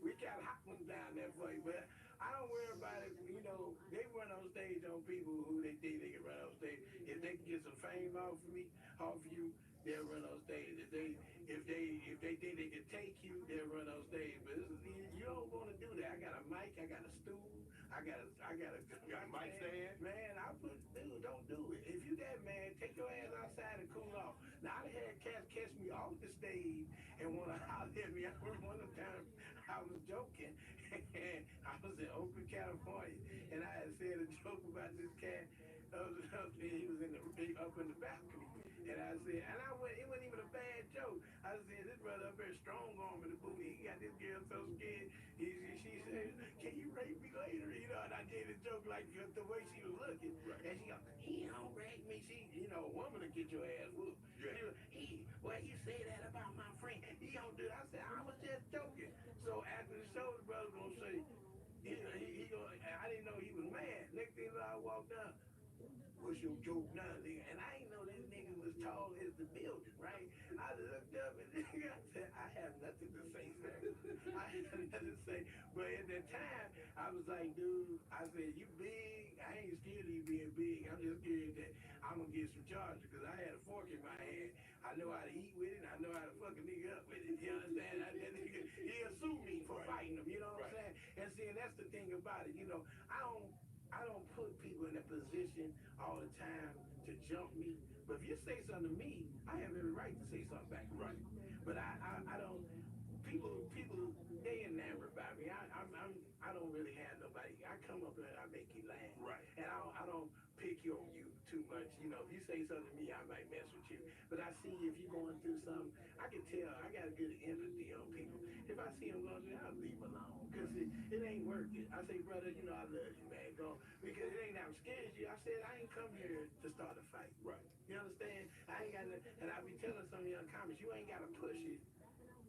We got hot ones down there for you, but I don't worry about it. You know, they run on stage on people who they think they can run on stage. If they can get some fame off of me, off you, they'll run on stage. If they think they can take you, they'll run on stage. But you don't want to do that. I got a mic, I got a stool, I got a mic stand. Man, dude, don't do it. If you that mad, take your ass outside and cool off. Now I had cats catch me off the stage and want to holler at me. I remember one of the times I was joking, and I was in Oakland, California, and I had said a joke about this cat. He was up in the balcony. And I said, it wasn't even a bad joke. I said, this brother up there strong arm in the booty. He got this girl so scared. She said, can you rape me later? You know, and I did a joke like the way she was looking. Right. And she goes, he don't rape me. A woman will get your ass whooped. Yeah. Well, you say that about my friend. He don't do that. I said, I was just joking. So after the show, the brother gonna say, I didn't know he was mad. Next thing I walked up, what's your joke now, nigga? And I didn't know this nigga was tall as the building, right? I looked up and I said, I have nothing to say, sir. I have nothing to say. But at that time, I was like, dude, I said, you big. I ain't scared of you being big. I'm just scared that I'm going to get some charges because I had a fork in my hand. I know how to eat with it. I know how to fuck a nigga up with it. You understand? That nigga, he'll sue me for fighting him. You know what I'm saying? And see, and that's the thing about it. You know, I don't put people in a position all the time to jump me. But if you say something to me, I have every right to say something back. Right. But I don't. People, they enamored by me. I don't really have nobody. I come up and I make you laugh. Right. And I don't pick on you too much. You know, if you say something to me, I might mess with you. But I see if you're going through something, I can tell. I got a good empathy on people. If I see them going through, I'll leave them alone. Because it ain't worth it. I say, brother, you know I love you, man. Go. Because it ain't I'm scared of you. I said, I ain't come here to start a fight. Right. You understand? I ain't got to, and I be telling some young comics, you ain't got to push it.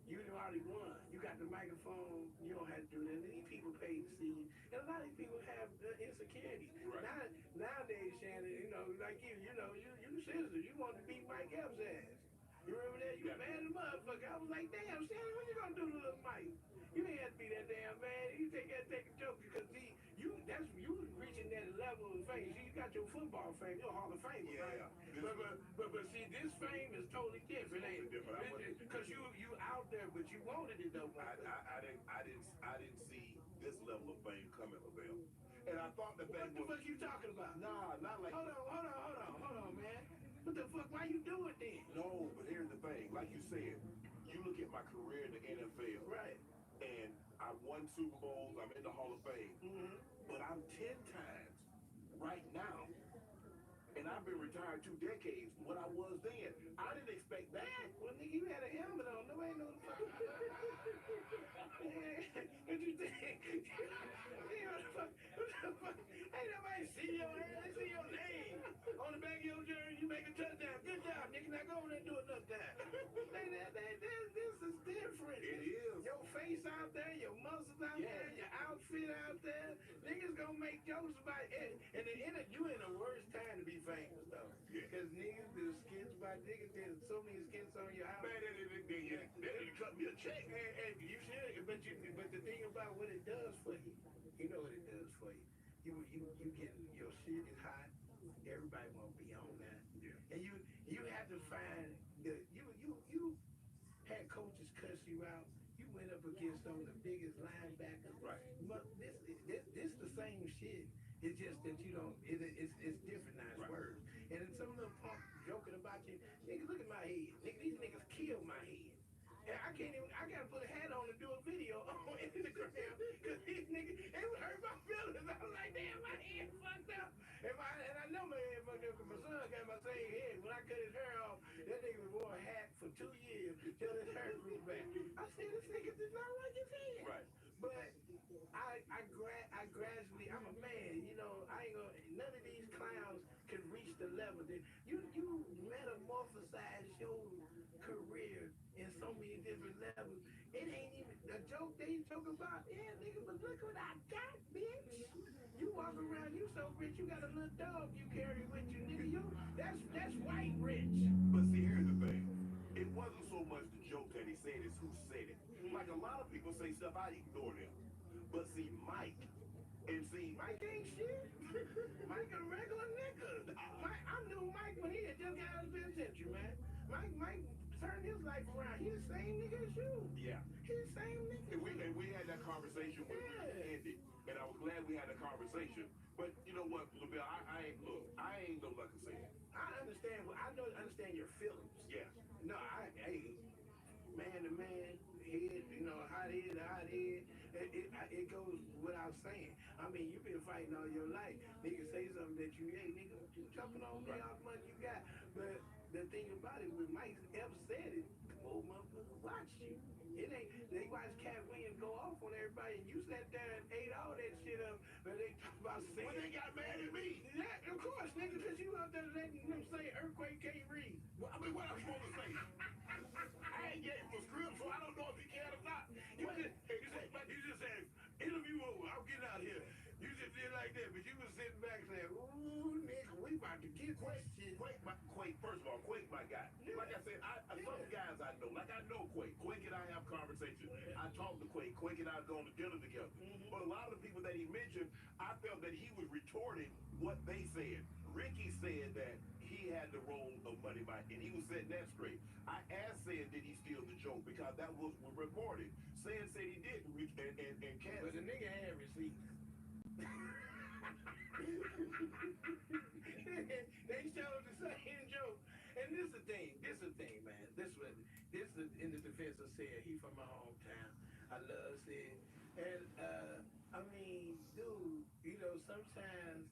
You done already won. You got the microphone. You don't have to do that. These people pay to see you. And a lot of these people have insecurity. Right. Nowadays, Shannon, you know, like you sister, you want to beat Mike Epps' ass. You remember that? You bad the motherfucker. I was like, damn, Shannon, what you gonna do to little Mike? You ain't have to be that damn man. You take a joke because you reaching that level of fame. See, you got your football fame. You're a Hall of Famer, right? But see, this fame is totally different, ain't it? Because you out there, but you wanted it though. I didn't see this level of fame coming, LaBelle. And I thought the thing What the fuck you talking about? Nah, not like. Hold on, man. What the fuck? Why you do it then? No, but here's the thing. Like you said, you look at my career in the NFL. Right. And I won Super Bowls. I'm in the Hall of Fame. Mm-hmm. But I'm 10 times right now. And I've been retired 2 decades. What I was then, I didn't expect that. Well, nigga, you had a helmet on. Nobody knows the fuck. What you think? Ain't nobody see your ass. They see your name on the back of your jersey. You make a touchdown. Good job, nigga. Now go over there and do another time. This is different. It is. Your face out there, your muscles out there, your outfit out there. Niggas gonna make jokes about it. And you in the worst time to be famous, though. Because niggas do skits by niggas. There's so many skits on your house. Man, they cut me a check. And you should. But the thing about what it does for you, you know what it does for you. You get your shit is hot. Everybody won't be on that. Yeah. And you have to find you had coaches cuss you out. You went up against some of the biggest linebackers. Right. But this the same shit. It's just that you don't. It's different now. It's words. And then some little punk joking about you. Nigga, look at my head. Nigga, these niggas killed my head. And I can't even. I gotta put a hat on to do a video on Instagram because these niggas. It would hurt my feelings. I was like, damn, my head fucked up. And I know my head fucked up because my son got my same head. When I cut his hair off, that nigga wore a hat for 2 years till his hair grew back. I said, this nigga did not like his head. Right. But I gradually, I'm a man, you know, I ain't gonna, none of these clowns can reach the level that you metamorphosize your career in so many different levels. It ain't even a joke they talk about. Yeah, nigga, but look what I got, bitch. You walk around, you so rich, you got a little dog you carry with you, nigga. That's white rich. But see, here's the thing. It wasn't so much the joke that he said, it's who said it. Like a lot of people say stuff, I ignore them. But see, Mike ain't shit. Mike a regular nigga. I knew Mike when he had just got out of the penitentiary, man. Mike turned his life around. He the same nigga as you. Yeah. He the same nigga. And we had that conversation when we ended. And I was glad we had that conversation. But you know what, LaBelle, I ain't no lucky saying. I understand your feelings. Yeah. No, man to man, head, you know, hot head. It goes without saying. I mean, you've been fighting all your life. Nigga say something that nigga, you jumping on me all the money you got. But the thing about it, when Mike Epps said it, the old motherfucker watched you. They watched Cat Williams go off on everybody, and you sat there and ate all that shit up. But they talk about saying. Well, they got mad at me. Yeah, of course, nigga, because you out there letting them say Earthquake can't read. Well, I mean, what I'm supposed to say? I ain't getting for script, so I don't know if he can or not. You just said, interview over, I'm getting out of here. You just did like that, but you was sitting back saying, ooh, nigga, we about to get Quake, first of all, Quake my guy. Like I said, some guys I know, like I know Quake. Quake and I have conversations. I talk to Quake. Quake and I go to dinner together. But a lot of the people that he mentioned, I felt that he was retorting what they said. Ricky said that he had the role of Money Mike, and he was setting that straight. I asked Sam, did he steal the joke? Because that was reported. Sam said he didn't, and Cat. But the nigga had receipts. They showed the same joke. And this is the thing, man. This is in the defense of said he from my hometown. I love said. And I mean, dude, you know, sometimes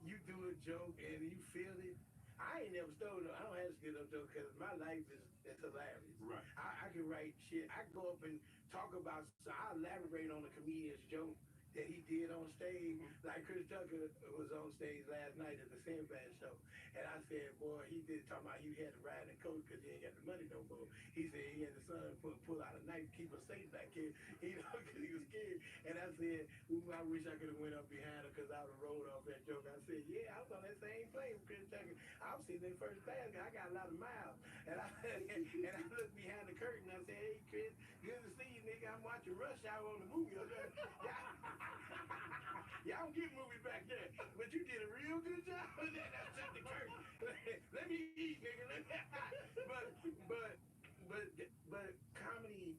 you do a joke and you feel it. I ain't never stole no. I don't have to steal no joke because my life is hilarious. Right. I can write shit. I can go up and talk about. So I elaborate on a comedian's joke that he did on stage. Like Chris Tucker was on stage last night at the Sinbad show, and I said, boy, he did talking about he had to ride in the coach because he ain't got the money no more. He said he had the son pull out a knife, keep us safe back here, you know, because he was scared. And I said, ooh, I wish I could have went up behind her because I would have rolled off that joke. I said, yeah, I was on that same plane with Chris Tucker. I was sitting in first class. I got a lot of miles. And I looked behind the curtain. I said, hey, Chris, good to see you, nigga. I'm watching Rush Hour on the movie. Y'all don't get movies back there, but you did a real good job of that. I shut the curtain. Let me eat, nigga. but, but comedy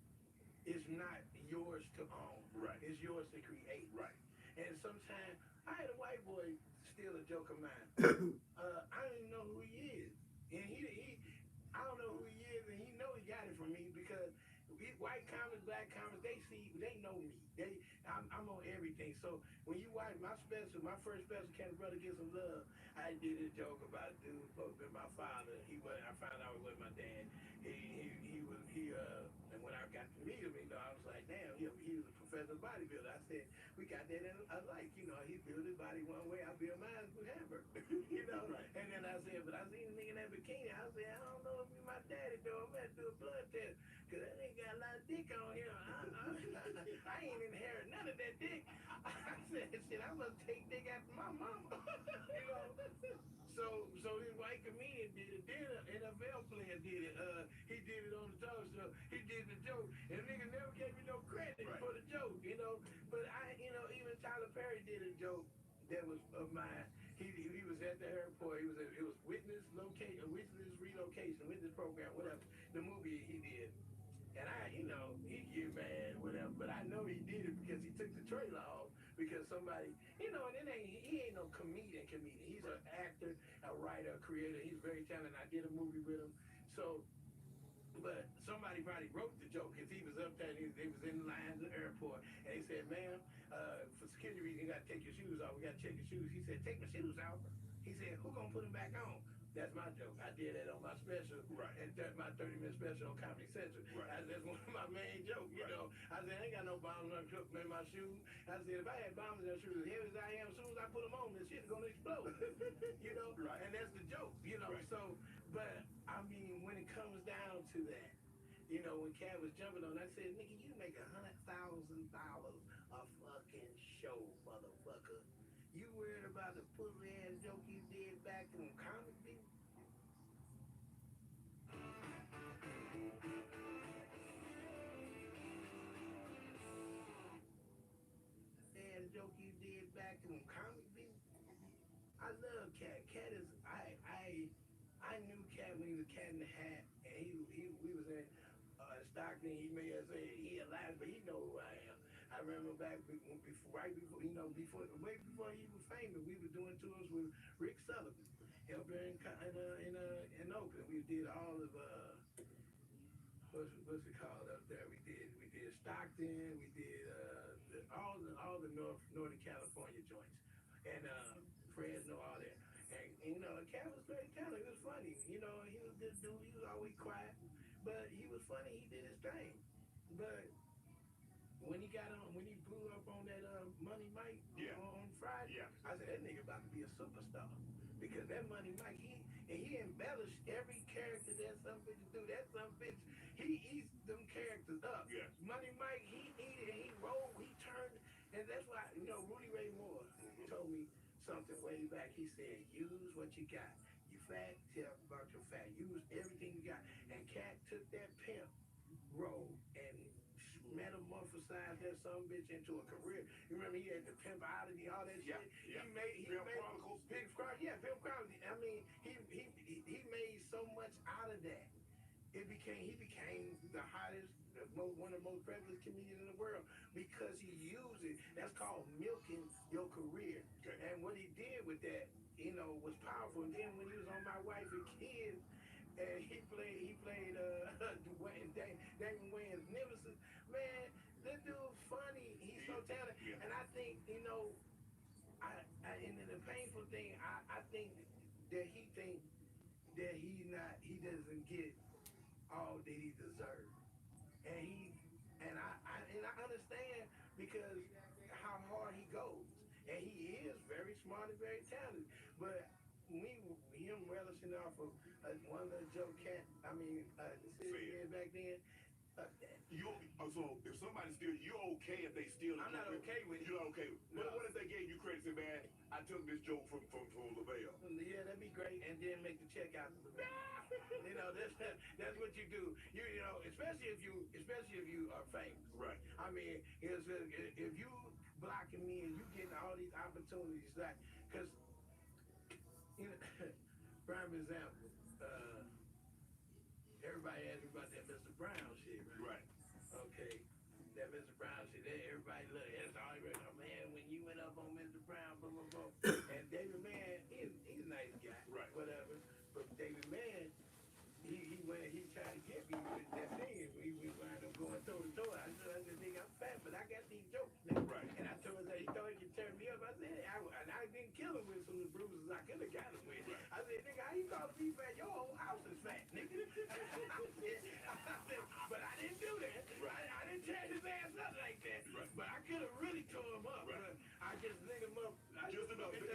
is not yours to own. Right. It's yours to create. Right. And sometimes I had a white boy steal a joke of mine. I don't even know who he is, and I don't know who he is, and he know he got it from me because white comics, black comics, they know me. I'm on everything. So when you watch my special, my first special, Can a Brother Get Some Love, I did a joke about a dude supposed to be my father. I found out it was my dad. And when I got to meet him, you know, I was like, damn, he was a professional bodybuilder. I said, we got that alike, you know. He built his body one way, I build mine with hamburger, you know. Right. And then I said, but I seen a nigga in that bikini. I said, I don't know if he my daddy though. I'm gonna have to do a blood test because that nigga got a lot of dick on him. I ain't inherit none of that dick. I said, shit, I must take dick after my mama, you know. So this white comedian did it. Then an NFL player did it. He did it on the talk show. He did the joke, and the nigga never gave me no credit for the joke, you know. But even Tyler Perry did a joke that was of mine. He was at the airport. It was witness relocation, witness program, whatever. The movie he did. And he get mad, whatever, but I know he did it because he took the trailer off because somebody, and he ain't no comedian. He's an actor, a writer, a creator. He's very talented. I did a movie with him. So, but somebody probably wrote the joke because he was up there and they was in line at the airport. And he said, ma'am, for security reasons, you got to take your shoes off. We got to check your shoes. He said, take my shoes off. He said, who going to put them back on? That's my joke. I did that on my special, right? And my 30-minute special on Comedy Central. Right. That's one of my main jokes, you know. I said, I ain't got no bombs in my shoes. I said, if I had bombs in my shoes, as heavy as I am, as soon as I put them on, this shit's gonna explode. You know? Right. And that's the joke, you know. Right. So, but I mean, when it comes down to that, you know, when Cat was jumping on, I said, nigga, you make $100,000 a fucking show, motherfucker. You worried about the pussy ass joke you did back in comic book? Joke you did back in comic book. I love Cat. Cat is I knew Cat when he was Cat in the Hat, and we was in Stockton. He may have said he alive, but he know who I am. I remember back way before he was famous, we were doing tours with Rick Sullivan up there in Oakland. We did all of what's it called up there? We did Stockton. We did all the Northern California joints, and Fresno, all that. And Cat was very talented. He was funny. He was a good dude. He was always quiet, but he was funny. He did his thing. But when he blew up on that Money Mike on Friday, I said that nigga about to be a superstar because that Money Mike he embellished every character that some bitch do. That some bitch he eats them characters up. Yeah. Money Mike he ate it and he rolled, he turned, and that's why Rudy Ray Moore told me something way back. He said, use what you got. You fat, tell about your fat. Use everything you got. And Cat took that pimp role and metamorphosized that some bitch into a career. You remember he had the Pimpology, all that shit. Yeah. Pimp Chronicles. Pimp Chronicles. I mean, he made so much out of that. He became the hottest, one of the most prevalent comedians in the world because he used it. That's called milking your career. Okay. And what he did with that, was powerful. And then when he was on My Wife and Kids, and he played Damon Wayans' nemesis. Man, this dude's funny. He's so talented. Yeah. And I think, and then the painful thing, I think that he thinks that he doesn't get all that he deserves. And I understand because how hard he goes. And he is very smart and very talented. But him relishing off of one little joke cat, series back then, So if somebody steal, you're okay if they steal it. I'm not okay with it. You're not okay with it. No. What if they gave you credit, say, man, I took this joke from LaVelle? Yeah, that'd be great, and then make the check out to the bank. That's what you do. You know, especially if you are famous. Right. I mean, if you blocking me and you getting all these opportunities, like, cause you know, prime example, everybody asked me about that Mr. Brown shit, right? Right. Okay. That Mr. Brown shit, everybody look, that's all right, man, when you went up on Mr. Brown, blah, blah, blah. And David Mann, he's a nice guy, right, whatever. But David Mann, he tried to get me with that thing, and we wound up going toe to toe. I said, nigga, I'm fat, but I got these jokes, nigga. Right. And I told him that he thought he could turn me up. I said, and I didn't kill him with some of the bruises I could have got him with. Right. I said, nigga, how you calling me fat? Your whole house is fat, nigga. But I didn't do that. Right. I didn't tear his ass up like that. Right. But I could have really tore him up. Right. I just lit him up. Just enough. It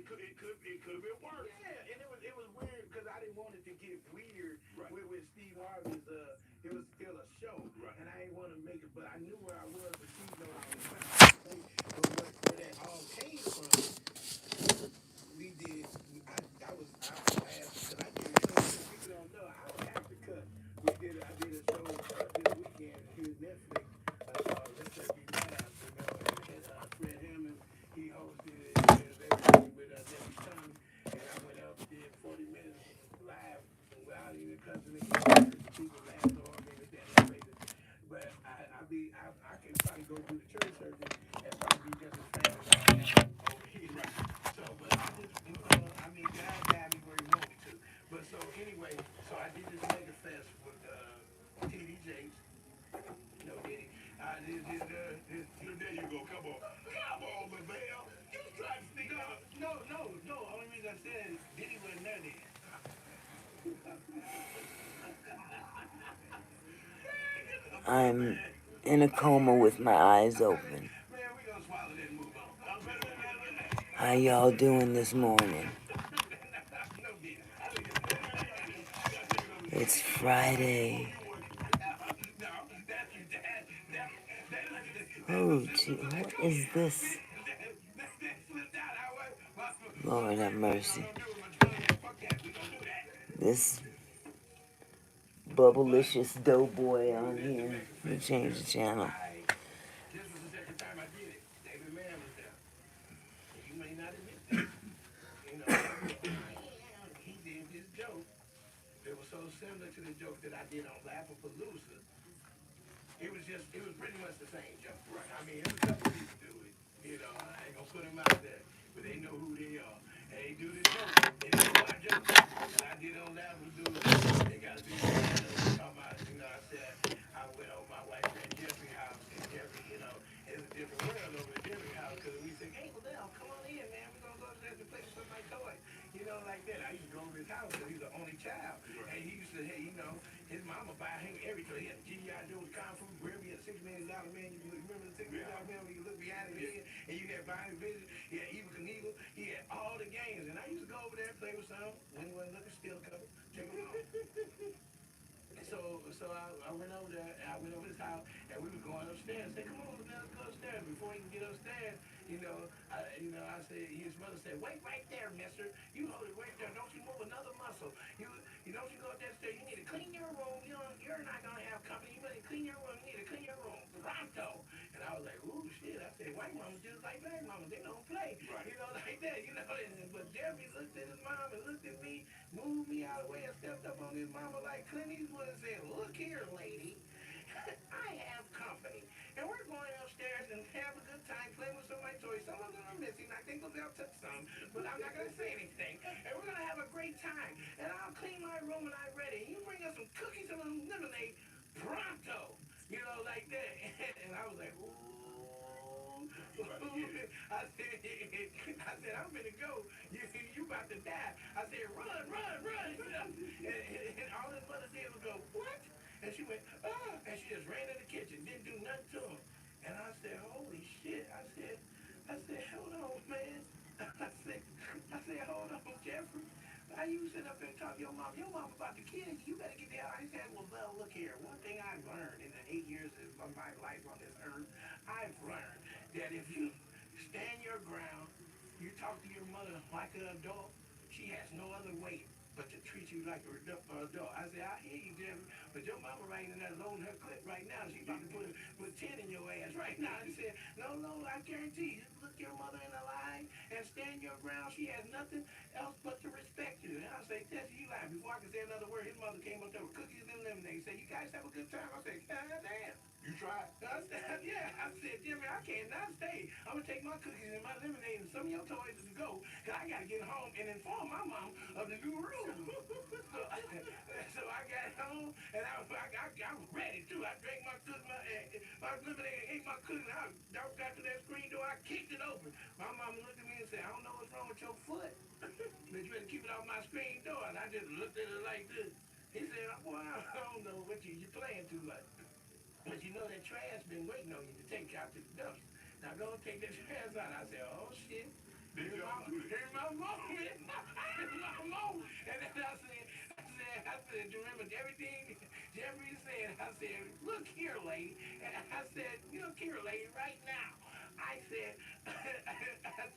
could have been worse. Yeah, and it was weird because I didn't want it to get weird with Steve Harvey's. It was still a show, and I didn't want to make it, but I knew where I was, but she knew I was trying to say. But where that all came from, we did. I was because I did a show. People don't know I was actor cut. I did a show this weekend here Netflix. Let's Just Be Mad, and Fred Hammond, he hosted it. With Debbie Chung, and I went up, did 40 minutes live without even cussing again. People laughed on me with that later. But I can probably go through the church circuit and probably be just as famous as I am over here. Right. So, but I just, God got me where he wanted me to. But so anyway, so I did this mega fest with TD Jakes. No, Diddy. There you go. Come on, LaVelle. You was trying to sneak out. No. Only reason I said is Diddy wasn't there then. I'm in a coma with my eyes open. How y'all doing this morning? It's Friday. Oh, gee, what is this? Lord have mercy. This bubblicious doughboy on here. Let me change the channel. This was the second time I did it. David Mann was there. You may not admit that. You know, he did this joke. It was so similar to the joke that I did on Laugh-A-Palooza. It was pretty much the same joke. Right. I mean, there's a couple people do it. You know, I ain't gonna put them out there, but they know who they are. And they do this joke. They know my joke. And I did on Laugh-A-Palooza. They gotta be talking about, I said, I went over my white friend Jeffrey's house, and Jeffrey, it's a different world over at Jeffrey's house, because we said, hey, well, come on in, man. We're gonna go to the place with my toy. Like that. I used to go over his house because he's the only child. And he used to, his mama buy him everything. He had G.I. Joe's Kung Fu Grill. He had $6 million man. You remember the $6 million man when you look behind his head and you had behind his vision? He had Evil Knievel. He had all the games. And I used to go over there and play with some. When he wasn't looking, steal a couple. Take them off. So I went over there, and I went over his house, and we were going upstairs. I said, come on, let's go upstairs. Before he can get upstairs, I said, his mother said, wait right there, mister. You hold it right there. Don't you move another muscle. You don't you go up that stairs. You need to clean your room. You're not going to have company. You better clean your room. You need to clean your room. Pronto. And I was like, ooh, shit. I said, white mama just like black mama. They don't play. Right. Like that. But Jeremy looked at his mom and looked at me, moved me out of the way and stepped up on his mama like Clint Eastwood and said, look here, lady. I have company. And we're going upstairs and have a good time playing with some of my toys. Some of them are missing. I think they'll touch some, but I'm not going to say anything. And we're going to have a great time. And I'll clean my room when I'm ready. You bring us some cookies and some lemonade pronto. Like that. And I was like, ooh. I said, I'm going to go. You about to die. I said, run, run, run. And all his mother did was go, what? And she went, ah, and she just ran in the kitchen, didn't do nothing to him. And I said, holy shit. I said, hold on, man. I said, hold on, Jeffrey. How you sit up there and talk to your mom? Your mom about to kill you. You better get the hell. I said, well, look here. One thing I've learned in the 8 years of my life on this earth, I've learned that if you stand your ground, you talk to your mother like an adult, she has no other way but to treat you like an adult. I said, I hear you, Jeffrey, but your mama right in there loading her clip right now. She about to put 10 in your ass right now. She said, no, I guarantee you, look your mother in the eye and stand your ground. She has nothing else but to respect you. And I say, Tessie, you lying. Before I could say another word, his mother came up there with cookies and lemonade. Said, you guys have a good time. I said, God damn. You tried? I said, yeah. I said, Jimmy, I cannot stay. I'm going to take my cookies and my lemonade and some of your toys to go, because I got to get home and inform my mom of the new rules. So I got home, and I was ready, too. I drank my lemonade and ate my cookies. I got to that screen door. I kicked it open. My mama looked at me and said, I don't know what's wrong with your foot, but you better keep it off my screen door. And I just looked at it like this. He said, boy, I don't know what you're playing too much. But you know that trash been waiting on you to take out to the dumpster. Now go and take that trash out. I said, oh shit. Here's my moment. Here's my moment. And then I said, you remember everything Jeffrey said? I said, look here, lady. And I said, look here, lady, right now. I said, I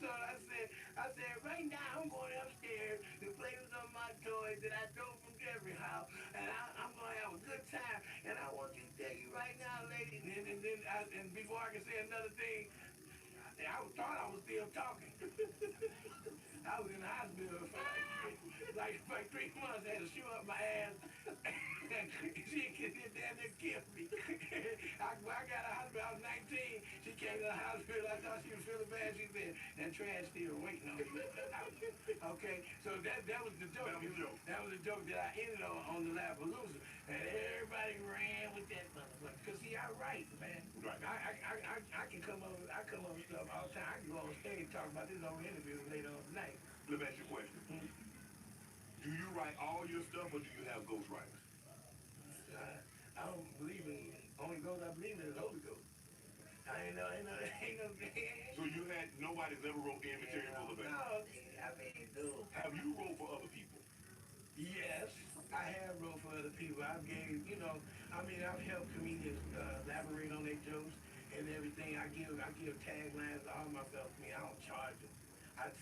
said, right now I'm going upstairs to play with some of my toys that I stole from Jeffrey's house, and I'm going to have a good time. And I want you to tell you right now, lady, and before I can say another thing, I thought I was still talking. I was in the hospital for like 3 months. I had to shoe up my ass. She damn near killed me. I got out of the hospital. I was 19. She came to the hospital. I thought she was feeling bad. She said, that trash still waiting on you. Okay, so that was the joke. That was the joke that I ended on the Lapalooza. And everybody ran with that motherfucker. Because see, I write, man. Right. I can come up with stuff all the time. I can go on stage and talk about this over interview later on tonight. Let me ask you a question. Do you write all your stuff, or do you have ghostwriters? I don't believe in only ghost. I believe in the Holy Ghost. Ain't no. So you had nobody's ever wrote any material for the band? No, I mean, dude. Have you wrote for other people? Yes, I have wrote for other people. I've helped comedians elaborate on their jokes and everything. I give taglines to all my fellow comedians. I don't charge them.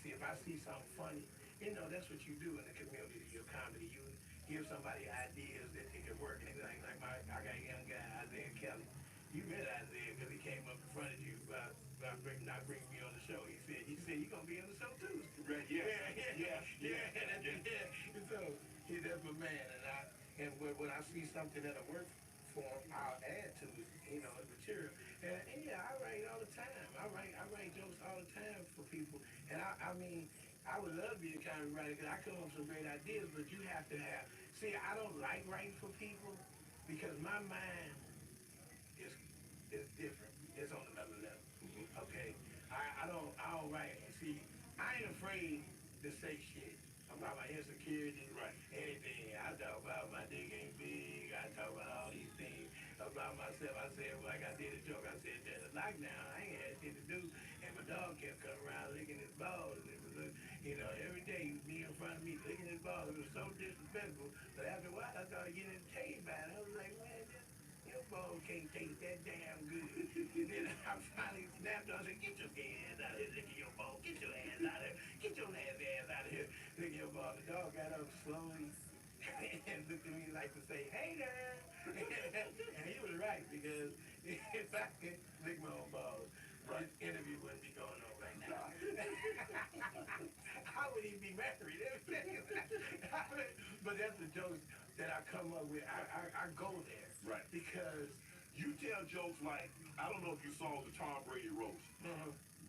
If I see something funny, that's what you do in the community, your comedy. You give somebody ideas that they can work. And like I got a young guy, Isaiah Kelly. You met Isaiah because he came up in front of you about not bringing me on the show. He said you're going to be on the show too. Right, yeah. And so that's my man. And when I see something that'll work for him, I'll add to it, material. And yeah, I write all the time. I write jokes all the time for people. And I would love to be the kind of writer because I come up with some great ideas, but you have to have. See, I don't like writing for people because my mind is different. It's on another level. Okay, I don't write. See, I ain't afraid to say shit about my insecurities. Right. Anything. I talk about my dick ain't big. I talk about all these things about myself. I said, like I did a joke. I said, there's a lockdown. I ain't had shit to do, and my dog kept coming around licking his balls. And it was, every day he would be in front of me licking his balls. It was so disrespectful. But after a while, I started getting entertained by it. I was like, man, your balls can't taste that damn good. And then I finally snapped on and said, get your ass out of here, licking your balls. Get your ass out of here. Get your nasty ass out of here, licking your balls. The dog got up slowly and looked at me like to say, hey there. And he was right, because if I could lick my own balls, this interview wouldn't be going on right now. I wouldn't even be married. But that's the jokes that I come up with. I go there. Right. Because you tell jokes like, I don't know if you saw the Tom Brady roast.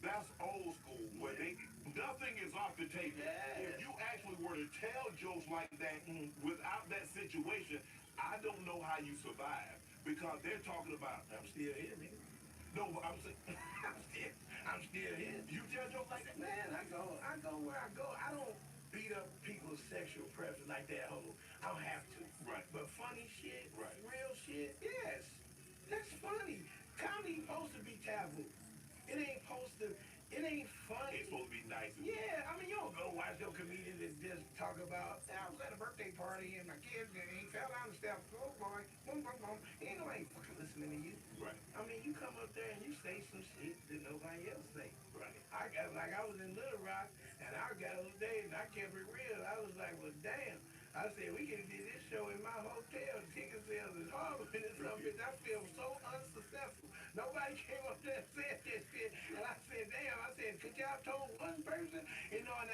That's old school, where nothing is off the table. Yeah. If you actually were to tell jokes like that without that situation, I don't know how you survive, because they're talking about, I'm still here, nigga. No, but I'm saying, I'm still here. You tell jokes like that? Man, I go where I go. I don't beat up people's sexual preference like that whole. I don't have to. Right. But funny shit, Right. real shit, yes. That's funny. Comedy supposed to be taboo. It ain't supposed to. It ain't funny. It's supposed to be nice. Yeah, I mean, you don't go watch no comedians that just talk about, I was at a birthday party and my kids and he fell down the steps. Oh boy, boom, boom, boom. Ain't nobody fucking listening to you. Right. I mean, you come up there and you say some shit that nobody else say. Right. I was in Little Rock and I got those days and I kept it real. I was like, well, damn. I said, we could have did this show in my hotel. Ticket sales is horrible in this bitch. I feel so unsuccessful. Nobody came up there and said this shit. And I said, damn, I said, could y'all told one person? You know, and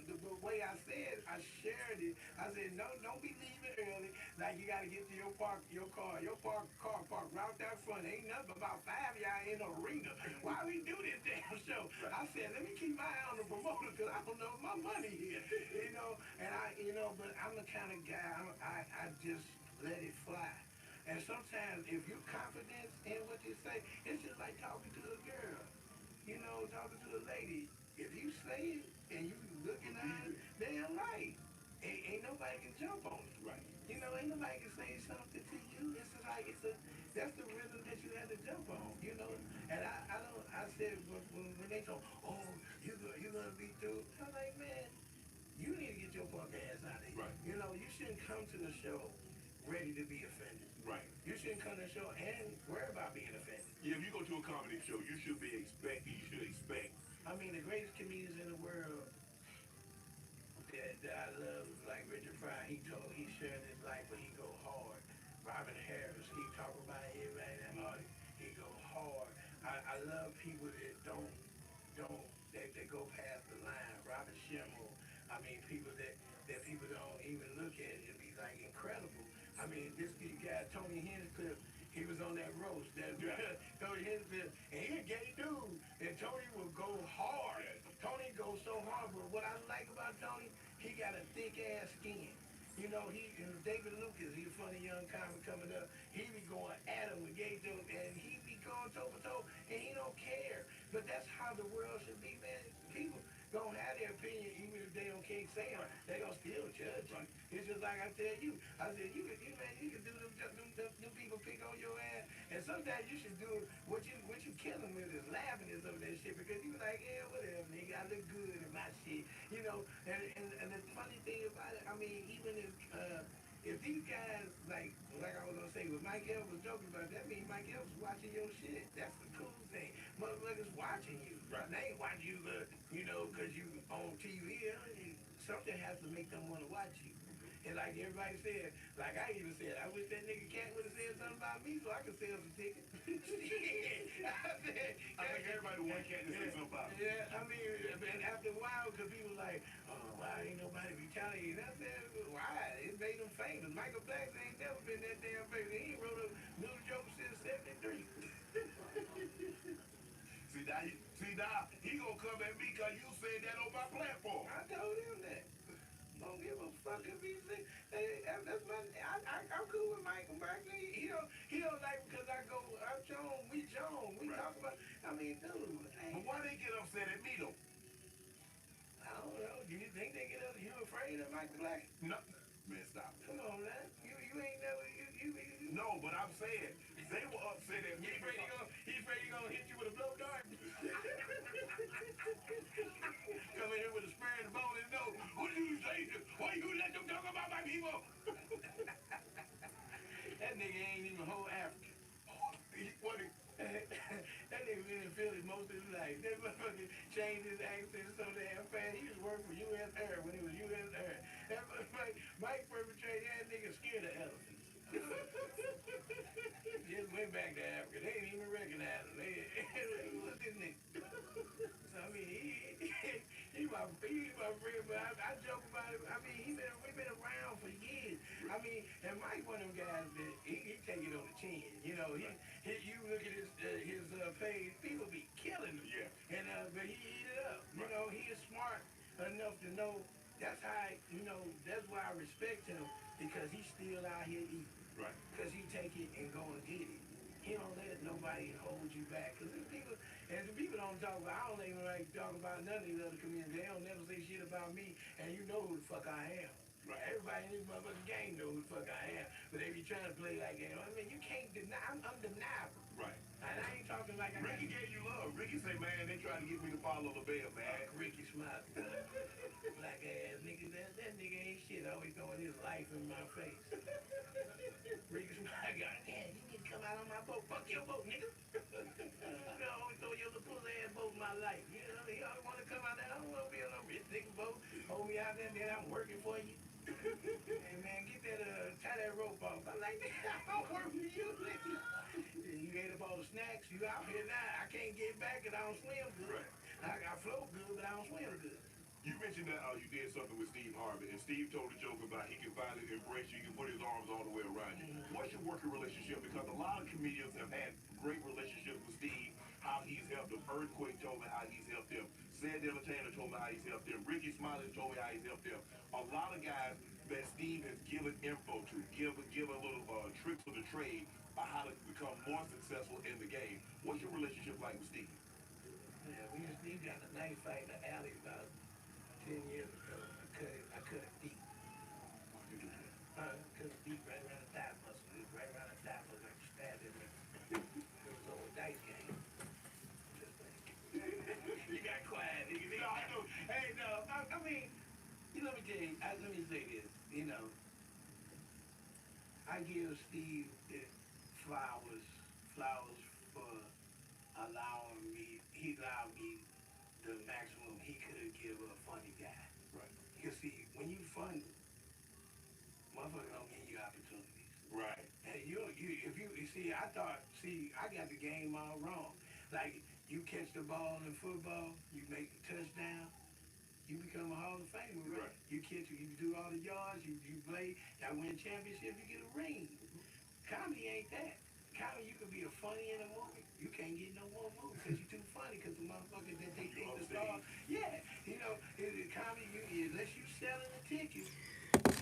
the way I said, I shared it. I said, no, don't be leaving early. Like, you got to get to your car park right out front. Ain't nothing but about 5 of y'all in the arena. Why we do this damn show? I said, let me keep my eye on the promoter because I don't know my money here. You know, and but I'm the kind of guy, I just let it fly. And sometimes if you're confident in what you say, it's just like talking to a girl. You know, talking to a lady. If you say it and you looking at her, damn right. Ain't nobody can jump on it. Right. You know, ain't nobody can say something to you. It's just like that's the rhythm that you had to jump on, you know. And I said when they told, oh, you're gonna be through. I'm like, man, you need to get your punk ass out of here. Right. You know, you shouldn't come to the show ready to be offended. Right. You shouldn't come to the show and worry about being offended. Yeah, if you go to a comedy show, you should expect. I mean, the greatest comedians in the world that I love is like Richard Pryor. He shared his life, but he go hard. Robin Harris, he talk about everybody in that audience. He go hard. I love people that they go past the line. Robert Schimmel. I mean, people that people don't even look at it and be like incredible. I mean, this guy Tony Hinchcliffe, he was on that roast. Tony Hinchcliffe, and he a gay dude, and Tony will go hard. Tony goes so hard, but what I like about Tony, he got a thick ass skin. You know, David Lucas, he's a funny young comic coming up. He be going at him with gay dudes, and he be going toe for toe, and he don't care. But that's how the world should be, man. People gonna have their opinion, even if they can't say it. They gonna still judge you. It's just like I tell you. I said, you can do them people pick on your ass, and sometimes you should do what you kill them with is laughing at some of that shit because you be like, yeah, whatever, nigga, I look good in my shit, you know. And the funny thing about it, I mean, even if these guys like I was gonna say, what Mike Evans was joking about, that means Mike Evans was watching your shit. That's the cool thing. Motherfuckers watching you. Right. They ain't watching you, you know, because you on TV. Something has to make them want to watch you. And like everybody said, like I even said, I wish that nigga Cat would have said something about me so I could sell some tickets. I think everybody want Cat to say something about me. Yeah, I mean, and after a while, because people like, oh, why ain't nobody retaliating? I said, why? It made them famous. Michael Blackson ain't never been that damn famous. He ain't wrote a new joke since 73. See now, he gonna come at me because you said that on my platform. I told him that. Don't give a fuck if he say, hey, that's my, I'm cool with Michael Blackson. He don't like because I'm Joan, we right. Talk about, I mean, dude. But why they get upset at me though? I don't know. Do you think they get upset? You afraid of Michael Blackson? No, man, stop. Come on, man. You ain't never, No, but I'm saying, they were upset at me. He's afraid he gonna hit you with a blow dart? Come in here with a spur and a bone in his nose. What do you say? Why you let them talk about my people? That nigga ain't even whole African. That nigga been in Philly most of his life. That motherfucker changed his accent so damn fast. He was working for U.S. Air when he was U.S. Air. That Mike perpetrated that nigga scared of elephants. Just went back to Africa. They didn't even recognize him. Who was this nigga? So, I mean, he my friend, but I joke about it. I mean, we've been around for years. I mean, and Mike one of them guys that he take it on the chin. You know, you look at his page, people be killing him. Yeah. And but he eat it up. You know, he is smart enough to know that's how, that's why I respect him because he's still out here eating. Right. Because he take it and go and get it. He don't let nobody hold you back. Because people, And the people don't talk about, I don't even like to talk about none of these other comedians. They don't never say shit about me, and you know who the fuck I am. Right. Everybody in this motherfucking game know who the fuck I am, but they be trying to play like, I mean, you can't deny, I'm undeniable. Right. And I ain't talking like Ricky gave you love. Ricky say, man, they tried to get me to follow the bell, man. Ricky smile. Black ass nigga, that nigga ain't shit. Always throwing his life in my face. Ricky smile, goddamn, you need to come out on my boat. Fuck your boat, nigga. You always throw your little pussy ass boat in my life. You know, you always want to come out there. I don't want to be on no rich nigga boat. Hold me out there, then I'm working for you. Hey man, get that, tie that rope off. I'm like, I don't work for you. You ate up all the snacks. You out here now. I can't get back and I don't swim good. Right. I float good, but I don't swim good. You mentioned that you did something with Steve Harvey, and Steve told a joke about he can finally embrace you, he can put his arms all the way around you. What's your working relationship? Because a lot of comedians have had great relationships with Steve, how he's helped them. Earthquake told me how he's helped them. Said the Entertainer told me how he's helped them. Ricky Smiley told me how he's helped them. A lot of guys that Steve has given info to, give a little tricks of the trade on how to become more successful in the game. What's your relationship like with Steve? Yeah, me and Steve got a knife fight in the alley about 10 years ago. I cut it deep. Why'd you do that? Cut it deep right around the thigh muscle. It was right around the thigh muscle. Like you stabbed it. It was over dice game. Just like, you got quiet, nigga. No, I know. Hey, no, I mean, let me tell you, let me say this. I give Steve flowers for allowing me, he allowed me the maximum he could give a funny guy. Right. You see, when you funny, motherfuckers don't give you opportunities. Right. And if you see, I got the game all wrong. Like, you catch the ball in football, you make the touchdown, you become a Hall of Famer, right? You catch, you do all the yards, you play, y'all win championship, you get a ring. Comedy ain't that. Comedy, you can be a funny in a movie. You can't get no more movies because you're too funny because the motherfuckers that they think the star. Yeah, comedy, unless you selling the tickets,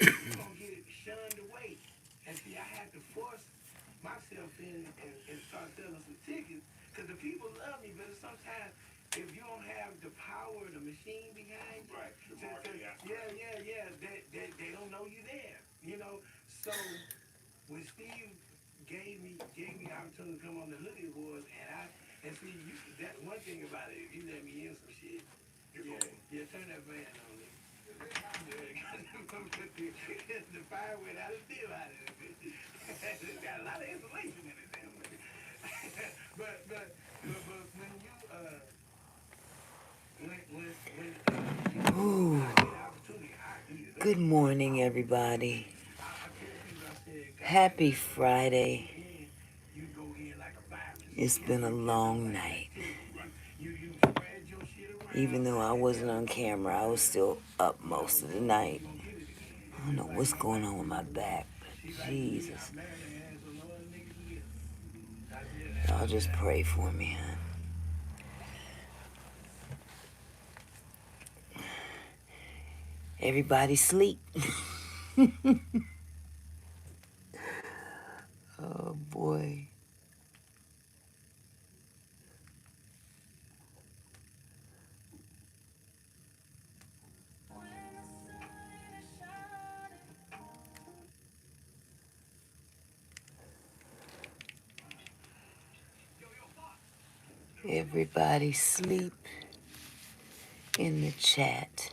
you're going to get it shunned away. And see, I had to force myself in and start selling some tickets because the people love me, but sometimes if you don't have the power of the machine behind you, right? They don't know you there, So when Steve gave me the opportunity to come on the Hoodie Awards, and see, that's one thing about it. If you let me in some shit, turn that fan on me. The fire went out, it's still out of it. It's got a lot of insulation in it, damn thing. but when you Ooh. Good morning, everybody. Happy Friday. It's been a long night. Even though I wasn't on camera, I was still up most of the night. I don't know what's going on with my back, but Jesus. Y'all just pray for me, huh? Everybody sleep. Oh, boy. Everybody sleep in the chat.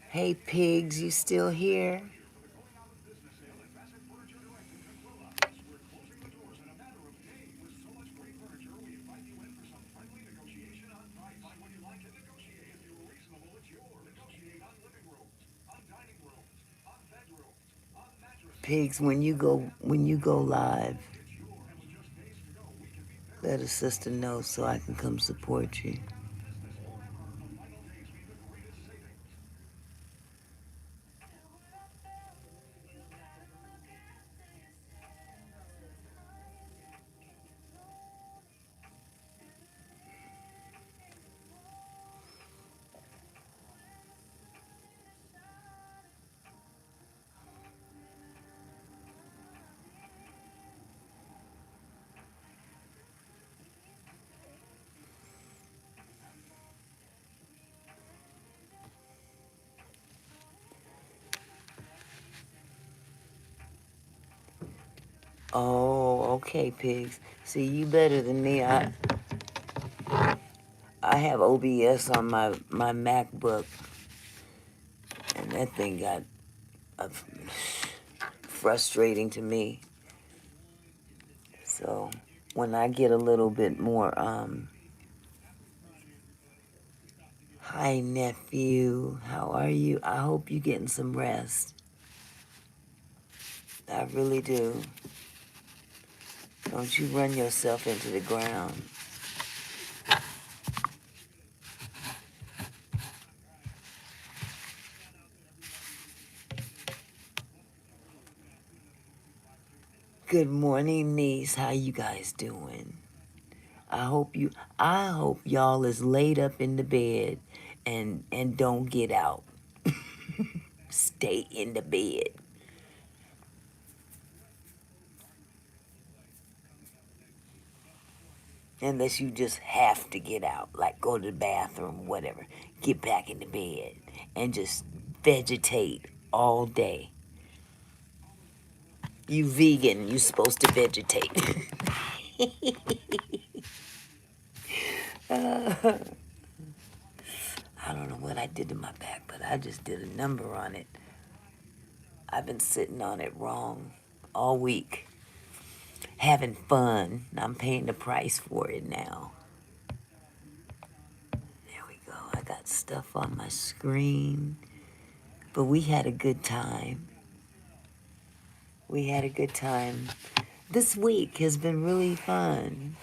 Hey, pigs, you still here? Pigs, when you go live, let a sister know so I can come support you. Oh, okay, pigs. See, you better than me. I have OBS on my MacBook, and that thing got frustrating to me. So when I get a little bit more, hi nephew, how are you? I hope you're getting some rest. I really do. Don't you run yourself into the ground. Good morning, niece. How you guys doing? I hope y'all is laid up in the bed and don't get out. Stay in the bed. Unless you just have to get out, like go to the bathroom, whatever. Get back in the bed and just vegetate all day. You vegan, you supposed to vegetate. I don't know what I did to my back, but I just did a number on it. I've been sitting on it wrong all week. Having fun. I'm paying the price for it now. There we go. I got stuff on my screen. But we had a good time. We had a good time. This week has been really fun.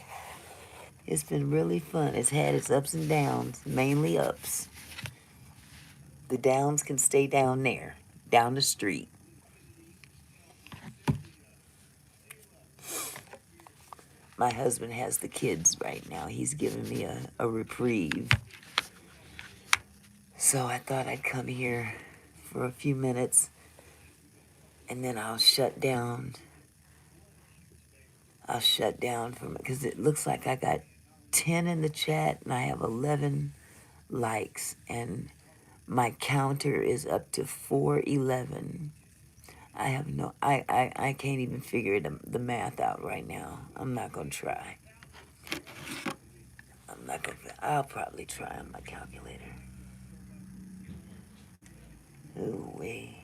It's been really fun. It's had its ups and downs, mainly ups. The downs can stay down there, down the street. My husband has the kids right now. He's giving me a reprieve. So I thought I'd come here for a few minutes and then I'll shut down. I'll shut down from it because it looks like I got 10 in the chat and I have 11 likes and my counter is up to 411. I have no, I can't even figure the math out right now. I'm not going to try. I'll probably try on my calculator. Ooh wee.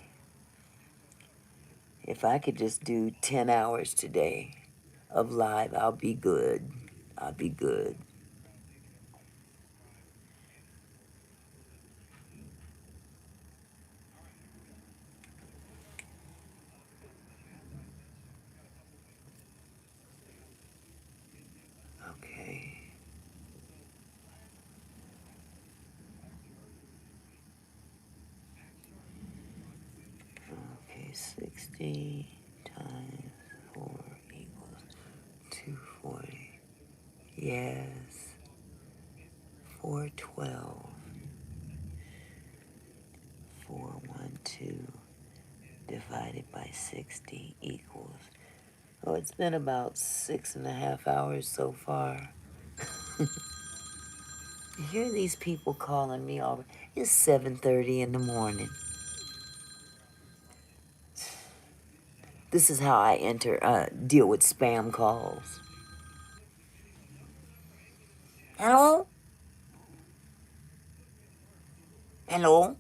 If I could just do 10 hours today of live, I'll be good. I'll be good. Okay. Okay, 60 times 4 equals 240. Yes. 412. 412 divided by 60 equals. Oh, it's been about 6.5 hours so far. You hear these people calling me over. It's 7:30 in the morning. This is how I deal with spam calls. Hello? Hello?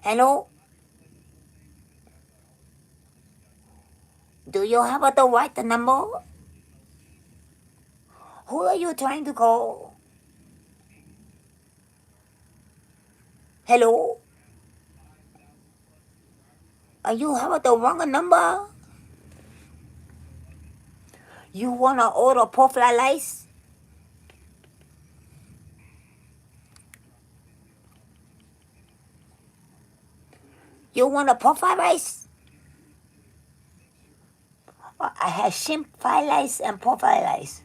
Hello? Do you have the right number? Who are you trying to call? Hello? You have the wrong number? You wanna order pork rice? You want a pork rice? I have shrimp fried rice and pork fried rice.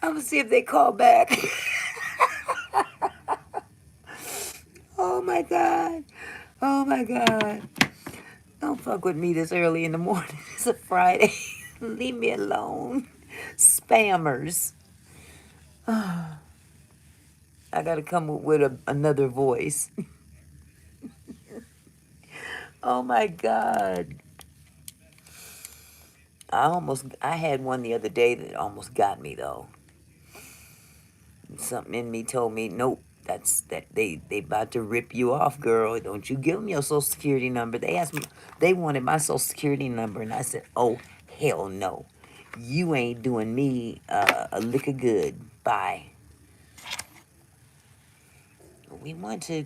I'm gonna see if they call back. Oh my God. Oh my God. Don't fuck with me this early in the morning. It's a Friday. Leave me alone. Spammers. I gotta come up with another voice. Oh my God. I had one the other day that almost got me though. Something in me told me, nope, they about to rip you off, girl. Don't you give them your social security number. They wanted my social security number, and I said, oh hell no, you ain't doing me a lick of good. Bye. We want to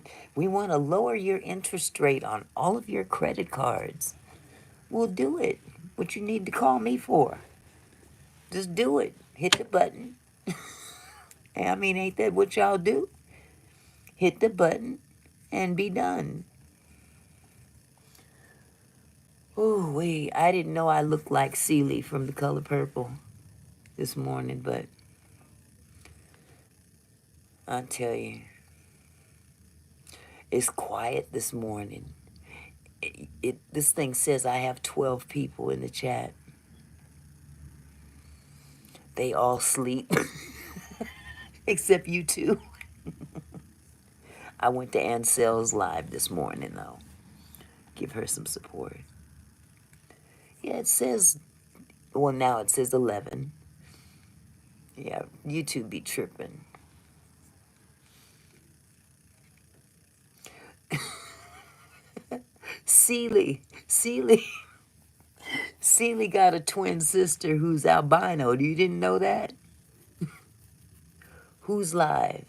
lower your interest rate on all of your credit cards. We'll do it. What you need to call me for? Just do it. Hit the button. I mean, ain't that what y'all do? Hit the button and be done. Ooh, wait, I didn't know I looked like Celie from The Color Purple this morning, but I tell you, it's quiet this morning. This thing says I have 12 people in the chat. They all sleep, except you two. I went to Ansel's live this morning, though. Give her some support. Yeah, it says, well, now it says 11. Yeah, you two be tripping. Celie got a twin sister who's albino. You didn't know that? Who's live?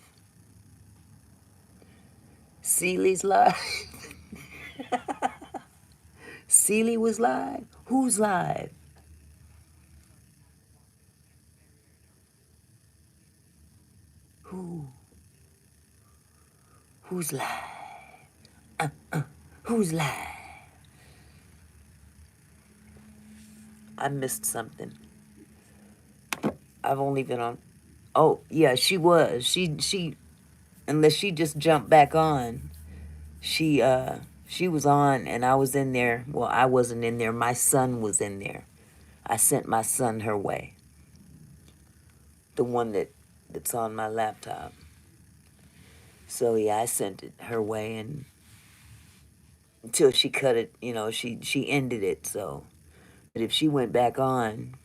Celie's live? Celie was live? Who's live? Who's live? Who's live? I missed something. I've only been on. Oh, yeah, she was. She unless she just jumped back on. She was on and I was in there. Well, I wasn't in there. My son was in there. I sent my son her way. The one that's on my laptop. So yeah, I sent it her way and until she cut it, she ended it. So, but if she went back on,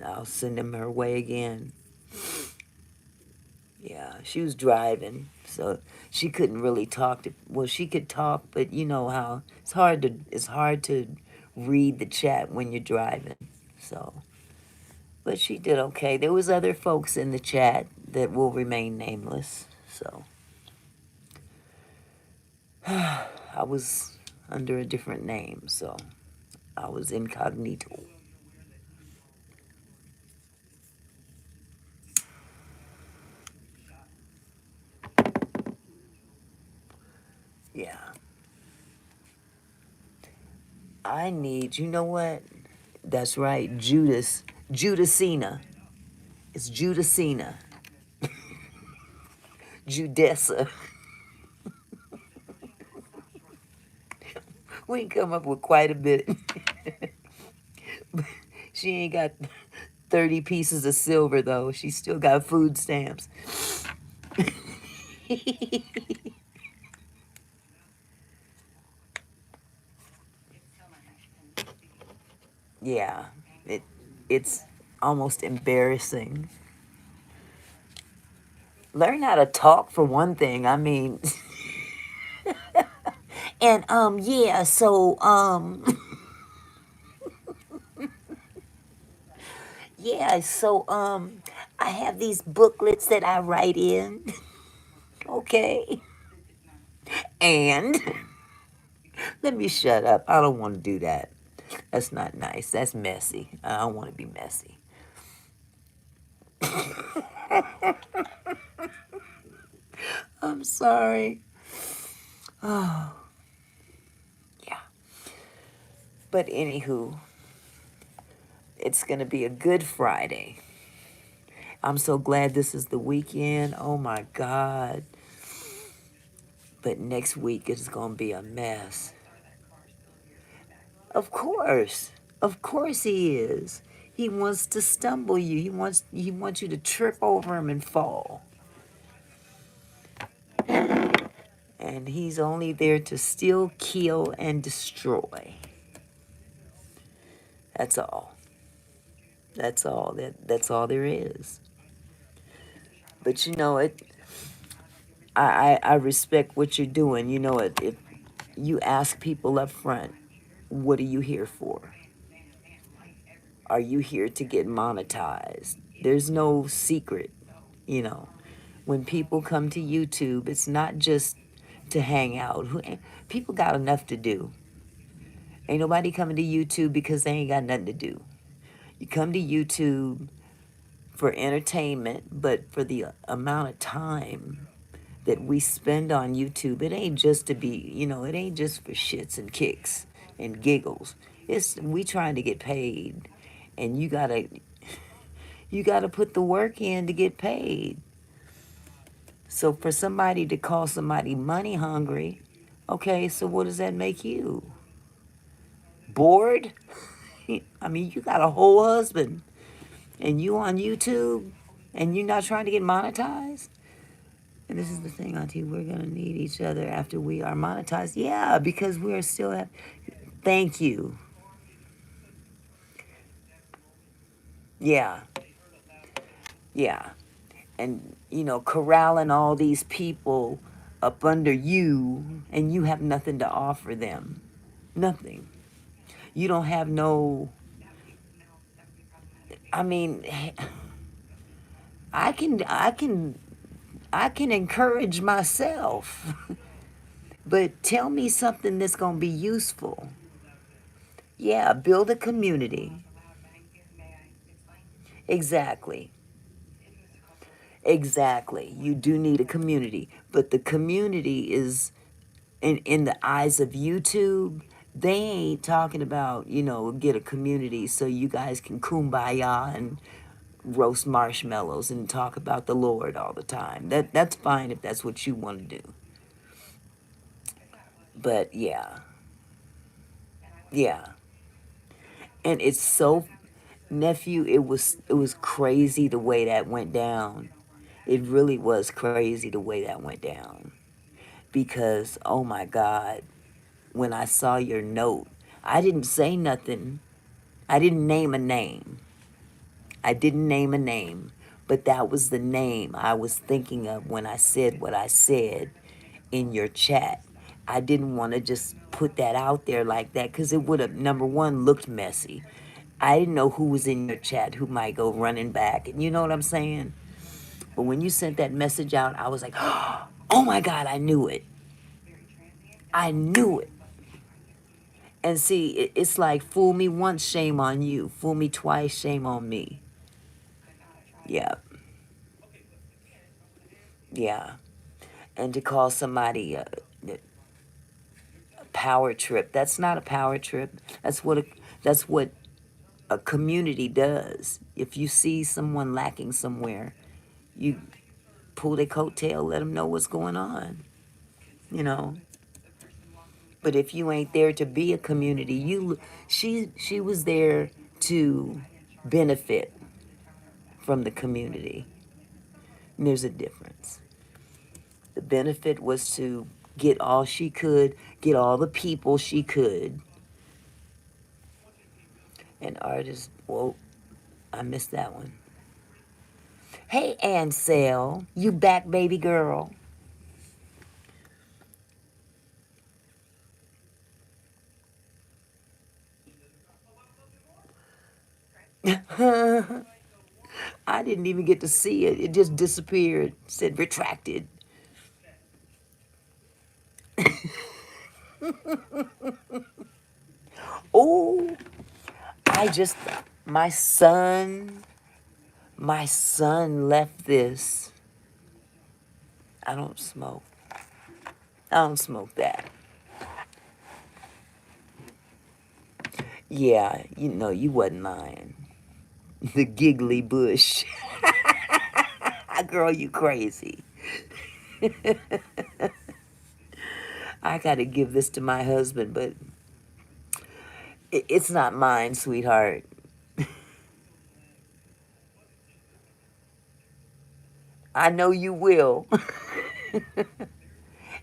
I'll send him her way again. Yeah, she was driving, so she couldn't really talk to. Well, she could talk, but you know how it's hard to read the chat when you're driving. So, but she did okay. There was other folks in the chat that will remain nameless. So, I was under a different name, so I was incognito. Yeah. You know what? That's right, Judacina. It's Judacina. Judessa. We can come up with quite a bit. She ain't got 30 pieces of silver, though. She still got food stamps. Yeah, it's almost embarrassing. Learn how to talk for one thing. I mean, and yeah, so yeah, so I have these booklets that I write in. Okay. And let me shut up. I don't want to do that. That's not nice. That's messy. I don't want to be messy. I'm sorry. Oh, yeah. But anywho, it's going to be a good Friday. I'm so glad this is the weekend. Oh my God. But next week is going to be a mess. Of course. Of course he is. He wants to stumble you. He wants you to trip over him and fall. And he's only there to steal, kill, and destroy. That's all. That's all. That's all there is. But you know it. I respect what you're doing. You know it. If you ask people up front, what are you here for? Are you here to get monetized? There's no secret, you know. When people come to YouTube, it's not just to hang out. People got enough to do. Ain't nobody coming to YouTube because they ain't got nothing to do. You come to YouTube for entertainment, but for the amount of time that we spend on YouTube, it ain't just to be, you know, it ain't just for shits and kicks and giggles. It's we trying to get paid, and you gotta put the work in to get paid. So for somebody to call somebody money hungry, okay, so what does that make you? Bored? I mean, you got a whole husband, and you on YouTube, and you're not trying to get monetized? And this is the thing, Auntie, we're going to need each other after we are monetized. Yeah, because we are still thank you. Yeah. Yeah. And, you know, corralling all these people up under you, and you have nothing to offer them. Nothing. You don't have no... I mean, I can encourage myself. But tell me something that's going to be useful. Yeah, build a community. Exactly. Exactly. You do need a community. But the community is, in the eyes of YouTube, they ain't talking about, you know, get a community so you guys can kumbaya and roast marshmallows and talk about the Lord all the time. That's fine if that's what you want to do. But yeah. Yeah. And it's so, nephew, it was crazy the way that went down. It really was crazy the way that went down. Because, oh my God, when I saw your note, I didn't say nothing. I didn't name a name. I didn't name a name. But that was the name I was thinking of when I said what I said in your chat. I didn't want to just put that out there like that because it would have, number one, looked messy. I didn't know who was in your chat who might go running back. And you know what I'm saying? But when you sent that message out, I was like, oh my God, I knew it. I knew it. And see, it's like, fool me once, shame on you. Fool me twice, shame on me. Yeah. Yeah. And to call somebody a power trip, that's not a power trip. That's what a community does. If you see someone lacking somewhere, you pull their coattail, let them know what's going on. You know. But if you ain't there to be a community, she was there to benefit from the community. And there's a difference. The benefit was to get all she could, get all the people she could. And artists, well, I missed that one. Hey, Ansel, you back, baby girl? I didn't even get to see it. It just disappeared. Said retracted. Oh, my son left this. I don't smoke. I don't smoke that. Yeah, you know, you wasn't lying. The giggly bush. Girl, you crazy. I gotta give this to my husband, but it's not mine, sweetheart. I know you will.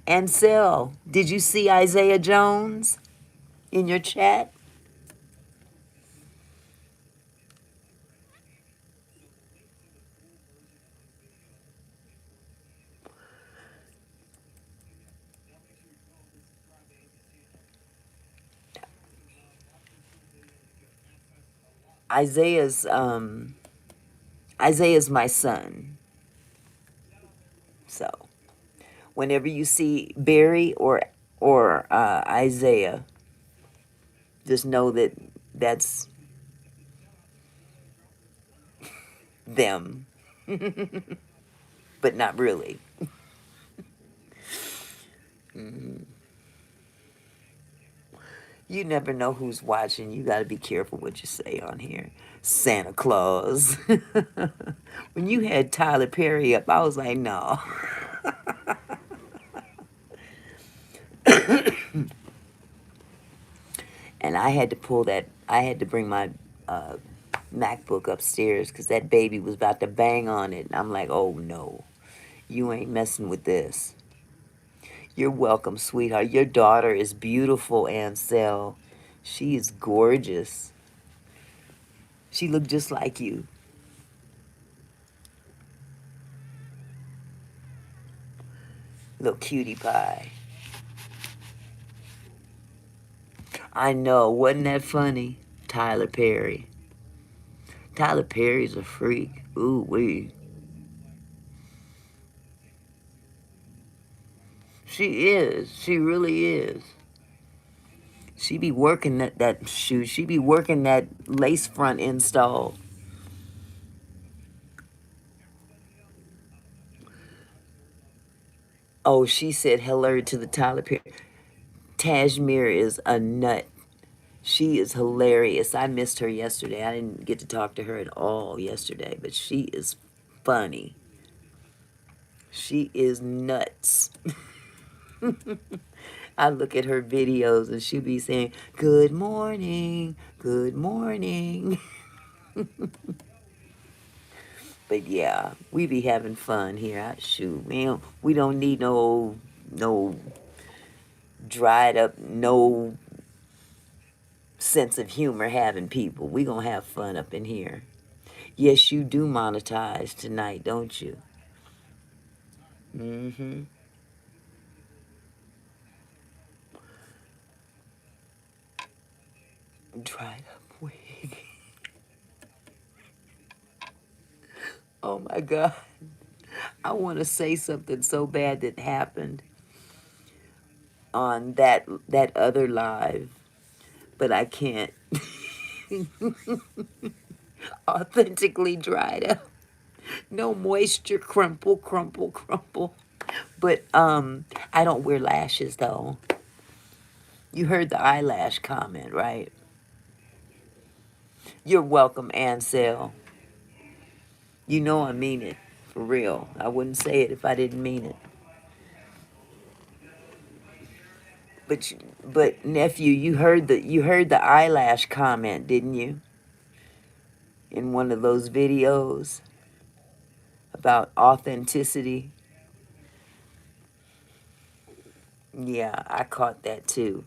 Ansel, did you see Isaiah Jones in your chat? Isaiah's Isaiah's my son. So whenever you see Barry or Isaiah, just know that that's them, but not really. You never know who's watching. You got to be careful what you say on here. Santa Claus. When you had Tyler Perry up, I was like, no. And I had to pull that, I had to bring my MacBook upstairs because that baby was about to bang on it. And I'm like, oh no, you ain't messing with this. You're welcome, sweetheart. Your daughter is beautiful, Ansel. She is gorgeous. She looked just like you. Little cutie pie. I know, wasn't that funny? Tyler Perry. Tyler Perry's a freak. Ooh wee. She is. She really is. She be working that shoe. She be working that lace front install. Oh, she said hello to the Tyler Perry. Tashmere is a nut. She is hilarious. I missed her yesterday. I didn't get to talk to her at all yesterday, but she is funny. She is nuts. I look at her videos and she'll be saying, good morning, good morning. But yeah, we be having fun here. Shoot, man, we don't need no dried up, no sense of humor having people. We gonna have fun up in here. Yes, you do monetize tonight, don't you? Mm-hmm. Dried up wig. Oh my God. I want to say something so bad that happened on that other live, but I can't. Authentically dried up. No moisture, crumple, crumple, crumple. But I don't wear lashes though. You heard the eyelash comment, right? You're welcome, Ansel. You know I mean it. For real. I wouldn't say it if I didn't mean it. But nephew, you heard the eyelash comment, didn't you? In one of those videos about authenticity. Yeah, I caught that too.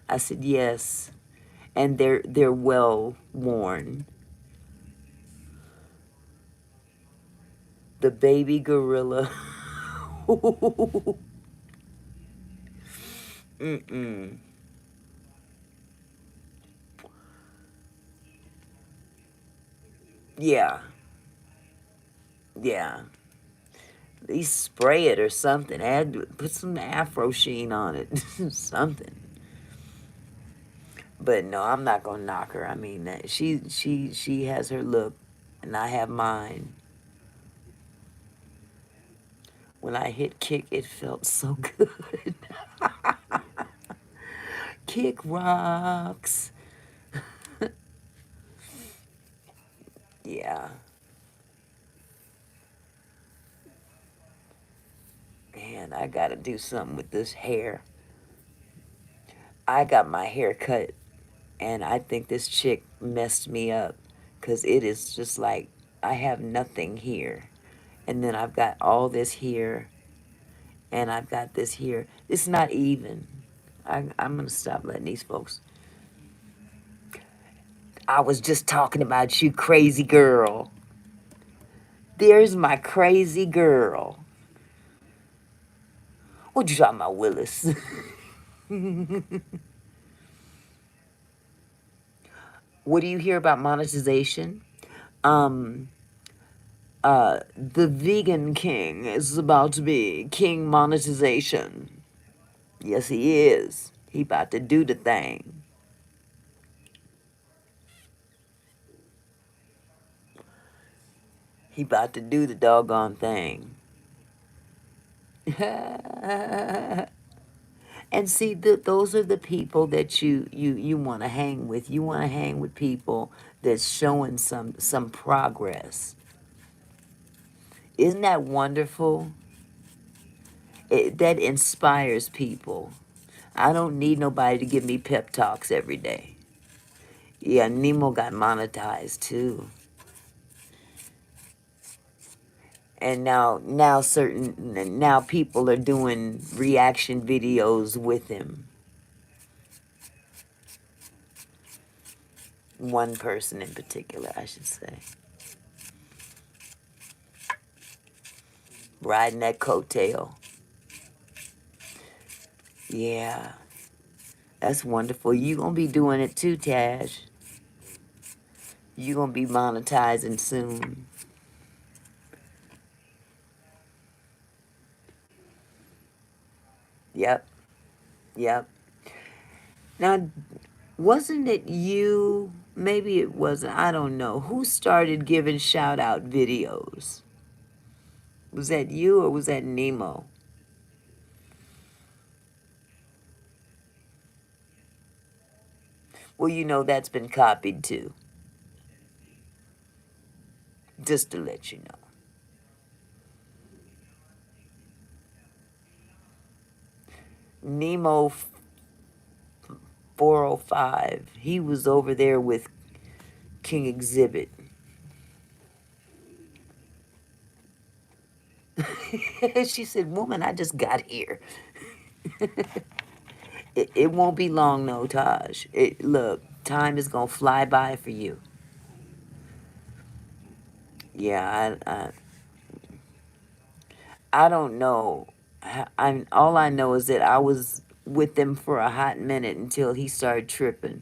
I said yes, and they're well worn. The baby gorilla. Mm-mm. Yeah, yeah. At least spray it or something. Put some Afro sheen on it. Something. But no, I'm not gonna knock her. I mean that she has her look, and I have mine. When I hit kick, it felt so good. Kick rocks. Yeah. Man, I gotta do something with this hair. I got my hair cut, and I think this chick messed me up, because it is just like I have nothing here. And then I've got all this here, and I've got this here. It's not even. I'm going to stop letting these folks. I was just talking about you, crazy girl. There's my crazy girl. What you talking about, Willis? What do you hear about monetization? The vegan king is about to be king monetization. Yes, he is. He about to do the thing. He about to do the doggone thing. And see, those are the people that you want to hang with. You want to hang with people that's showing some progress. Isn't that wonderful? That inspires people. I don't need nobody to give me pep talks every day. Yeah, Nemo got monetized too. And now people are doing reaction videos with him. One person in particular, I should say. Riding that coattail. Yeah. That's wonderful. You gonna be doing it too, Tash. You gonna be monetizing soon. Yep. Yep. Now, wasn't it you? Maybe it wasn't. I don't know. Who started giving shout out videos? Was that you or was that Nemo? Well, you know that's been copied too. Just to let you know. Nemo 405. He was over there with King Exhibit. She said, "Woman, I just got here." It won't be long, no, Taj. Look, time is gonna fly by for you. Yeah, I don't know. All I know is that I was with him for a hot minute until he started tripping.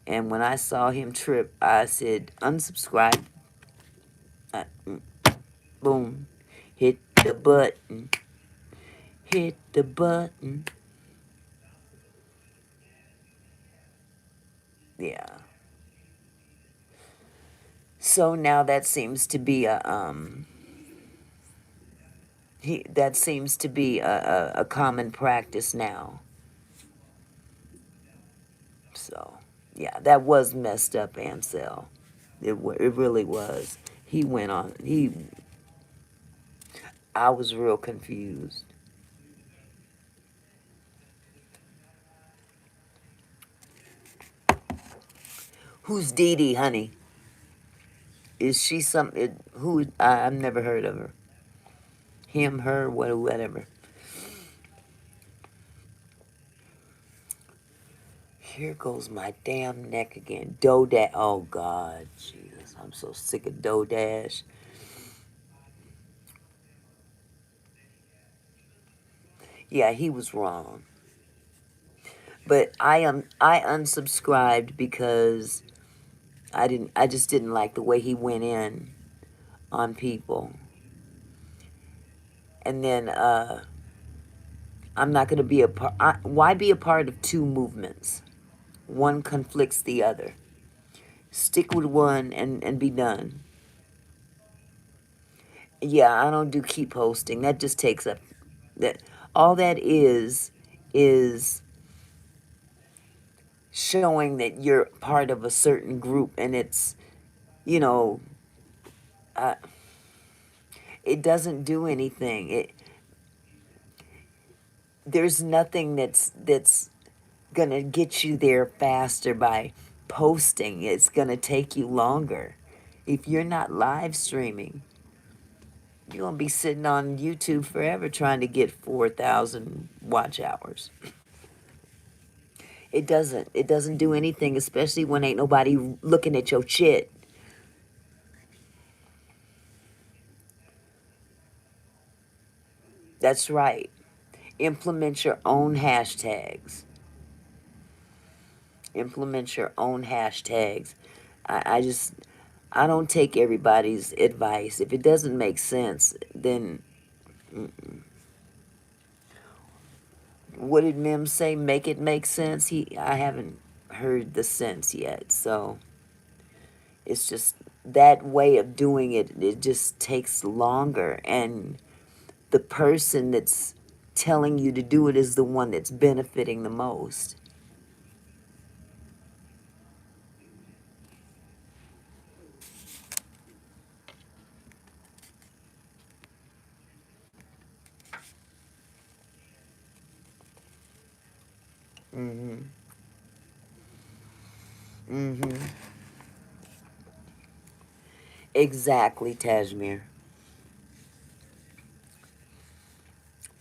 And when I saw him trip, I said, unsubscribe. Boom. Hit the button. Hit the button. Yeah. So now that seems to be that seems to be a common practice now. So, yeah, that was messed up, Ansel. It really was. He went on. I was real confused. Who's Dee Dee, honey? Is she who? I've never heard of her. Him, her, whatever. Here goes my damn neck again. Dodash. Oh, God. Jesus, I'm so sick of Dodash. Yeah, he was wrong. But I unsubscribed because I just didn't like the way he went in on people. And then I'm not going to be a part. Why be a part of two movements? One conflicts the other. Stick with one and be done. Yeah, I don't do keep posting. That just takes up that. All that is showing that you're part of a certain group, and it's, you know, uh, it doesn't do anything. There's nothing that's gonna get you there faster by posting. It's gonna take you longer if you're not live streaming. You're gonna be sitting on YouTube forever trying to get 4,000 watch hours. It doesn't do anything, especially when ain't nobody looking at your shit. That's right. Implement your own hashtags. Implement your own hashtags. I don't take everybody's advice. If it doesn't make sense, then what did Mim say? Make it make sense. I haven't heard the sense yet, so it's just that way of doing it. It just takes longer, and the person that's telling you to do it is the one that's benefiting the most. Mm-hmm. Mm-hmm. Exactly, Tajmir.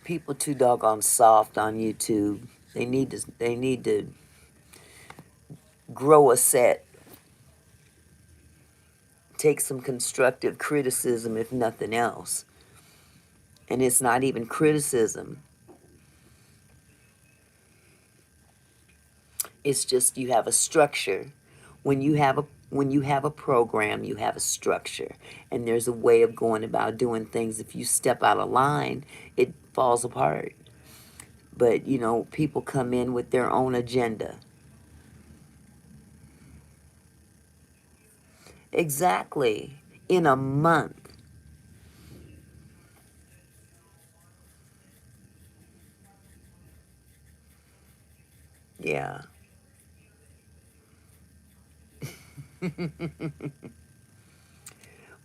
People too doggone soft on YouTube. They need to grow a set. Take some constructive criticism, if nothing else. And it's not even criticism. It's just you have a structure. When you have a program, you have a structure, and there's a way of going about doing things. If you step out of line, it falls apart. But people come in with their own agenda. Exactly. In a month. Yeah.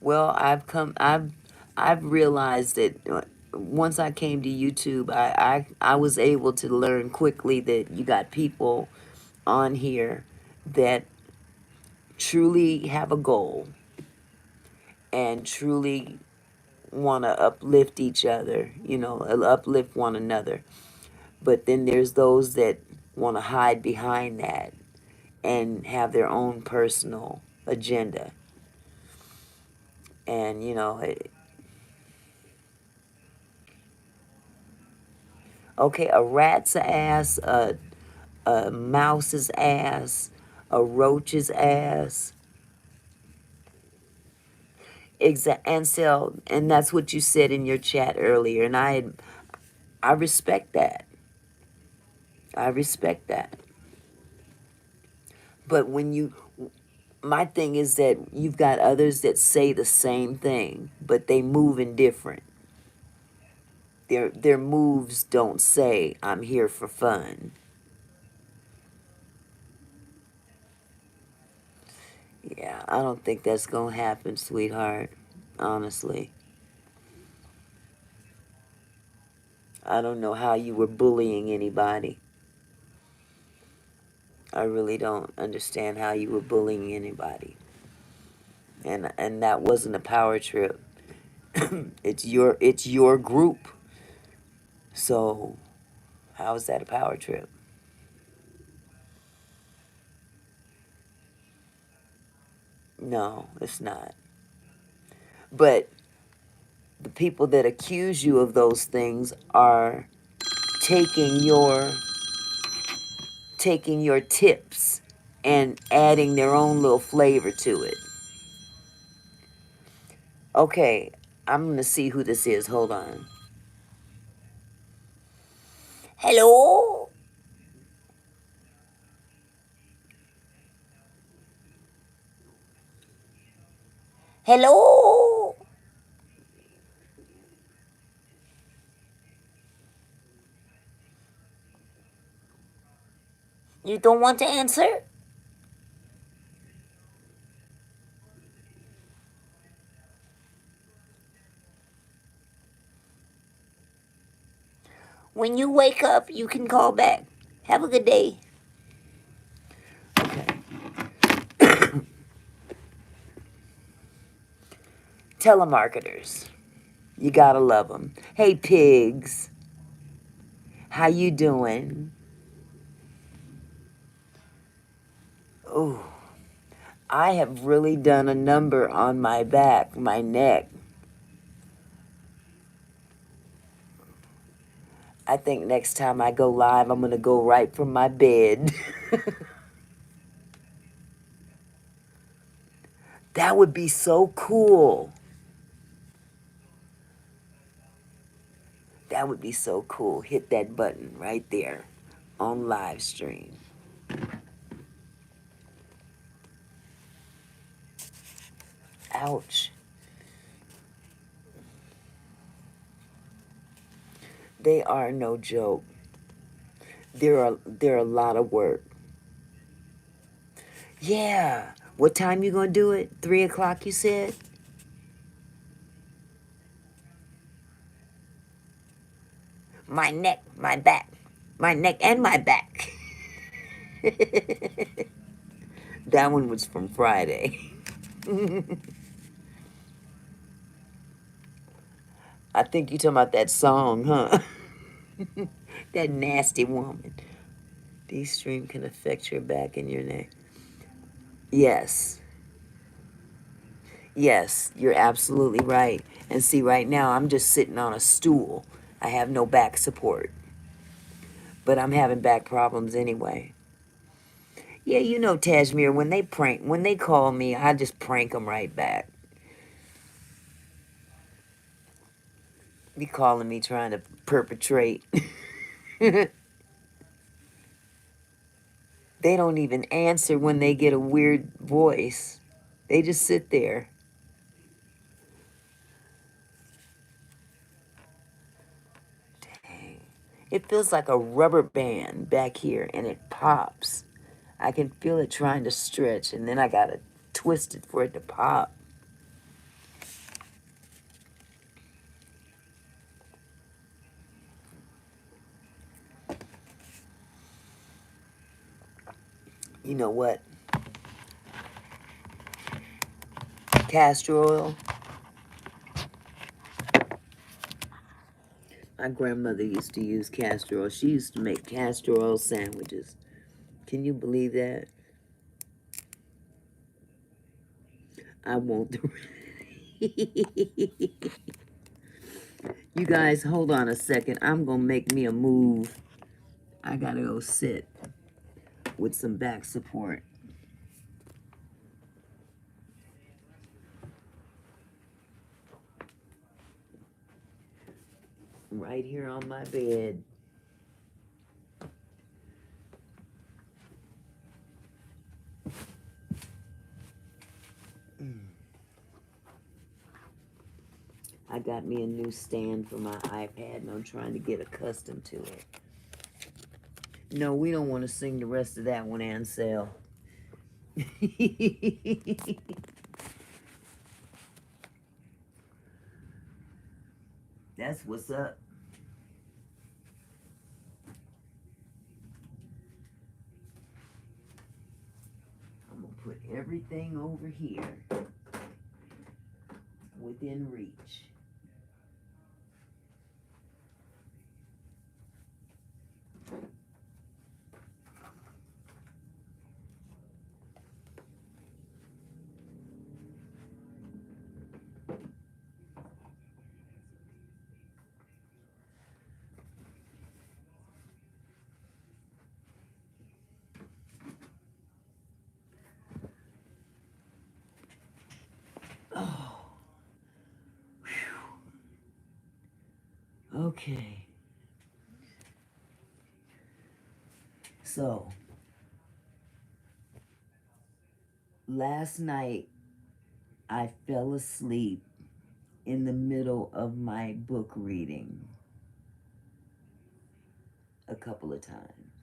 Well, I've realized that once I came to YouTube, I was able to learn quickly that you got people on here that truly have a goal and truly want to uplift each other, uplift one another. But then there's those that want to hide behind that and have their own personal agenda. And, okay, a rat's ass, a mouse's ass, a roach's ass. And that's what you said in your chat earlier, and I respect that. I respect that. But my thing is that you've got others that say the same thing, but they move in different. Their moves don't say I'm here for fun. Yeah, I don't think that's gonna happen, sweetheart. Honestly, I don't know how you were bullying anybody. I really don't understand how you were bullying anybody. And that wasn't a power trip. It's your group. So how is that a power trip? No, it's not. But the people that accuse you of those things are taking your taking your tips and adding their own little flavor to it. Okay, I'm gonna see who this is. Hold on. Hello? Hello? You don't want to answer? When you wake up, you can call back. Have a good day. Telemarketers. You gotta love them. Hey, pigs. How you doing? Oh, I have really done a number on my back, my neck. I think next time I go live, I'm going to go right from my bed. That would be so cool. That would be so cool. Hit that button right there on live stream. Ouch. They are no joke. They're a lot of work. Yeah. What time you gonna do it? 3 o'clock, you said? My neck, my back. My neck and my back. That one was from Friday. I think you talking about that song, huh? That nasty woman. These stream can affect your back and your neck. Yes. Yes, you're absolutely right. And see, right now, I'm just sitting on a stool. I have no back support. But I'm having back problems anyway. Yeah, you know, Tajmir, when they call me, I just prank them right back. Be calling me trying to perpetrate. They don't even answer when they get a weird voice. They just sit there. Dang. It feels like a rubber band back here and it pops. I can feel it trying to stretch and then I gotta twist it for it to pop. You know what? Castor oil. My grandmother used to use castor oil. She used to make castor oil sandwiches. Can you believe that? I want the... You guys, hold on a second. I'm going to make me a move. I got to go sit with some back support. Right here on my bed. I got me a new stand for my iPad and I'm trying to get accustomed to it. No, we don't want to sing the rest of that one, Ansel. That's what's up. I'm going to put everything over here within reach. Oh. Whew. Okay. So, last night I fell asleep in the middle of my book reading a couple of times.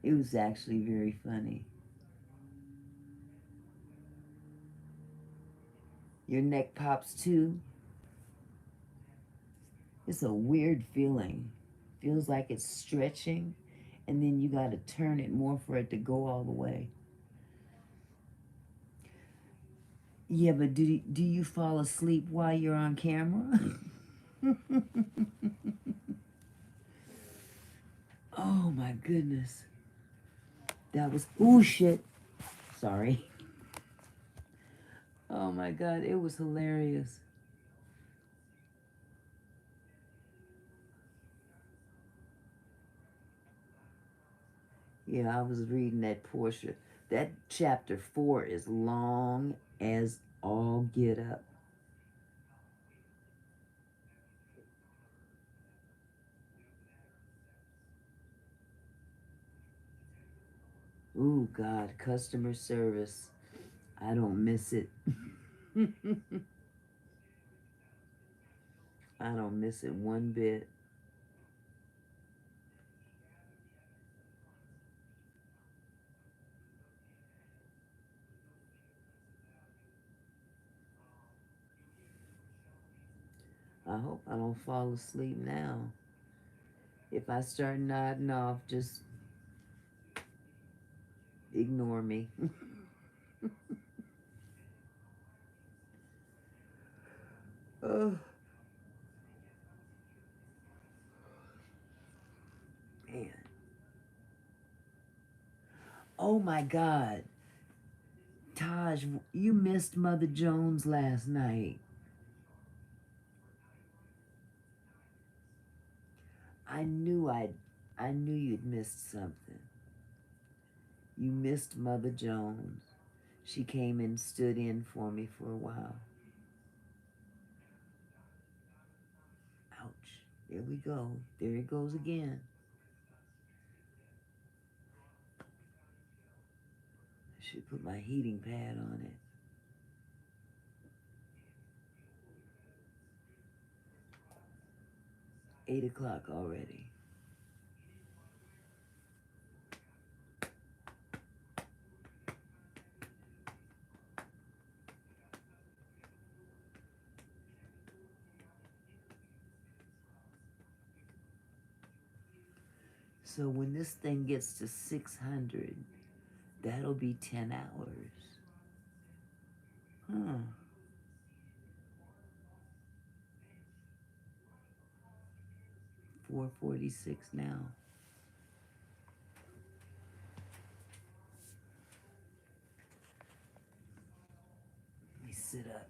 It was actually very funny. Your neck pops too. It's a weird feeling. Feels like it's stretching, and then you got to turn it more for it to go all the way. Yeah, but do you fall asleep while you're on camera? Oh my goodness. That was, ooh, shit. Sorry. Oh my God, it was hilarious. Yeah, I was reading that portion. That chapter 4 is long as all get up. Ooh, God, customer service. I don't miss it. I don't miss it one bit. I hope I don't fall asleep now. If I start nodding off, just ignore me. Oh, man. Oh my God. Taj, you missed Mother Jones last night. I knew you'd missed something. You missed Mother Jones. She came and stood in for me for a while. Ouch. There we go. There it goes again. I should put my heating pad on it. 8 o'clock already. So when this thing gets to 600, that'll be 10 hours. Huh. $4.46 now. Let me sit up.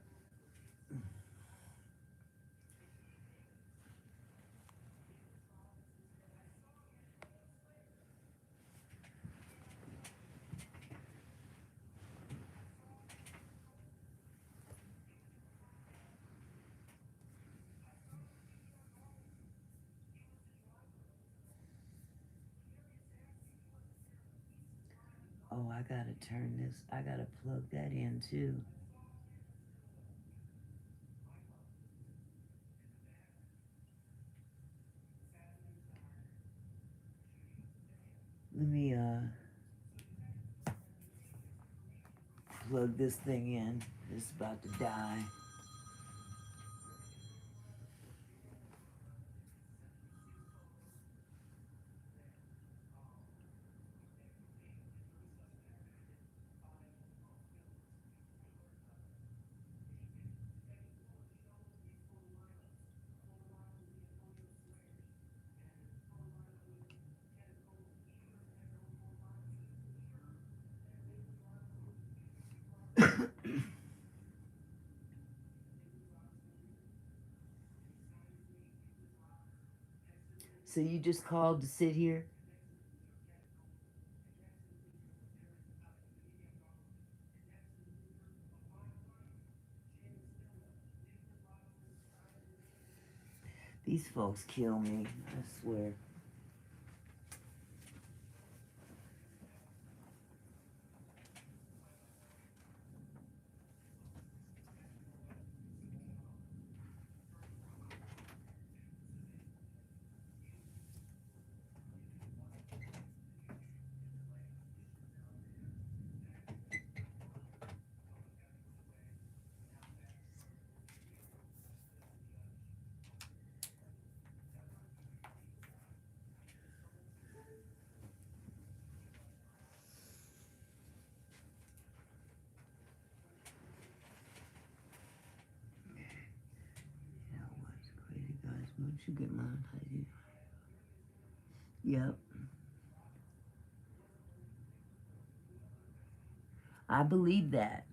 Oh, I gotta turn this. I gotta plug that in too. Let me plug this thing in. It's about to die. So you just called to sit here? These folks kill me, I swear. you get mine? Yep. I believe that.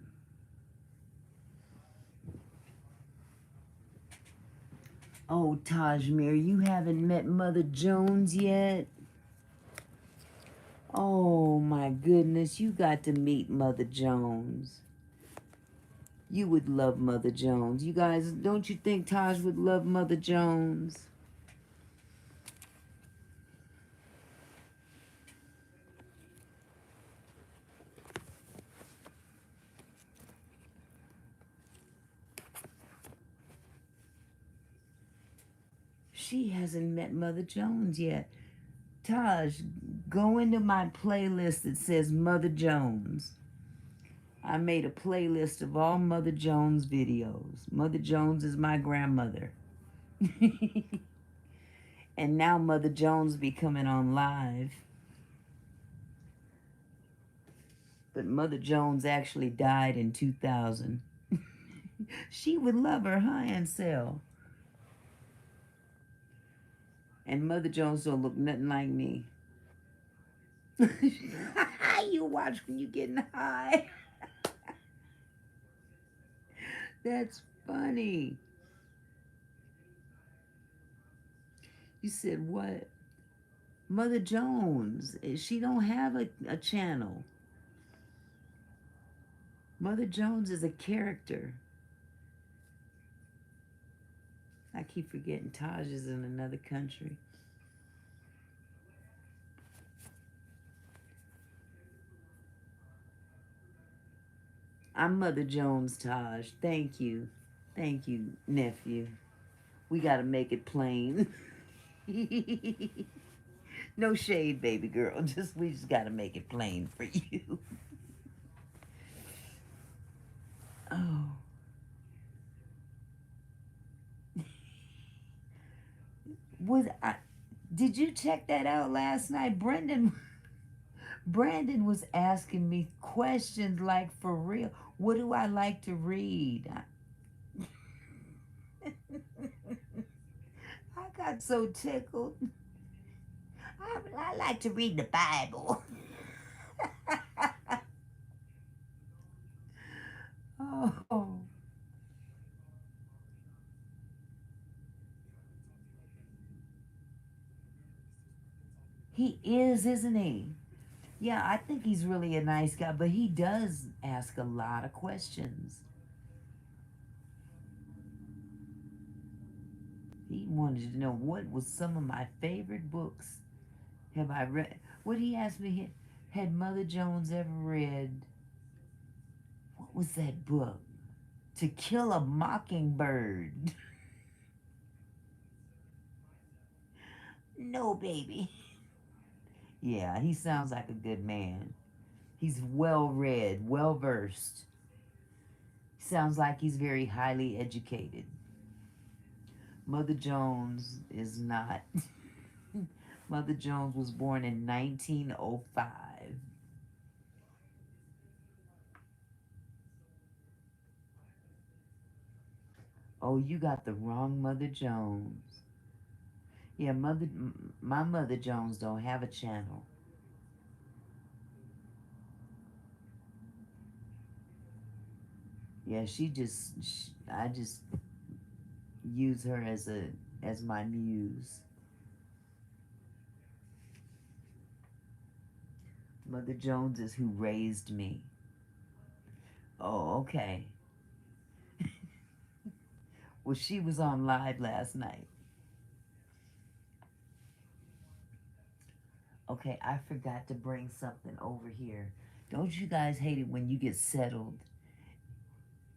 Oh, Tajmir, you haven't met Mother Jones yet? Oh my goodness, you got to meet Mother Jones. You would love Mother Jones. You guys, don't you think Taj would love Mother Jones? She hasn't met Mother Jones yet. Taj, go into my playlist that says Mother Jones. I made a playlist of all Mother Jones videos. Mother Jones is my grandmother. And now Mother Jones be coming on live. But Mother Jones actually died in 2000. She would love her, huh, Ansel? And Mother Jones don't look nothing like me. You watch when you getting high. That's funny. You said what? Mother Jones. She don't have a channel. Mother Jones is a character. I keep forgetting Taj is in another country. I'm Mother Jones, Taj. Thank you. Thank you, nephew. We gotta make it plain. No shade, baby girl. We just gotta make it plain for you. Oh. Did you check that out last night? Brandon was asking me questions like, for real, what do I like to read? I got so tickled. I like to read the Bible. Oh. He is, isn't he? Yeah, I think he's really a nice guy, but he does ask a lot of questions. He wanted to know what was some of my favorite books have I read. What he asked me, had Mother Jones ever read, what was that book? To Kill a Mockingbird. No, baby. Yeah, he sounds like a good man. He's well read, well versed. Sounds like he's very highly educated. Mother Jones is not. Mother Jones was born in 1905. Oh, you got the wrong Mother Jones. Yeah, my Mother Jones don't have a channel. Yeah, I just use her as my muse. Mother Jones is who raised me. Oh, okay. Well, she was on live last night. Okay, I forgot to bring something over here. Don't you guys hate it when you get settled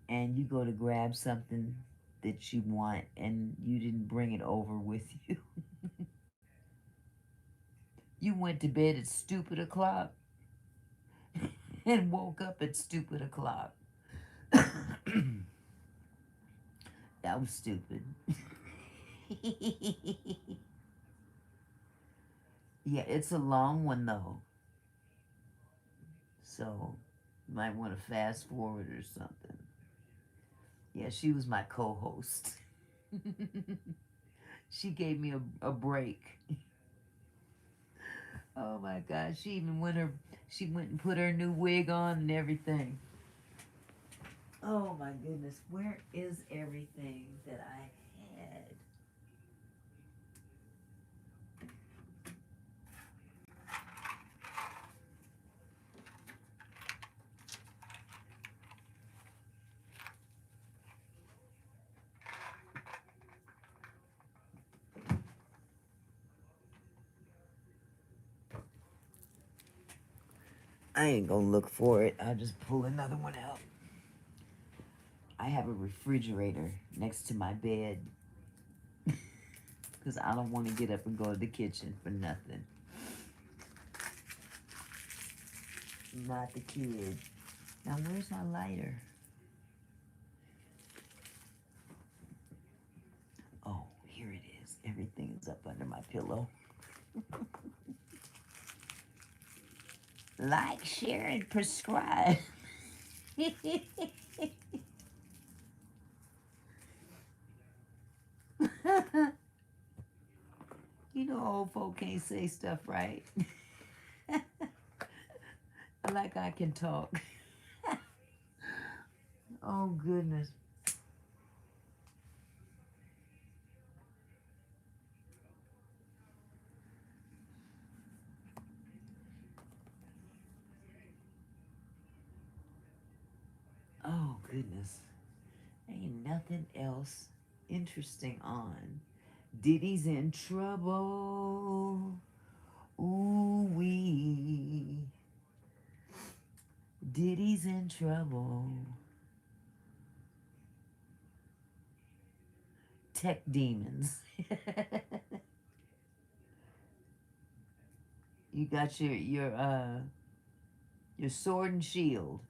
and you go to grab something that you want and you didn't bring it over with you? You went to bed at stupid o'clock and woke up at stupid o'clock. That was stupid. Yeah, it's a long one though. So, you might want to fast forward or something. Yeah, she was my co host. She gave me a break. Oh my God. She went and put her new wig on and everything. Oh my goodness. Where is everything that I had? I ain't gonna look for it. I'll just pull another one out. I have a refrigerator next to my bed because I don't want to get up and go to the kitchen for nothing. Not the kid. Now, where's my lighter? Oh, here it is. Everything is up under my pillow. Like, share, and prescribe. You know, old folk can't say stuff right. Like I can talk. Oh, goodness. Oh, goodness. Ain't nothing else interesting on. Diddy's in trouble. Ooh wee. Diddy's in trouble. Tech demons. You got your sword and shield.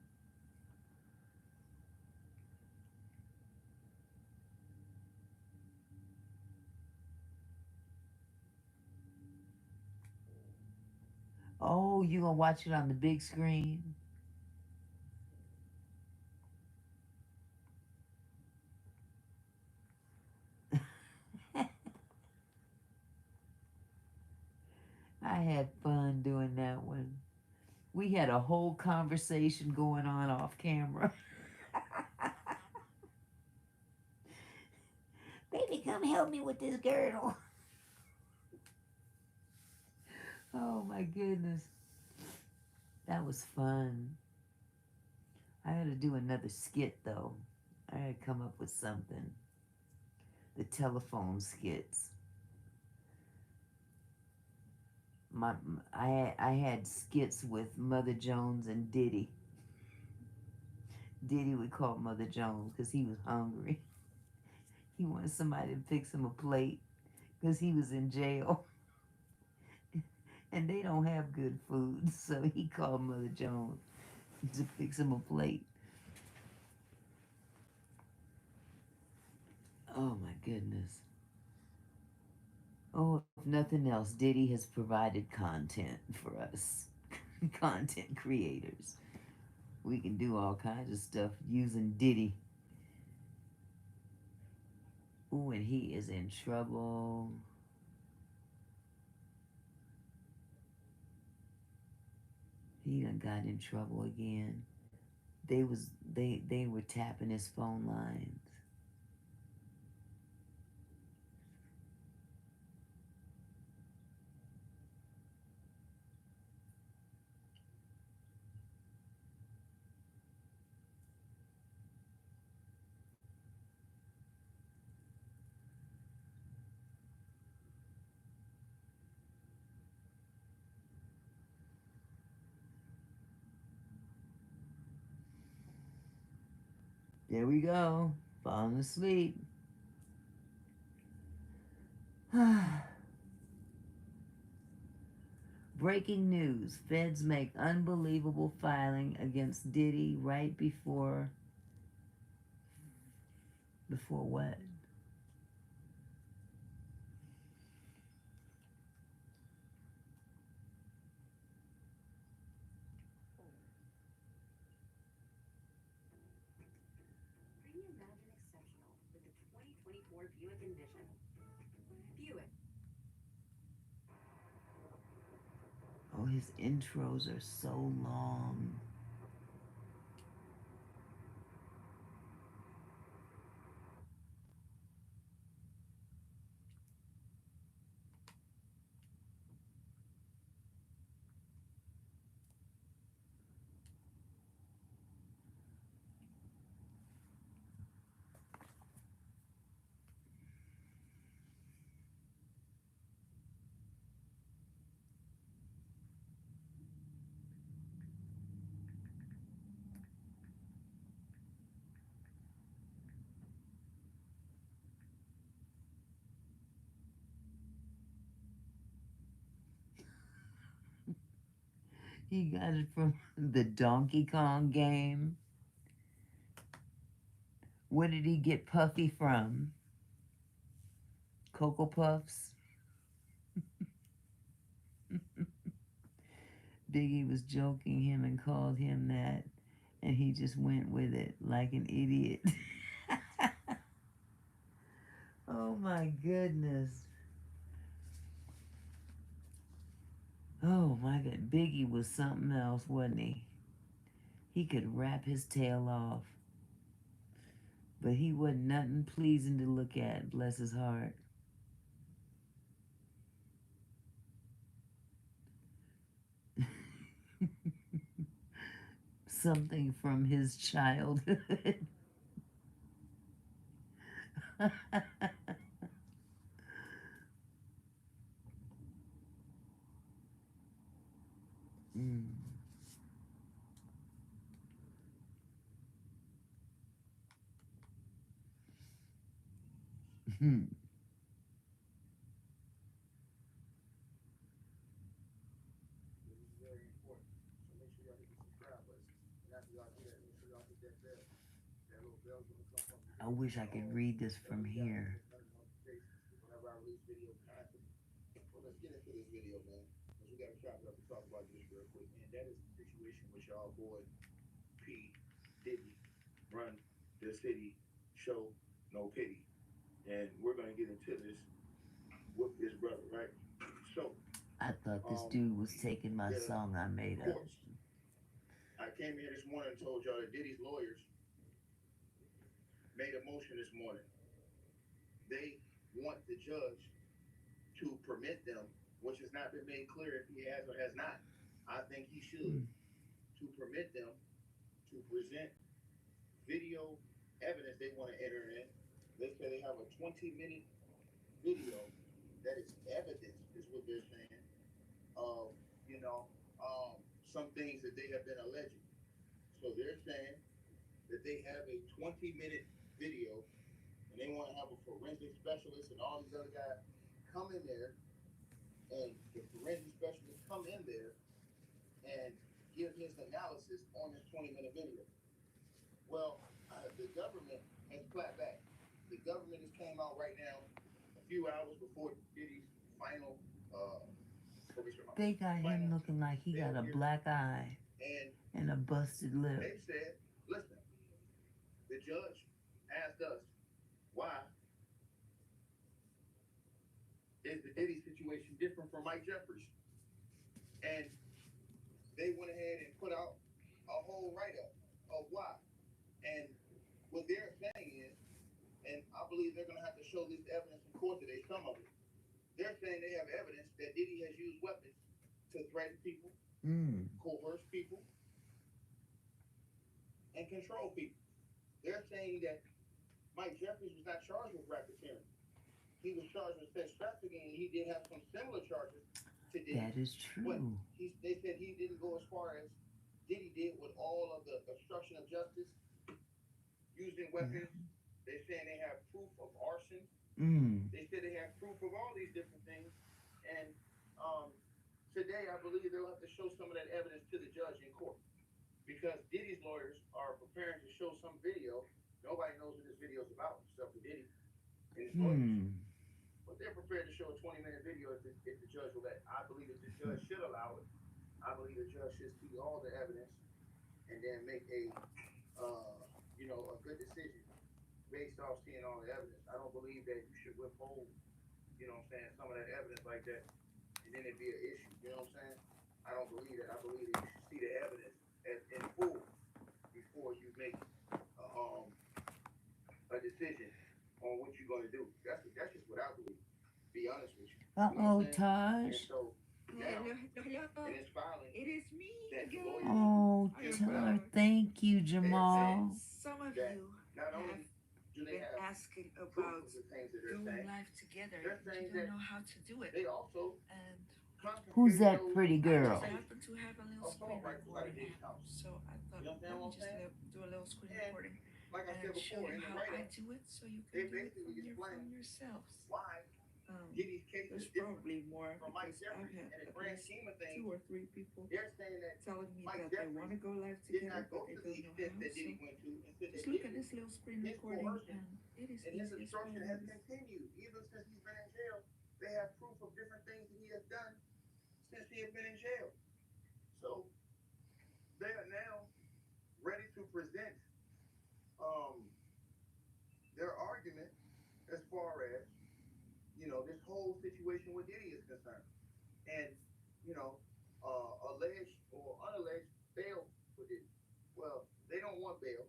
Oh, you gonna watch it on the big screen? I had fun doing that one. We had a whole conversation going on off camera. Baby, come help me with this girdle. Oh my goodness. That was fun. I had to do another skit though. I had to come up with something. The telephone skits. I had skits with Mother Jones and Diddy. Diddy would call Mother Jones because he was hungry. He wanted somebody to fix him a plate because he was in jail. And they don't have good food, so he called Mother Jones to fix him a plate. Oh my goodness. Oh, if nothing else, Diddy has provided content for us, content creators. We can do all kinds of stuff using Diddy. Ooh, and he is in trouble. He done got in trouble again. They were tapping his phone lines. There we go. Falling asleep. Breaking news. Feds make unbelievable filing against Diddy right before what? Can you imagine exceptional with the 2024 Buick Envision? his intros are so long. He got it from the Donkey Kong game. Where did he get Puffy from? Cocoa Puffs? Biggie was joking him and called him that, and he just went with it like an idiot. Oh my goodness. Oh my god, Biggie was something else, wasn't he? He could rap his tail off. But he wasn't nothing pleasing to look at, bless his heart. Something from his childhood. Mm. This is very important. So make sure y'all hit the subscribe button. And after y'all do that, make sure y'all hit that bell. That little bell's gonna come up. I wish I could read this from here. Notifications whenever I release video content. Well, let's get into this video, man. Because we gotta chop it up and talk about this real quick. And that is the situation with y'all boy P. Diddy run the city, show no pity. And we're gonna get into this with his brother, right? So I thought this dude was taking my song I made up. course, I came here this morning and told y'all that Diddy's lawyers made a motion this morning. They want the judge to permit them, which has not been made clear if he has or has not. I think he should, to permit them to present video evidence they want to enter in. They say they have a 20-minute video that is evidence, is what they're saying, of, some things that they have been alleging. So they're saying that they have a 20-minute video and they want to have a forensic specialist and all these other guys come in there, and the forensic specialist come in there and give his analysis on this 20-minute video. Well, the government has clapped back. The government has came out right now a few hours before Diddy's final they got him looking like he got a black eye and a busted lip. They said, listen, the judge asked us, why is the Diddy situation different from Mike Jeffries? And they went ahead and put out a whole write-up of why. And what they're saying is, and I believe they're going to have to show this evidence in court today, some of it. They're saying they have evidence that Diddy has used weapons to threaten people, coerce people, and control people. They're saying that Mike Jeffries was not charged with racketeering. He was charged with sex trafficking, and he did have some similar charges to Diddy. That is true. But they said he didn't go as far as Diddy did with all of the obstruction of justice, using weapons. Yeah. They're saying they have proof of arson. They said they have proof of all these different things. And today, I believe they'll have to show some of that evidence to the judge in court. Because Diddy's lawyers are preparing to show some video. Nobody knows what this video is about, except for Diddy and his lawyers. But they're prepared to show a 20-minute video if the judge will let. I believe that the judge should allow it. I believe the judge should see all the evidence and then make a good decision based off seeing all the evidence. I don't believe that you should withhold, some of that evidence like that, and then it'd be an issue. You know what I'm saying? I don't believe that. I believe that you should see the evidence in full before you make a decision on what you're going to do. That's just what I believe. To be honest with you. You know what I'm saying? Taj. And so now, Hello. and it's filing It is me that the again. lawyers Oh, I am tell her back. thank you, they have said Jamal. Some of that you not have only do they been have asking proof about of the things that they're going saying, live together, they're but you saying don't that know how to do it. they also And Who's confiscated that those pretty I just girl? happen to have a little screen assault rifles out of recording Diddy's app, house. so I thought, You understand let me what I'm just saying? do a little screen And recording like I said and show before, you in the how I write-up, do it, so you they can do it basically from explain yourselves. why Diddy's case There's is different probably more from Mike because I've Jeffries. had In the at grand least scheme of things, 2 or 3 people they're saying that telling me Mike that they want Jeffries to go live did together, not but go they to the don't know extent how. that So Diddy went to, and said just that look at Diddy, this little screen his recording, coercion and it is and his easy as obstruction has always. continued even since he's been in jail. They have proof of different things that he has done since he has been in jail. So they are now ready to present um, their argument as far as this whole situation with Diddy is concerned, and alleged or unalleged bail for Diddy. Well, they don't want bail.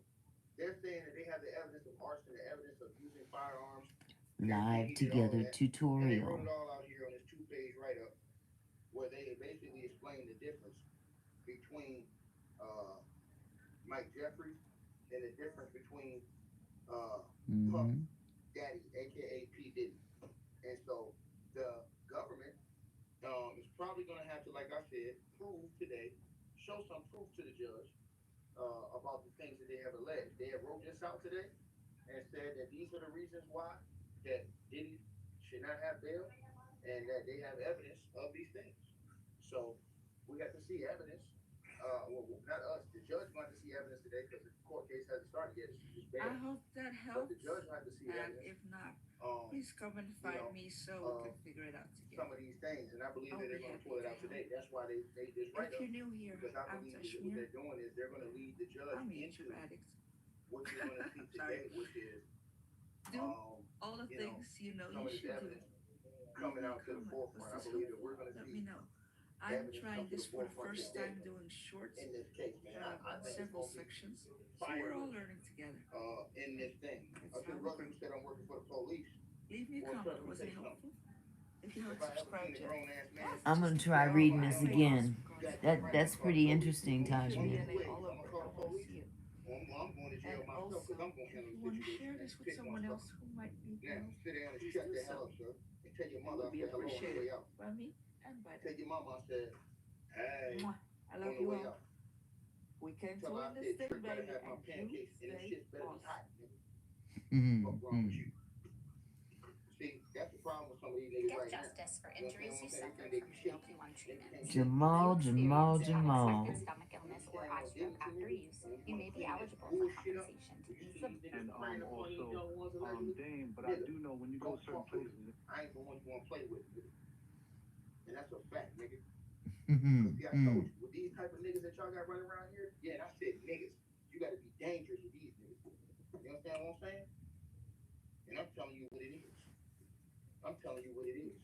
They're saying that they have the evidence of arson, the evidence of using firearms. Live together And they tutorial. wrote it all out here on this 2-page write-up where they basically explain the difference between Mike Jeffries and the difference between Puff Daddy, aka P. Diddy. And so the government is probably going to have to, like I said, prove today, show some proof to the judge about the things that they have alleged. They have wrote this out today and said that these are the reasons why that Diddy should not have bail and that they have evidence of these things. So we got to see evidence. Well, not us. The judge wanted to see evidence today because the court case hasn't started yet. It's just bail. I hope that But helps. the judge wanted to see And evidence. if not, please come and find me so we can figure it out together. Some of these things, and I believe that I'll they're be going to happy pull it to out help. today. That's why they just write If up. you're new here, Because I I'm believe that what Tashmir. they're doing is they're going to lead the judge I'm a into YouTube addict. what you're going to see today, which is Do all the things you know some you of this should do. evidence coming out to the forefront. I believe that we're going to Let see me know. I'm evidence trying come to this the for the forefront first today time doing shorts in this case, man. I on think it's several going to be sections. So fire we're all learning together. in this thing. That's To the how we brother grow. who said I'm working for the police. Leave me a Well, comment. sir, let me Was tell it you something. helpful? If you If haven't I ever seen subscribed a yet, grown ass man, I'm gonna try reading this again. That's pretty interesting, Tajmi. DNA all over. I want to see it. I'm going to jail And myself because also, I'm going to if handle you the want to situation. share this with someone else who might need Now, help, sit down and please shut do the so. hell up, sir. And tell your It mother I would be said hello on the way appreciated out. by me and by Tell them. your mama I said, hey, Mwah. I love on the you way all. out. We can Tell do her I this said, thing, Trick better baby, have my and you pancakes and them stay shits better be awesome. hot, nigga. What's wrong with you? See, that's the problem with some of these niggas Get right now. justice for You injuries you understand what I'm suffered saying? from They GLP-1 treatments. Jamal, Jamal, Jamal. Unexpected stomach illness or eye stroke after use, you may be eligible for compensation to ease the... And also, Dame, but I do know when you go certain places. I ain't the one you want to play with, nigga. And that's a fact, nigga. See, I told you, with these type of niggas that y'all got running around here, yeah, and I said niggas. You got to be dangerous with these niggas. You understand what I'm saying? And I'm telling you what it is. I'm telling you what it is.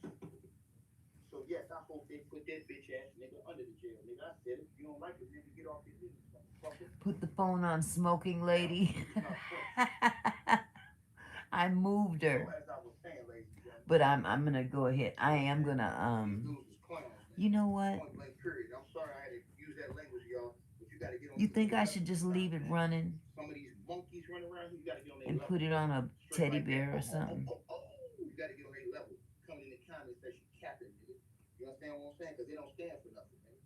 So yes, I hope they put that bitch ass nigga under the jail, nigga. I said it. If you don't like it, nigga, get off your knees, motherfucker. Put the phone on, smoking lady. I moved her. So as I was saying, ladies and gentlemen, But I'm gonna go ahead. I am gonna you know what? point blank period. I'm sorry I had to use that language, y'all. But you gotta get on. You think I should just leave it running Some of these monkeys running around here, you gotta get on their and level. put it on a teddy bear or something? You gotta get on their level. Coming in the comments that you capping, nigga. You understand what I'm saying? Because they don't stand for nothing, man.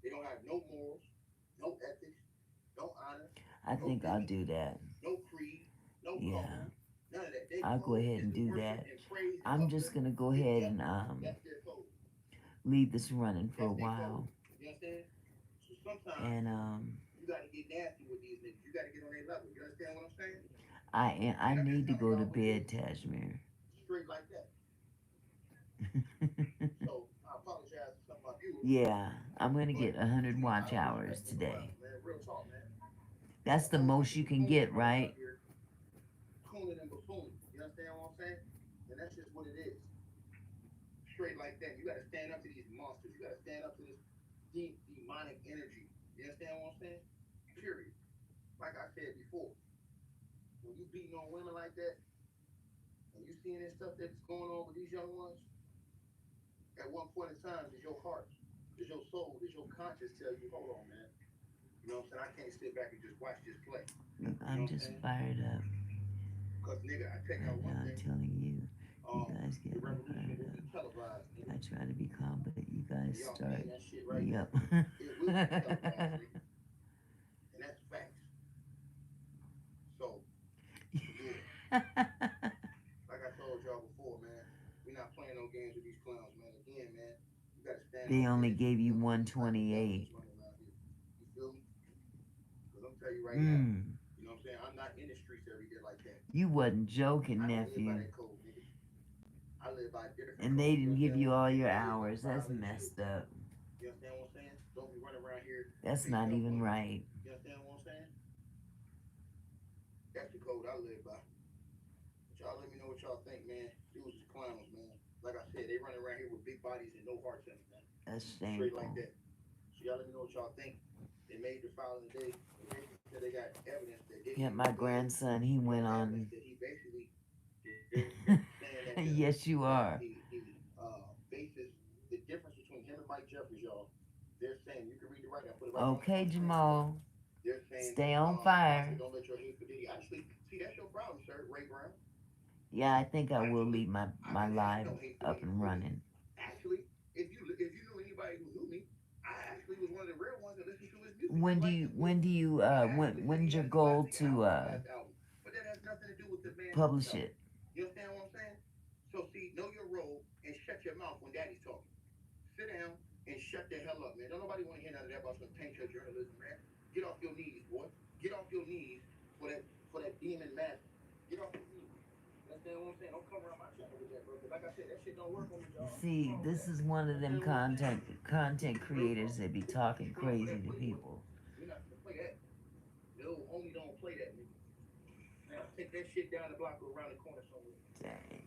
They don't have no morals, no ethics, no honor. I think I'll do that. No creed, no yeah. code, none of that. I'll go ahead and do that. I'm just gonna go ahead and leave this running for a while. You understand? So sometimes and you gotta get nasty with these niggas. You gotta get on their level. You understand what I'm saying? I need to go to bed, Tashmir. Straight like that. So I apologize to some of my viewers. Yeah, I'm gonna get 100 watch hours today. That's the most you can get, right? Cooning and buffooning. You understand what I'm saying? And that's just what it is. Straight like that. You gotta stand up to these monsters. You gotta stand up to this demonic energy. You understand what I'm saying? Period. Like I said before, when you beating on women like that, and you seeing this stuff that's going on with these young ones, at one point in time, does your heart, does your soul, does your conscience tell you, hold on, man. You know what I'm saying? I can't sit back and just watch this play. Look, You I'm know what I'm just saying? fired up. Because, nigga, I tell Right y'all one now, I'm thing. telling you, you guys get The me revolution fired will up. be televised, nigga. I try to be calm, but you guys And y'all start seeing that shit right me now. up. It will be televised, nigga. And that's facts. So, yeah. Like I told y'all before, man, we're not playing no games with these clowns, man. Again, man, you gotta stand They on only business. gave you You know, these type of governments 128. running around here. You feel me? Because I'm telling you right now, you know what I'm saying? I'm not in the streets every day like that. You wasn't joking, I don't live by nephew. that code, nigga. I live by a different And code. they You didn't give understand you what I'm all saying? your I live in hours. That's violated messed streets. up. You understand what I'm saying? Don't be running around here That's beating not up even women. right. You understand what I'm saying? That's the code I live by. But y'all let me know what y'all think, man. Dudes is clowns, man. Like I said, they running around here with big bodies and no hearts in them, man. That's Straight shameful. like that. So y'all let me know what y'all think. They made the file in the day. They basically said they got evidence that Diddy Yeah, was my dead. grandson, he They got went evidence on. that he basically they're saying that Yes, you are. the basis, the difference between him and Mike Jeffries, y'all. They're saying you can read it right. I put it right on Okay, the screen. Jamal. They're saying, Stay on I fire. said, don't let your hate for Diddy. Actually, see, that's your problem, sir, Ray Brown. Yeah, I think I will leave my I didn't have live no hate for up Diddy. and running. Actually, if you knew anybody who knew me, I actually was one of the rare ones that listened to his music. When's your goal to Album. But that has nothing to do with the man publish himself. it? You understand what I'm saying? So see, know your role and shut your mouth when daddy's talking. Sit down and shut the hell up, man. Don't nobody want to hear none of that about some taint your journalism, man. Get off your knees, boy. Get off your knees for that demon mask. Get off your knees. You understand what I'm saying? Don't come around my channel with that, bro. Because like I said, that shit don't work on me, dog. See, this is one of them content creators that be talking crazy to people. We're not gonna play that. No, only don't play that, nigga. Now take that shit down the block or around the corner somewhere. Dang.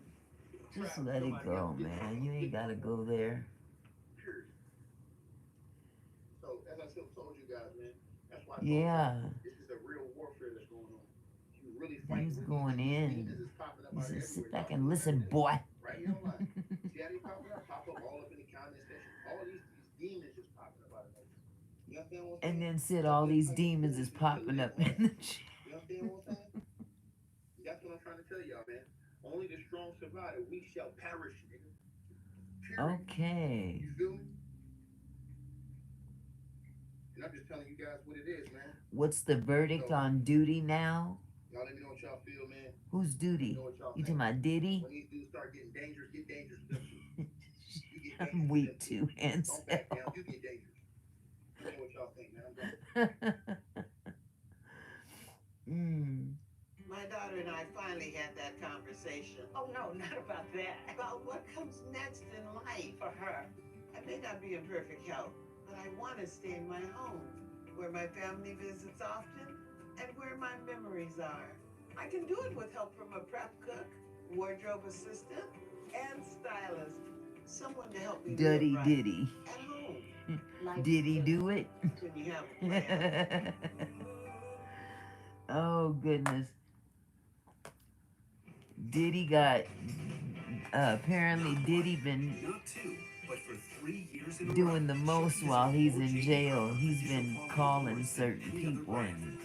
Just let it go, man. You ain't gotta go there. Period. So as I told you guys, man, that's why I told Yeah. this is a real warfare that's going on. You really He's fighting with going these in. demons is popping up He out of says, everywhere. sit back and listen, boy. Right here online. See how they pop up all up in the comment section. All these demons just popping up out of nowhere. You understand what I'm saying? And then said all these demons is popping up in the chat. You understand what I'm saying? That's what I'm trying to tell y'all, man. Only the strong survive. We shall perish, nigga. Period. Okay. You feel me? And I'm just telling you guys what it is, man. What's the verdict on Duty now? Y'all let me know what y'all feel, man. Who's Duty? You talking about Diddy? When these dudes start getting dangerous, get dangerous to them too. You get dangerous. I'm weak too, and don't back down. You get dangerous. Let me know what y'all think, man. I'm done. My daughter and I finally had that conversation. Oh, no, not about that. About what comes next in life for her. I may not be in perfect health, but I want to stay in my home, where my family visits often, and where my memories are. I can do it with help from a prep cook, wardrobe assistant, and stylist. Someone to help me live right Diddy. At home. Did he do it? When you have a plan. Oh, goodness. Diddy got, apparently Diddy been doing the most while he's in jail. He's been calling certain people and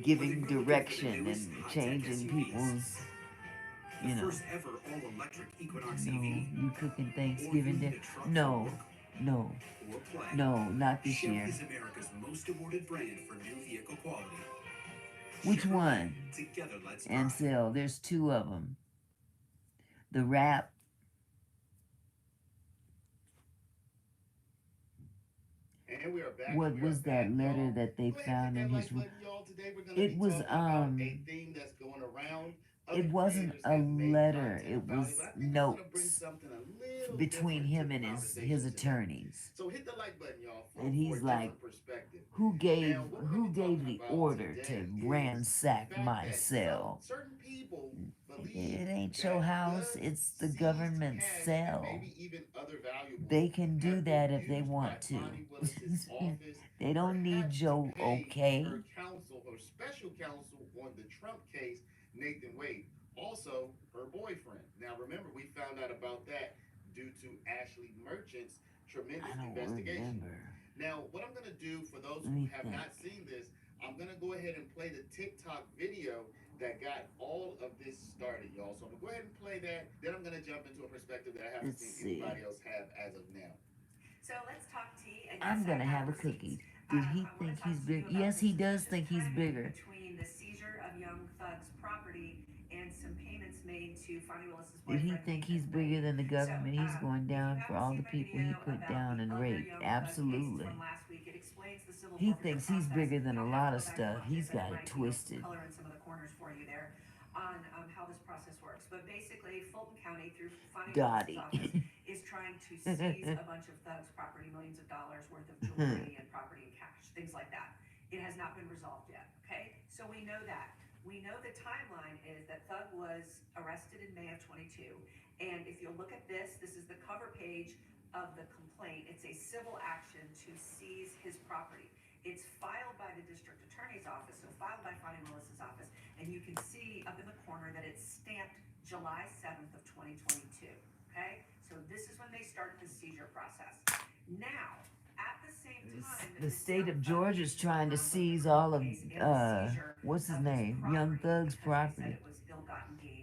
giving direction and changing people's, you know. No, you cooking Thanksgiving dinner? No, not this year. Which one? Ansel, there's two of them. The rap. And we are back. What was that letter that they found in his room? It was a theme that's going around it wasn't a letter, it was notes between him and his attorneys. So hit the like button, y'all, And for he's a like, different perspective. who gave Now, what we're gonna be the talking about order today to is ransack the fact my that cell? certain people believe It ain't that your house, guns, it's the seized government cash, and cell. maybe even other valuables They can do have that been if they used want by to. Bonnie Willis's office, They don't need perhaps to your pay okay. her counsel, her special counsel on the Trump case, Nathan Wade. Also, her boyfriend. Now, remember, we found out about that due to Ashley Merchant's tremendous investigation. Now, what I'm going to do for those who have not seen this, I'm going to go ahead and play the TikTok video that got all of this started, y'all. So I'm going to go ahead and play that. Then I'm going to jump into a perspective that I haven't seen anybody else have as of now. So let's talk tea. And I'm gonna have a cookie. Did he think he's big? Yes, he does think he's bigger. Between the seizure of Young Thug's property and some payments made to Fonnie Willis's Did boyfriend. he think he's bigger than the government? He's going down for all the people he put down and raped. Absolutely. He thinks he's bigger than a lot of stuff. He's got it twisted. Color in some of the corners for you there on how this process works. But basically, Fulton County through Fonnie Willis's office is trying to seize a bunch of thugs' property, millions of dollars worth of jewelry and property and cash, things like that. It has not been resolved yet, okay? So we know that. We know the timeline is that Thug was arrested in May of 22. And if you'll look at this is the cover page of the complaint. It's a civil action to seize his property. It's filed by the district attorney's office, so filed by Fonnie Willis's office. And you can see up in the corner that it's stamped July 7th of 2022, okay? So this is when they start the seizure process. Now, at the same time, the state of Georgia is trying to seize all of what's his name, Young Thug's property.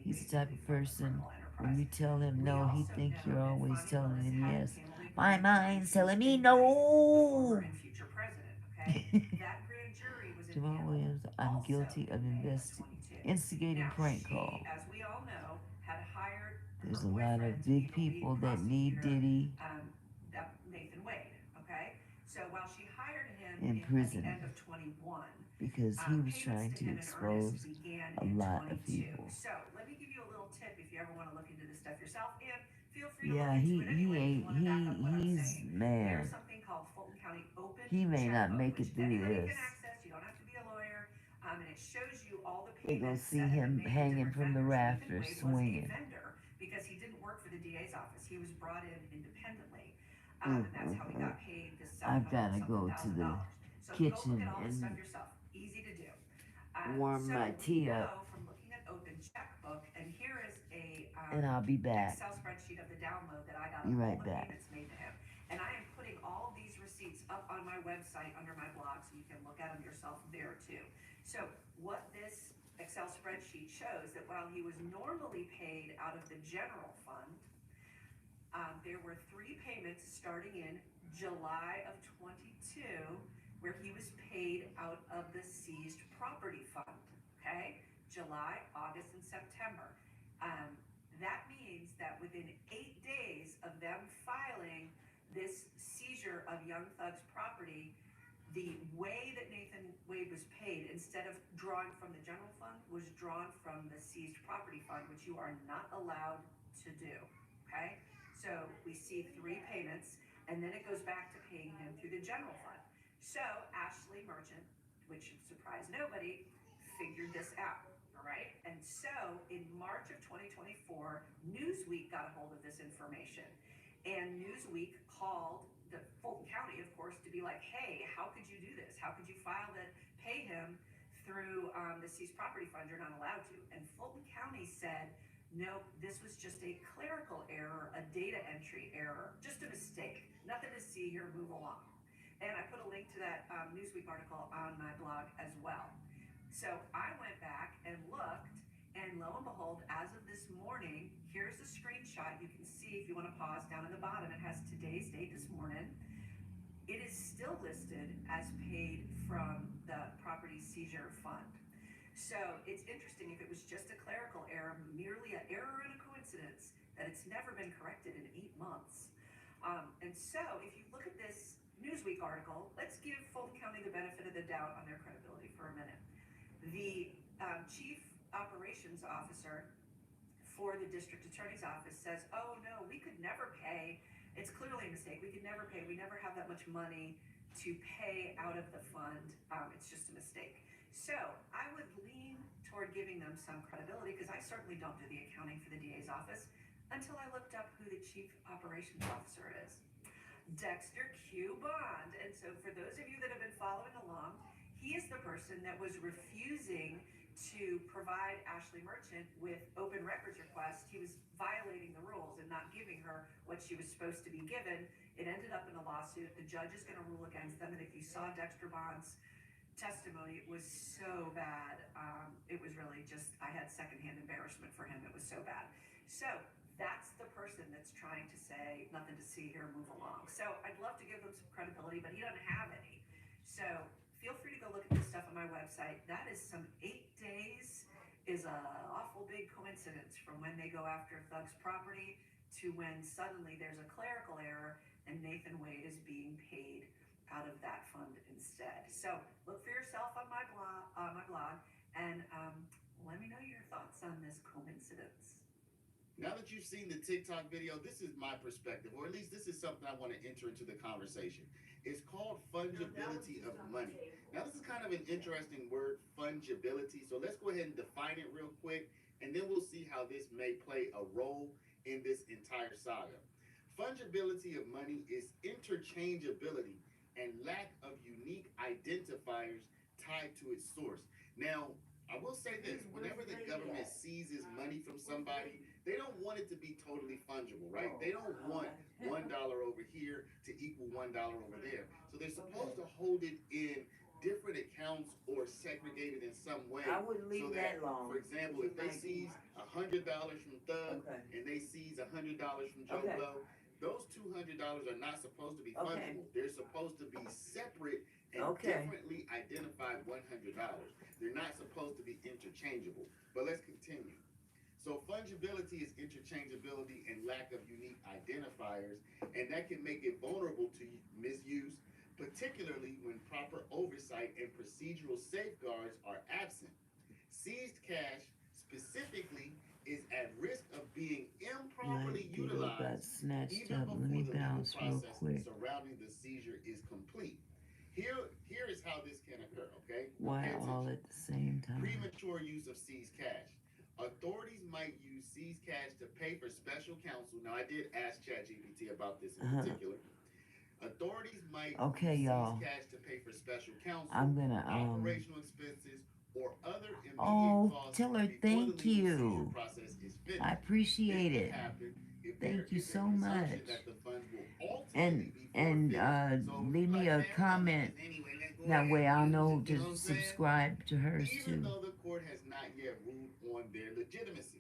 He's the type of person, when you tell him no, he think you're always telling him yes. My mind's telling me no. Jamal Williams, I'm guilty of instigating prank call. As we all know, had hired There's a lot of big people that need Diddy Nathan Wade, okay? So while she hired him in prison at the end of 21, because he was trying to expose a lot of people. So let me give you a little tip if you ever want to look into this stuff yourself, and feel free to Yeah, look into it anyway. he's man. There's something called Fulton County Open. He may not make it through this. Can access. You don't have to be a lawyer, and it shows you all the They're gonna payments. see him hanging from the rafters swinging. Because he didn't work for the DA's office, he was brought in independently, and that's how he got paid this I've gotta go to the kitchen and easy to do. warm my tea up. From looking at Open Checkbook, and here is a and I'll be back. Excel spreadsheet of the download that I got. Be right all the back. payments made to him, and I am putting all of these receipts up on my website under my blog, so you can look at them yourself there too. So what this Excel spreadsheet shows that while he was normally paid out of the general fund, there were 3 payments starting in July of 22 where he was paid out of the seized property fund, okay? July, August, and September. That means that within 8 days of them filing this seizure of Young Thug's property, the way that Nathan Wade was paid, instead of drawing from the general fund, was drawn from the seized property fund, which you are not allowed to do, okay? So we see 3 payments, and then it goes back to paying him through the general fund. So Ashley Merchant, which should surprise nobody, figured this out, all right? And so in March of 2024, Newsweek got a hold of this information, and Newsweek called the Fulton County, of course, to be like, hey, how could you do this? How could you file that, pay him through the seized property fund? You're not allowed to. And Fulton County said, no, this was just a clerical error, a data entry error, just a mistake. Nothing to see here, move along. And I put a link to that Newsweek article on my blog as well. So I went back and looked, and lo and behold, as of this morning, here's a screenshot. You can see, if you want to pause, down at the bottom, it has today's date this morning. It is still listed as paid from the property seizure fund. So it's interesting, if it was just a clerical error, merely an error and a coincidence, that it's never been corrected in 8 months. And so if you look at this Newsweek article, let's give Fulton County the benefit of the doubt on their credibility for a minute. The chief operations officer for the district attorney's office says, oh no, we could never pay. It's clearly a mistake. We could never pay. We never have that much money to pay out of the fund. It's just a mistake. So I would lean toward giving them some credibility, because I certainly don't do the accounting for the DA's office until I looked up who the chief operations officer is. Dexter Q. Bond. And so for those of you that have been following along, he is the person that was refusing to provide Ashley Merchant with open records requests. He was violating the rules and not giving her what she was supposed to be given. It ended up in a lawsuit. The judge is going to rule against them. And if you saw Dexter Bond's testimony, it was so bad. It was really just, I had secondhand embarrassment for him. It was so bad. So that's the person that's trying to say, nothing to see here, move along. So I'd love to give them some credibility, but he doesn't have any. So feel free to go look at this stuff on my website. That is some 8 days is a awful big coincidence from when they go after Thug's property to when suddenly there's a clerical error and Nathan Wade is being paid out of that fund instead. So look for yourself on my blog, and let me know your thoughts on this coincidence. Now that you've seen the TikTok video, this is my perspective, or at least this is something I want to enter into the conversation. It's called fungibility of money. Now, this is kind of an interesting word, fungibility. So let's go ahead and define it real quick, and then we'll see how this may play a role in this entire saga. Fungibility of money is interchangeability and lack of unique identifiers tied to its source. Now, I will say this, whenever the government seizes money from somebody, they don't want it to be totally fungible, right? They don't want $1 over here to equal $1 over there. So they're supposed to hold it in different accounts or segregated in some way. I wouldn't leave so that long. For example, if they seize $100 from Thug and they seize $100 from Joe Blow, those $200 are not supposed to be fungible. They're supposed to be separate and differently identified $100. They're not supposed to be interchangeable. But let's continue. So fungibility is interchangeability and lack of unique identifiers, and that can make it vulnerable to misuse, particularly when proper oversight and procedural safeguards are absent. Seized cash specifically is at risk of being improperly utilized even before the legal process surrounding the seizure is complete. Here is how this can occur, okay? Wow, all at the same time. Premature use of seized cash. Authorities might use seized cash to pay for special counsel. Now, I did ask ChatGPT about this in particular. Authorities might use seized cash to pay for special counsel, operational expenses, or other immediate costs tell her thank you. I appreciate it. Thank you so much. And leave me a comment. That way I'll know to subscribe to hers too. Even though the court has not yet ruled on their legitimacy.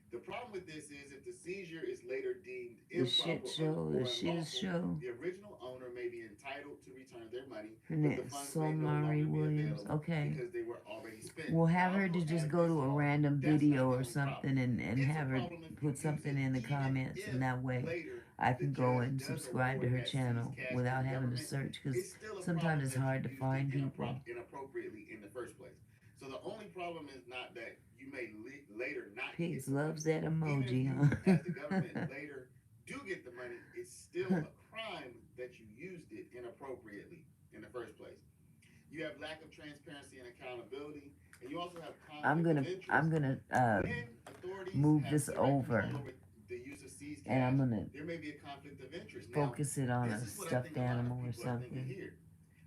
The problem with this is if the seizure is later deemed improper or unlawful, the original owner may be entitled to return their money, but the funds may no longer be available because they were already spent. We'll have her to just go to a random video or something and have her put something in the comments, and that way I can go and subscribe to her channel without having to search, because sometimes it's hard to find people. Inappropriately in the first place. So the only problem is not that you may later not Pigs loves that emoji, huh? As the government later do get the money, it's still a crime that you used it inappropriately in the first place. You have lack of transparency and accountability, and you also have I'm gonna move this over, and I'm gonna there may be a conflict of interest. Focus it on a stuffed animal or something.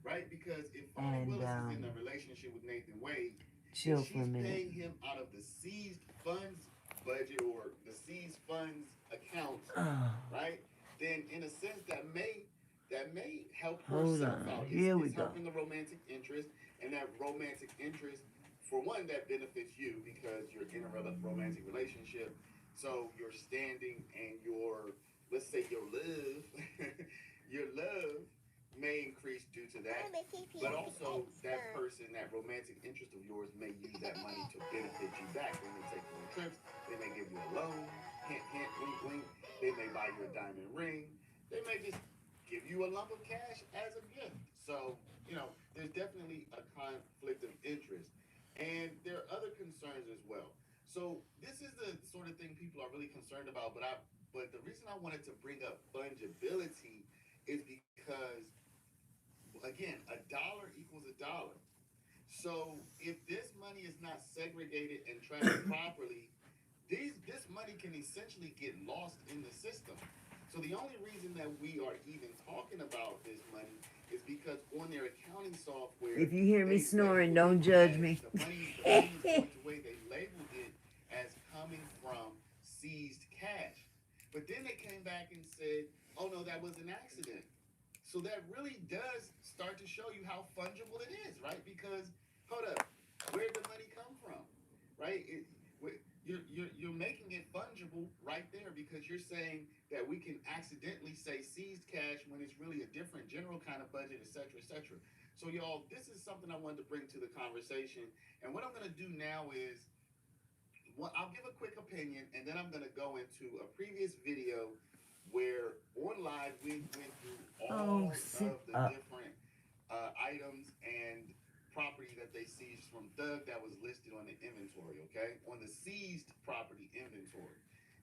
Right? Because if Bonnie Willis is in a relationship with Nathan Wade, chill and she's for a minute. paying him out of the seized funds budget or the seized funds account, right? Then in a sense that may help herself out. It's helping the romantic interest, and that romantic interest, for one, that benefits you because you're in a romantic relationship. So your standing and your, let's say your love, your love may increase due to that, but also that person, that romantic interest of yours may use that money to benefit you back. They may take you on trips, they may give you a loan, hint, hint, wink, wink, they may buy you a diamond ring, they may just give you a lump of cash as a gift. So, there's definitely a conflict of interest. And there are other concerns as well. So this is the sort of thing people are really concerned about. But the reason I wanted to bring up fungibility is because, again, a dollar equals a dollar. So if this money is not segregated and tracked properly, this money can essentially get lost in the system. So the only reason that we are even talking about this money is because on their accounting software, If you hear me they snoring, labeled don't it judge as me. the money is going to way they labeled it as coming from seized cash. But then they came back and said, "Oh no, that was an accident." So that really does start to show you how fungible it is, right? Because hold up, where'd the money come from, right? You're making it fungible right there because you're saying that we can accidentally say seized cash when it's really a different general kind of budget, et cetera, et cetera. So y'all, this is something I wanted to bring to the conversation. And what I'm going to do now is, well, I'll give a quick opinion, and then I'm going to go into a previous video where on live we went through all Oh, sit of the up. different items and property that they seized from Doug that was listed on the inventory, okay? On the seized property inventory.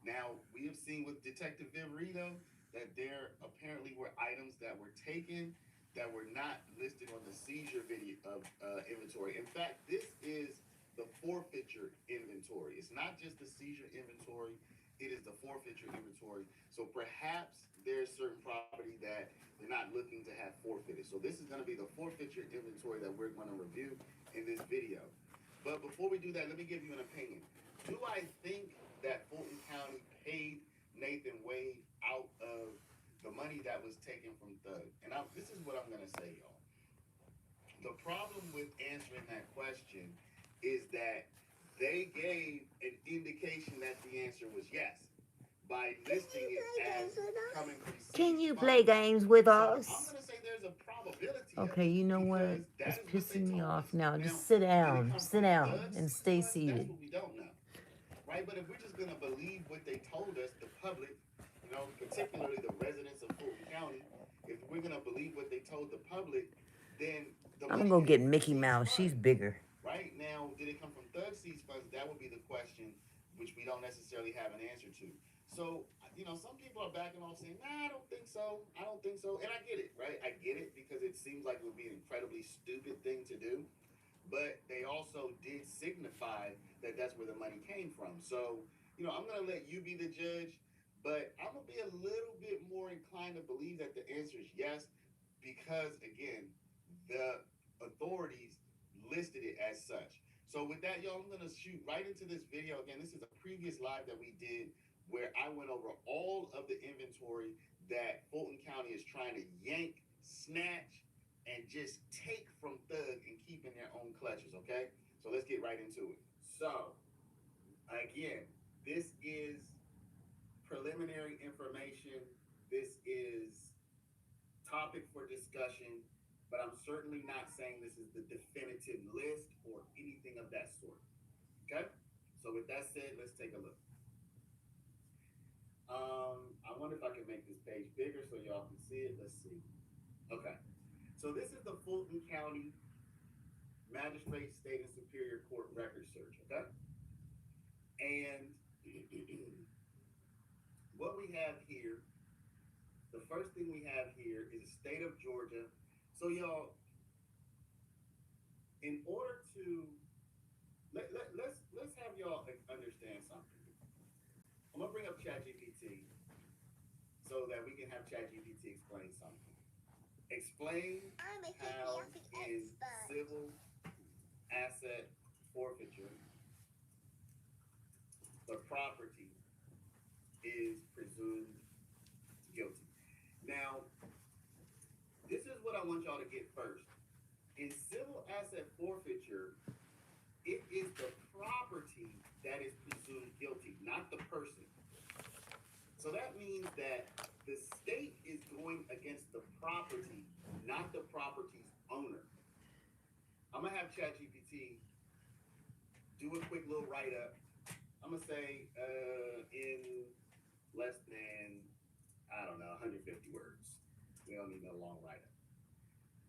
Now, we have seen with Detective Viverito that there apparently were items that were taken that were not listed on the seizure video of inventory. In fact, this is the forfeiture inventory. It's not just the seizure inventory, it is the forfeiture inventory. So perhaps there's certain property that they're not looking to have forfeited. So this is going to be the forfeiture inventory that we're going to review in this video. But before we do that, let me give you an opinion. Do I think that Fulton County paid Nathan Wade out of the money that was taken from Thug? And this is what I'm going to say, y'all. The problem with answering that question is that they gave an indication that the answer was yes by listing it as coming from seized Can you funds. play games with So us? I'm going to say there's a probability Okay, of it you know what? because that It's is what they pissing me told off us. now. Now, Just sit did it down. come Sit from down Thug's and seized stay funds? That's seated. what we don't know, right? But if we're just going to believe what they told us, the public, you know, particularly the residents of Fulton County, if we're going to believe what they told the public, then the I'm money gonna go get came from Mickey seized Mouse. She's funds. bigger. Right now, did it come from Thug seized funds? That would be the question, which we don't necessarily have an answer to. So, you know, some people are backing off saying, "Nah, I don't think so. I don't think so." And I get it, right? I get it because it seems like it would be an incredibly stupid thing to do. But they also did signify that that's where the money came from. So, you know, I'm going to let you be the judge, but I'm going to be a little bit more inclined to believe that the answer is yes, because again, the authorities listed it as such. So with that, y'all, I'm gonna shoot right into this video. Again, this is a previous live that we did where I went over all of the inventory that Fulton County is trying to yank, snatch, and just take from Thug and keep in their own clutches, okay? So let's get right into it. So, again, this is preliminary information. This is topic for discussion, but I'm certainly not saying this is the definitive list or anything of that sort. Okay? So with that said, let's take a look. I wonder if I can make this page bigger so y'all can see it. Let's see. Okay. So this is the Fulton County Magistrate State and Superior Court record search, okay? And what we have here, the first thing we have here is the state of Georgia. So y'all, in order to let's have y'all understand something. I'm gonna bring up ChatGPT so that we can have ChatGPT explain something. Explain how in civil asset forfeiture the property is presumed guilty. Now, this is what I want y'all to get first. In civil asset forfeiture, it is the property that is presumed guilty, not the person. So that means that the state is going against the property, not the property's owner. I'm gonna have ChatGPT do a quick little write-up. I'm gonna say in less than, I don't know, 150 words. We don't need no long write-up.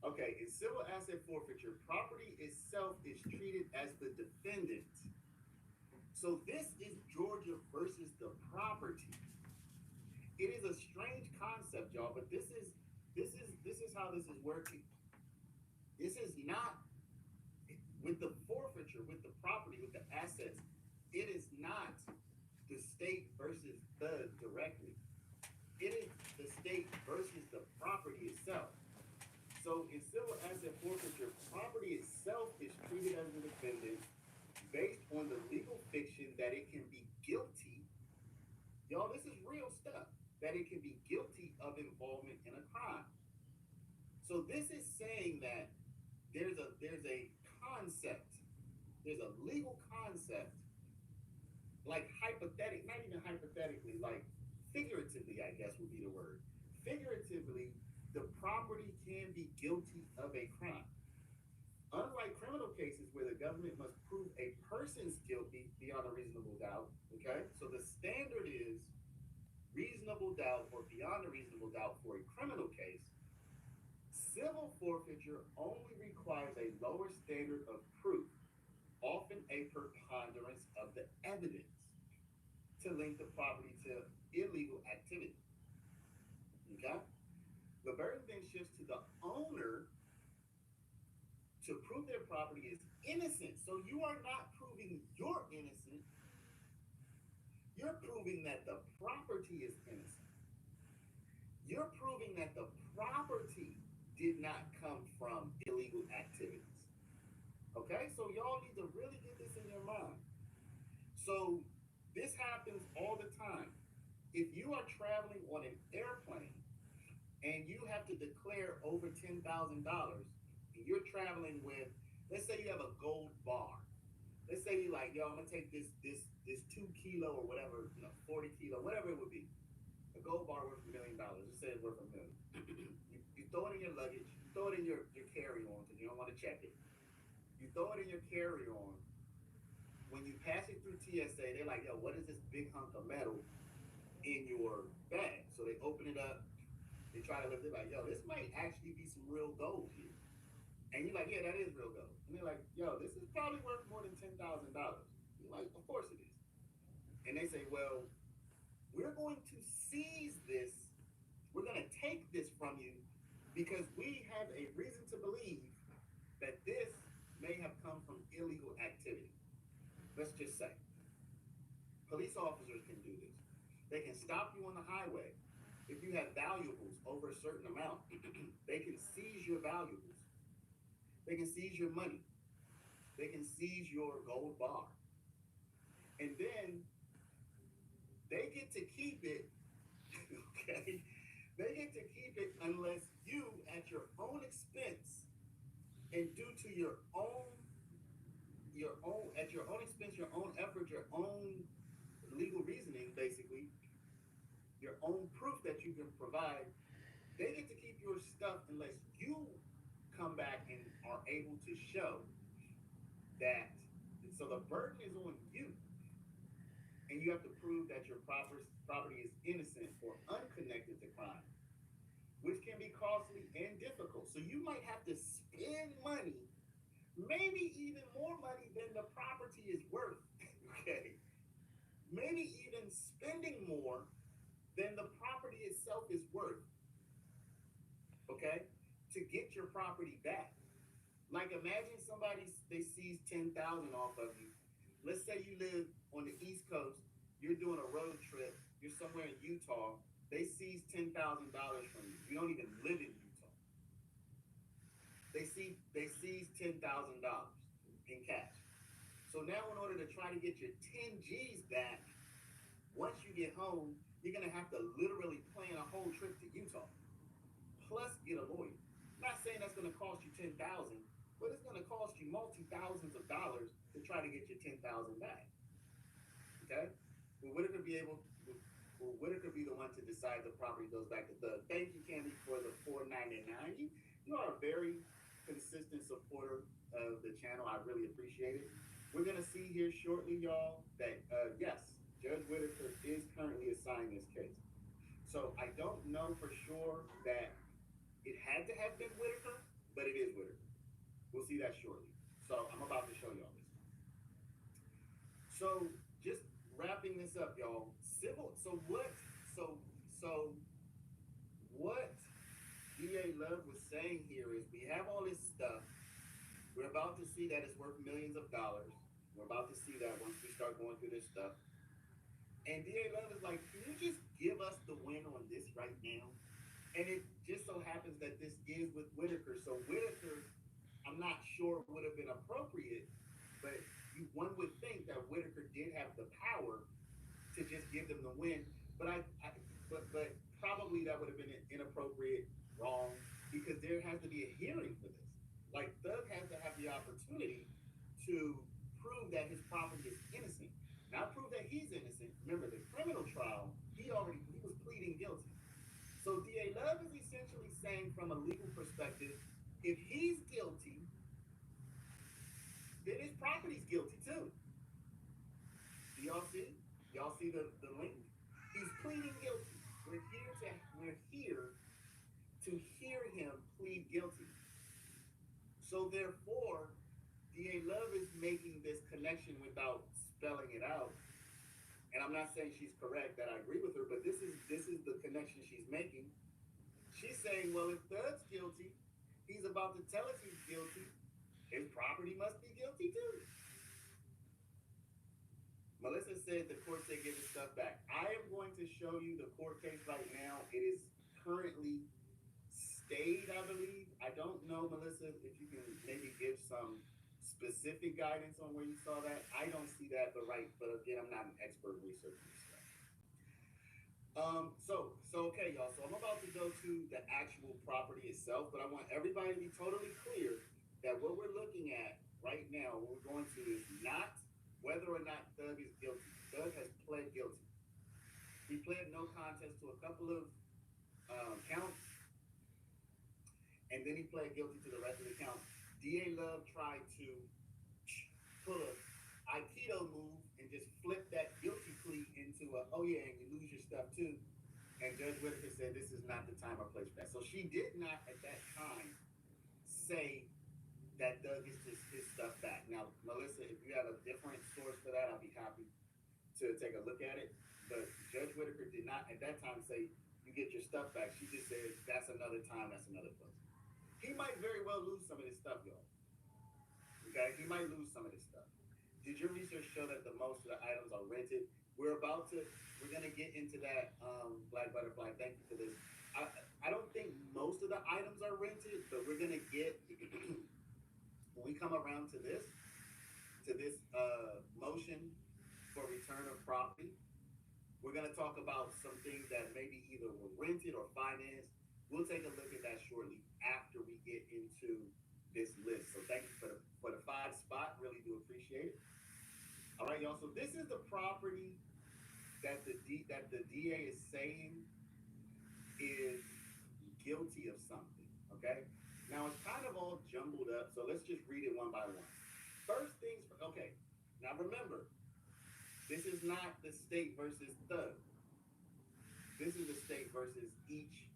Okay, in civil asset forfeiture, property itself is treated as the defendant. So this is Georgia versus the property. It is a strange concept, y'all, but this is how this is working. This is not with the forfeiture, with the property, with the assets. It is not the state versus the directly. It is the state versus the property itself. So in civil asset forfeiture, property itself is treated as a defendant based on the legal fiction that it can be guilty. Y'all, this is real stuff. That it can be guilty of involvement in a crime. So this is saying that there's a concept, there's a legal concept, like not even hypothetically, like figuratively, I guess would be the word. Figuratively, the property can be guilty of a crime. Unlike criminal cases where the government must prove a person's guilty beyond a reasonable doubt, okay? So the standard is reasonable doubt or beyond a reasonable doubt for a criminal case. Civil forfeiture only requires a lower standard of proof, often a preponderance of the evidence, to link the property to illegal activity. Okay? The burden then shifts to the owner to prove their property is innocent. So you are not proving you're innocent. You're proving that the property is innocent. You're proving that the property did not come from illegal activities. Okay? So y'all need to really get this in your mind. So this happens all the time. If you are traveling on an airplane and you have to declare over $10,000 and you're traveling with, let's say you have a gold bar. Let's say you're like, yo, I'm gonna take this 2 kilo or whatever, 40 kilo, whatever it would be. A gold bar worth $1 million. Let's say it's worth $1 million. you throw it in your luggage, you throw it in your carry-on because you don't want to check it. You throw it in your carry-on. When you pass it through TSA, they're like, yo, what is this big hunk of metal in your bag? So they open it up, they try to lift it, like, yo, this might actually be some real gold here. And you're like, yeah, that is real gold. And they're like, yo, this is probably worth more than $10,000. You're like, of course it is. And they say, well, we're going to seize this. We're going to take this from you because we have a reason to believe that this may have come from illegal activity. Let's just say. Police officers can do this. They can stop you on the highway. If you have valuables over a certain amount, they can seize your valuables. They can seize your money. They can seize your gold bar. And then they get to keep it, okay? They get to keep it unless you, at your own expense, and due to your own expense, your own effort, your own legal reasoning, basically, your own proof that you can provide, they get to keep your stuff unless you come back and are able to show that. So the burden is on you. And you have to prove that your property is innocent or unconnected to crime, which can be costly and difficult. So you might have to spend money, maybe even more money than the property is worth, okay? Maybe even spending more than the property itself is worth, okay? To get your property back. Like imagine they seize 10,000 off of you. Let's say you live on the East Coast, you're doing a road trip, you're somewhere in Utah, they seize $10,000 from you. You don't even live in Utah. They seize $10,000 in cash. So now in order to try to get your 10 G's back, once you get home, you're gonna have to literally plan a whole trip to Utah. Plus get a lawyer. I'm not saying that's gonna cost you $10,000, but it's gonna cost you multi-thousands of dollars to try to get your 10,000 back. Okay? Well, Whitaker be the one to decide the property goes back to Doug. Thank you, Candy, for the $4.99. You are a very consistent supporter of the channel. I really appreciate it. We're gonna see here shortly, y'all, that yes, Judge Whitaker is currently assigned this case. So I don't know for sure that it had to have been Whitaker, but it is Whitaker. We'll see that shortly. So I'm about to show y'all this. So just wrapping this up, y'all. Civil. So what? So what DA Love was saying here is we have all this stuff. We're about to see that it's worth millions of dollars. We're about to see that once we start going through this stuff. And DA Love is like, can you just give us the win on this right now? And it just so happens that this is with Whitaker. So Whitaker, I'm not sure would have been appropriate, but one would think that Whitaker did have the power to just give them the win. But but probably that would have been inappropriate, wrong, because there has to be a hearing for this. Like Thug has to have the opportunity to prove that his property is innocent, not prove that he's innocent. Remember, the criminal trial, he was pleading guilty. So DA Love is essentially saying, from a legal perspective, if he's guilty, then his property's guilty too. Do y'all see? Y'all see the link? He's pleading guilty. We're here to hear him plead guilty. So therefore, DA Love is making this connection without spelling it out. And I'm not saying she's correct, that I agree with her, but this is the connection she's making. She's saying, well, if Thug's guilty, he's about to tell us he's guilty, his property must be guilty too. Melissa said the court said give his stuff back. I am going to show you the court case right now. It is currently stayed, I believe. I don't know, Melissa, if you can maybe give some specific guidance on where you saw that. I don't see that, but again, I'm not an expert researcher. So okay, y'all. So I'm about to go to the actual property itself, but I want everybody to be totally clear that what we're looking at right now, what we're going to is not whether or not Thug is guilty. Thug has pled guilty. He pled no contest to a couple of counts, and then he pled guilty to the rest of the counts. DA Love tried to pull a Aikido move and just flip that guilty plea into a, oh yeah, and you lose your stuff too. And Judge Whitaker said this is not the time or place for that. So she did not at that time say that Doug gets his stuff back. Now, Melissa, if you have a different source for that, I'll be happy to take a look at it. But Judge Whitaker did not at that time say you get your stuff back. She just said that's another time, that's another place. He might very well lose some of this stuff, y'all. Okay, he might lose some of this stuff. Did your research show that the most of the items are rented? We're gonna get into that, Black Butterfly. Thank you for this. I don't think most of the items are rented, but we're gonna get when we come around to this motion for return of property. We're gonna talk about some things that maybe either were rented or financed. We'll take a look at that shortly after we get into this list. So thank you for the 5 spot. Really do appreciate it. All right, y'all. So this is the property that the DA is saying is guilty of something. Okay. Now it's kind of all jumbled up. So let's just read it one by one. First things. Okay. Now remember, this is not the state versus Thug. This is the state versus each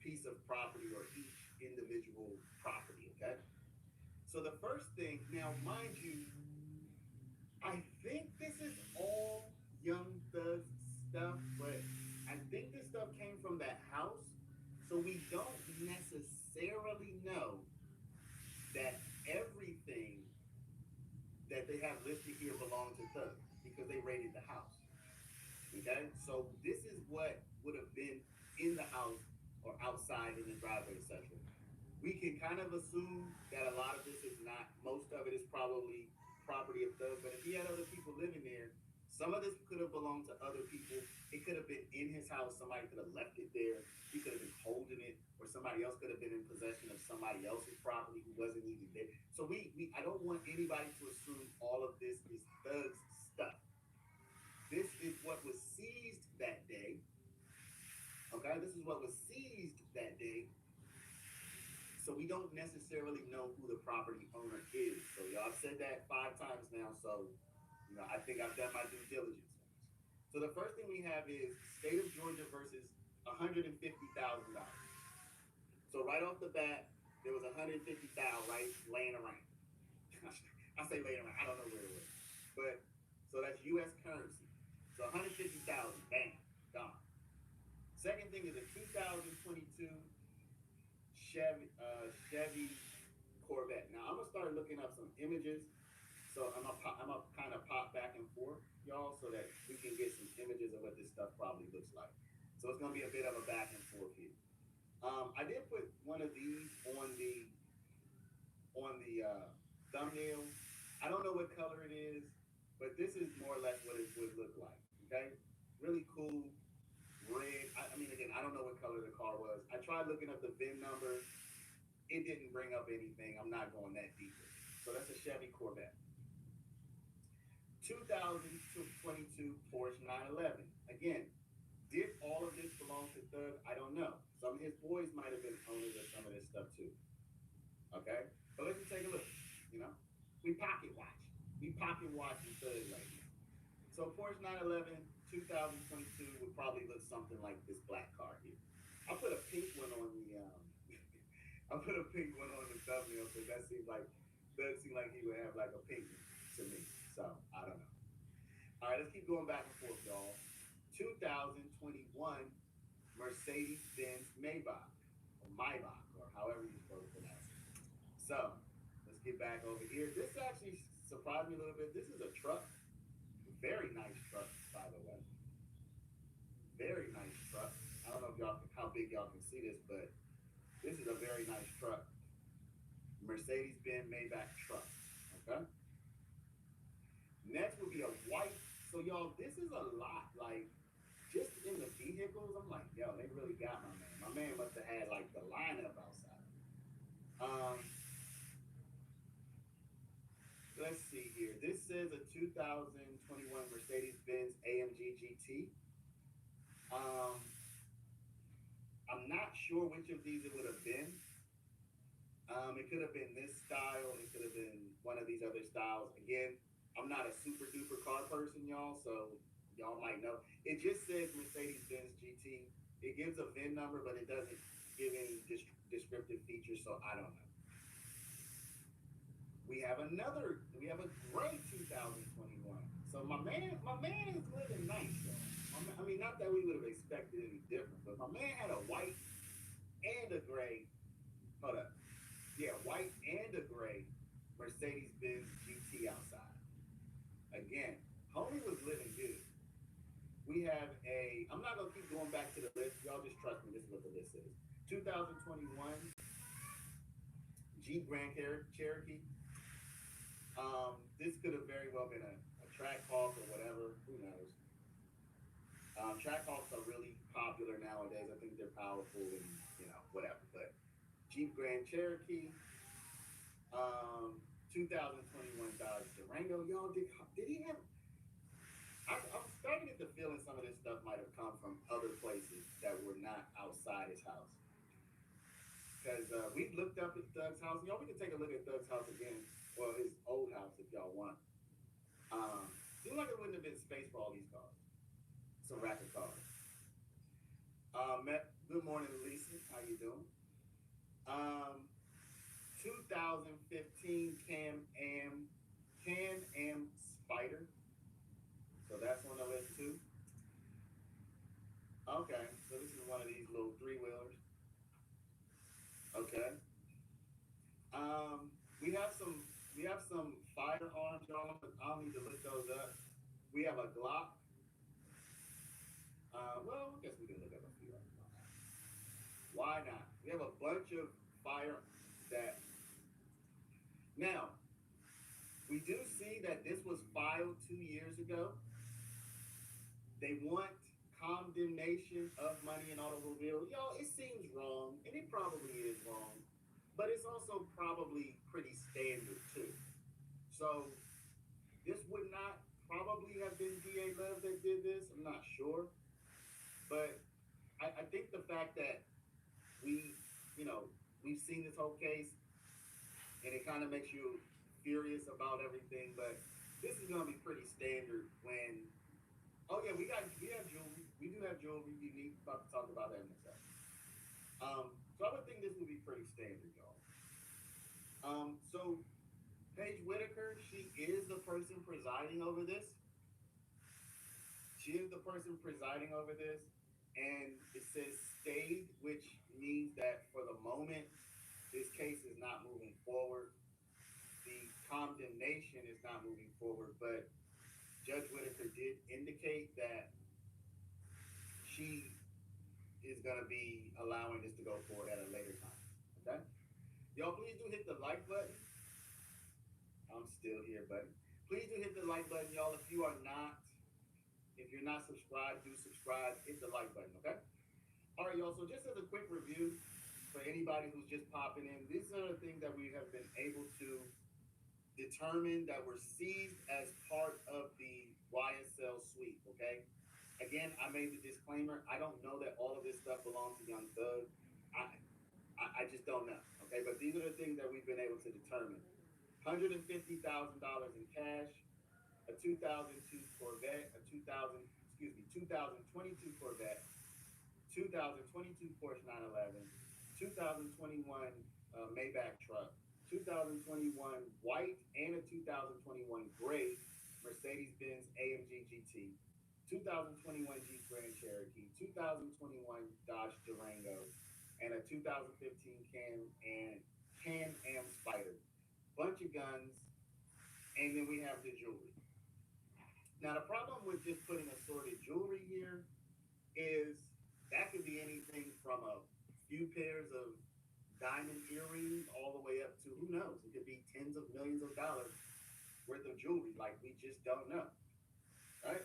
piece of property or each individual property. Okay. So the first thing, now mind you, I think this is all Young Thug's stuff, but I think this stuff came from that house. So we don't necessarily know that everything that they have listed here belongs to Thug because they raided the house. Okay? So this is what would have been in the house or outside in the driveway, etc. We can kind of assume that a lot of this is not, most of it is probably property of Thug, but if he had other people living there, some of this could have belonged to other people. It could have been in his house. Somebody could have left it there. He could have been holding it, or somebody else could have been in possession of somebody else's property who wasn't even there. So I don't want anybody to assume all of this is Thug's stuff. This is what was seized that day. Okay, this is what was seized that day. So we don't necessarily know who the property owner is. So y'all said that 5 times now. So, I think I've done my due diligence. So the first thing we have is state of Georgia versus $150,000. So right off the bat, there was 150,000 right laying around. I say laying around. I don't know where it was, but so that's U.S. currency. So 150,000, bam, gone. Second thing is a 2022 Chevy Corvette. Now I'm gonna start looking up some images. So I'm gonna kind of pop back and forth, y'all, so that we can get some images of what this stuff probably looks like. So it's gonna be a bit of a back and forth here. I did put one of these on the thumbnail. I don't know what color it is, but this is more or less what it would look like. Okay, really cool red. I mean, again, I don't know what color the car was. I tried looking up the VIN number. It didn't bring up anything. I'm not going that deep. So that's a Chevy Corvette. 2022 Porsche 911. Again, did all of this belong to Thug? I don't know. Some of his boys might have been owners of some of this stuff too. Okay? But let's just take a look. You know? We pocket watch. We pocket watching Thug right now. So Porsche 911 2022 would probably look something like this black car here. I put a pink one on the I put a pink one on the thumbnail because that seems like he would have like a pink one to me. So I don't know. All right, let's keep going back and forth, y'all. 2021 Mercedes-Benz Maybach, or however you're supposed to pronounce it. So let's get back over here. This actually surprised me a little bit. This is a truck. Very nice truck, by the way. Very nice truck. I don't know if how big y'all can see this, but this is a very nice truck. Mercedes-Benz Maybach truck. Okay. Next would be a white. So y'all, this is a lot. Like just in the vehicles, I'm like, yo, they really got my man. My man must have had like the lineup outside. Let's see here. This says a 2021 Mercedes-Benz AMG GT. I'm not sure which of these it would have been. It could have been this style. It could have been one of these other styles. Again, I'm not a super duper car person, y'all, so y'all might know. It just says Mercedes-Benz GT. It gives a VIN number, but it doesn't give any descriptive features, so I don't know. We have a gray 2021. So my man is living nice, y'all. I mean, not that we would have expected any different, but my man had a white and a gray. Hold up. Yeah, white and a gray Mercedes-Benz GT outside. Again, homie was living good. We have I'm not going to keep going back to the list. Y'all just trust me. This is what the list is. 2021 Jeep Grand Cherokee. This could have very well been a track hawk or whatever. Who knows? Track hawks are really popular nowadays. I think they're powerful and, whatever. But Jeep Grand Cherokee. 2021 Dodge Durango. Y'all, did he have... I'm starting to get the feeling some of this stuff might have come from other places that were not outside his house. Because we looked up at Thug's house. Y'all, we can take a look at Thug's house again. Well, his old house, if y'all want. Seems like it wouldn't have been space for all these cars. Some rapid cars. Good morning, Lisa. How you doing? 2015 Can-Am Spider. So that's on the list too. Okay, so this is one of these little three-wheelers. Okay. We have some firearms, y'all. I'll need to look those up. We have a Glock. Well, I guess we can look up a few of them. Why not? We have a bunch of fire that. Now, we do see that this was filed 2 years ago. They want condemnation of money in automobile. Y'all, it seems wrong, and it probably is wrong, but it's also probably pretty standard too. So this would not probably have been DA Love that did this. I'm not sure, but I think the fact that we've seen this whole case, and it kind of makes you furious about everything. But this is gonna be pretty standard when. Oh yeah, we have jewelry. We do have jewelry. Unique. About to talk about that in a second. So I would think this would be pretty standard, y'all. So Paige Whitaker, she is the person presiding over this. She is the person presiding over this, and it says stayed, which means that for the moment, this case is not moving forward. The condemnation is not moving forward, but Judge Whitaker did indicate that she is going to be allowing this to go forward at a later time. Okay? Y'all, please do hit the like button. I'm still here, buddy. Please do hit the like button, y'all. If you're not subscribed, do subscribe. Hit the like button, okay? All right, y'all. So just as a quick review for anybody who's just popping in, these are the things that we have been able to determine that were seized as part of the YSL sweep, okay? Again, I made the disclaimer. I don't know that all of this stuff belongs to Young Thug. I just don't know, okay? But these are the things that we've been able to determine. $150,000 in cash, a 2002 Corvette, 2022 Corvette, 2022 Porsche 911, 2021 Maybach truck, 2021 white and a 2021 gray Mercedes-Benz AMG GT, 2021 Jeep Grand Cherokee, 2021 Dodge Durango, and a 2015 Can-Am Spyder. Bunch of guns, and then we have the jewelry. Now, the problem with just putting assorted jewelry here is that could be anything from a few pairs of diamond earrings all the way up to who knows? It could be tens of millions of dollars worth of jewelry. Like, we just don't know, right?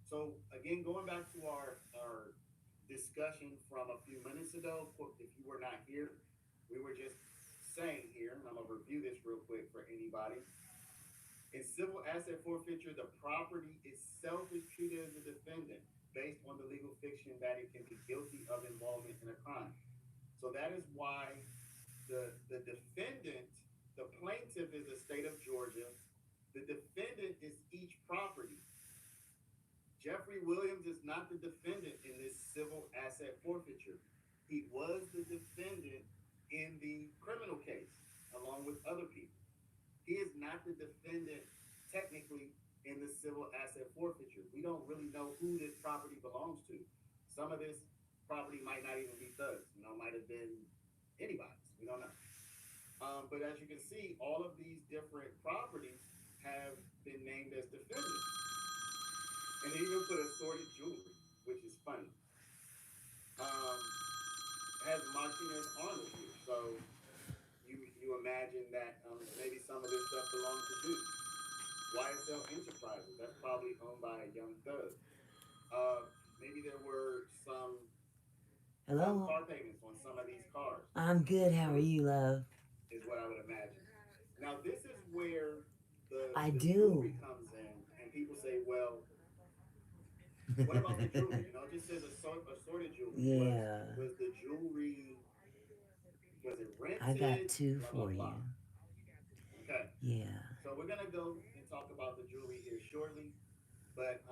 So again, going back to our discussion from a few minutes ago, if you were not here, we were just saying here, and I'm gonna review this real quick for anybody. In civil asset forfeiture, the property itself is treated as a defendant based on the legal fiction that it can be guilty of involvement in a crime. So that is why the defendant, the plaintiff is the state of Georgia. The defendant is each property. Jeffrey Williams is not the defendant in this civil asset forfeiture. He was the defendant in the criminal case, along with other people. He is not the defendant technically in the civil asset forfeiture. We don't really know who this property belongs to. Some of this property might not even be Thug's, might have been anybody's. We don't know. But as you can see, all of these different properties have been named as defendants. And they even put assorted jewelry, which is funny. Has Martinez Arnold here. So you imagine that maybe some of this stuff belongs to Duke. YSL Enterprises, that's probably owned by a Young Thug. Maybe there were some car payments on some of these cars. I'm good. How are you, love? Is what I would imagine. Now this is where the jewelry comes in, and people say, well, what about the jewelry? It just says assorted jewelry. Yeah. Was the jewelry, was it rented? I got two for you. Okay. Yeah. So we're gonna go and talk about the jewelry here shortly, but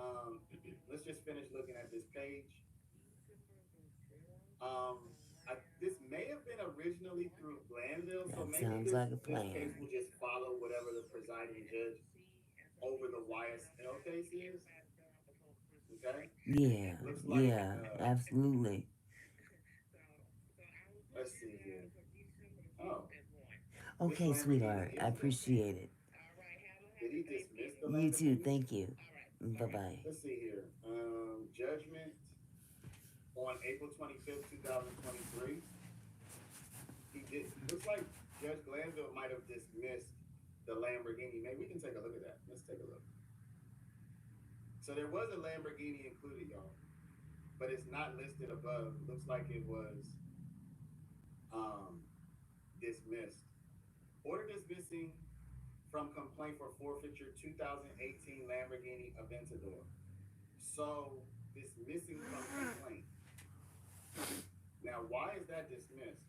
let's just finish looking at this page. This may have been originally through Glanville, so maybe this case will just follow whatever the presiding judge over the YSL case is. Okay? Yeah, like, absolutely. Let's see here. Oh. Okay, sweetheart, I appreciate it. Did he dismiss the You too, thank you. Bye-bye. Let's see here. Judgment on April 25th, 2023. Looks like Judge Glanville might have dismissed the Lamborghini. Maybe we can take a look at that. Let's take a look. So there was a Lamborghini included, y'all, but it's not listed above. Looks like it was dismissed. Order dismissing from complaint for forfeiture 2018 Lamborghini Aventador. So dismissing from complaint. Now, why is that dismissed?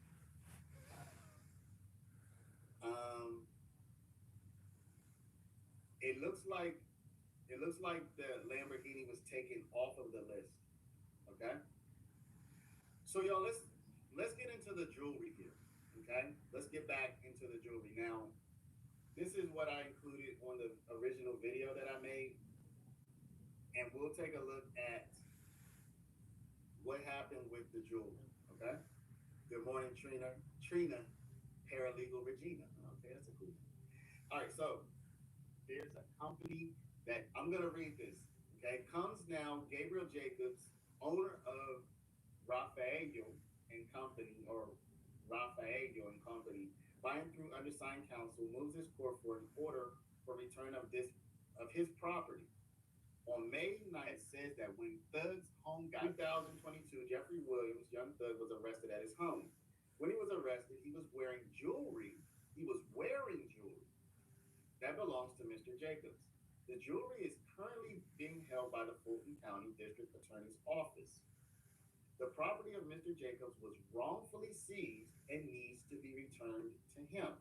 It looks like the Lamborghini was taken off of the list. Okay. So y'all, let's get into the jewelry here. Okay, let's get back into the jewelry. Now, this is what I included on the original video that I made, and we'll take a look at what happened with the jewelry. Okay. Good morning, Trina. Trina, paralegal Regina. Okay, that's a cool name. All right, so there's a company that I'm gonna read this. Okay, comes now Gabriel Jacobs, owner of Rafael and Company, or Rafael and Company, by and through undersigned counsel, moves this court for an order for return of his property. On May 9th, says that when Thug's home got 2022, Jeffrey Williams, young Thug, was arrested at his home. When he was arrested, he was wearing jewelry. That belongs to Mr. Jacobs. The jewelry is currently being held by the Fulton County District Attorney's Office. The property of Mr. Jacobs was wrongfully seized and needs to be returned to him.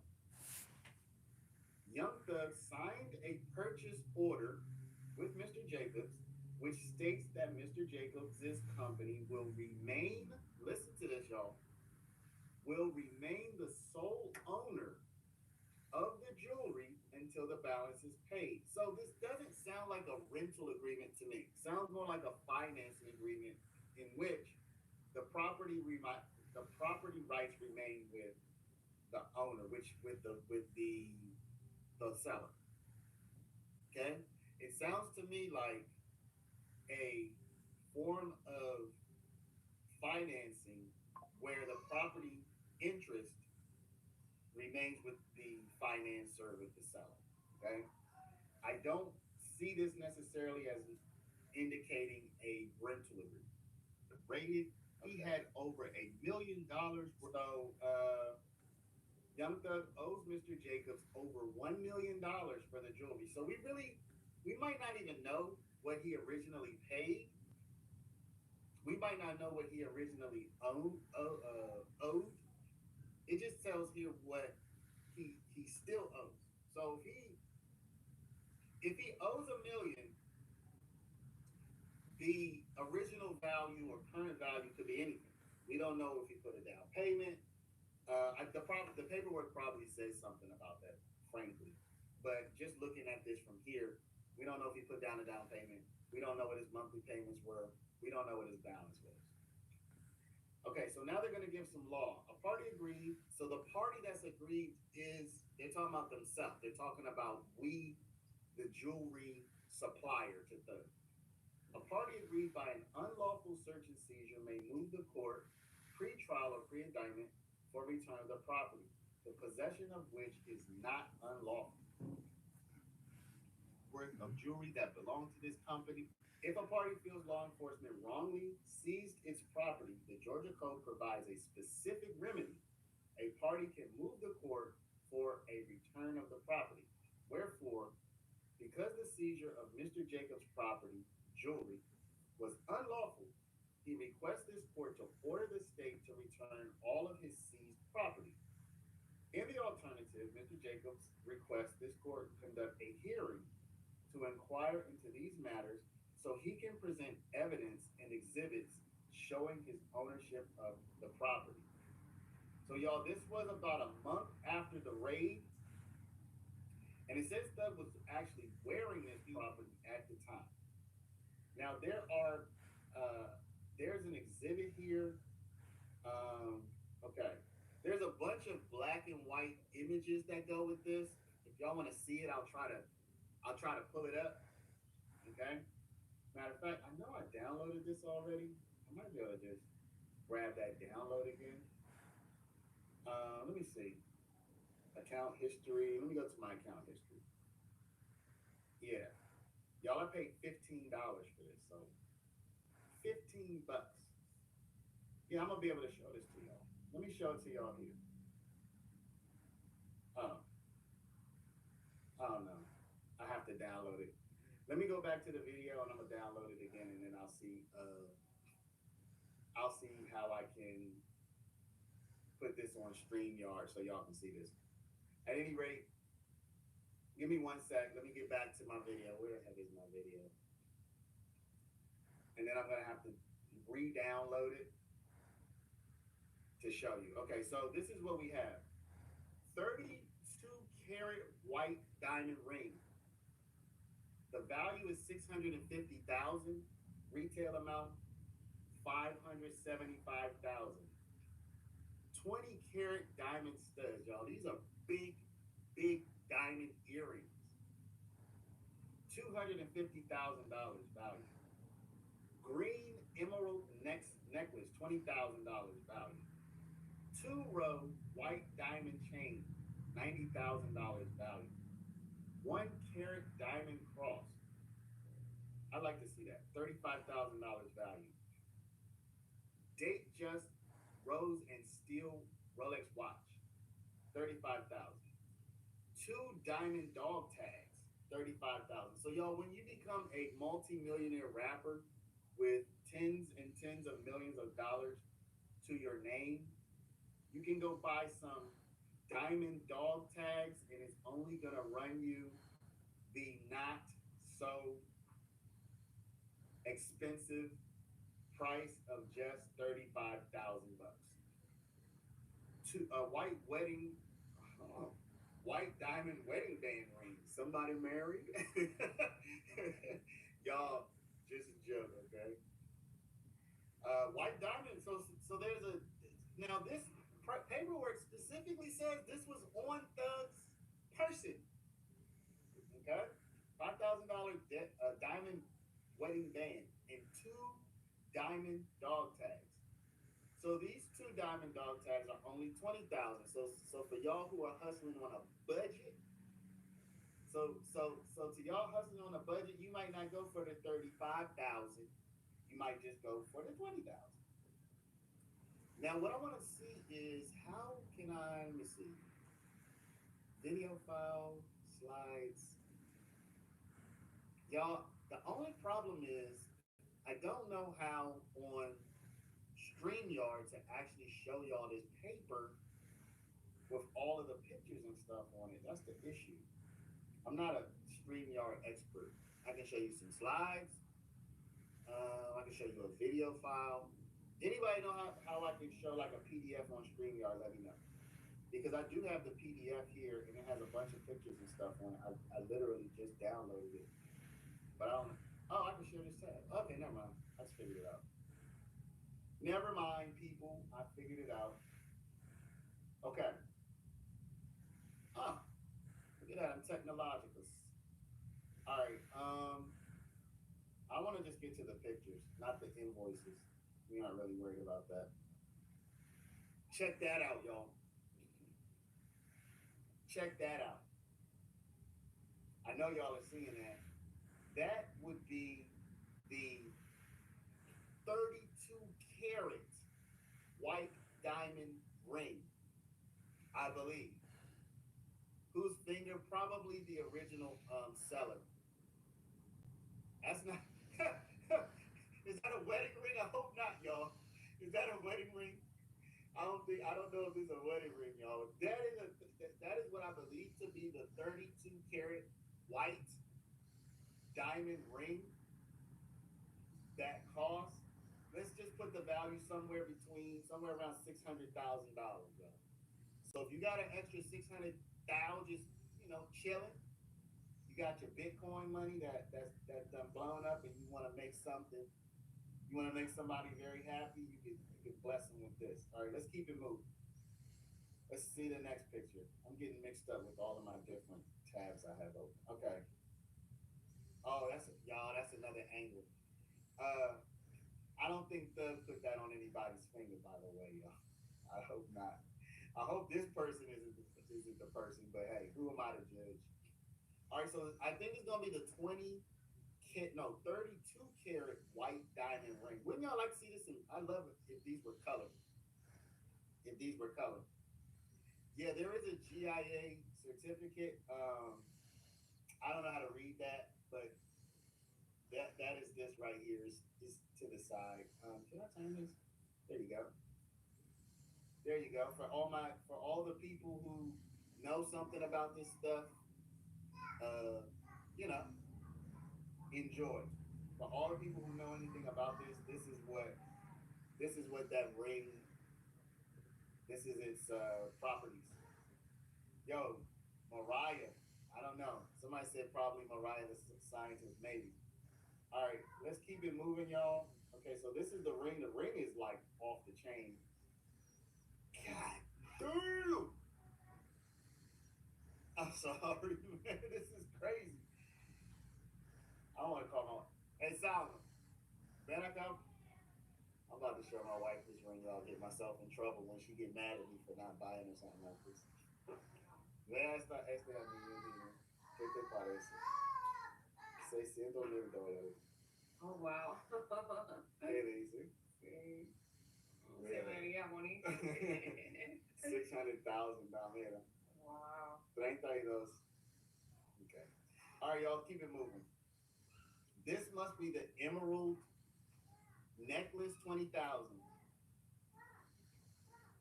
Young Thug signed a purchase order with Mr. Jacobs, which states that Mr. Jacobs' company will remain, listen to this, y'all, will remain the sole owner of the jewelry until the balance is paid. So this doesn't sound like a rental agreement to me. It sounds more like a financing agreement in which the property rights remain with the owner, which with the seller. Okay? It sounds to me like a form of financing where the property interest remains with the financer, with the seller. Okay? I don't see this necessarily as indicating a rental agreement. Rated, he had over $1 million. So Young Thug owes Mr. Jacobs over $1 million for the jewelry. So we might not even know what he originally paid. We might not know what he originally owed. It just tells here what he still owes. So if he owes $1 million, the original value or current value could be anything. We don't know if he put a down payment. The paperwork probably says something about that, frankly. But just looking at this from here, we don't know if he put down a down payment. We don't know what his monthly payments were. We don't know what his balance was. Okay, so now they're going to give some law. A party agreed. So the party that's agreed they're talking about themselves. They're talking about we, the jewelry supplier to Thug. A party agreed by an unlawful search and seizure may move the court pre-trial or pre-indictment for return of the property, the possession of which is not unlawful. Worth of jewelry that belonged to this company. If a party feels law enforcement wrongly seized its property, the Georgia Code provides a specific remedy. A party can move the court for a return of the property. Wherefore, because the seizure of Mr. Jacobs' property, jewelry, was unlawful, he requests this court to order the state to return all of his seized property. In the alternative, Mr. Jacobs requests this court conduct a hearing to inquire into these matters so he can present evidence and exhibits showing his ownership of the property. So y'all, this was about a month after the raid, and it says Thug was actually wearing this property at the time. Now there's an exhibit here. Okay, there's a bunch of black and white images that go with this. If y'all want to see it, I'll try to pull it up. Okay. Matter of fact, I know I downloaded this already. I might be able to just grab that download again. Let me see. Account history. Let me go to my account history. Yeah. Y'all, I paid $15 for this, so $15. Yeah, I'm gonna be able to show this to y'all. Let me show it to y'all here. Oh no. I have to download it. Let me go back to the video and I'm gonna download it again, and then I'll see how I can put this on StreamYard so y'all can see this. At any rate, give me 1 sec. Let me get back to my video. Where the heck is my video? And then I'm gonna have to re-download it to show you. Okay, so this is what we have. 32 karat white diamond ring. The value is 650,000. Retail amount 575,000. 20 karat diamond studs, y'all. These are big, big diamond earrings. $250,000 value. Green emerald necklace, $20,000 value. 2-row white diamond chain, $90,000 value. 1 carat diamond cross. I'd like to see that. $35,000 value. Date just rose and steel Rolex watch, 35,000. 2 diamond dog tags, 35,000. So y'all, when you become a multi-millionaire rapper with tens and tens of millions of dollars to your name, you can go buy some diamond dog tags and it's only gonna run you the not so expensive price of just 35,000 bucks. To a white wedding, white diamond wedding band ring. Somebody married? Y'all, just a joke, okay? White diamond. So there's a now this paperwork specifically says this was on Thug's person. Okay, $5,000 diamond wedding band and 2 diamond dog tags. So these 2 diamond dog tags are only 20,000. So for y'all who are hustling on a budget, so to y'all hustling on a budget, you might not go for the 35,000. You might just go for the 20,000. Now, what I want to see is how can I, let me see, video file, slides. Y'all, the only problem is I don't know how on StreamYard to actually show y'all this paper with all of the pictures and stuff on it. That's the issue. I'm not a StreamYard expert. I can show you some slides. I can show you a video file. Anybody know how I can show like a PDF on StreamYard? Let me know. Because I do have the PDF here and it has a bunch of pictures and stuff on it. I literally just downloaded it. But I don't know. Oh, I can share this tab. Okay, never mind. I just figured it out. Never mind, people. I figured it out. Okay. Oh, look at that. I'm technological. All right. I want to just get to the pictures, not the invoices. We're not really worried about that. Check that out, y'all. Check that out. I know y'all are seeing that. That would be the 32 karat white diamond ring, I believe. Whose finger? Probably the original seller. That's not. Is that a wedding ring? I hope not, y'all. Is that a wedding ring? I don't know if it's a wedding ring, y'all. That is what I believe to be the 32 karat white diamond ring that costs. Let's just put the value somewhere around $600,000, y'all. So if you got an extra 600,000 just chilling, you got your Bitcoin money that's done blown up, and you want to make something. You want to make somebody very happy. You can bless them with this. All right, let's keep it moving. Let's see the next picture. I'm getting mixed up with all of my different tabs I have open. Okay. Oh, that's another angle. I don't think Thug put that on anybody's finger, by the way, y'all. I hope not. I hope this person isn't the person, but hey, who am I to judge? All right, so I think it's gonna be the 32 karat white diamond ring. Wouldn't y'all like to see this? I love it if these were colored. If these were colored. Yeah, there is a GIA certificate. I don't know how to read that, but that is this right here. Is to the side. Can I turn this? There you go. There you go. For all the people who know something about this stuff, enjoy. For all the people who know anything about this, this is what that ring This is its properties. Yo, Mariah. I don't know. Somebody said probably Mariah the scientist, maybe. All right, let's keep it moving, y'all. Okay, so this is the ring. The ring is like off the chain. God damn! I'm sorry, man. This is crazy. I don't want to call my. Hey, Salma, man, I'm about to show my wife this ring, y'all. Get myself in trouble when she get mad at me for not buying or something like this. Vea esta es mi niño. ¿Qué te parece? $600,000. Oh, wow. ¿Qué dice? Sí. Se veía bonito. $600,000. Mira. Wow. 32. Okay. All right, y'all, keep it moving. This must be the Emerald Necklace 20,000.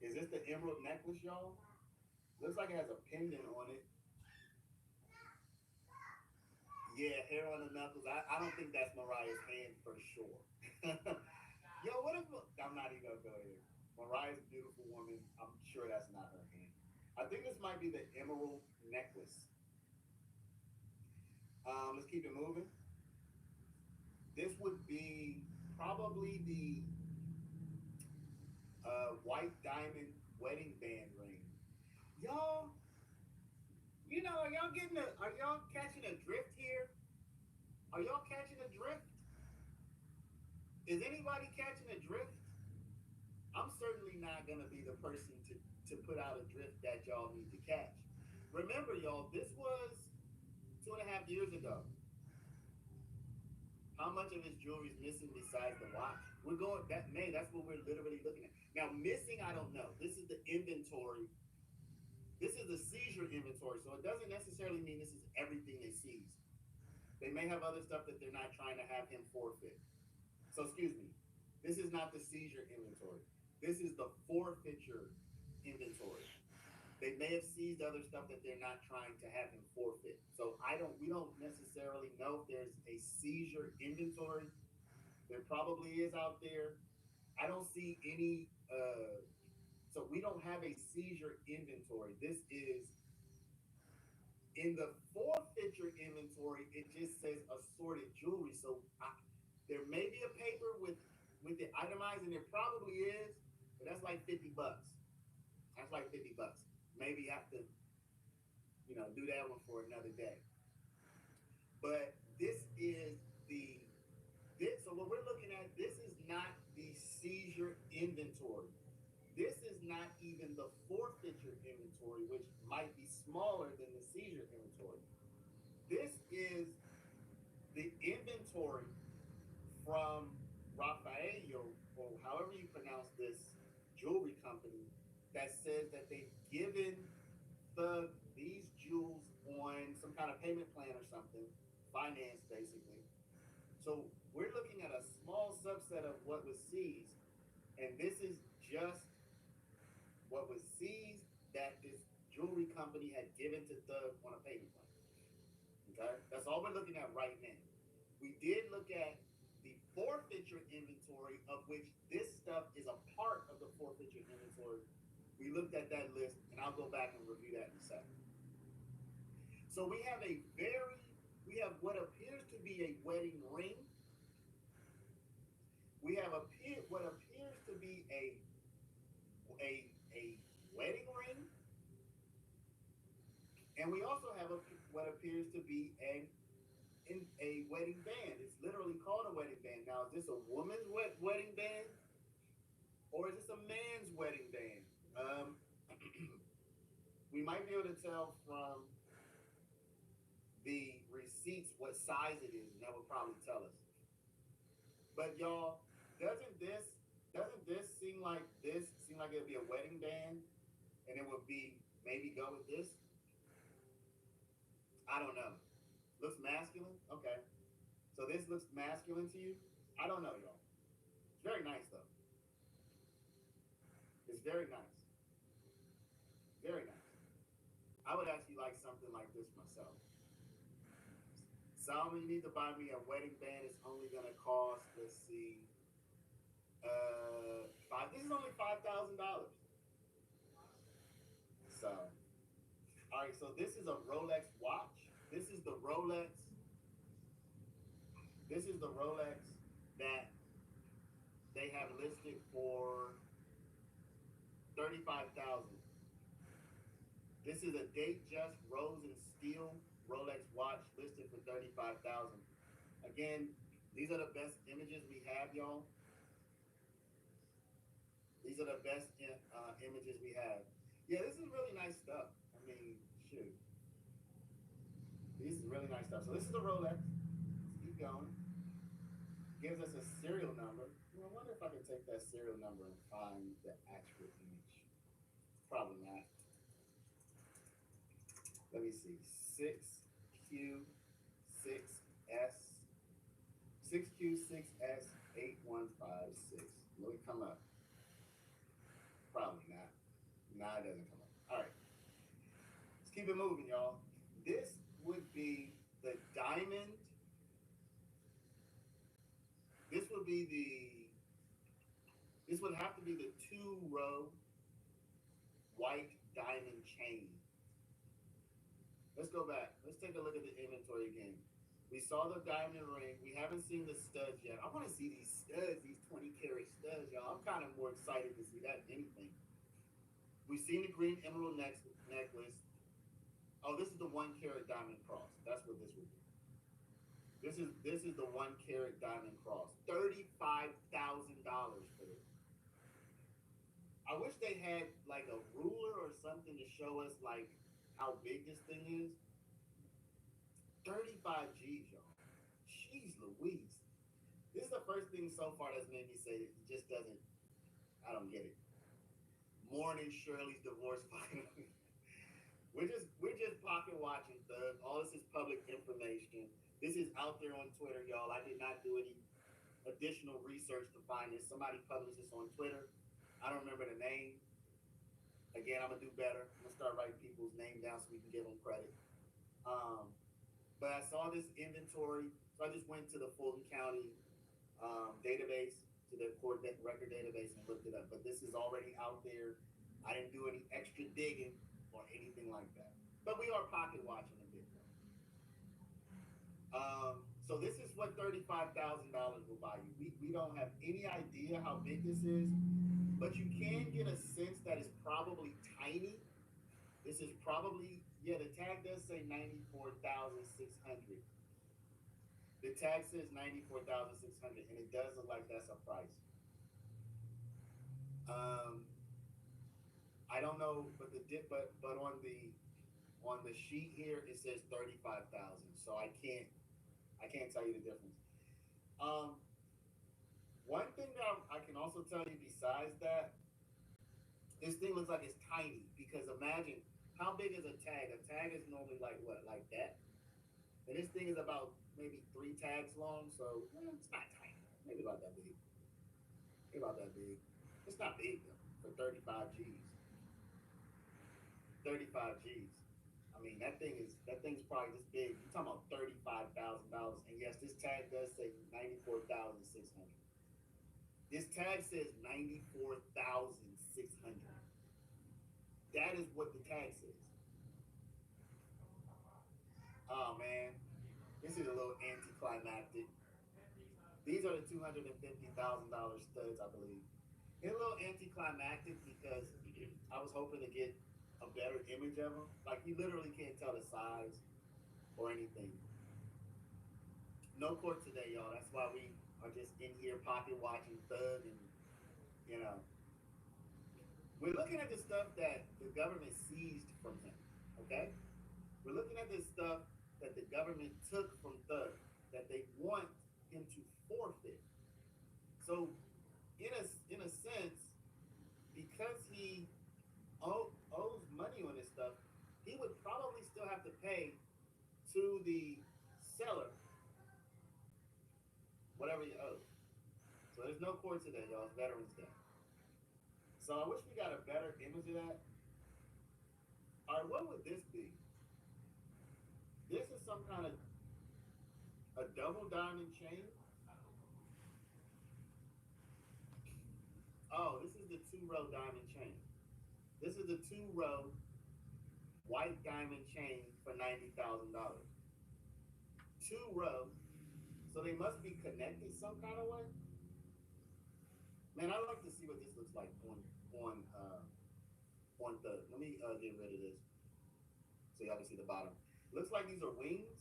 Is this the Emerald Necklace, y'all? Looks like it has a pendant on it. Yeah, hair on the knuckles. I don't think that's Mariah's hand for sure. Yo, what if I'm not even gonna go here. Mariah's a beautiful woman. I'm sure that's not her hand. I think this might be the Emerald Necklace. Let's keep it moving. This would be probably the white diamond wedding band ring. Y'all, are y'all catching a drift here? Are y'all catching a drift? Is anybody catching a drift? I'm certainly not gonna be the person to put out a drift that y'all need to catch. Remember, y'all, this was 2.5 years ago. How much of his jewelry is missing besides the watch? We're going that May. That's what we're literally looking at now. Missing, I don't know. This is the inventory. This is the seizure inventory, so it doesn't necessarily mean this is everything they seized. They may have other stuff that they're not trying to have him forfeit. So excuse me. This is not the seizure inventory. This is the forfeiture inventory. They may have seized other stuff that they're not trying to have him forfeit. So we don't necessarily know if there's a seizure inventory. There probably is out there. I don't see any so we don't have a seizure inventory. This is in the forfeiture inventory, it just says assorted jewelry. So there may be a paper with it itemized, and there probably is, but that's like $50. That's like $50. Maybe have to, do that one for another day. But so what we're looking at, this is not the seizure inventory. This is not even the forfeiture inventory, which might be smaller than the seizure inventory. This is the inventory from Rafael, or however you pronounce this jewelry company, that says that they've given these jewels on some kind of payment plan or something, finance basically. So we're looking at a small subset of what was seized, and this is just what was seized that this jewelry company had given to Thug on a payment plan. Okay, that's all we're looking at right now. We did look at the forfeiture inventory, of which this stuff is a part of the forfeiture inventory. We looked at that list, and I'll go back and review that in a second. So we have what appears to be a wedding ring. We have what appears to be a wedding ring, and we also have what appears to be a wedding band. It's literally called a wedding band. Now, is this a woman's wedding band, or is this a man's wedding band? We might be able to tell from the receipts what size it is, and that would probably tell us. But y'all, doesn't this seem like it would be a wedding band, and it would be maybe go with this? I don't know. Looks masculine? Okay. So this looks masculine to you? I don't know, y'all. It's very nice, though. It's very nice. Very nice. I would actually like something like this myself. Salma, you need to buy me a wedding band. It's only going to cost, let's see, this is only $5,000. So, all right, so this is a Rolex watch. This is the Rolex. This is the Rolex that they have listed for 35,000. This is a Datejust rose and steel Rolex watch listed for 35,000. Again, these are the best images we have, y'all. These are the best images we have. Yeah, this is really nice stuff. I mean, shoot. This is really nice stuff. So this is the Rolex. Let's keep going. Gives us a serial number. I wonder if I can take that serial number and find the actual image. Probably not. Let me see. 6Q6S. 6Q6S8156. Will it come up? Probably not. Nah, it doesn't come up. All right. Let's keep it moving, y'all. This would be the diamond. This would have to be the 2-row white diamond chain. Let's go back. Let's take a look at the inventory again. We saw the diamond ring. We haven't seen the studs yet. I want to see these studs, these 20-carat studs, y'all. I'm kind of more excited to see that than anything. We've seen the green emerald necklace. Oh, this is the 1-carat diamond cross. That's what this would be. This is the 1-carat diamond cross. $35,000 for this. I wish they had like a ruler or something to show us like how big this thing is. 35 G's, y'all. Jeez Louise. This is the first thing so far that's made me say it just doesn't, I don't get it. Morning Shirley's divorce finally. We're just pocket watching thugs. All this is public information. This is out there on Twitter, y'all. I did not do any additional research to find this. Somebody published this on Twitter. I don't remember the name. Again, I'm gonna do better. I'm gonna start writing people's name down so we can give them credit. But I saw this inventory, so I just went to the Fulton County database, to the court record database, and looked it up. But this is already out there. I didn't do any extra digging or anything like that. But we are pocket watching a bit. So this is what $35,000 will buy you. We don't have any idea how big this is, but you can get a sense that it's probably tiny. This is probably, yeah, the tag does say 94,600. The tag says 94,600, and it does look like that's a price. I don't know, but on the sheet here it says 35,000. So I can't tell you the difference. One thing that I can also tell you besides that, this thing looks like it's tiny, because imagine how big is a tag? A tag is normally like what, like that? And this thing is about maybe 3 tags long, so it's not tiny. Maybe about that big. Maybe about that big. It's not big though for 35 G's. 35 G's. I mean, that thing's probably this big. You're talking about $35,000, and yes, this tag does say 94,600. This tag says 94,600. That is what the tag says. Oh man, this is a little anticlimactic. These are the $250,000 studs, I believe. It's a little anticlimactic because I was hoping to get a better image of them. Like, you literally can't tell the size or anything. No court today, y'all. That's why we are just in here pocket watching thug, and you know, we're looking at the stuff that the government seized from him. Okay, we're looking at this stuff that the government took from Thug that they want him to forfeit. So, in a sense, because he owes money on this stuff, he would probably still have to pay to the seller whatever you owe. So there's no court today, y'all. It's Veterans Day. So I wish we got a better image of that. All right, what would this be? This is some kind of a double diamond chain. Oh, this is the 2-row diamond chain. This is the 2-row white diamond chain for $90,000. 2 rows. So they must be connected some kind of way. Man, I'd like to see what this looks like on the. Let me get rid of this so y'all can see the bottom. Looks like these are wings.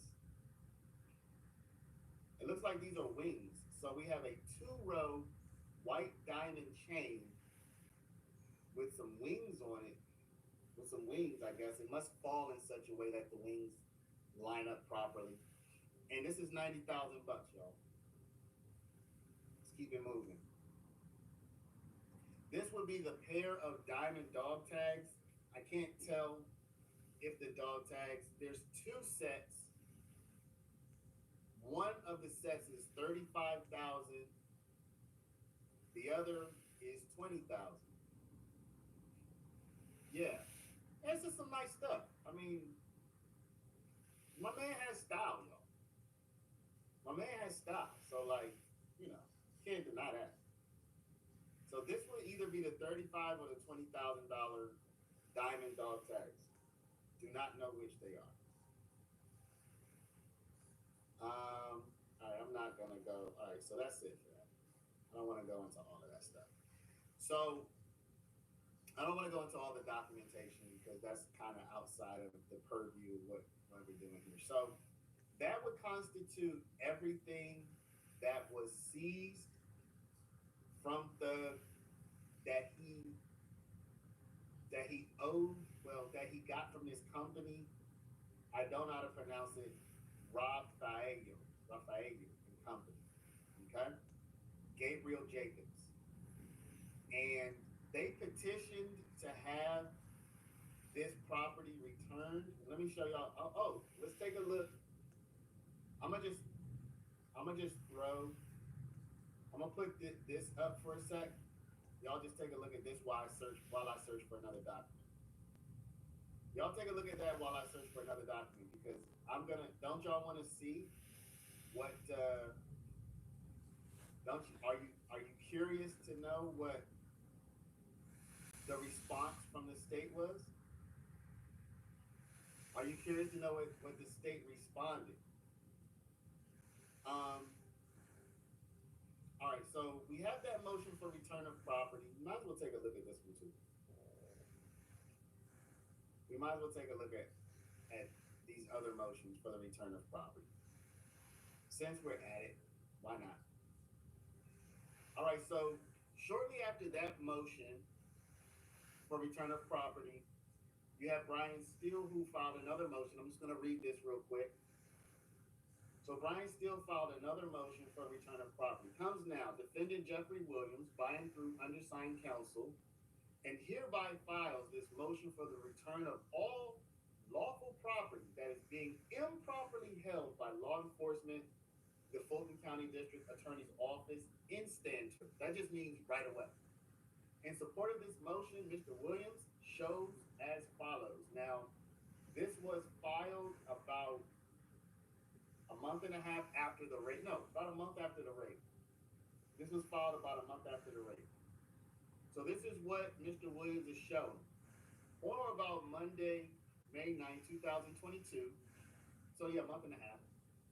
It looks like these are wings. So we have a 2-row white diamond chain with some wings on it. With some wings, I guess. It must fall in such a way that the wings line up properly. And this is $90,000, y'all. Let's keep it moving. This would be the pair of diamond dog tags. I can't tell if the dog tags, there's 2 sets. One of the sets is $35,000. The other is $20,000. Yeah, it's just some nice stuff. I mean, my man has style, y'all. My man has style. So, like, you know, can't deny that. So this would either be the $35,000 or the $20,000 diamond dog tags. Do not know which they are. All right, I'm not gonna go. All right, so that's it for that. I don't want to go into all of that stuff. So I don't want to go into all the documentation because that's kind of outside of the purview of what we're doing here. So that would constitute everything that was seized from that he owed, well, that he got from this company. I don't know how to pronounce it. Raphael and Company. Okay? Gabriel Jacobs. And they petitioned to have this property returned. Let me show y'all. Let's take a look. I'm gonna put this up for a sec. Y'all just take a look at this while I search for another document. Y'all take a look at that while I search for another document because don't y'all want to see what are you curious to know what the response from the state was? Are you curious to know what the state responded? All right, so we have that motion for return of property. We might as well take a look at this one too. We might as well take a look at these other motions for the return of property. Since we're at it, why not? All right, so shortly after that motion for return of property, you have Brian Steele who filed another motion. I'm just going to read this real quick. So Brian Steele filed another motion for return of property. Comes now, defendant Jeffrey Williams, by and through undersigned counsel, and hereby files this motion for the return of all lawful property that is being improperly held by law enforcement, the Fulton County District Attorney's Office, in stanter. That just means right away. In support of this motion, Mr. Williams shows as follows. Now, this was filed about a month and a half after the raid. No, about a month after the raid. This was filed about a month after the raid. So this is what Mr. Williams is showing. On or about Monday, May 9, 2022, so yeah, a month and a half,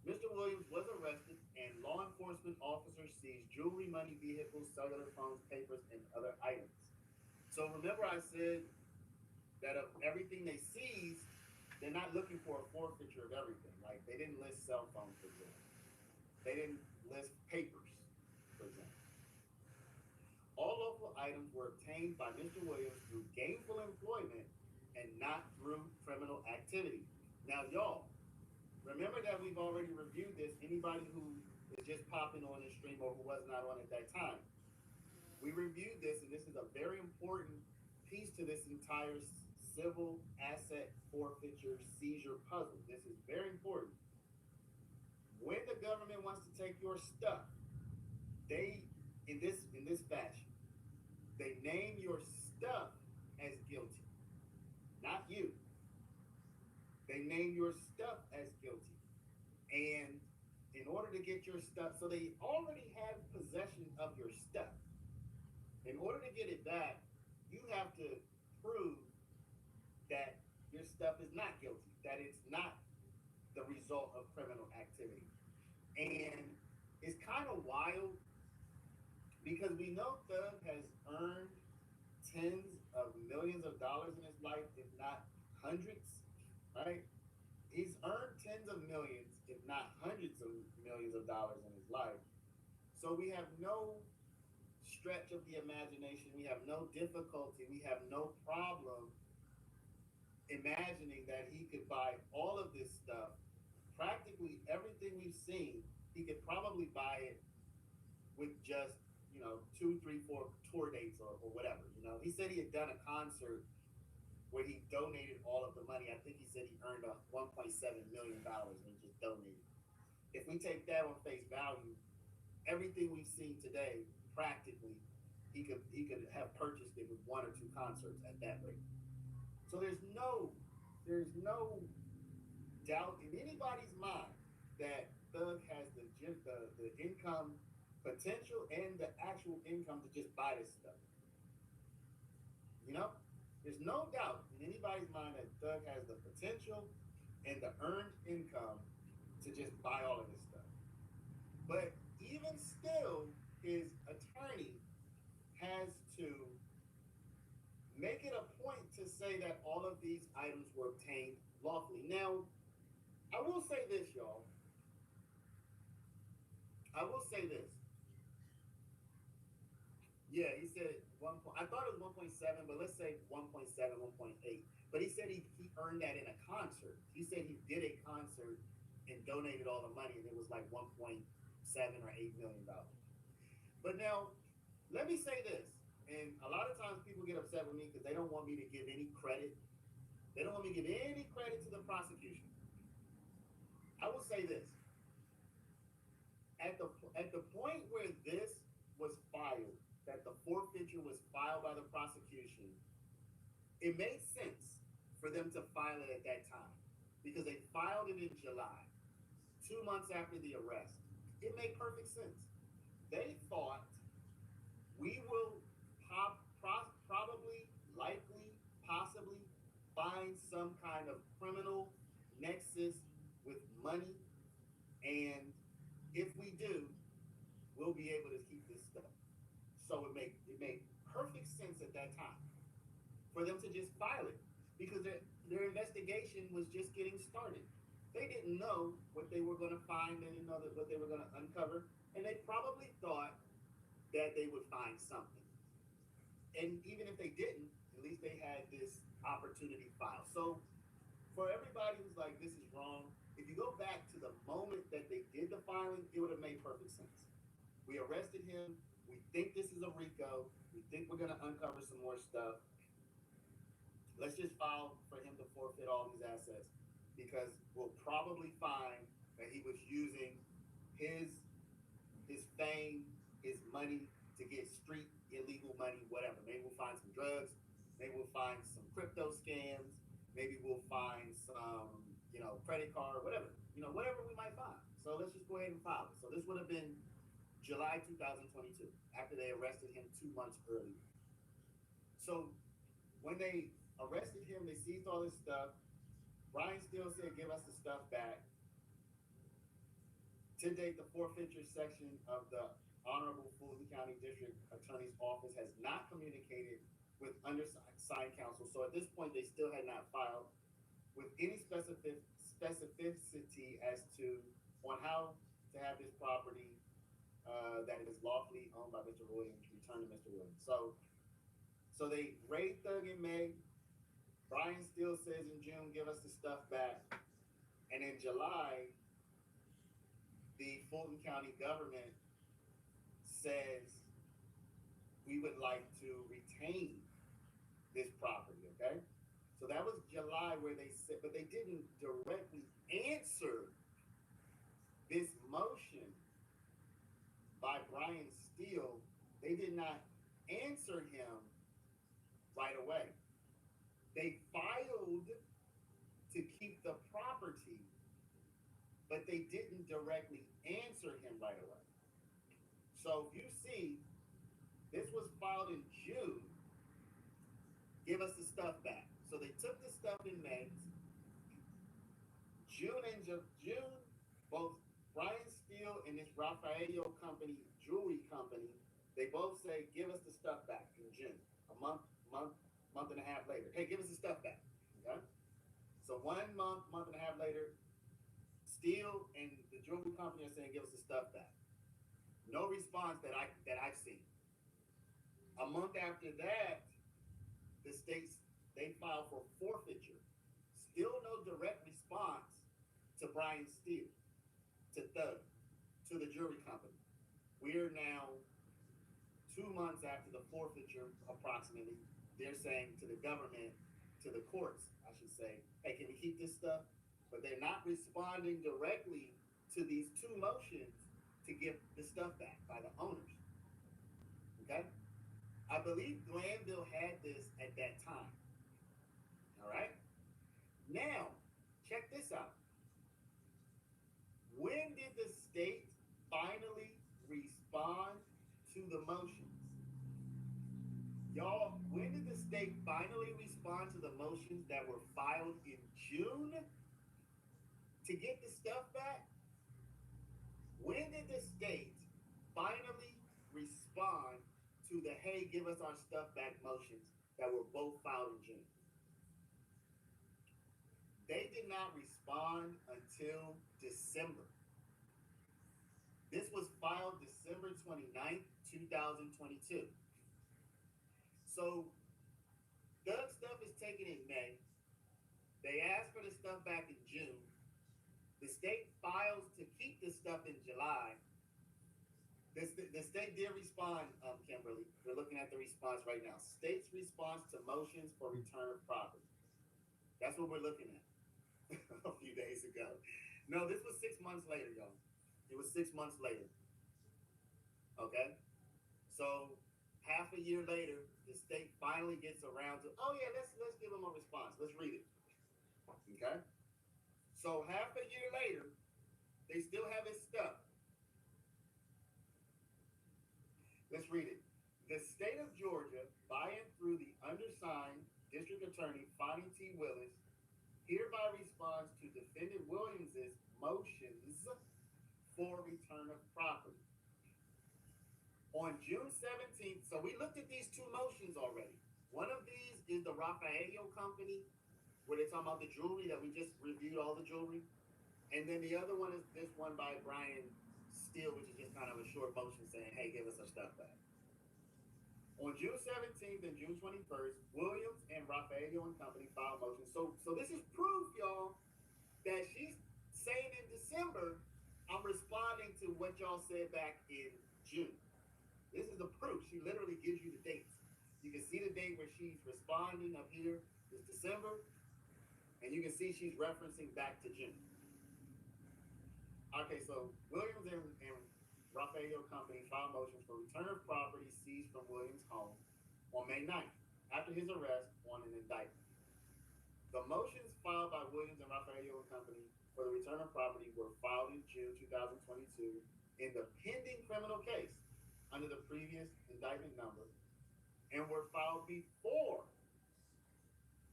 Mr. Williams was arrested and law enforcement officers seized jewelry, money, vehicles, cellular phones, papers, and other items. So remember I said that of everything they seized, they're not looking for a forfeiture of everything. Like, they didn't list cell phones, for example. They didn't list papers, for example. All local items were obtained by Mr. Williams through gainful employment and not through criminal activity. Now, y'all, remember that we've already reviewed this. Anybody who is just popping on the stream or who was not on at that time, we reviewed this, and this is a very important piece to this entire civil asset forfeiture seizure puzzle. This is very important. When the government wants to take your stuff, they, in this fashion, they name your stuff as guilty, not you. They name your stuff as guilty. And in order to get your stuff, so they already have possession of your stuff. In order to get it back, you have to prove that your stuff is not guilty, that it's not the result of criminal activity. And it's kind of wild because we know Thug has earned tens of millions of dollars in his life, if not hundreds, right? He's earned tens of millions, if not hundreds of millions of dollars in his life. So we have no stretch of the imagination, we have no difficulty, we have no problem imagining that he could buy all of this stuff, practically everything we've seen, he could probably buy it with just, you know, 2, 3, 4 tour dates or whatever. You know, he said he had done a concert where he donated all of the money. I think he said he earned $1.7 million and he just donated. If we take that on face value, everything we've seen today, practically, he could have purchased it with 1 or 2 concerts at that rate. So there's no doubt in anybody's mind that Thug has the income potential and the actual income to just buy this stuff. You know, there's no doubt in anybody's mind that Thug has the potential and the earned income to just buy all of this stuff. But even still, his attorney has to make it a point to say that all of these items were obtained lawfully. Now, I will say this, y'all. I will say this. Yeah, he said I thought it was 1.7, but let's say 1.7, 1.8. But he said he earned that in a concert. He said he did a concert and donated all the money, and it was like 1.7 or $8 million. But now, let me say this, and a lot of times people get upset with me because they don't want me to give any credit. They don't want me to give any credit to the prosecution. I will say this. At the point where this was filed, that the forfeiture was filed by the prosecution, it made sense for them to file it at that time because they filed it in July, 2 months after the arrest. It made perfect sense. They thought we will probably, likely, possibly find some kind of criminal nexus with money, and if we do, we'll be able to keep this stuff. So it made perfect sense at that time for them to just file it because their investigation was just getting started. They didn't know what they were going to find. They didn't know what they were going to uncover, and they probably thought that they would find something. And even if they didn't, at least they had this opportunity filed. So for everybody who's like, this is wrong, if you go back to the moment that they did the filing, it would have made perfect sense. We arrested him. We think this is a RICO. We think we're going to uncover some more stuff. Let's just file for him to forfeit all these assets because we'll probably find that he was using his fame, his money to get street illegal money, whatever. Maybe we'll find some drugs. Maybe we'll find some crypto scams. Maybe we'll find some, credit card, whatever. Whatever we might find. So let's just go ahead and file it. So this would have been July 2022, after they arrested him 2 months earlier. So when they arrested him, they seized all this stuff. Brian still said, give us the stuff back. To date, the forfeiture section of the Honorable Fulton County District Attorney's Office has not communicated with undersigned counsel. So at this point, they still had not filed with any specificity as to on how to have this property that is lawfully owned by Mr. Williams returned to Mr. Williams. So they raid Thug in May. Brian still says in June, give us the stuff back. And in July, the Fulton County government says we would like to retain this property, okay? So that was July where they said, but they didn't directly answer this motion by Brian Steele. They did not answer him right away. They filed to keep the property, but they didn't directly answer him right away. So you see, this was filed in June. Give us the stuff back. So they took the stuff in May. June, both Brian Steele and this Raffaello company, jewelry company, they both say, give us the stuff back in June. A month and a half later. Hey, give us the stuff back. Okay? So 1 month, month and a half later, Steele and the jewelry company are saying, give us the stuff back. No response that I've seen. A month after that, the states, they filed for forfeiture. Still no direct response to Brian Steele, to Thug, to the jewelry company. We are now 2 months after the forfeiture, approximately. They're saying to the government, to the courts, I should say, hey, can we keep this stuff? But they're not responding directly to these 2 motions to give the stuff back by the owners. Okay? I believe Glanville had this at that time. All right? Now, check this out. When did the state finally respond to the motions? Y'all, when did the state finally respond to the motions that were filed in June to get the stuff back? When did the state finally respond to the hey, give us our stuff back motions that were both filed in June? They did not respond until December. This was filed December 29th, 2022. So, Doug's stuff is taken in May. They asked for the stuff back in June. The state files to keep the stuff in July. The state did respond, Kimberly. We're looking at the response right now. State's response to motions for return of property. That's what we're looking at a few days ago. No, this was 6 months later, y'all. It was 6 months later. Okay? So, half a year later, the state finally gets around to, oh yeah, let's give them a response. Let's read it. Okay? So half a year later, they still have it stuck. Let's read it. The state of Georgia, by and through the undersigned District Attorney Fonnie T. Willis, hereby responds to Defendant Williams's motions for return of property. On June 17th, so we looked at these 2 motions already. One of these is the Raffaello company, where they're talking about the jewelry that we just reviewed, all the jewelry. And then the other one is this one by Brian Steele, which is just kind of a short motion saying, hey, give us our stuff back. On June 17th and June 21st, Williams and Raffaello and company filed motions. So this is proof, y'all, that she's saying in December, I'm responding to what y'all said back in June. This is the proof. She literally gives you the dates. You can see the date where she's responding up here is December, and you can see she's referencing back to June. Okay, so Williams and Raffaello Company filed motions for return of property seized from Williams' home on May 9th, after his arrest on an indictment. The motions filed by Williams and Raffaello Company for the return of property were filed in June 2022 in the pending criminal case under the previous indictment number and were filed before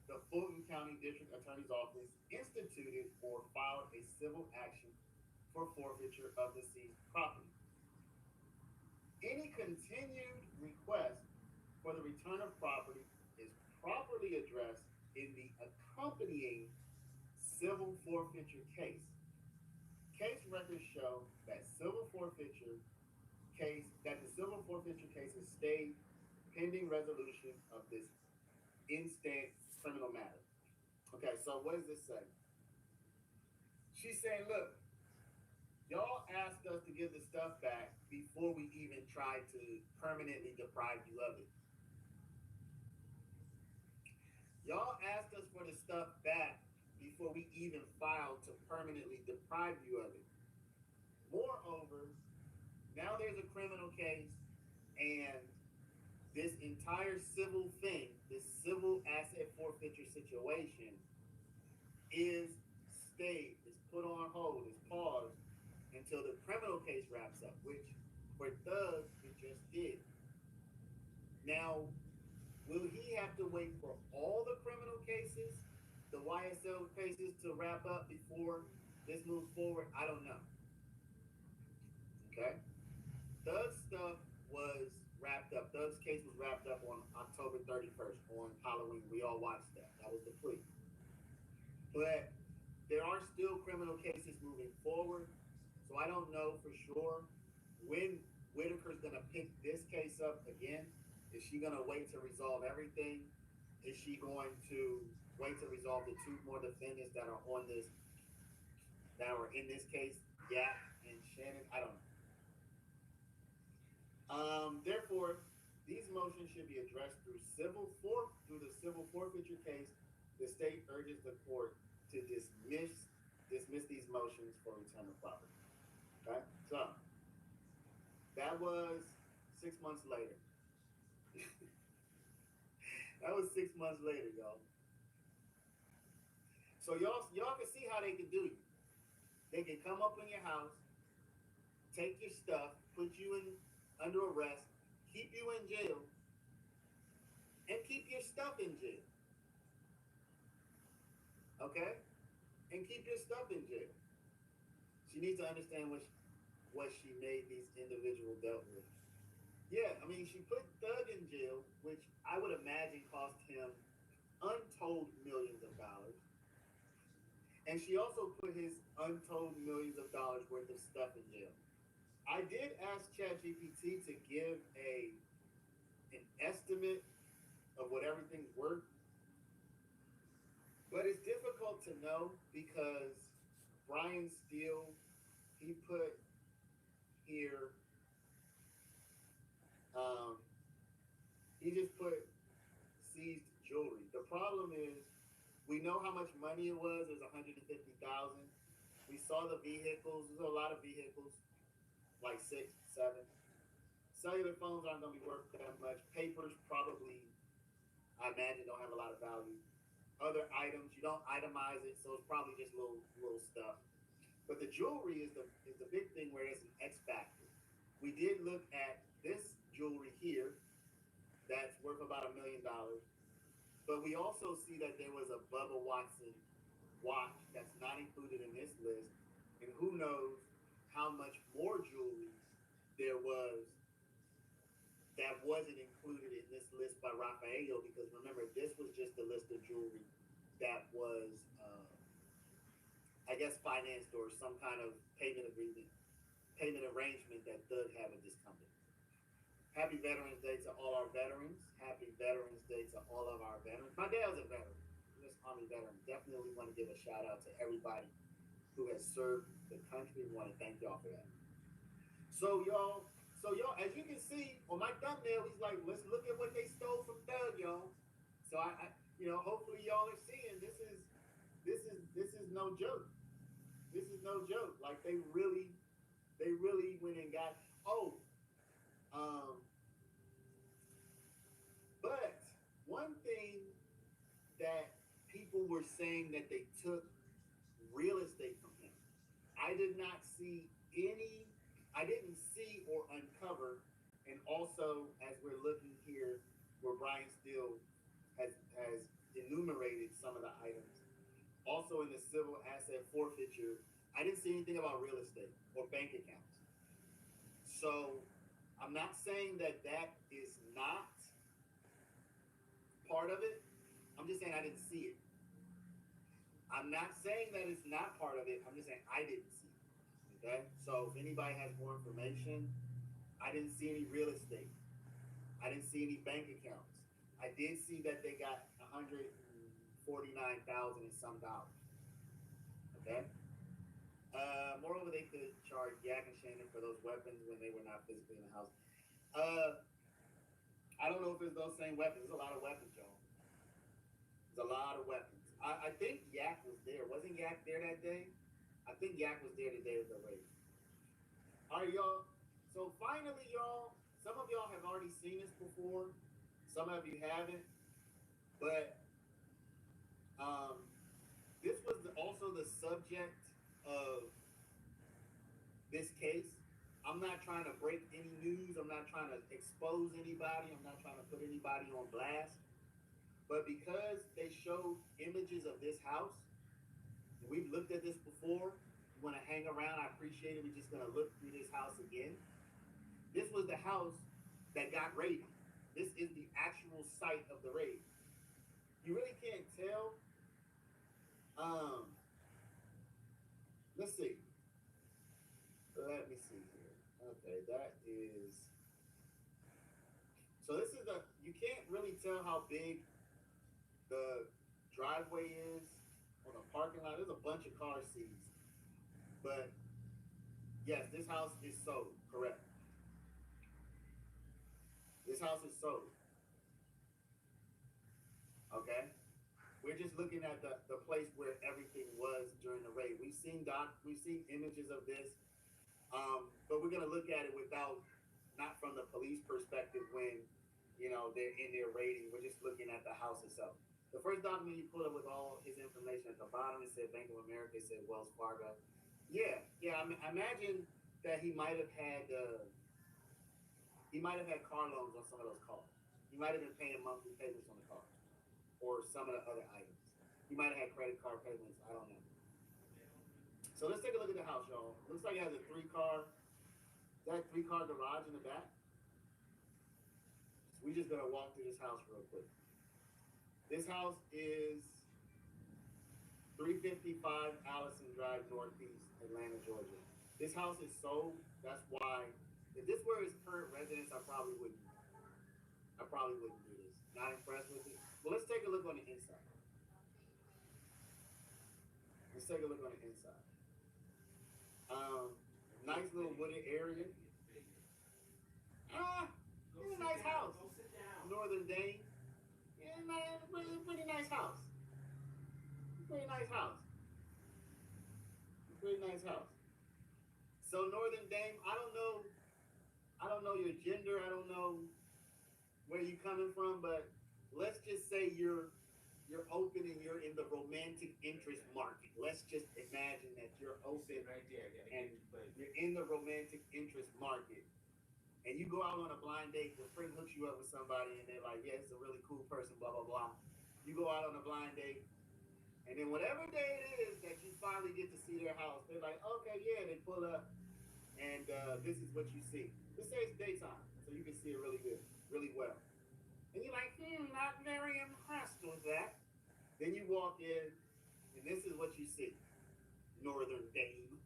the Fulton County District Attorney's Office instituted or filed a civil action for forfeiture of the seized property. Any continued request for the return of property is properly addressed in the accompanying civil forfeiture case. Case records show that the civil forfeiture case is stayed pending resolution of this instant criminal matter. Okay, so what does this say? She's saying, look, y'all asked us to give the stuff back before we even tried to permanently deprive you of it. Y'all asked us for the stuff back before we even filed to permanently deprive you of it. Moreover, now there's a criminal case, and this entire civil thing, this civil asset forfeiture situation, is stayed, is put on hold, is paused until the criminal case wraps up, which for Thug, it just did. Now, Will he have to wait for all the criminal cases, the YSL cases to wrap up before this moves forward? I don't know. Okay? Doug's stuff was wrapped up. Doug's case was wrapped up on October 31st on Halloween. We all watched that. That was the plea. But there are still criminal cases moving forward. So I don't know for sure when Whitaker's going to pick this case up again. Is she going to wait to resolve everything? Is she going to wait to resolve the two more defendants that are on this, that were in this case, Yak and Shannon? I don't know. Therefore, these motions should be addressed through the civil forfeiture case. The state urges the court to dismiss these motions for return of property. Okay, so that was 6 months later. That was 6 months later, y'all. So y'all can see how they can do you. They can come up in your house, take your stuff, put you in under arrest, keep you in jail, and keep your stuff in jail. Okay? And keep your stuff in jail. She needs to understand what she made these individuals dealt with. Yeah, I mean, she put Thug in jail, which I would imagine cost him untold millions of dollars. And she also put his untold millions of dollars worth of stuff in jail. I did ask ChatGPT to give an estimate of what everything's worth, but it's difficult to know because Brian Steele, he put here, he just put seized jewelry. The problem is, we know how much money it was. It was $150,000. We saw the vehicles. There's a lot of vehicles, like 6, 7. Cellular phones aren't going to be worth that much. Papers probably, I imagine, don't have a lot of value. Other items, you don't itemize it, so it's probably just little stuff. But the jewelry is the big thing where it's an X factor. We did look at this jewelry here that's worth about $1 million. But we also see that there was a Bubba Watson watch that's not included in this list. And who knows how much more jewelry there was that wasn't included in this list by Rafael, because remember, this was just a list of jewelry that was, I guess, financed or some kind of payment arrangement that Doug had with this company. Happy Veterans Day to all our veterans. Happy Veterans Day to all of our veterans. My dad's a veteran. This Army veteran. Definitely want to give a shout out to everybody who has served the country. We want to thank y'all for that. So y'all, as you can see on my thumbnail, he's like, let's look at what they stole from Doug, y'all. So I hopefully y'all are seeing this is no joke. This is no joke. Like they really went and got. But one thing that people were saying that they took real estate from him, I didn't see or uncover, and also as we're looking here where Brian Steele has enumerated some of the items, also in the civil asset forfeiture, I didn't see anything about real estate or bank accounts. So I'm not saying that is not part of it. I'm just saying I didn't see it. I'm not saying that it's not part of it. I'm just saying I didn't see it. Okay? So if anybody has more information, I didn't see any real estate. I didn't see any bank accounts. I did see that they got $149,000 and some dollars. Okay? Moreover, they could charge Yak and Shannon for those weapons when they were not physically in the house. I don't know if it's those same weapons. There's a lot of weapons, y'all. There's a lot of weapons. I think Yak was there. Wasn't Yak there that day? I think Yak was there the day of the raid. All right, y'all. So finally, y'all, some of y'all have already seen this before. Some of you haven't. But this was also the subject of this case. I'm not trying to break any news. I'm not trying to expose anybody. I'm not trying to put anybody on blast. But because they showed images of this house, and we've looked at this before, you want to hang around, I appreciate it. We're just going to look through this house again. This was the house that got raided. This is the actual site of the raid. You really can't tell. Let's see. Let me see here. Okay, that is. So this is you can't really tell how big the driveway is on the parking lot. There's a bunch of cars seized. But yes, this house is sold, correct. This house is sold. Okay? We're just looking at the place where everything was during the raid. We've seen images of this. But we're gonna look at it not from the police perspective when, they're in there raiding. We're just looking at the house itself. The first document you pull up with all his information at the bottom, it said Bank of America, it said Wells Fargo. Yeah. I imagine that he might have had car loans on some of those cars. He might have been paying monthly payments on the cars or some of the other items. He might have had credit card payments. I don't know. So let's take a look at the house, y'all. Looks like it has a three-car garage in the back. So we're just gonna walk through this house real quick. This house is 355 Allison Drive Northeast, Atlanta, Georgia. This house is sold. That's why, if this were his current residence, I probably wouldn't do this. Not impressed with it. Well, let's take a look on the inside. Let's take a look on the inside. Nice little wooded area. It's a nice house. Northern Dane. Yeah, man, pretty nice house. Pretty nice house. Pretty nice house. So Northern Dame, I don't know your gender. I don't know where you're coming from, but let's just say you're open and you're in the romantic interest market. Let's just imagine that you're open right there, and you're in the romantic interest market. And you go out on a blind date, your friend hooks you up with somebody, and they're like, yeah, it's a really cool person, blah, blah, blah. You go out on a blind date, and then whatever day it is that you finally get to see their house, they're like, okay, yeah, they pull up, and this is what you see. Let's say it's daytime, so you can see it really good, really well. And you're like, not very impressed with that. Then you walk in, and this is what you see. Northern Dame.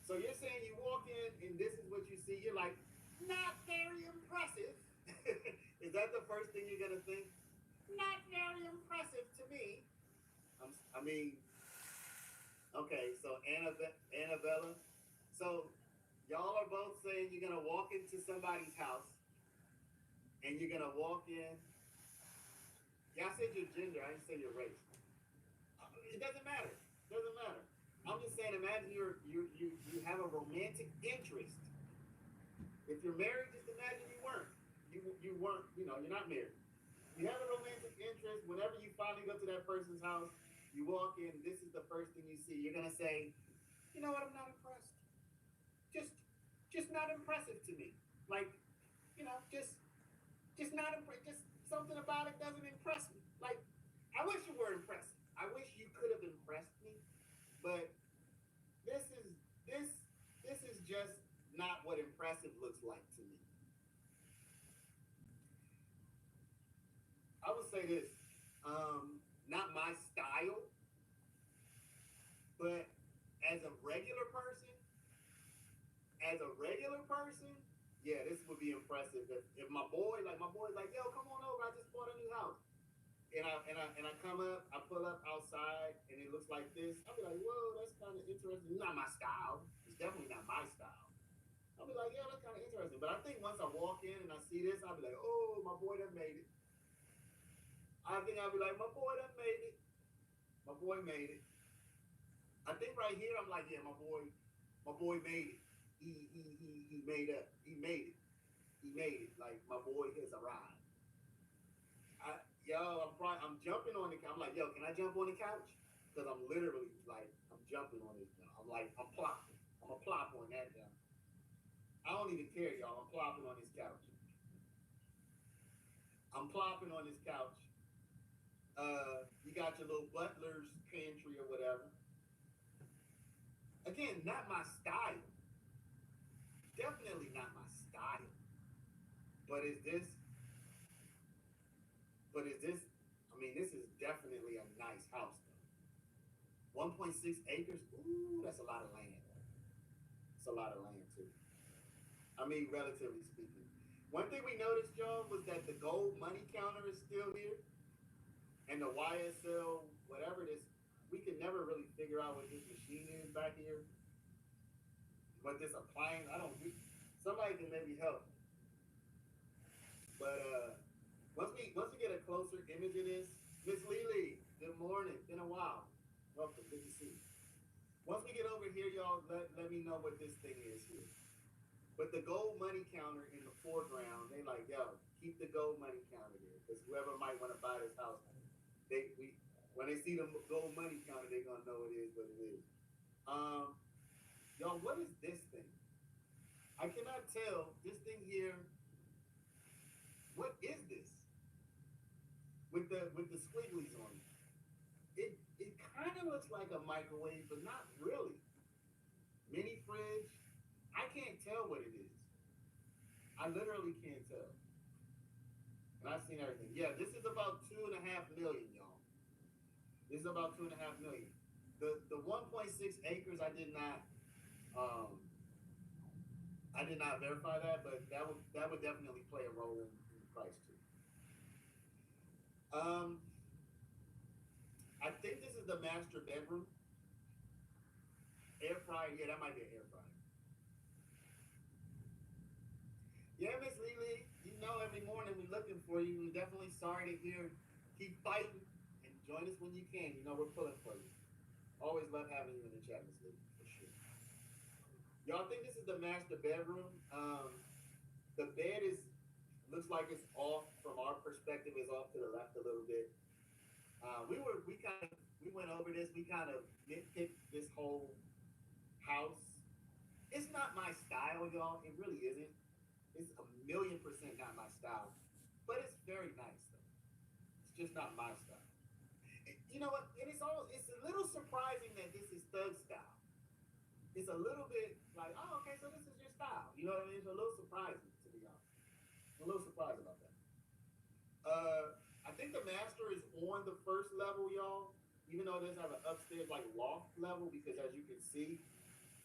So you're saying you walk in, and this is what you see. You're like, not very impressive. Is that the first thing you're going to think? Not very impressive to me. Okay, so Annabella. So y'all are both saying you're going to walk into somebody's house, and you're going to walk in. Y'all said your gender, I didn't say your race. It doesn't matter. I'm just saying, imagine you have a romantic interest. If you're married, just imagine you weren't. You weren't, you're not married. You have a romantic interest. Whenever you finally go to that person's house, you walk in, this is the first thing you see. You're gonna say, you know what, I'm not impressed. Just not impressive to me. Like, just not impressed. Just something about it doesn't impress me. Like, I wish you were impressive. I wish you could have impressed me, but this is just not what impressive looks like to me. I would say this, not my style, but as a regular person, yeah, this would be impressive. If my boy's like, yo, come on over, I just bought a new house. And I come up, I pull up outside, and it looks like this. I'll be like, whoa, that's kind of interesting. Not my style. It's definitely not my style. I'll be like, yeah, that's kind of interesting. But I think once I walk in and I see this, I'll be like, oh, my boy done made it. I think I'll be like, my boy done made it. My boy made it. I think right here, I'm like, yeah, my boy made it. He made up. He made it. He made it. Like, my boy has arrived. I'm jumping on the couch. I'm like, yo, can I jump on the couch? Because I'm literally like, I'm jumping on it. I'm like, I'm plopping. I'm going to plop on that jump. I don't even care, y'all. I'm plopping on this couch. I'm plopping on this couch. You got your little butler's pantry or whatever. Again, not my style. Definitely not my style. But is this? But is this? I mean, this is definitely a nice house, though. 1.6 acres. Ooh, that's a lot of land. It's a lot of land too. I mean, relatively speaking. One thing we noticed, y'all, was that the gold money counter is still here, and the YSL, whatever this, we can never really figure out what this machine is back here. What this appliance? I don't. Somebody can maybe help. But once we get a closer image of this, Miss Lily, good morning. Been a while. Welcome. Good to see you. Once we get over here, y'all, let me know what this thing is here. But the gold money counter in the foreground, they like, yo, keep the gold money counter there, because whoever might want to buy this house, when they see the gold money counter, they're gonna know it is what it is. Y'all, what is this thing? I cannot tell. This thing here. What is this? With the squigglies on it. It kind of looks like a microwave, but not really. Mini fridge. I can't tell what it is. I literally can't tell. And I've seen everything. Yeah, this is about 2.5 million, y'all. This is about 2.5 million. The 1.6 acres I did not verify that, but that would definitely play a role in the price too. I think this is the master bedroom. Air fryer, yeah, that might be an air fryer. Yeah, Miss Lily, you know every morning we're looking for you. We're definitely sorry to hear. Keep fighting and join us when you can. You know we're pulling for you. Always love having you in the chat, Miss Lily, for sure. Y'all think this is the master bedroom? The bed looks like it's off from our perspective. Is off to the left a little bit. We went over this. We kind of nitpicked this whole house. It's not my style, y'all. It really isn't. It's 1,000,000% not my style. But it's very nice though. It's just not my style. You know what? And it's a little surprising that this is thug style. It's a little bit like, oh, okay, so this is your style. You know what I mean? It's a little surprising, to be honest. I'm a little surprised about that. I think the master is on the first level, y'all. Even though it doesn't have an upstairs like loft level, because as you can see,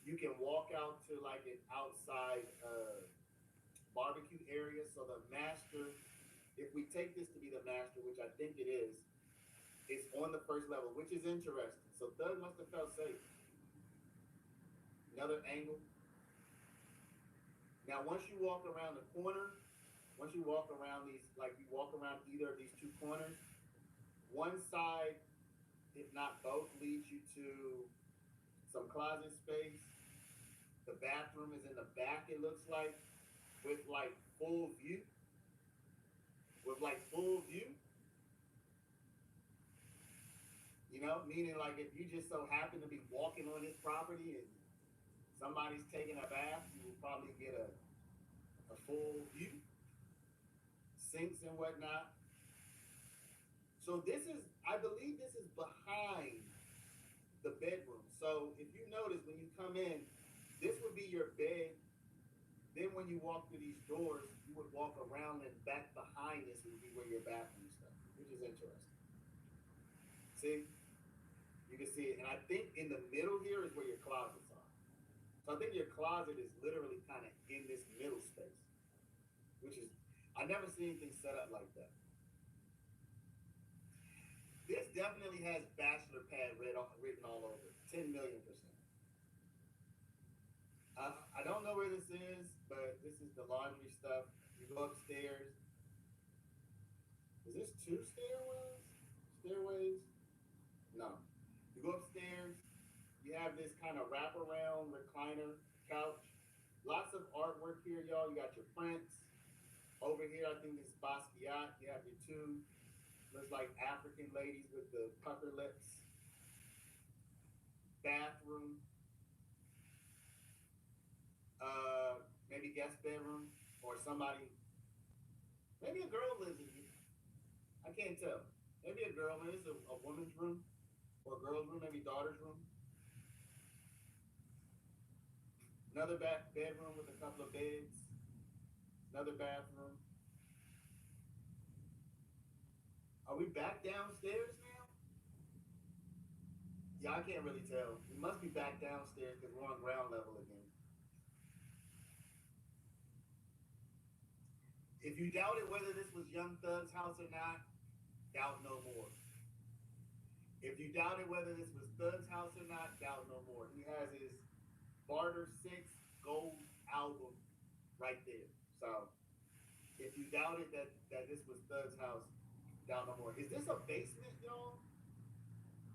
you can walk out to like an outside barbecue area. So the master, if we take this to be the master, which I think it is, it's on the first level, which is interesting. So Doug must have felt safe. Another angle. Now, once you walk around the corner, once you walk around these, like you walk around either of these two corners, one side, if not both, leads you to some closet space. The bathroom is in the back, it looks like, with like full view. You know, meaning like if you just so happen to be walking on this property and somebody's taking a bath, you will probably get a full view. Sinks and whatnot. So I believe this is behind the bedroom. So if you notice when you come in, this would be your bed. Then when you walk through these doors, you would walk around and back behind this would be where your bathroom stuff, which is interesting. See? You can see it. And I think in the middle here is where your closets are. So I think your closet is literally kind of in this middle space, which is, I never seen anything set up like that. This definitely has bachelor pad written all over it. 10,000,000%. I don't know where this is, but this is the laundry stuff. You go upstairs. Is this 2 stairways? No. You go upstairs. You have this kind of wraparound recliner couch. Lots of artwork here, y'all. You got your prints. Over here, I think this is Basquiat. You have your two, looks like African ladies with the pucker lips. Bathroom. maybe guest bedroom, or somebody, maybe a girl lives in here. I can't tell. Maybe a girl, maybe it's a woman's room, or a girl's room, maybe daughter's room. Another bedroom with a couple of beds. Another bathroom. Are we back downstairs now? Yeah, I can't really tell. We must be back downstairs because we're on ground level again. If you doubted whether this was Young Thug's house or not, doubt no more. If you doubted whether this was Thug's house or not, doubt no more. He has his Barter 6 gold album right there. So if you doubted that this was Thug's house, doubt no more. Is this a basement, y'all?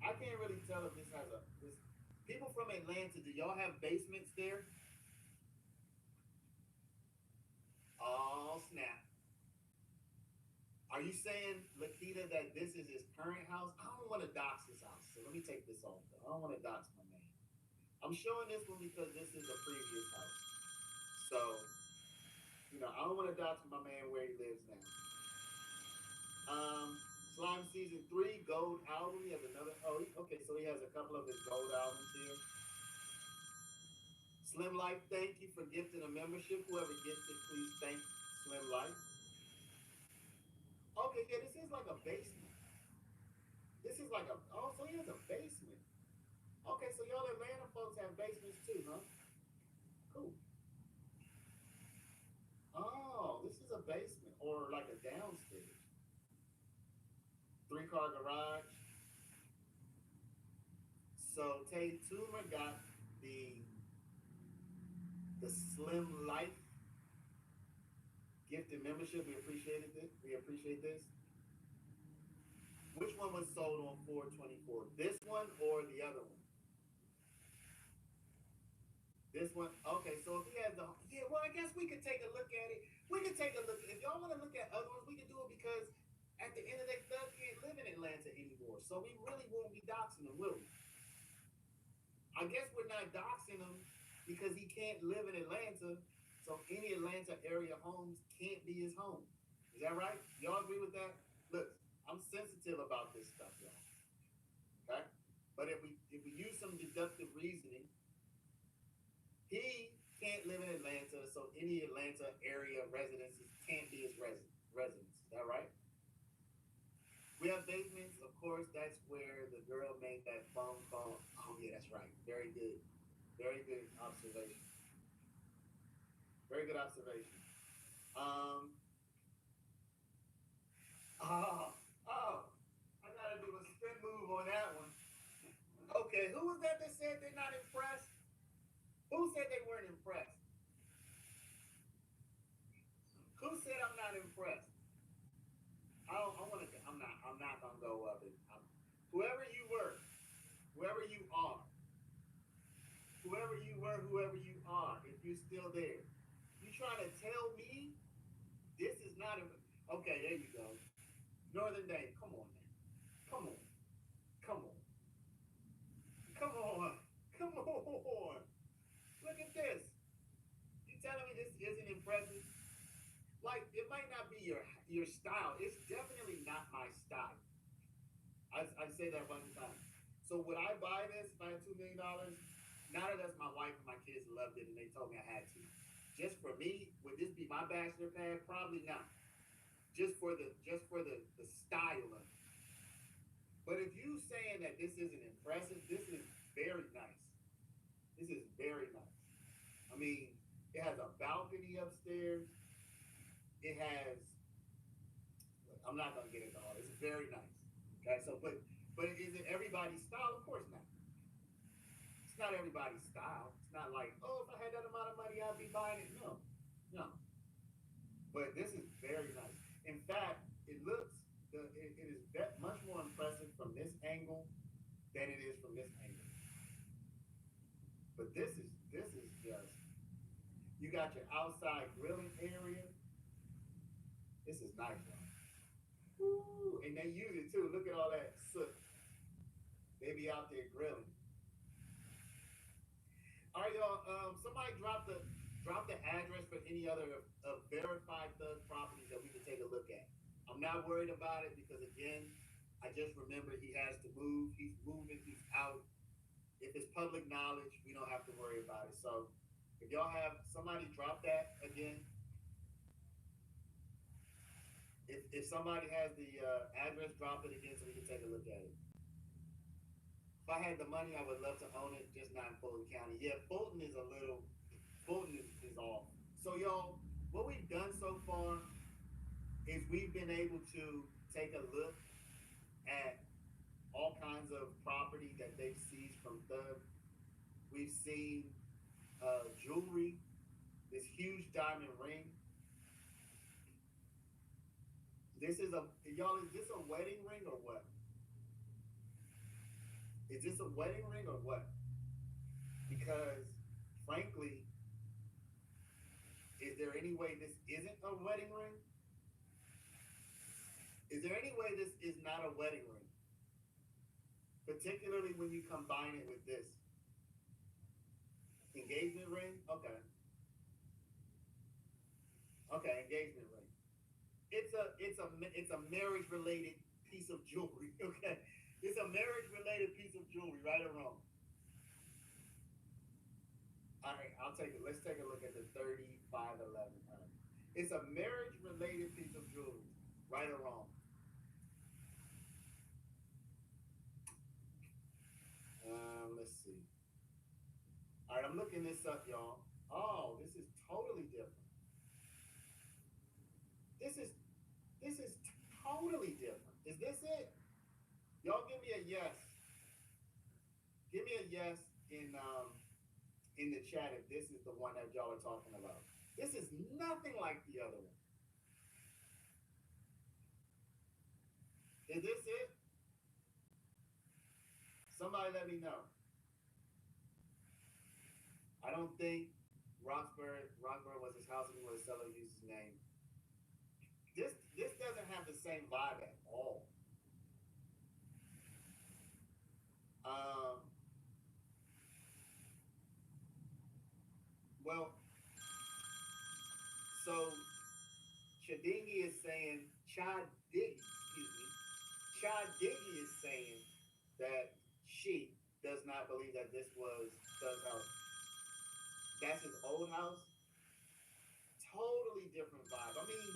I can't really tell if this has this. People from Atlanta, do y'all have basements there? Oh snap! Are you saying, Lakita, that this is his current house? I don't want to dox his house, so let me take this off. Though. I don't want to dox my man. I'm showing this one because this is a previous house. So, I don't want to dox my man where he lives now. Slime Season 3 Gold album. He has another. Okay, so he has a couple of his gold albums here. Slim Life, thank you for gifting a membership. Whoever gets it, please thank Slim Life. Okay, yeah, this is like a basement. This is like so he has a basement. Okay, so y'all Atlanta folks have basements too, huh? Cool. Oh, this is a basement or like a downstairs. 3-car garage. So Tay Toomer got the Slim Life gifted membership. We appreciated this. We appreciate this. Which one was sold on 4/24? This one or the other one? This one? Okay, so if he has well, I guess we could take a look at it. We could take a look. If y'all want to look at other ones, we can do it because at the end of the day, Thug can't live in Atlanta anymore. So we really won't be doxing him, will we? I guess we're not doxing him because he can't live in Atlanta. So any Atlanta area homes can't be his home. Is that right? Y'all agree with that? Look, I'm sensitive about this stuff, y'all. Okay? But if we use some deductive reasoning, he can't live in Atlanta, so any Atlanta area residences can't be his residence. Is that right? We have basements, of course. That's where the girl made that phone call. Oh yeah, that's right. Very good. Very good observation. Very good observation. I gotta do a spin move on that one. Okay, who was that said they're not impressed? Who said they weren't impressed? Who said I'm not impressed? I'm not gonna go up it. Whoever you were, whoever you are, whoever you are, if you're still there, you trying to tell me this is not okay, there you go. Northern Day, come on now. Come on. Come on. Come on. Come on. Look at this. You telling me this isn't impressive? Like, it might not be your style. It's definitely not my style. I say that a bunch of times. So would I buy this if I had $2 million? Now that that's my wife and my kids loved it and they told me I had to. Just for me, would this be my bachelor pad? Probably not. Just for the style of it. But if you saying that this isn't impressive, this is very nice. This is very nice. I mean, it has a balcony upstairs. It has. I'm not gonna get into all this. It's very nice. Okay, so but is it everybody's style? Of course not. It's not everybody's style. It's not like, oh, if I had that amount of money, I'd be buying it. No. But this is very nice. In fact, it is much more impressive from this angle than it is from this angle. But this is just, you got your outside grilling area. This is nice, y'all. Woo, and they use it too. Look at all that soot. They be out there grilling. All right, y'all. Somebody drop the Drop the address for any other verified thug properties that we can take a look at. I'm not worried about it because again, I just remember he has to move. He's moving. He's out. If it's public knowledge, we don't have to worry about it. So if y'all have somebody drop that again, if somebody has the address, drop it again so we can take a look at it. If I had the money, I would love to own it, just not in Fulton County. Yeah, Fulton is a little, Fulton is off. So y'all, what we've done so far is we've been able to take a look at all kinds of property that they've seized from thugs. We've seen jewelry, this huge diamond ring. Is this a wedding ring or what? Is this a wedding ring or what? Because, frankly, is there any way this isn't a wedding ring? Is there any way this is not a wedding ring? Particularly when you combine it with this. Engagement ring? Okay. Okay, engagement ring. It's a marriage related piece of jewelry. Okay. It's a marriage related piece of jewelry, right or wrong? All right, let's take a look at the 3511. It's a marriage related piece of jewelry, right or wrong? Let's see. All right, I'm looking this up, y'all. Oh, this is totally different. This is totally different. Is this it? Y'all give me a yes. Give me a yes in the chat if this is the one that y'all are talking about. This is nothing like the other one. Is this it? Somebody let me know. I don't think Roxbury was his house anymore. The seller used his name. This doesn't have the same vibe at all. Well, so Chadingi is saying Chadingi is saying that she does not believe that this was Doug's house. That's his old house. Totally different vibe. I mean,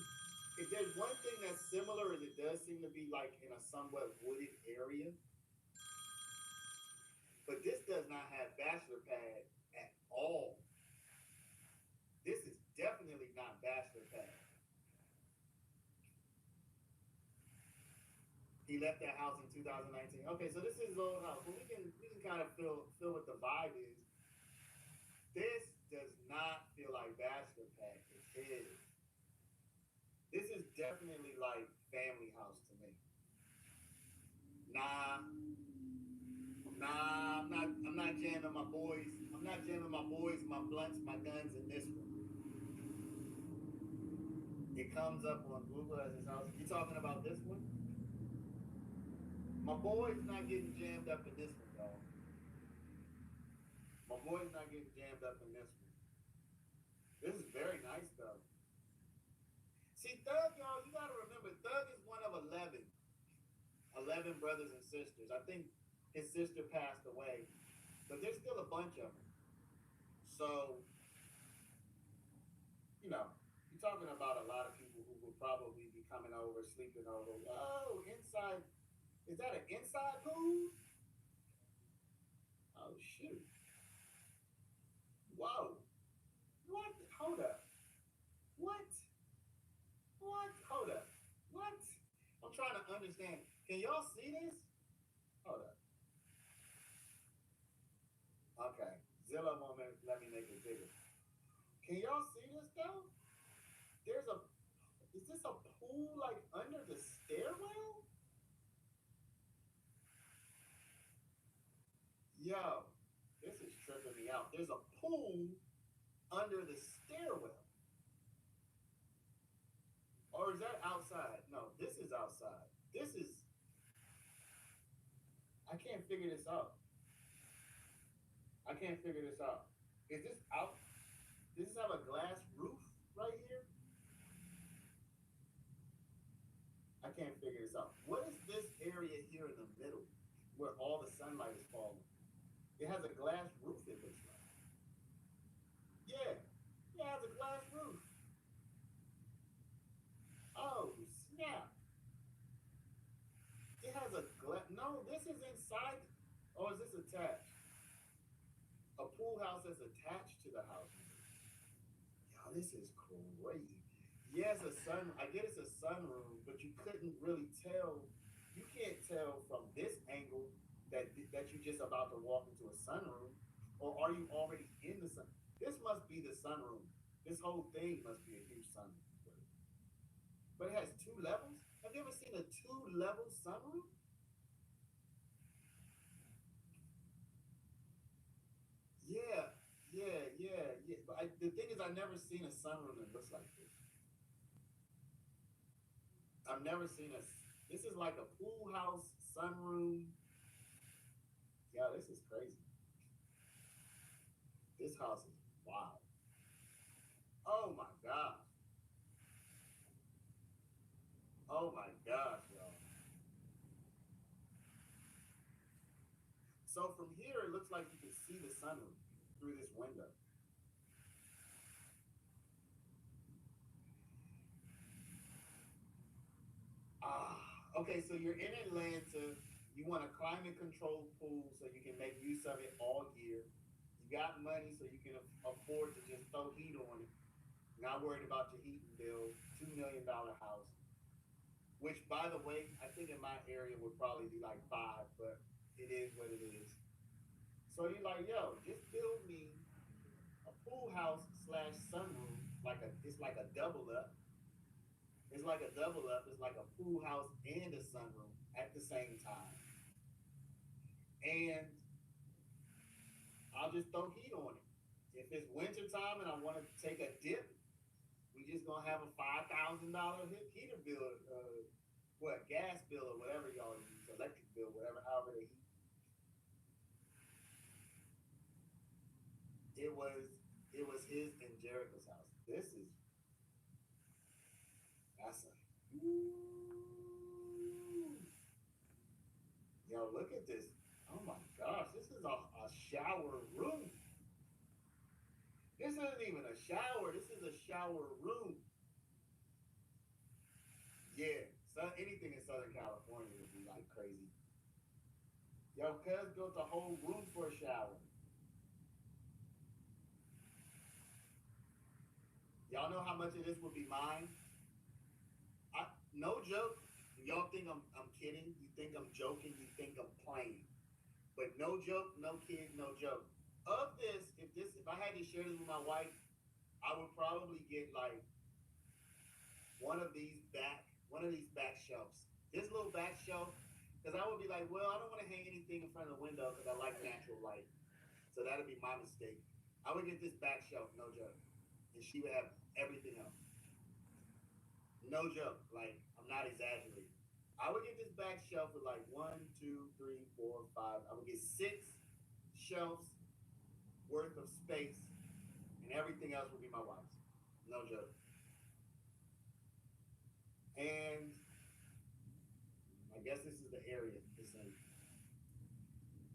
if there's one thing that's similar, is it does seem to be like in a somewhat wooded area. But this does not have bachelor pad at all. This is definitely not bachelor pad. He left that house in 2019. Okay, so this is his old house. But we can kind of feel what the vibe is. This does not feel like bachelor pad. It's his. This is definitely like family house to me. Nah, I'm not jamming my boys. I'm not jamming my boys, my blunts, my guns in this one. It comes up on Google as his house. You talking about this one? My boy's not getting jammed up in this one, y'all. My boy's not getting jammed up in this one. This is very nice, though. See, Thug, y'all, you gotta remember, Thug is one of 11 brothers and sisters. I think his sister passed away, but there's still a bunch of them. So, you know, you're talking about a lot of people who will probably be coming over, sleeping over. Oh, inside. Is that an inside pool? Oh, shoot. Whoa. What? Hold up. What? Hold up. What? I'm trying to understand. Can y'all see this? Hold up. Okay. Zillow won't let me make it bigger. Can y'all see this though? Is this a pool like under the stairwell? Yo, this is tripping me out. There's a pool under the stairwell. Or is that outside? No, this is outside. I can't figure this out. Is this out? Does this have a glass roof right here? I can't figure this out. What is this area here in the middle where all the sunlight is falling? It has a glass roof, it looks like. Yeah, it has a glass roof. Oh, snap. It has a glass. No, this is inside. Or is this attached? A pool house that's attached to the house. Yo, this is crazy. Yes, a sun. I get it's a sunroom, but you couldn't really tell. You can't tell from this angle that you're just about to walk into a sunroom, or are you already in the sun? This must be the sunroom. This whole thing must be a huge sunroom. But it has 2 levels. Have you ever seen a 2-level sunroom? Yeah, yeah. But the thing is, I've never seen a sunroom that looks like this. I've never seen a. This is like a pool house sunroom. Yeah, this is crazy. This house is wild. Oh my gosh. Oh my gosh, y'all. So from here, it looks like you can see the sunroom through this window. Okay, so you're in Atlanta. You want a climate controlled pool so you can make use of it all year. You got money so you can afford to just throw heat on it. Not worried about your heating bill. $2 million house. Which, by the way, I think in my area would probably be like 5, but it is what it is. So you're like, yo, just build me a pool house slash sunroom, it's like a double up. It's like a double up. It's like a pool house and a sunroom at the same time. And I'll just throw heat on it. If it's winter time and I want to take a dip, we just gonna have a $5,000 heater bill, gas bill or whatever y'all use, electric bill, whatever, however they heat. It was his and Jericho's house. That's a yo, look at this. Oh my gosh, this is a shower room. This isn't even a shower. This is a shower room. Yeah, so anything in Southern California would be like crazy. Yo, cuz built a whole room for a shower. Y'all know how much of this would be mine? No joke. Y'all think I'm kidding. You think I'm joking. You think I'm playing. But no joke, no kid, no joke. Of this, if I had to share this with my wife, I would probably get like one of these back shelves. This little back shelf, because I would be like, well, I don't want to hang anything in front of the window because I like natural light. So that'd be my mistake. I would get this back shelf, no joke, and she would have everything else. No joke, like I'm not exaggerating. I would get this back shelf with like 1, 2, 3, 4, 5. I would get 6 shelves worth of space, and everything else would be my wife's. No joke. And I guess this is the area.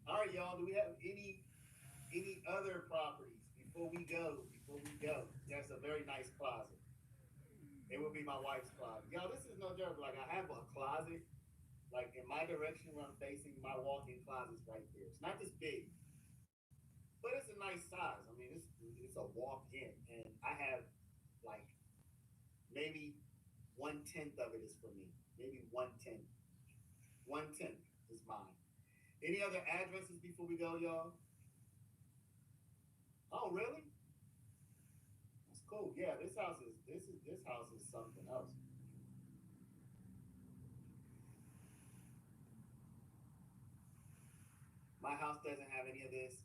All right, y'all. Do we have any other properties before we go? There's a very nice closet. It will be my wife's closet. Y'all, this is no joke. Like I have a closet, like in my direction where I'm facing, my walk-in closet's right there. It's not this big, but it's a nice size. I mean, it's a walk-in, and I have like maybe 1/10 of it is for me. Maybe 1/10. 1/10 is mine. Any other addresses before we go, y'all? Oh, really? That's cool. Yeah, this house is something else. My house doesn't have any of this,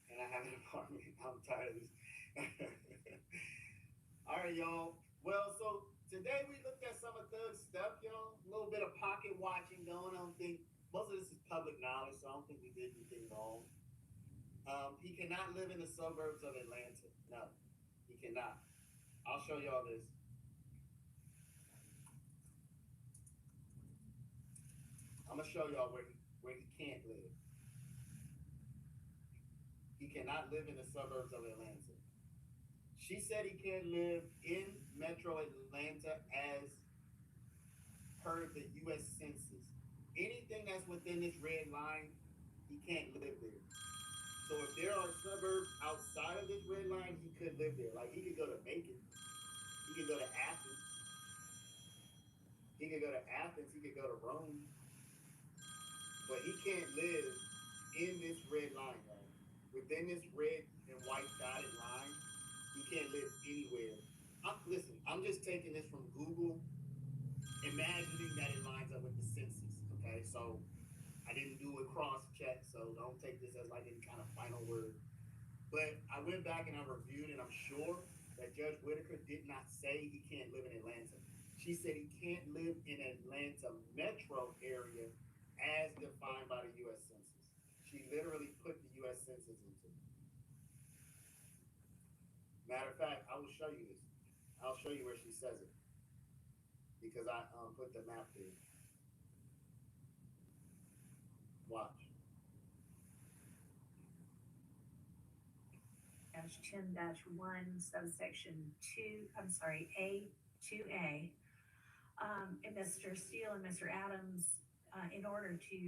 and I have an apartment. I'm tired of this. All right, y'all. Well, so today we looked at some of Thug's stuff, y'all. A little bit of pocket watching going on. Think most of this is public knowledge, so I don't think we did anything wrong. He cannot live in the suburbs of Atlanta. No, he cannot. I'll show y'all this. I'm gonna show y'all where he can't live. He cannot live in the suburbs of Atlanta. She said he can't live in Metro Atlanta as per the U.S. Census. Anything that's within this red line, he can't live there. So if there are suburbs outside of this red line, he could live there. Like he could go to Macon, he could go to Athens, he could go to Athens, he could go to Rome, but he can't live in this red line, right? Within this red and white dotted line, he can't live anywhere. Listen, I'm just taking this from Google, imagining that it lines up with the census. Okay, so I didn't do a cross check, so don't take this as like any kind of final word. But I went back and I reviewed, and I'm sure that Judge Whitaker did not say he can't live in Atlanta. She said he can't live in Atlanta metro area as defined by the U.S. Census. She literally put the U.S. Census into it. Matter of fact, I will show you this. I'll show you where she says it because I put the map there. Watch. -10-1 subsection 2, I'm sorry, A2A. And Mr. Steele and Mr. Adams, in order to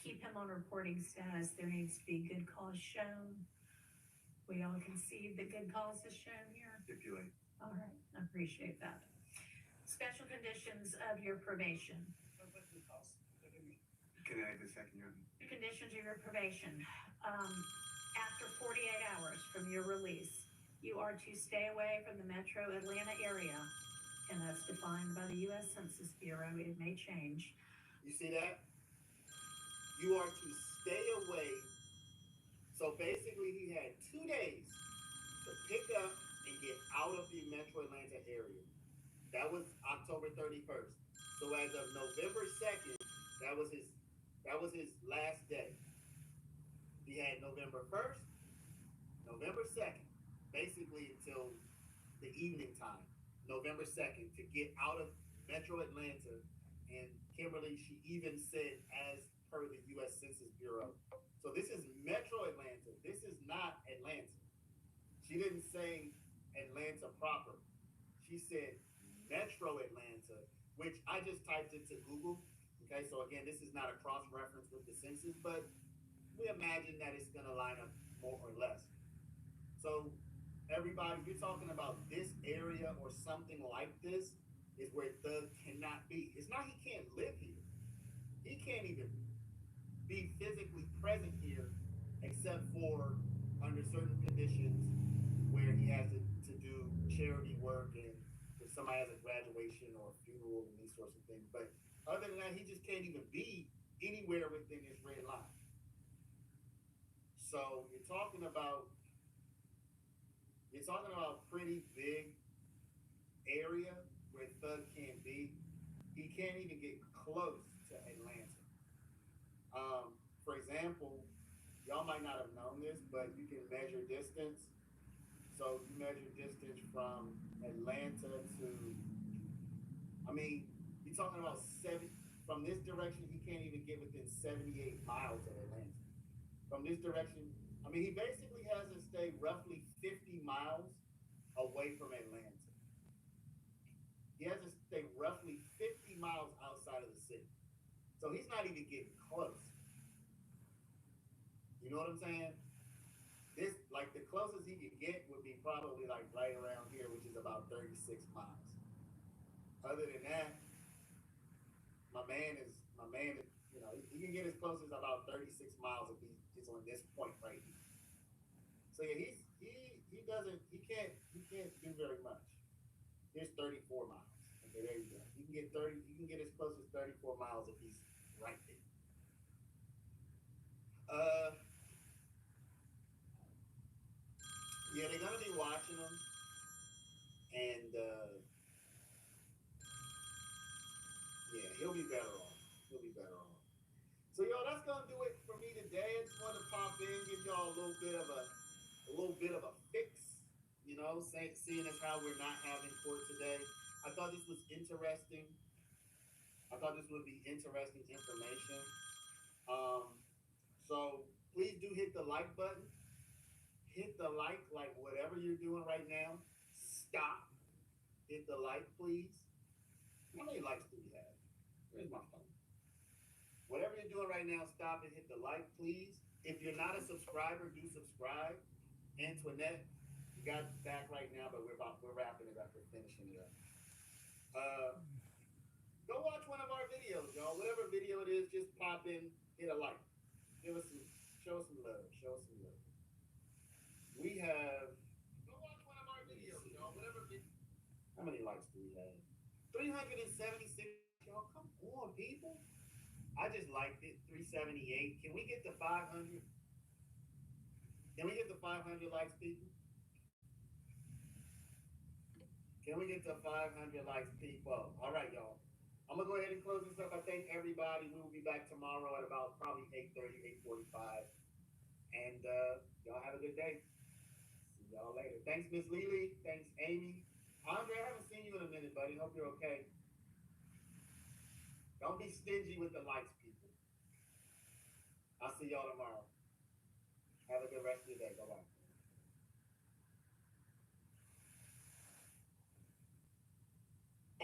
keep him on reporting status, there needs to be good cause shown. We all concede that good cause is shown here. Stipulate. All right, I appreciate that. Special conditions of your probation. Can I have a second, Your Honor? The conditions of your probation. After 48 hours from your release, you are to stay away from the metro Atlanta area, and that's defined by the U.S. Census Bureau. It may change. You see that? You are to stay away. So basically, he had 2 days to pick up and get out of the metro Atlanta area. That was October 31st. So as of November 2nd, that was his last day. He had November 1st, November 2nd, basically until the evening time, November 2nd, to get out of metro Atlanta. And Kimberly, she even said as per the U.S. Census Bureau. So this is metro Atlanta. This is not Atlanta. She didn't say Atlanta proper. She said metro Atlanta, which I just typed into Google. Okay, so again, this is not a cross-reference with the census, but we imagine that it's going to line up more or less. So everybody, you're talking about this area or something like this is where Thug cannot be. It's not he can't live here. He can't even be physically present here except for under certain conditions where he has to do charity work and if somebody has a graduation or a funeral and these sorts of things. But other than that, he just can't even be anywhere within this red line. So you're talking about pretty big area where Thug can't be. He can't even get close to Atlanta. For example, y'all might not have known this, but you can measure distance. So you measure distance from Atlanta to, you're talking about from this direction, he can't even get within 78 miles of Atlanta. From this direction, he basically has to stay roughly 50 miles away from Atlanta. He has to stay roughly 50 miles outside of the city. So he's not even getting close. You know what I'm saying? This, like, the closest he could get would be probably like right around here, which is about 36 miles. Other than that, my man is, he can get as close as about 36 miles if he's on this point right here. So yeah, he can't do very much. Here's 34 miles. Okay, there you go. You can get as close as 34 miles if he's right there. Yeah, they're gonna be watching him, and yeah, he'll be better off. So yo, that's gonna do it for me today. I just wanted to pop in, give y'all a little bit of a fix, seeing as how we're not having court today, I thought this was interesting. I thought this would be interesting information. So please do hit the like button. Hit the like whatever you're doing right now. Stop. Hit the like, please. How many likes do we have? Where's my phone? Whatever you're doing right now, stop and hit the like, please. If you're not a subscriber, do subscribe. Antoinette, you got back right now, but we're wrapping it up. We're finishing it up. Go watch one of our videos, y'all. Whatever video it is, just pop in, hit a like. Show us some love. Show us some love. We have. Go watch one of our videos, y'all. Whatever video. How many likes do we have? 376. Y'all, come on, people. I just liked it. 378. Can we get to 500? Can we get to 500 likes, people? Can we get to 500 likes, people? All right, y'all. I'm going to go ahead and close this up. I thank everybody. We will be back tomorrow at about probably 8:30, 8:45. And y'all have a good day. See y'all later. Thanks, Miss Lily. Thanks, Amy. Andre, I haven't seen you in a minute, buddy. Hope you're okay. Don't be stingy with the likes, people. I'll see y'all tomorrow. Have a good rest of your day. Bye-bye.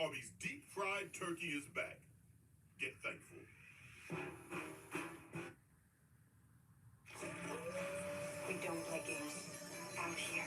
Arby's deep fried turkey is back. Get thankful. We don't play games out here.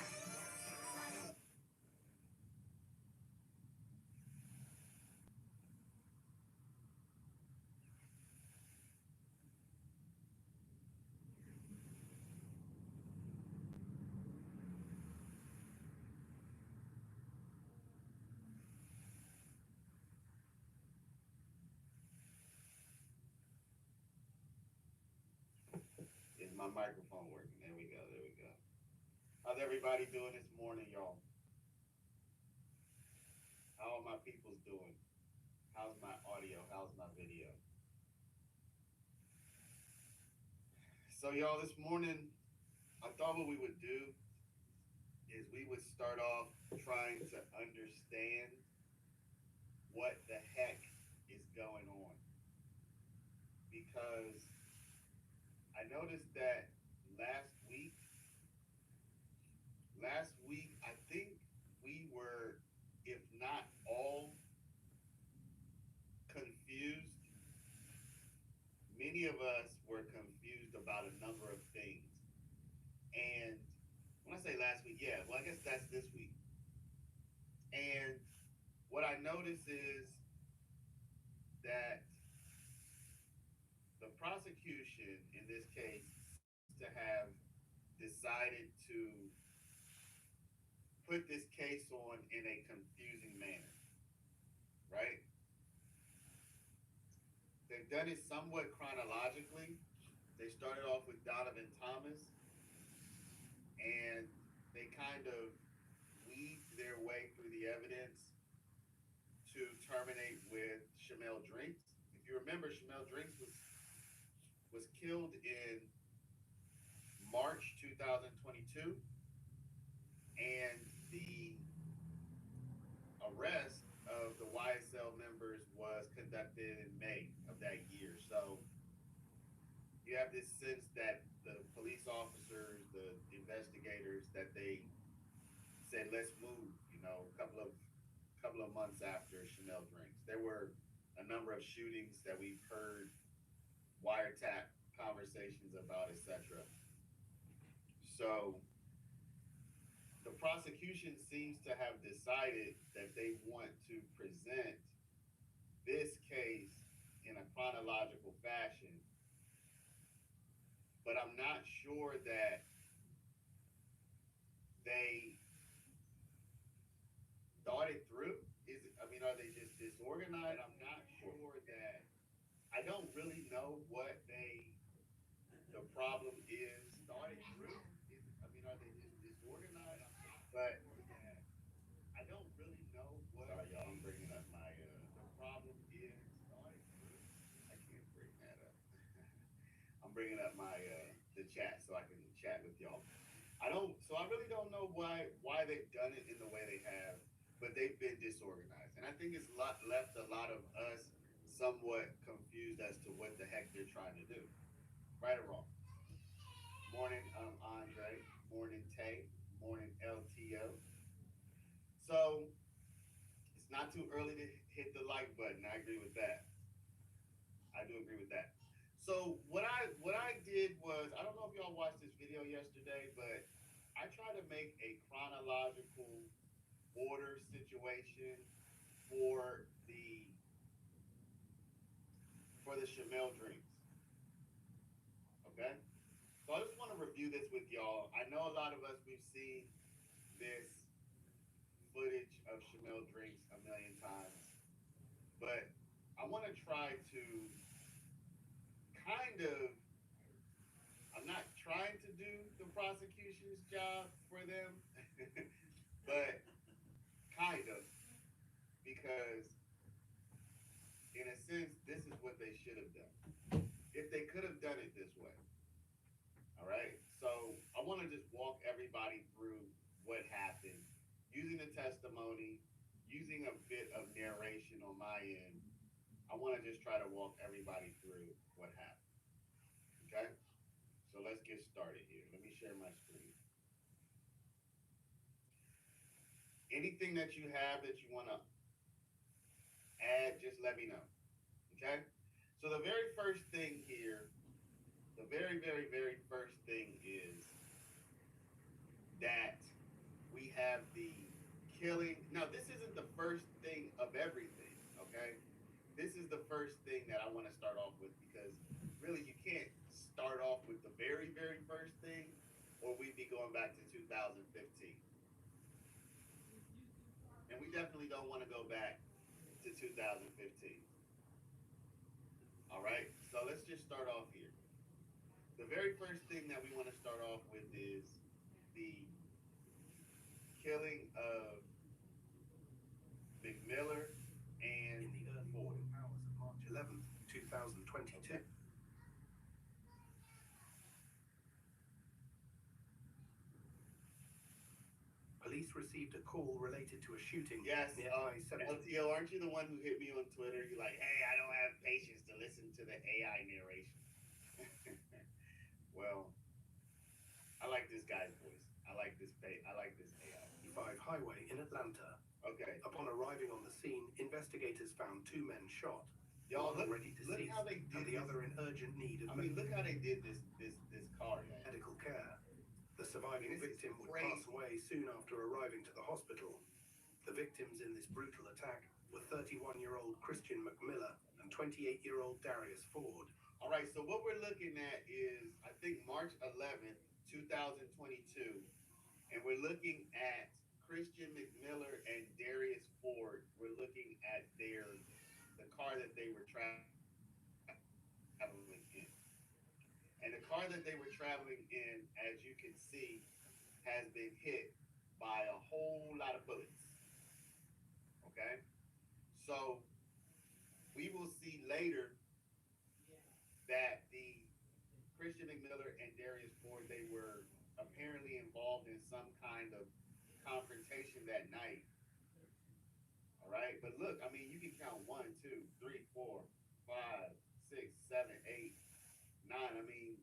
Is my microphone working? There we go. There we go. How's everybody doing this morning, y'all? How are my peoples doing? How's my audio? How's my video? So, y'all, this morning, I thought what we would do is we would start off trying to understand what the heck is going on. Because I noticed that last week, I think we were, if not all, confused. Many of us were confused about a number of things. And when I say last week, yeah, well, I guess that's this week. And what I notice is that the prosecution, in this case, seems to have decided to put this case on in a confusing manner, right? They've done it somewhat chronologically. They started off with Donovan Thomas, and they kind of weaved their way through the evidence to terminate with Shamel Drinks. If you remember, Shamel Drinks was killed in March 2022, and the arrest of the YSL members was conducted in May of that year. So you have this sense that the police officers, the investigators, that they said, let's move, a couple of months after Chanel Drinks. There were a number of shootings that we've heard wiretap conversations about, etc. So the prosecution seems to have decided that they want to present this case in a chronological fashion, but I'm not sure that they thought it through. Are they just disorganized? I'm not sure that. I don't really know what the problem is. Thought it through. Are they just disorganized? But I don't really know what. Sorry, y'all. I'm bringing up my. The problem is. Thought it through. I can't bring that up. I'm bringing up my the chat so I can chat with y'all. So I really don't know why they've done it in the way they have, but they've been disorganized, and I think it's left a lot of us somewhat confused as to what the heck they're trying to do, right or wrong. Morning, Andre. Morning, Tay. Morning, LTO. So it's not too early to hit the like button. I agree with that. I do agree with that. So what I did was, I don't know if y'all watched this video yesterday, but I tried to make a chronological order situation for the Chamel drinks. Okay, so I just want to review this with y'all. I know a lot of us, we've seen this footage of Chamel drinks a million times, but I want to try to kind of, I'm not trying to do the prosecution's job for them, but kind of, because in a sense, this is what they should have done. If they could have done it this way. All right. So I want to just walk everybody through what happened using the testimony, using a bit of narration on my end. I want to just try to walk everybody through what happened. Okay. So let's get started here. Let me share my screen. Anything that you have that you want to add, just let me know. Okay. So the very first thing here, the very, very, very first thing is that we have the killing. Now, this isn't the first thing of everything, okay? This is the first thing that I want to start off with, because really you can't start off with the very, very first thing, or we'd be going back to 2015. And we definitely don't want to go back to 2015. All right, so let's just start off here. The very first thing that we want to start off with is the killing of McMiller and In the early Ford. morning hours of March 11th, 2022. Okay. Police received a call related to a shooting Yes, near I-70. LTO, aren't you the one who hit me on Twitter? You're like, hey, I don't have patience to listen to the AI narration. Well, I like this guy's voice. I like this AI. 5 highway in Atlanta. Okay. Upon arriving on the scene, investigators found 2 men shot. Y'all, One look, already look deceased, how they did and the this. other in urgent need of Look how they did this car, man. medical care. The surviving This is victim would crazy. pass away soon after arriving to the hospital. The victims in this brutal attack were 31-year-old Christian McMiller and 28-year-old Darius Ford. All right, so what we're looking at is, I think, March 11th, 2022, and we're looking at Christian McMiller and Darius Ford. We're looking at the car that they were traveling in. And the car that they were traveling in, as you can see, has been hit by a whole lot of bullets. Okay? So we will see later that the Christian McMiller and Darius Ford, they were apparently involved in some kind of confrontation that night. All right, but look, I mean, you can count 1, 2, 3, 4, 5, 6, 7, 8, 9. I mean,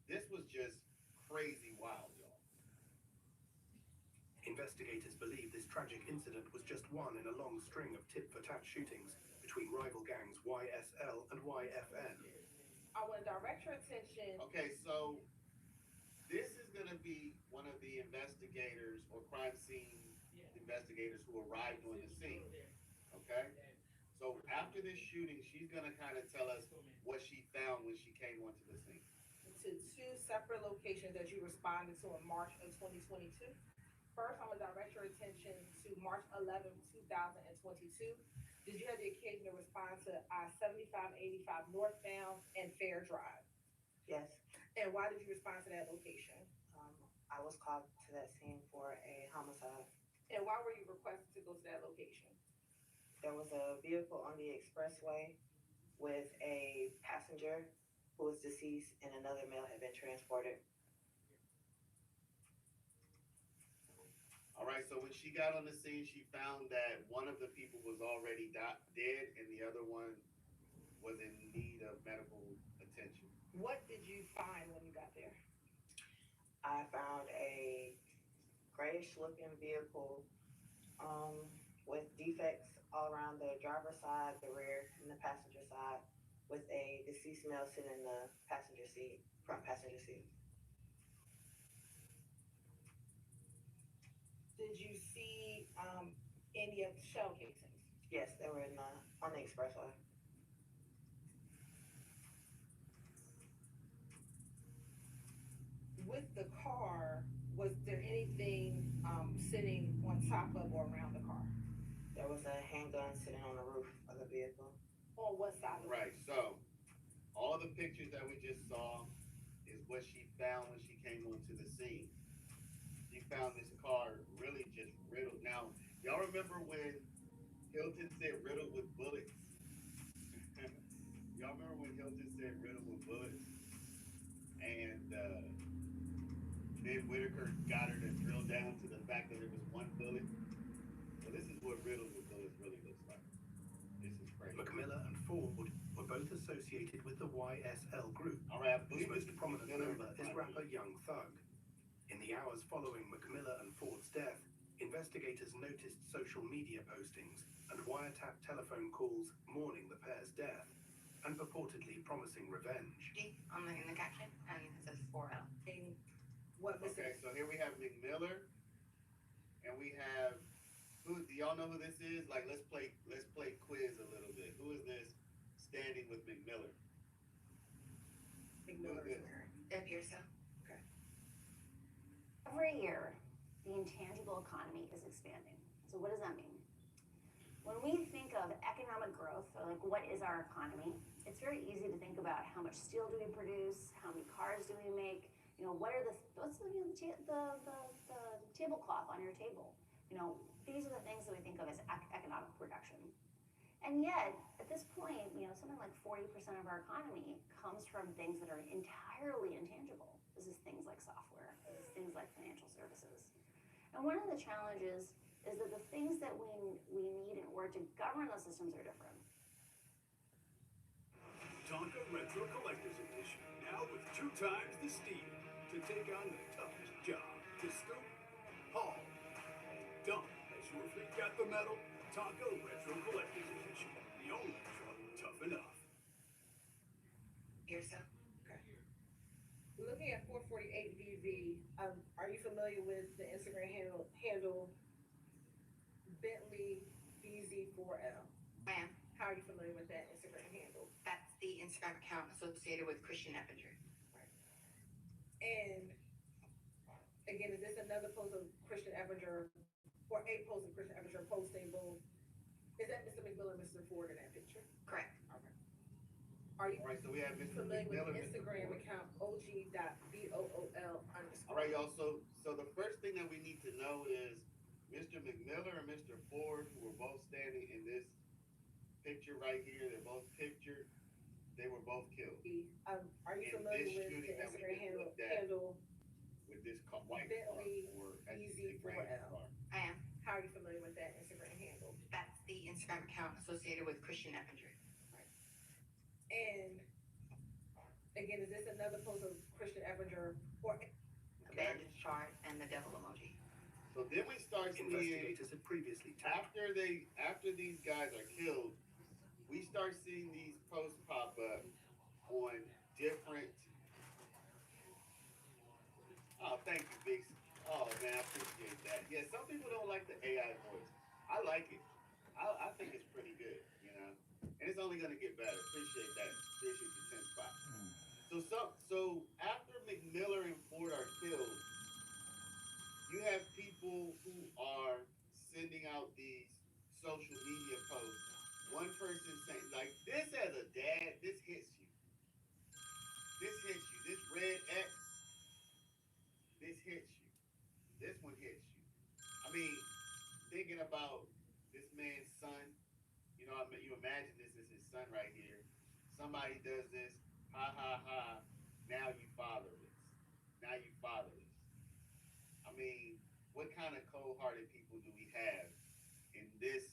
this was just crazy wild, y'all. Investigators believe this tragic incident was just one in a long string of tit-for-tat shootings between rival gangs YSL and YFN. I want to direct your attention. Okay, so this is going to be one of the investigators or crime scene investigators who arrived on the scene. Okay? So after this shooting, she's going to kind of tell us what she found when she came onto the scene. To 2 separate locations that you responded to in March of 2022. First, I'm going to direct your attention to March 11th, 2022. Did you have the occasion to respond to I-75, 85 northbound and Fair Drive? Yes. And why did you respond to that location? I was called to that scene for a homicide. And why were you requested to go to that location? There was a vehicle on the expressway with a passenger who was deceased and another male had been transported. All right, so when she got on the scene, she found that one of the people was already dead and the other one was in need of medical attention. What did you find when you got there? I found a grayish looking vehicle with defects all around the driver's side, the rear, and the passenger side, with a deceased male sitting in the passenger seat, front passenger seat. Did you see any of the shell casings? Yes, they were in on the expressway. With the car, was there anything sitting on top of or around the car? There was a handgun sitting on the roof of the vehicle. On what side? Right, so all the pictures that we just saw is what she found when she came onto the scene. She found this car really just riddled. Now, y'all remember when Hilton said riddled with bullets? Y'all remember when Hilton said riddled with bullets? And then Whitaker got her to drill down to the fact that there was one bullet. Well, this is what riddled with bullets really looks like. This is crazy. McMillan and Ford were both associated with the YSL group, All right, I whose believe most prominent member is rapper Young Thug. In the hours following McMillan and Ford's death, investigators noticed social media postings and wiretap telephone calls mourning the pair's death and purportedly promising revenge. In the caption, and it says 4L. Okay, so here we have McMillan, and we have do y'all know who this is? Like, let's play quiz a little bit. Who is this standing with McMillan? McMillan is Appears so. Okay. Every year, the intangible economy is expanding. So what does that mean? When we think of economic growth, or like what is our economy, it's very easy to think about how much steel do we produce, how many cars do we make, what are what's the tablecloth on your table? These are the things that we think of as economic production. And yet, at this point, something like 40% of our economy comes from things that are entirely intangible. This is things like software, this is things like financial services. And one of the challenges is that the things that we need in order to govern those systems are different. Tonka Retro Collector's Edition, now with 2 times the steel to take on the toughest job. To scoop, haul, dump. Has your fleet got the metal? Tonka Retro Collector's Edition, the only truck tough enough. Here's some. We're looking at 448 VV. Are you familiar with the Instagram handle Bentley BZ4L? I am. How are you familiar with that Instagram handle? That's the Instagram account associated with Christian Eppinger. And again, is this another post of Christian Eppinger, or a post of Christian Eppinger posting both? Is that Mr. McMillan, Mr. Ford in that picture? Correct. Okay. Are you All right, so we have Mr. familiar with McMillan, the Instagram account OG.BOOL_? All right, y'all. So the first thing that we need to know is Mr. McMillan and Mr. Ford, who were both standing in this picture right here. They're both pictured. They were both killed. Are you familiar with the Instagram handle with this white Bentley car, or as you say, BZ4L? gray car? I am. How are you familiar with that Instagram handle? That's the Instagram account associated with Christian Eppinger. And again, is this another post of Christian Eppinger, or Abandoned chart and the devil emoji. So then we start seeing, investigators had previously after these guys are killed, we start seeing these posts pop up on different. Oh, thank you, Bix. Oh man, I appreciate that. Yeah, some people don't like the AI voice. I like it. I think it's pretty good, and it's only gonna get better. Appreciate that. Appreciate the 10 spot. So after McMillan and Ford are killed, you have people who are sending out these social media posts. One person saying, like, this as a dad, this hits you. This hits you. This red X, this hits you. This one hits you. I mean, thinking about this man's son, you imagine this is his son right here. Somebody does this, ha ha ha, now you fatherless. Now you fatherless. I mean, what kind of cold-hearted people do we have in this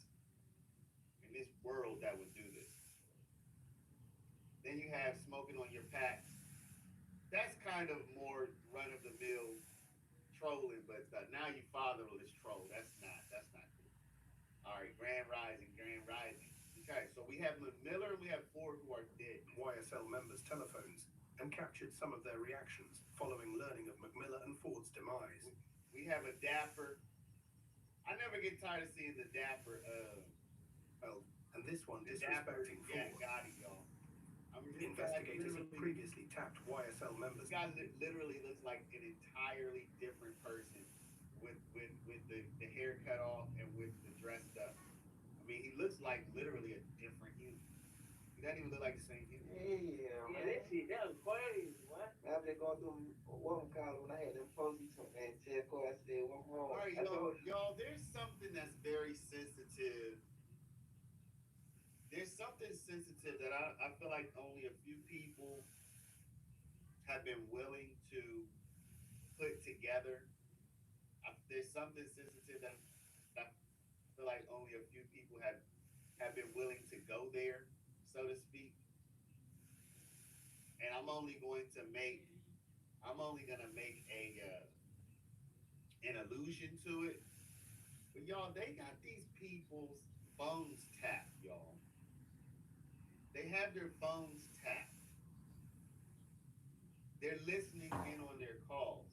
world that would do this? Then you have smoking on your packs. That's kind of more run-of-the-mill trolling, but now you fatherless troll. That's not cool. All right, Grand Rising. Okay, so we have Miller and we have Ford who are dead. YSL members' telephones and captured some of their reactions following learning of McMillan and Ford's demise. We have a Dapper. I never get tired of seeing the Dapper. And this one disrespecting Ford. Yeah, got it, y'all. I mean, Investigators have previously tapped YSL members. This guy literally looks like an entirely different person with the hair cut off and with the dressed up. I mean, he looks like literally a different human. He doesn't even look like the same human. Yeah, man. That shit, that was crazy, what? After going through one call when I had them posties and tell Corey, I said, what's wrong? All right, y'all, there's something that's very sensitive. There's something sensitive that I feel like only a few people have been willing to put together. There's something sensitive that I feel like only a few people have been willing to go there, so to speak. And I'm only gonna make an allusion to it. But y'all, they got these people's phones tapped, y'all. They have their phones tapped. They're listening in on their calls.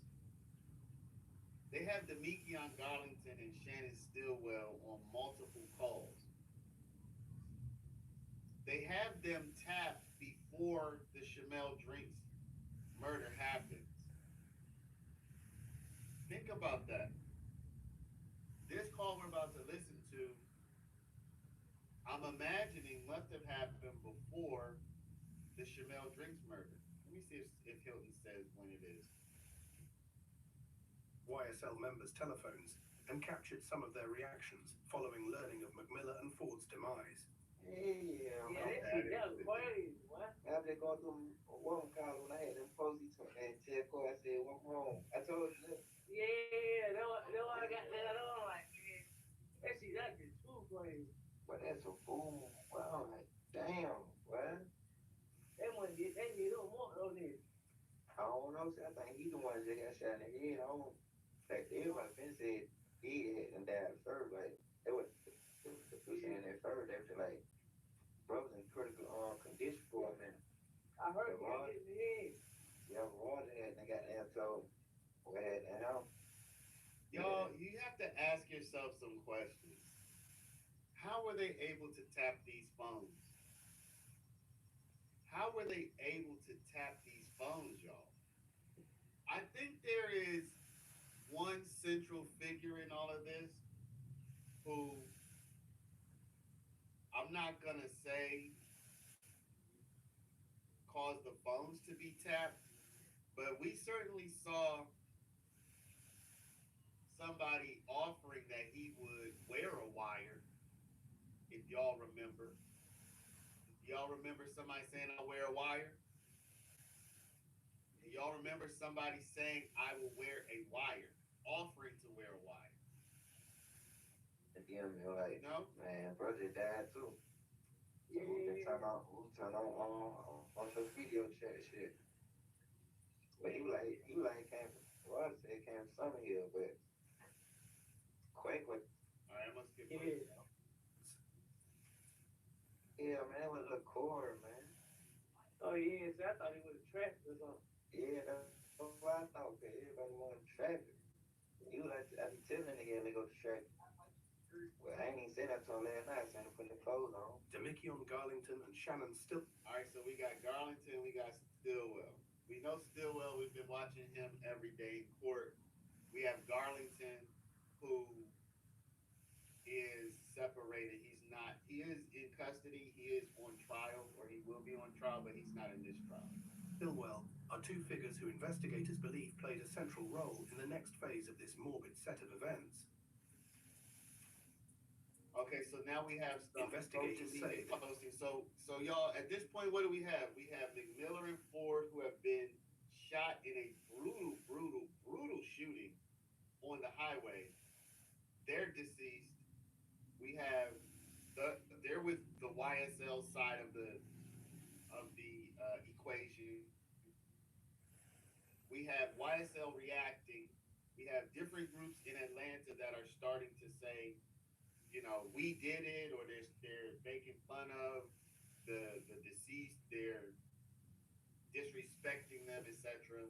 They have Demekion Garlington and Shannon Stillwell on multiple calls. They have them tapped before the Shamel Drinks murder happens. Think about that. This call we're about to listen to, I'm imagining must have happened before the Shamel Drinks murder. Let me see if Hilton says when it is. YSL members' telephones and captured some of their reactions following learning of McMillan and Ford's demise. Yeah, that was crazy, what? After going through one call when I had them posties and tell Corey, I said, what's wrong? I told you that. Yeah, that was I got that on like, man, that shit, that get too crazy. But that's a fool. Wow, like, damn, what? They need a more on this. I don't know, I think he the one that got shot in the head. I don't think everybody been said he had died first, like, they was saying that first, they were like, brothers in critical condition for a minute. I heard he hit in the head. Yeah, Roy had they got there told what had to help. Y'all, you have to ask yourself some questions. How were they able to tap these phones? How were they able to tap these phones, y'all? I think there is one central figure in all of this who I'm not gonna say caused the phones to be tapped, but we certainly saw somebody offering that he would wear a wire, if y'all remember. Y'all remember somebody saying, I'll wear a wire? Do y'all remember somebody saying, I will wear a wire, offering to wear a wire? And then they're like, no? Man, brother died too. So who turn on the video chat shit. But he came from, Rod said he came from Summerhill, but Quake was. All right, I must get Yeah, man, it was a core, man. Oh, yeah, so I thought he was a traffic or something. Yeah, that's what I thought, because everybody wanted traffic. You like, I be telling the nigga, they go to traffic. Well, I ain't even said that to him last night, saying to put the clothes on. Demekion Garlington and Shannon Stillwell. All right, so we got Garlington, we got Stillwell. We know Stillwell, we've been watching him every day in court. We have Garlington, who is separated. He is in custody, he is on trial, or he will be on trial, but he's not in this trial. Stillwell are two figures who investigators believe played a central role in the next phase of this morbid set of events. Okay, so now we have some investigators say posting. So y'all, at this point, what do we have? We have McMillan and Ford who have been shot in a brutal shooting on the highway. They're deceased. We have they're with the YSL side of the equation. We have YSL reacting. We have different groups in Atlanta that are starting to say, we did it, or they're making fun of the deceased, they're disrespecting them, etc.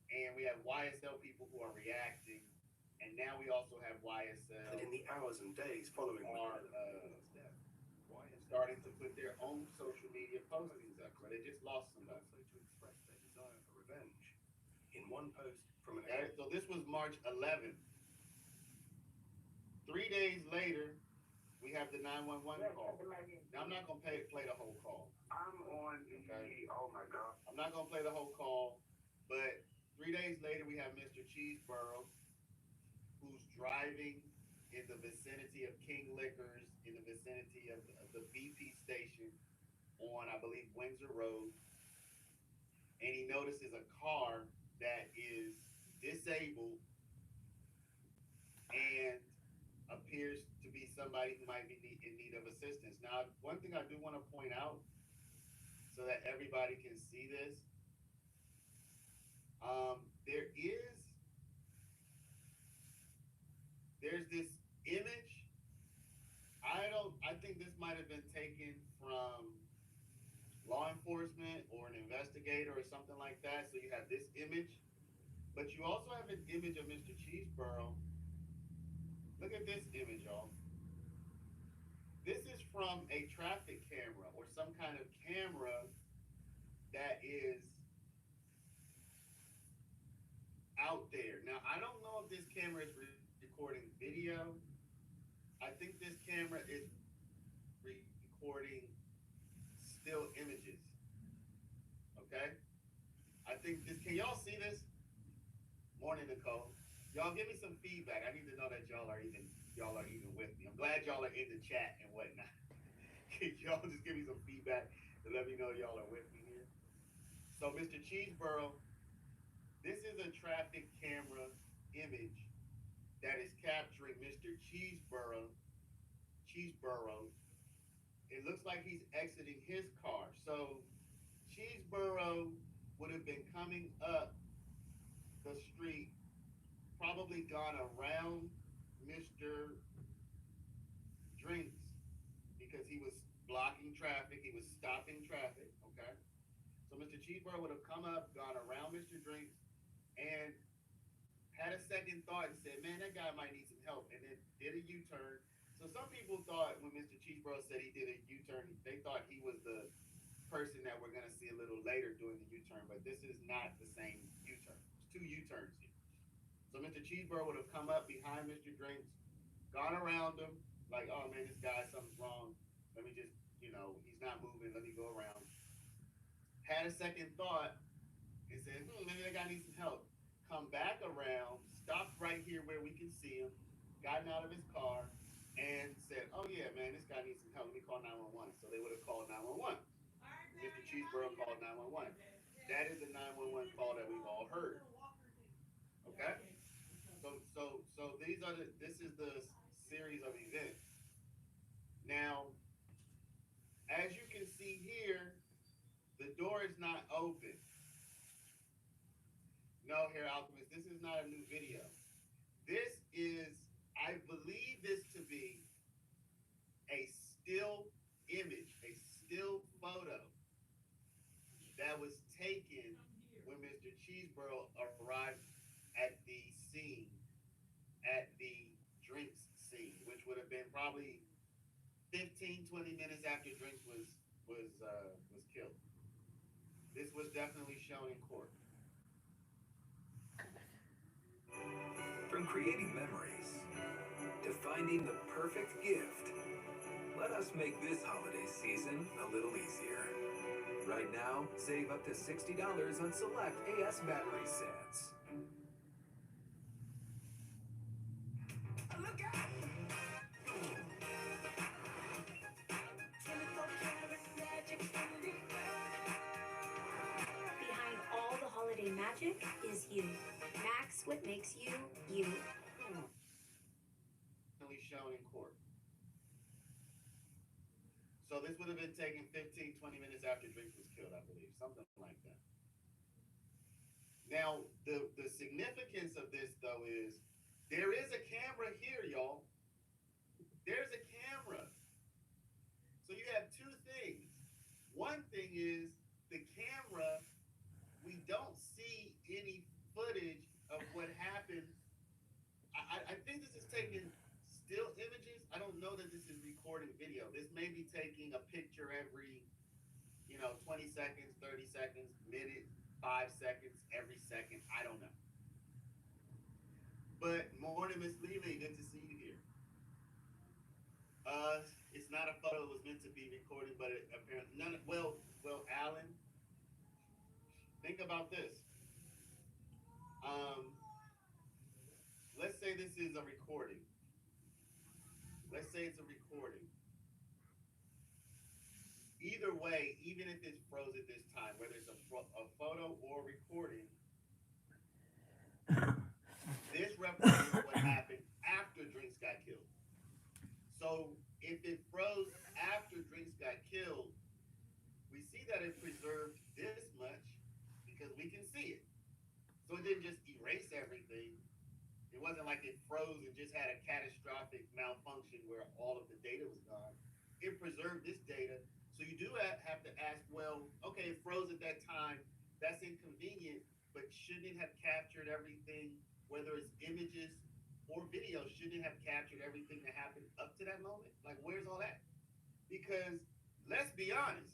And we have YSL people who are reacting, and now we also have YSL. And in the hours and days following are starting to put their own social media postings up, where they just lost somebody. To express their desire for revenge. In one post from an So this was March 11th. 3 days later, we have the 911 call. Now I'm not gonna play the whole call. I'm on the, oh my God. I'm not gonna play the whole call, but 3 days later we have Mr. Cheeseborough, who's driving in the vicinity of King Liquors, in the vicinity of the BP station on, I believe, Windsor Road, and he notices a car that is disabled and appears to be somebody who might be in need of assistance. Now, one thing I do want to point out, so that everybody can see this, there's this image. I think this might have been taken from law enforcement or an investigator or something like that. So you have this image, but you also have an image of Mr. Cheeseborough. Look at this image, y'all. This is from a traffic camera or some kind of camera that is out there. Now, I don't know if this camera is recording video. I think this camera is recording still images. Okay? I think this, can y'all see this? Morning, Nicole. Y'all give me some feedback. I need to know that y'all are even with me. I'm glad y'all are in the chat and whatnot. Y'all just give me some feedback to let me know y'all are with me here. So, Mr. Cheeseborough, this is a traffic camera image that is capturing Mr. Cheeseborough. It looks like he's exiting his car. So Cheeseborough would have been coming up the street, probably gone around Mr. Drinks because he was blocking traffic. He was stopping traffic. Okay. So Mr. Cheeseborough would have come up, gone around Mr. Drinks, and had a second thought and said, man, that guy might need some help, and then did a U-turn. So some people thought when Mr. Cheeseborough said he did a U-turn, they thought he was the person that we're going to see a little later doing the U-turn, but this is not the same U-turn. There's two U-turns here. So Mr. Cheeseborough would have come up behind Mr. Drinks, gone around him, like, oh man, this guy, something's wrong. Let me just, he's not moving, let me go around. Had a second thought and said, maybe that guy needs some help. Come back around, stopped right here where we can see him, gotten out of his car, and said, oh yeah, man, this guy needs some help. Let me call 911. So they would have called 911. Mr. Cheeseborough called 911. That is the 911 call that we've all heard. Okay? So this is the series of events. Now, as you can see here, the door is not open. No, Hair Alchemist, this is not a new video. This is, I believe this to be a still image, a still photo that was taken when Mr. Cheeseborough arrived at the scene, at the Drinks scene, which would have been probably 15, 20 minutes after Drinks was killed. This was definitely shown in court. From creating memories to finding the perfect gift, let us make this holiday season a little easier. Right now, save up to $60 on select AS battery sets. Look out! Behind all the holiday Only magic is you. Max what makes you, you. Only shown in court. So this would have been taken 15, 20 minutes after Drake was killed, I believe. Something like that. Now, the significance of this, though, is there is a camera here, y'all. There's a camera. So you have two things. One thing is the camera, we don't see any footage of what happened. I think this is taking still images. I don't know that this is recording video. This may be taking a picture every, 20 seconds, 30 seconds, minute, 5 seconds, every second. I don't know. But morning, Miss Lily, good to see you here. It's not a photo that was meant to be recorded, but it apparently well, Alan, think about this. Let's say this is a recording. Let's say it's a recording. Either way, even if it's froze at this time, whether it's a photo or recording, this represents what happened after Drinks got killed. So if it froze after Drinks got killed, we see that it preserved this much because we can see it. So it didn't just erase everything. It wasn't like it froze and just had a catastrophic malfunction where all of the data was gone. It preserved this data. So you do have to ask, well, okay, it froze at that time. That's inconvenient, but shouldn't it have captured everything, whether it's images or video, shouldn't it have captured everything that happened up to that moment? Like, where's all that? Because let's be honest,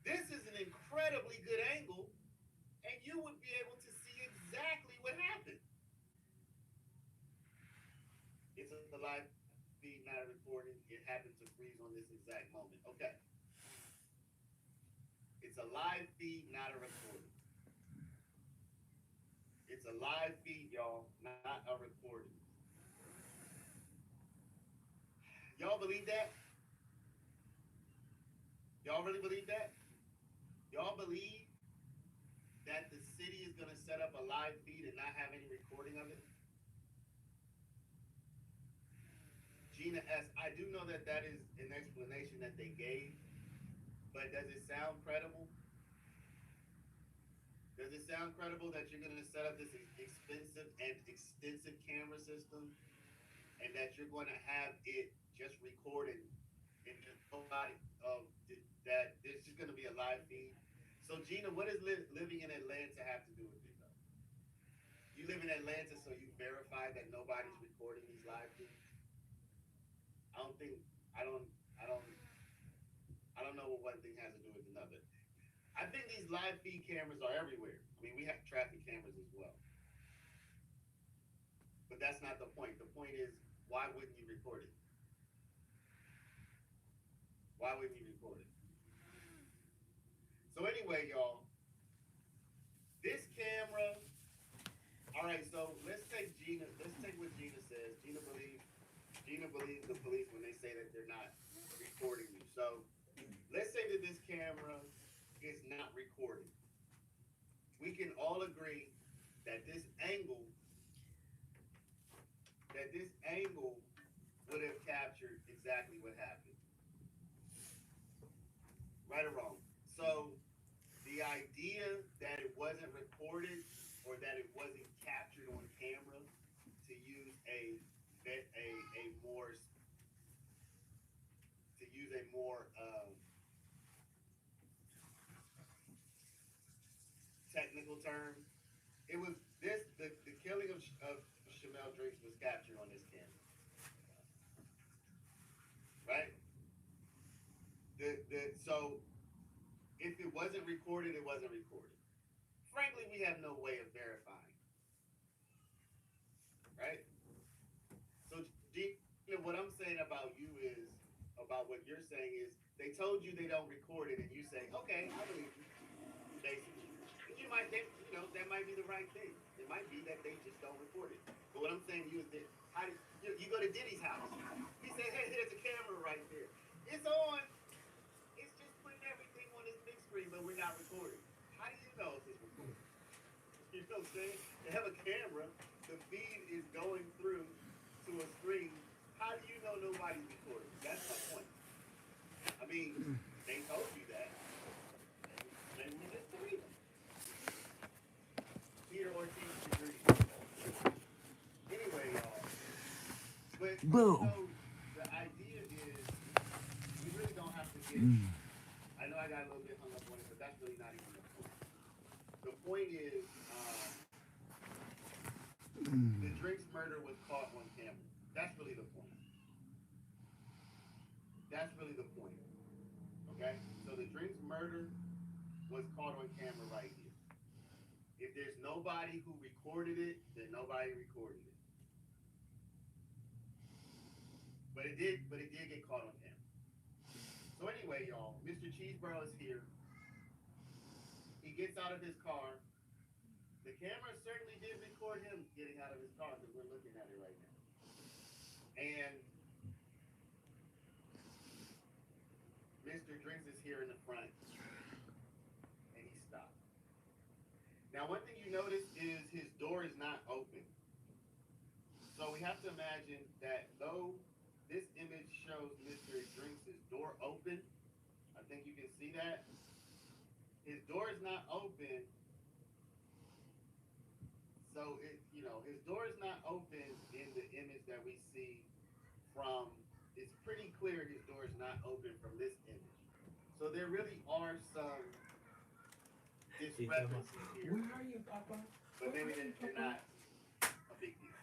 this is an incredibly good angle, and you would be able to see exactly what happened. It's a live feed, not a recording. It happened to freeze on this exact moment. Okay. It's a live feed, not a recording. It's a live feed, y'all, not a recording. Y'all believe that? Y'all really believe that? Y'all believe that the city is going to set up a live feed and not have any recording of it? Gina S., I do know that that is an explanation that they gave, but does it sound credible? Does it sound credible that you're going to set up this expensive and extensive camera system and that you're going to have it just recorded and just nobody, that there's just going to be a live feed? So Gina, what does living in Atlanta have to do with it, though? You live in Atlanta, so you verify that nobody's recording these live feeds? I don't know what one thing has to do with another. I think these live feed cameras are everywhere. I mean, we have traffic cameras as well. But that's not the point. The point is, why wouldn't you record it? Why wouldn't you record it? So anyway, y'all, this camera, all right, so let's take what Gina says. Gina believes the police when they say that they're not recording you. So let's say that this camera is not recording. We can all agree that this angle would have captured exactly what happened. Right or wrong? So the idea that it wasn't recorded or that it wasn't captured on camera to use a more technical term, it was the killing of Shamel Drakes was captured on this camera, right? So if it wasn't recorded, it wasn't recorded. Frankly, we have no way of verifying, right? So what I'm saying about you is, about what you're saying is, they told you they don't record it, and you say, okay, I believe you, basically. And that might be the right thing. It might be that they just don't record it. But what I'm saying to you is that, you go to Diddy's house. He said, hey, there's a camera right there. It's on. It's just putting everything on this big screen, but we're not recording. How do you know if it's recorded? You know what I'm saying? They have a camera. The feed is going through to a screen. How do you know nobody's recording? That's my point. I mean, they told you that. Maybe we just believe them. Peter Ortiz agrees. Anyway, y'all. But Boo. you know, the idea is we really don't have to get. I know I got a little bit hung up on it, but that's really not even the point. The point is, the Drinks murder was caught on camera. That's really the point. That's really the point. Okay? So the Drinks murder was caught on camera right here. If there's nobody who recorded it, then nobody recorded it. But it did get caught on camera. So anyway, y'all, Mr. Cheeseborough is here. He gets out of his car. The camera certainly did record him getting out of his car because we're looking at it right now. And Mr. Drinks is here in the front. And he stopped. Now, one thing you notice is his door is not open. So we have to imagine that though this image shows Mr. Drinks' door open, I think you can see that. His door is not open. So his door is not open in the image that we see from. It's pretty clear his door is not open from this image. So there really are some discrepancies here. Where are you, Papa? But maybe they're not a big deal.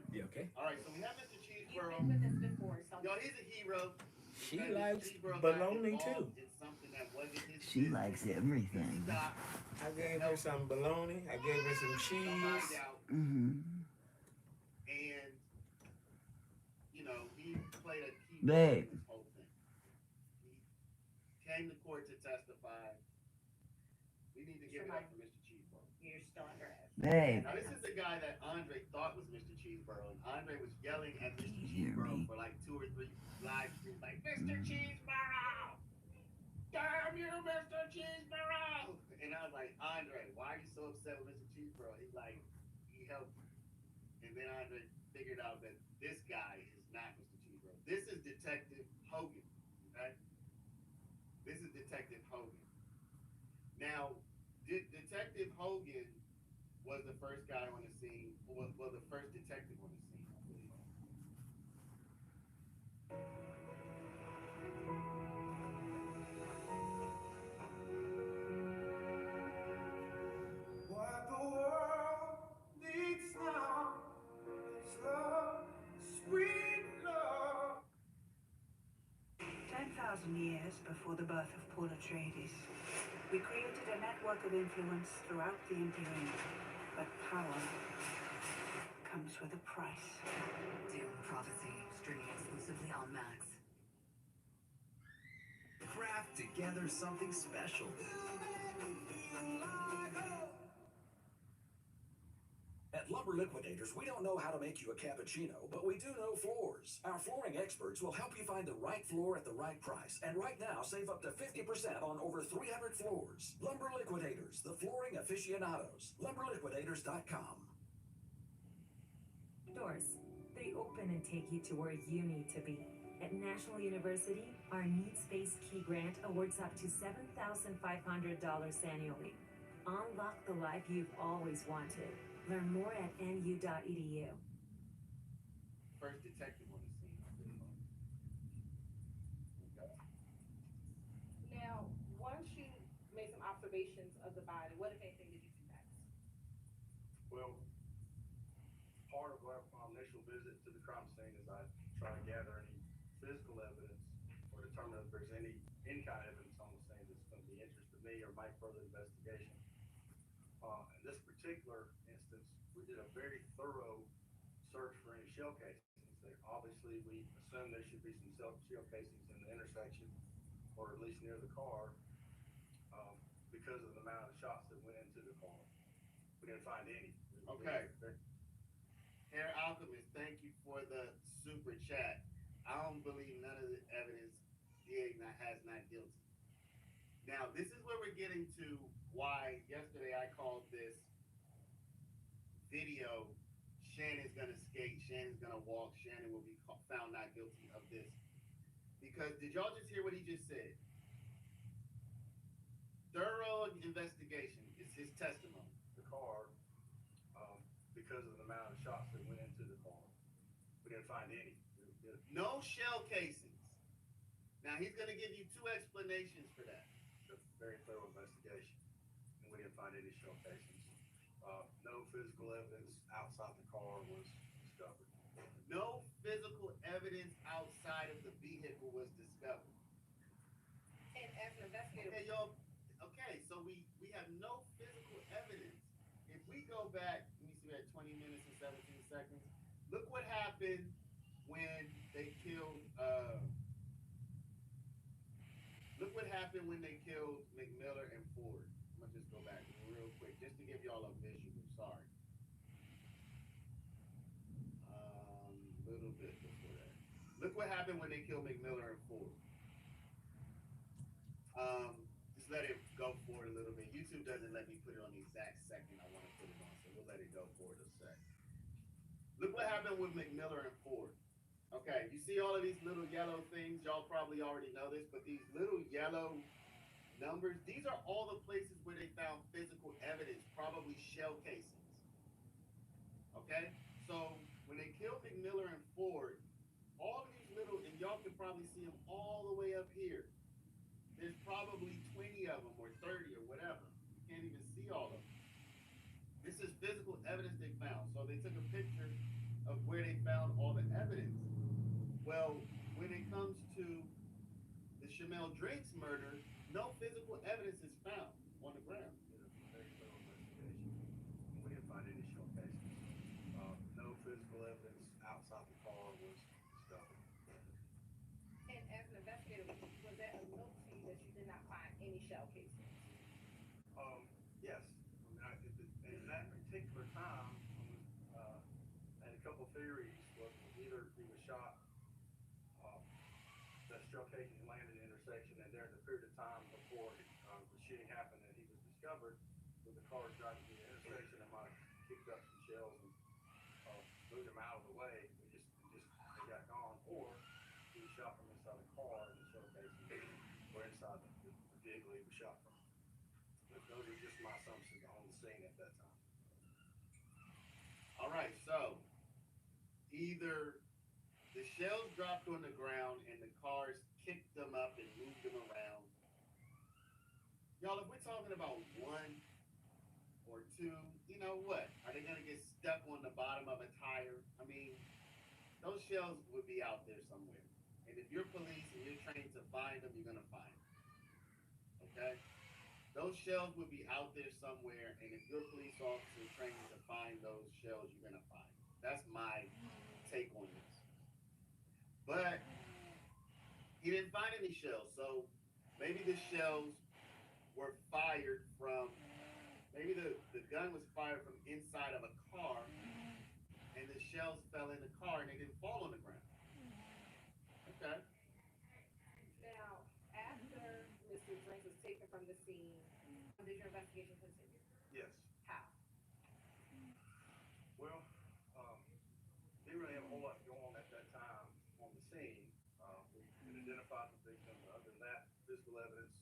You okay? All right, so we have Mr. Cheeseborough. You've been with us before, so. Yo, he's a hero. She likes bologna too. It's something that wasn't his She business. likes everything. Stop. I gave her some bologna. I gave her some cheese. Mm-hmm. And, he played a key Babe. role in this whole thing. He came to court to testify. We need to give it up for Mr. Cheeseborough. You're still under arrest. Babe. Now, this is the guy that Andre thought was Mr. Cheeseborough, and Andre was yelling at Mr. Hear Cheeseborough me. for like 2 or 3 live streams, like, Mr. Cheeseborough! Damn you, Mr. Cheeseborough! And I was like, Andre, why are you so upset with Mr. Cheeseborough? He's like, he helped you. And then Andre figured out that this guy is not Mr. Cheeseborough. This is Detective Hogan, okay? This is Detective Hogan. Now, Detective Hogan was the first guy on the scene, well, the first detective on the scene, I believe. What the world needs now is love, sweet love. 10,000 years before the birth of Paul Atreides, we created a network of influence throughout the Imperium. But power comes with a price. Dune Prophecy, streaming exclusively on Max. Craft together something special. At Lumber Liquidators, we don't know how to make you a cappuccino, but we do know floors. Our flooring experts will help you find the right floor at the right price. And right now, save up to 50% on over 300 floors. Lumber Liquidators, the flooring aficionados. LumberLiquidators.com. Doors. They open and take you to where you need to be. At National University, our needs-based key grant awards up to $7,500 annually. Unlock the life you've always wanted. Learn more at nu.edu. First detective on the scene, I believe. Okay. Now, once you made some observations of the body, what, if anything, did you see next? Well, part of our initial visit to the crime scene is I try to gather any physical evidence or determine if there's any kind of evidence on the scene that's going to be interested to me or make further investigation. In this particular instance, we did a very thorough search for any shell casings there. Obviously, we assume there should be some shell casings in the intersection, or at least near the car, because of the amount of shots that went into the car. We didn't find any. Okay. Hair Alchemist, thank you for the super chat. I don't believe none of the evidence has not guilty. Now, this is where we're getting to why yesterday I called this video, Shannon's gonna skate, Shannon's gonna walk, Shannon will be found not guilty of this. Because did y'all just hear what he just said? Thorough investigation is his testimony. The car, because of the amount of shots that went into the car, we didn't find any. No shell casings. Now he's gonna give you two explanations for that. A very thorough investigation, and we didn't find any shell casings. No physical evidence outside the car was discovered. No physical evidence outside of the vehicle was discovered. And as an investigator, Okay, y'all. Okay, so we have no physical evidence. If we go back, let me see, we're at 20 minutes and 17 seconds. Look what happened when they killed. Look what happened when they killed McMiller and Ford. I'm gonna just go back real quick, just to give y'all a visual. Sorry. Little bit before that. Look what happened when they killed McMiller and Ford. Just let it go forward a little bit. YouTube doesn't let me put it on the exact second I want to put it on, so we'll let it go forward a sec. Look what happened with McMiller and Ford. Okay, you see all of these little yellow things? Y'all probably already know this, but these little yellow numbers, these are all the places where they found physical evidence, probably shell casings. Okay, so when they killed McMiller and Ford, all of these little, and y'all can probably see them all the way up here. There's probably 20 of them or 30 or whatever. You can't even see all of them. This is physical evidence they found. So they took a picture of where they found all the evidence. Well, when it comes to the Shamel Drakes murder, no physical evidence is found on the ground. Very thorough investigation. We didn't find any shell casings. No physical evidence outside the car was discovered. and as an investigator, was that a note to you that you did not find any shell casings? Yes. In that particular time, I had a couple theories. Either he was shot, that shell casing landed in the intersection, and during the period of time before the shooting happened and he was discovered, with the car driving through the intersection, it might have kicked up some shells and moved him out of the way. They got gone, or he was shot from inside the car and the shell casing were inside the vehicle he was shot from. But those are just my assumptions on the scene at that time. All right, so either the shells dropped on the ground and the cars kicked them up and moved them around. Y'all, if we're talking about one or two, you know what? Are they going to get stuck on the bottom of a tire? I mean, those shells would be out there somewhere. And if you're police and you're trained to find them, you're going to find them. Okay? Those shells would be out there somewhere, and if you're a police officer trained to find those shells, you're going to find them. That's my take on this. But he didn't find any shells, so maybe the shells were fired from, maybe the gun was fired from inside of a car, and the shells fell in the car and they didn't fall on the ground. Okay. Now, after Mr. Drakes was taken from the scene, did your investigation continue? Yes. How? Well, didn't really have a whole lot going on at that time on the scene. We had identified the victim, but other than that, physical evidence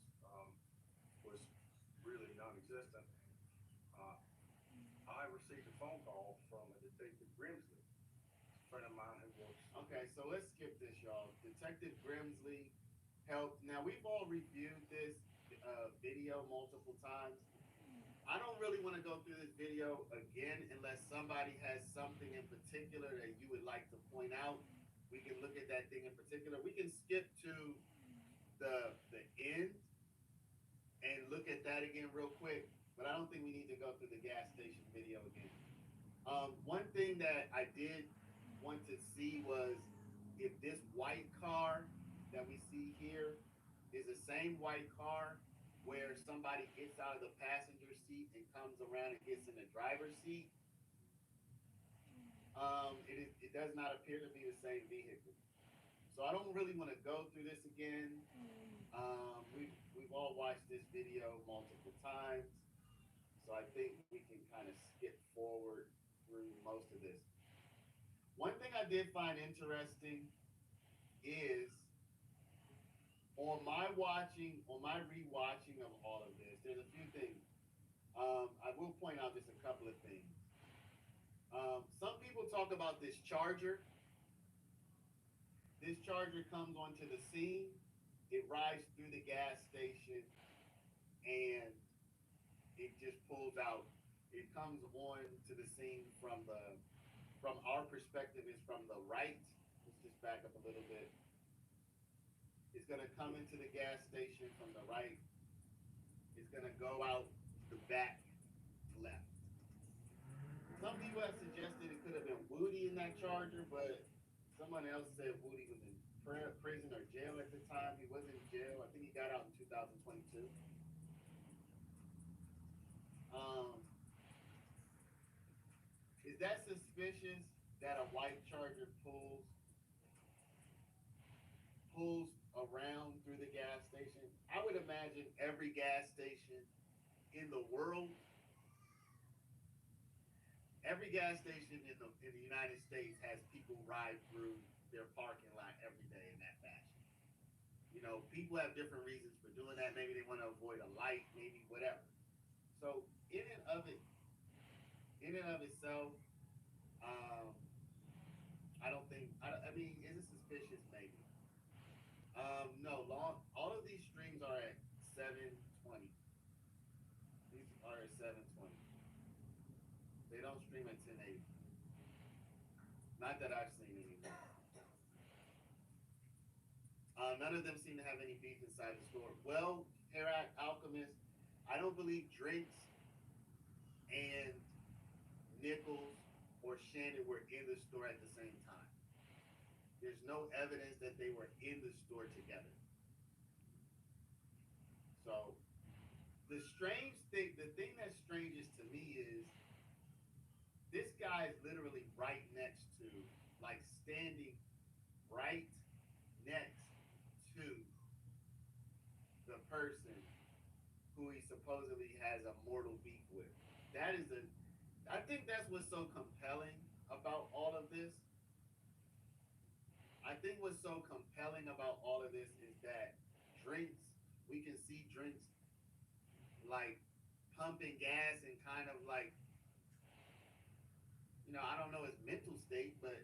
was really non-existent. I received a phone call from a Detective Grimsley, a friend of mine who works. Okay, so let's skip this, y'all. Detective Grimsley helped. Now, we've all reviewed this video multiple times. I don't really want to go through this video again unless somebody has something in particular that you would like to point out. We can look at that thing in particular. We can skip to the end and look at that again real quick, but I don't think we need to go through the gas station video again. One thing that I did want to see was if this white car that we see here is the same white car where somebody gets out of the passenger seat and comes around and gets in the driver's seat. It does not appear to be the same vehicle. So I don't really want to go through this again. We've all watched this video multiple times. So I think we can kind of skip forward. We through most of this. One thing I did find interesting is on my rewatching of all of this, there's a few things. I will point out just a couple of things. Some people talk about this charger. This charger comes onto the scene. It rides through the gas station and it just pulls out. It comes on to the scene from our perspective is from the right. Let's just back up a little bit. It's gonna come into the gas station from the right. It's gonna go out the back left. Some people have suggested it could have been Woody in that charger, but someone else said Woody was in prison or jail at the time. He was in jail. I think he got out in 2022. Is that suspicious that a white charger pulls around through the gas station? I would imagine every gas station in the world, every gas station in the United States has people ride through their parking lot every day in that fashion. You know, people have different reasons for doing that. Maybe they want to avoid a light, maybe whatever. So in and of itself, I don't think. I mean, is it suspicious? Maybe. No. All of these streams are at 720. These are at 720. They don't stream at 1080. Not that I've seen anymore. None of them seem to have any beef inside the store. Well, Herat Alchemist, I don't believe Drinks and Nichols or Shannon were in the store at the same time. There's no evidence that they were in the store together. So the thing that's strangest to me is this guy is literally right next to, like standing right next to the person who he supposedly has a mortal beef with. I think that's what's so compelling about all of this. I think what's so compelling about all of this is that we can see Drinks like pumping gas and kind of like, you know, I don't know his mental state, but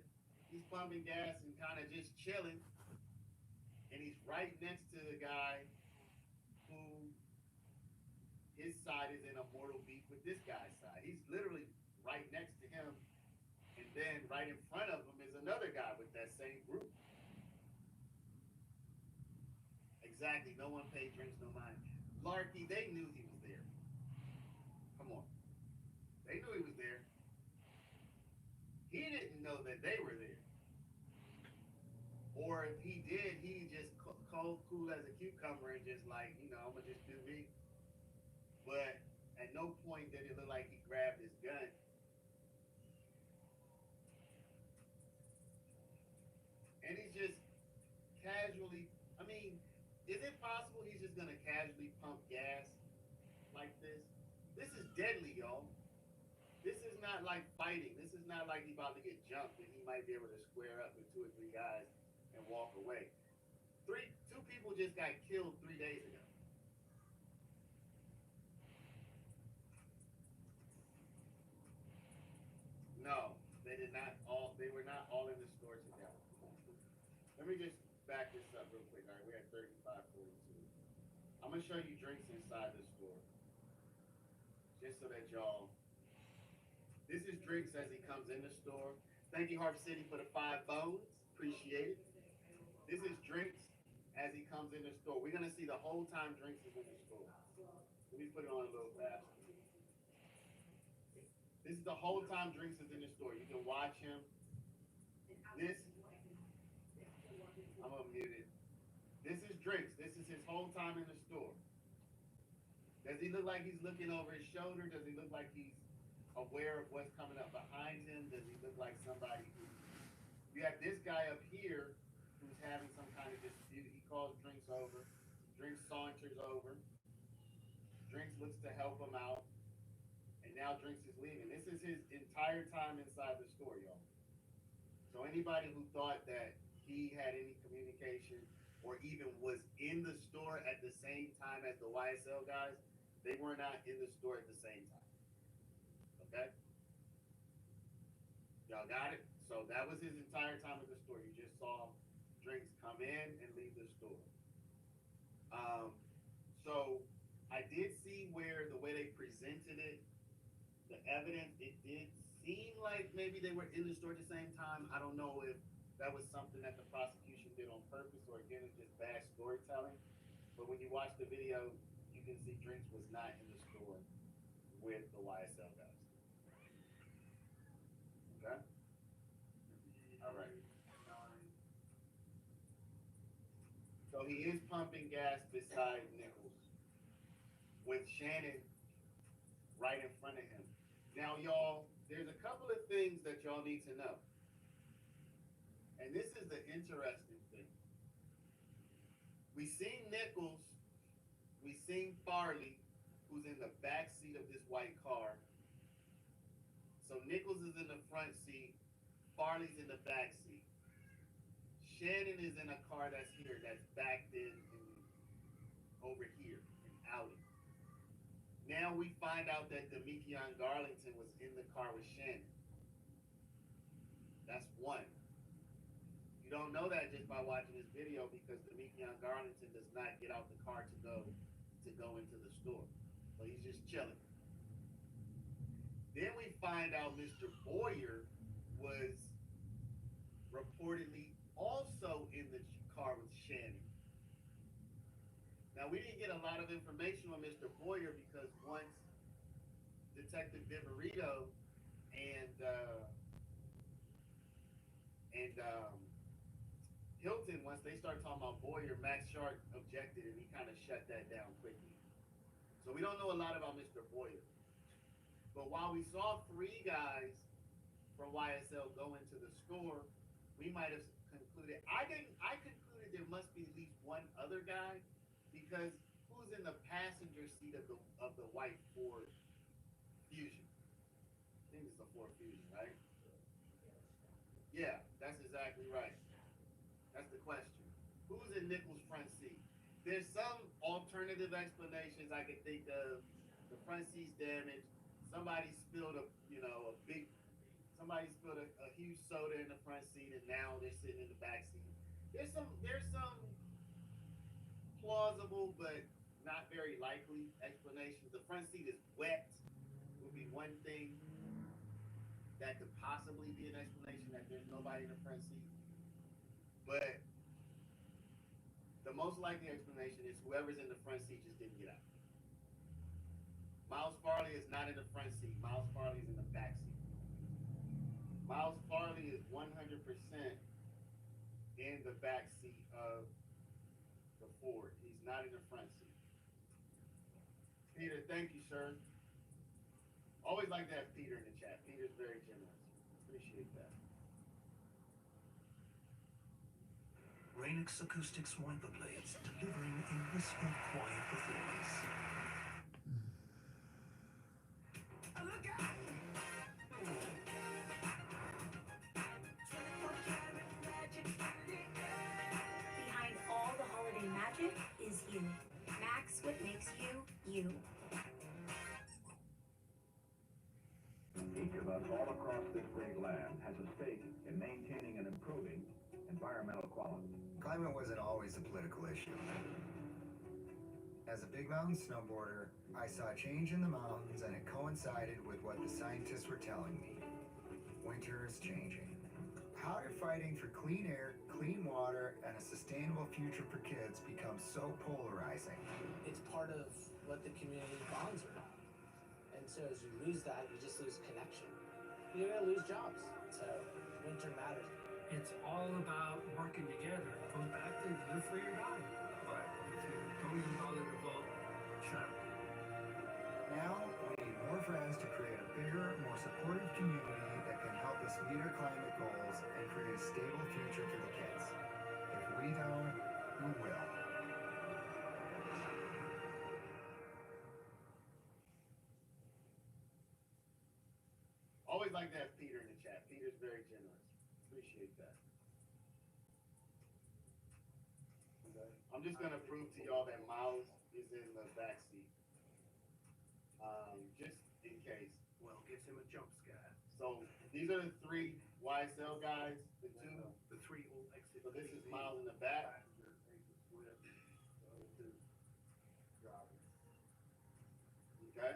he's pumping gas and kind of just chilling. And he's right next to the guy who his side is in a mortal beef with this guy's side. He's literally right next to him. And then right in front of him is another guy with that same group. Exactly. No one paid Drinks no mind. Larky, they knew he was there. Come on. They knew he was there. He didn't know that they were there. Or if he did, he just cool as a cucumber and just like, you know, I'm going to just do me. But at no point did it look like he grabbed his gun. And he's just casually, I mean, is it possible he's just going to casually pump gas like this? This is deadly, y'all. This is not like fighting. This is not like he's about to get jumped and he might be able to square up with 2 or 3 guys and walk away. 2 people just got killed 3 days ago. No, they were not all in the store together. Let me just back this up real quick. All right, we're at 35:42. I'm gonna show you Drinks inside the store, just so that y'all. This is Drinks as he comes in the store. Thank you, Harp City, for the 5 bones. Appreciate it. This is Drinks as he comes in the store. We're gonna see the whole time Drinks is in the store. Let me put it on a little faster. This is the whole time Drinks is in the store. You can watch him. I'm gonna mute it. This is Drinks. This is his whole time in the store. Does he look like he's looking over his shoulder? Does he look like he's aware of what's coming up behind him? Does he look like somebody who... You have this guy up here who's having some kind of dispute. He calls Drinks over. Drinks saunters over. Drinks looks to help him out. And And now Drinks is leaving. This is his entire time inside the store, y'all. So anybody who thought that he had any communication or even was in the store at the same time as the YSL guys, they were not in the store at the same time. Okay? Y'all got it? So that was his entire time in the store. You just saw Drinks come in and leave the store. So I did see where the way they presented it, the evidence, it did seem like maybe they were in the store at the same time. I don't know if that was something that the prosecution did on purpose or again it's just bad storytelling. But when you watch the video, you can see Drinks was not in the store with the YSL guys. Okay? All right. So he is pumping gas beside Nichols with Shannon right in front of him. Now, y'all, there's a couple of things that y'all need to know. And this is the interesting thing. We seen Nichols, we seen Farley, who's in the back seat of this white car. So Nichols is in the front seat, Farley's in the back seat. Shannon is in a car that's here, that's backed in and over here, in Audi. Now we find out that Demekion Garlington was in the car with Shannon. That's one. You don't know that just by watching this video because Demekion Garlington does not get out the car to go into the store. So he's just chilling. Then we find out Mr. Boyer was reportedly also in the car with Shannon. Now, we didn't get a lot of information on Mr. Boyer because once Detective Viverito and Hilton, once they started talking about Boyer, Max Shark objected and he kind of shut that down quickly. So we don't know a lot about Mr. Boyer. But while we saw 3 guys from YSL go into the store, we might have concluded, I concluded there must be at least one other guy because who's in the passenger seat of the white Ford Fusion? I think it's the Ford Fusion, right? Yeah, that's exactly right. That's the question. Who's in Nichols' front seat? There's some alternative explanations I could think of. The front seat's damaged. Somebody spilled a huge soda in the front seat and now they're sitting in the back seat. There's some plausible but not very likely explanations. The front seat is wet would be one thing that could possibly be an explanation that there's nobody in the front seat. But the most likely explanation is whoever's in the front seat just didn't get out. Miles Farley is not in the front seat. Miles Farley is in the back seat. Miles Farley is 100% in the back seat of the Ford. He's not in the front seat. Peter, thank you, sir. Always like to have Peter in the chat. Peter's very generous. Appreciate that. Rainix Acoustics wiper blades, delivering a whisper quiet performance. Look out! Behind all the holiday magic is you. Max, what makes you, you. Each of us all across this great land has a stake in maintaining and improving environmental quality. Climate wasn't always a political issue. As a big mountain snowboarder, I saw change in the mountains and it coincided with what the scientists were telling me. Winter is changing. How did fighting for clean air, clean water, and a sustainable future for kids become so polarizing? It's part of what the community bonds around. And so as you lose that, you just lose connection. You're gonna lose jobs. So winter matters. It's all about working together. It goes back to live for your God. But if you don't even bother to vote, shut up. Now, we need more friends to create a bigger, more supportive community that can help us meet our climate goals and create a stable future for the kids. If we don't, who will? like to have Peter in the chat. Peter's very generous. Appreciate that. Okay. I'm just gonna prove to y'all that Miles is in the back seat. Just in case. Well, gives him a jump scare. So these are the 3 YSL guys, the 2. The 3 all exit. So this is Miles in the back. Okay?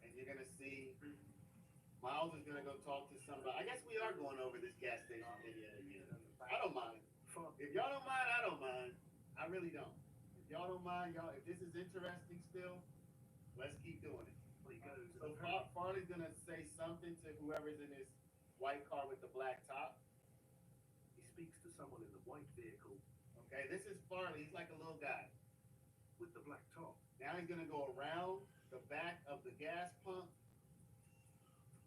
And you're gonna see Miles is gonna go talk to somebody. I guess we are going over this gas station video again. I don't mind. If y'all don't mind, I don't mind. I really don't. If y'all don't mind, y'all, if this is interesting still, let's keep doing it. So Farley's gonna say something to whoever's in this white car with the black top. He speaks to someone in the white vehicle. Okay, this is Farley. He's like a little guy with the black top. Now he's gonna go around the back of the gas pump.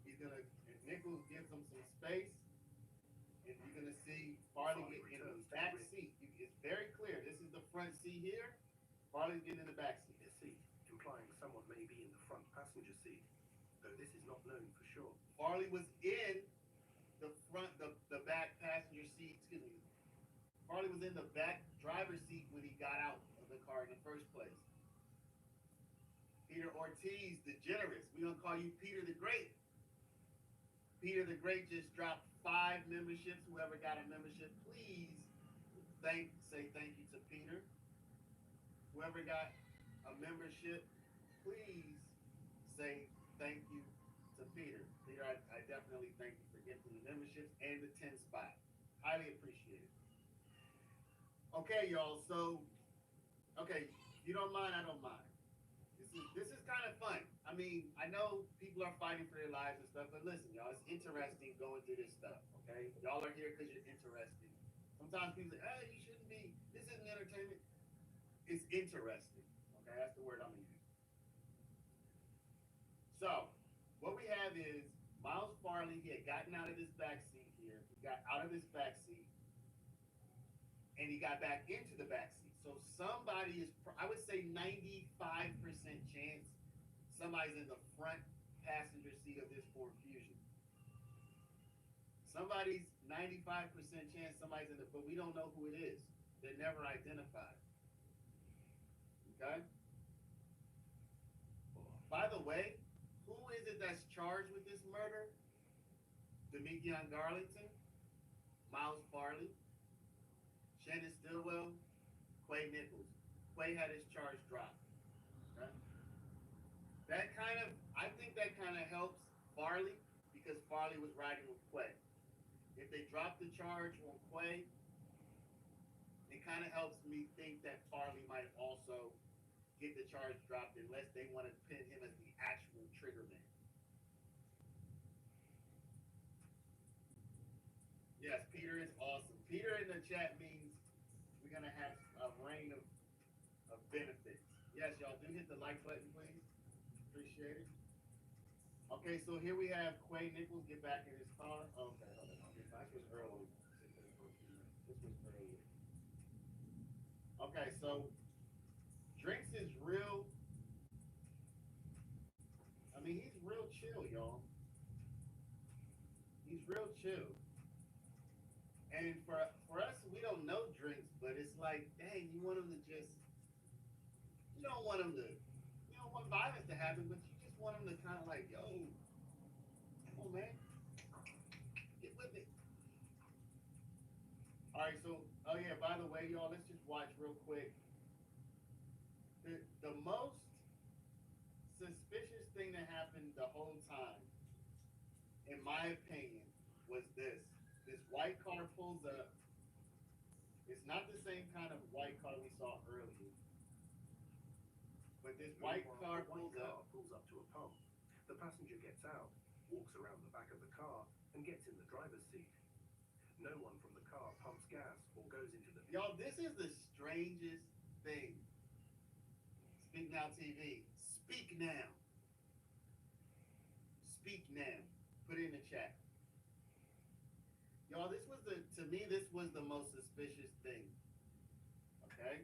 He's gonna, and Nichols gives him some space, and you're gonna see Farley get in the back seat. It's very clear. This is the front seat here. Farley's getting in the back seat. The seat, implying someone may be in the front passenger seat, though this is not known for sure. Farley was in the front, the back passenger seat. Excuse me. Farley was in the back driver's seat when he got out of the car in the first place. Peter Ortiz, the generous. We're gonna call you Peter the Great. Peter the Great just dropped 5 memberships. Whoever got a membership, please say thank you to Peter. Whoever got a membership, please say thank you to Peter. Peter, I definitely thank you for gifting the memberships and the 10 spot. Highly appreciated. Okay, y'all. So, okay, you don't mind, I don't mind. This is kind of fun. I mean, I know people are fighting for their lives and stuff, but listen, y'all, it's interesting going through this stuff, okay? Y'all are here because you're interested. Sometimes people say, hey, you shouldn't be. This isn't entertainment. It's interesting, okay? That's the word I'm going to use. So, what we have is Miles Farley. He had gotten out of this back seat here. He got out of this back seat, and he got back into the back seat. So somebody is, I would say 95% chance somebody's in the front passenger seat of this Ford Fusion. Somebody's 95% chance somebody's in the, but we don't know who it is. They're never identified. Okay? By the way, who is it that's charged with this murder? Demekion Garlington, Miles Farley, Shannon Stillwell, Quay Nichols. Quay had his charge dropped. Okay? That kind of, I think that kind of helps Farley because Farley was riding with Quay. If they drop the charge on Quay, it kind of helps me think that Farley might also get the charge dropped unless they want to pin him as the actual trigger man. Yes, Peter is awesome. Peter in the chat means we're going to have a rain of benefits. Yes, y'all do hit the like button, please. Appreciate it. Okay, so here we have Quay Nichols get back in his car. Oh, okay, hold on. This was early. This was early. Okay, so Drinks is real. I mean, he's real chill, y'all. He's real chill. And for us, we don't know Drinks, but it's like, dang, you want him to just, you don't want violence to happen, but you just want him to kind of like, yo, come on, man, get with it. All right, so, oh yeah, by the way, y'all, let's just watch real quick. The most suspicious thing that happened the whole time, in my opinion, was this. This white car pulls up. It's not the same kind of white car we saw earlier. But this white car pulls up to a pump. The passenger gets out, walks around the back of the car, and gets in the driver's seat. No one from the car pumps gas or goes into the... Y'all, this is the strangest thing. Speak Now TV. Speak now. Speak now. Put it in the chat. Y'all, this was to me, this was the most suspicious thing. Okay?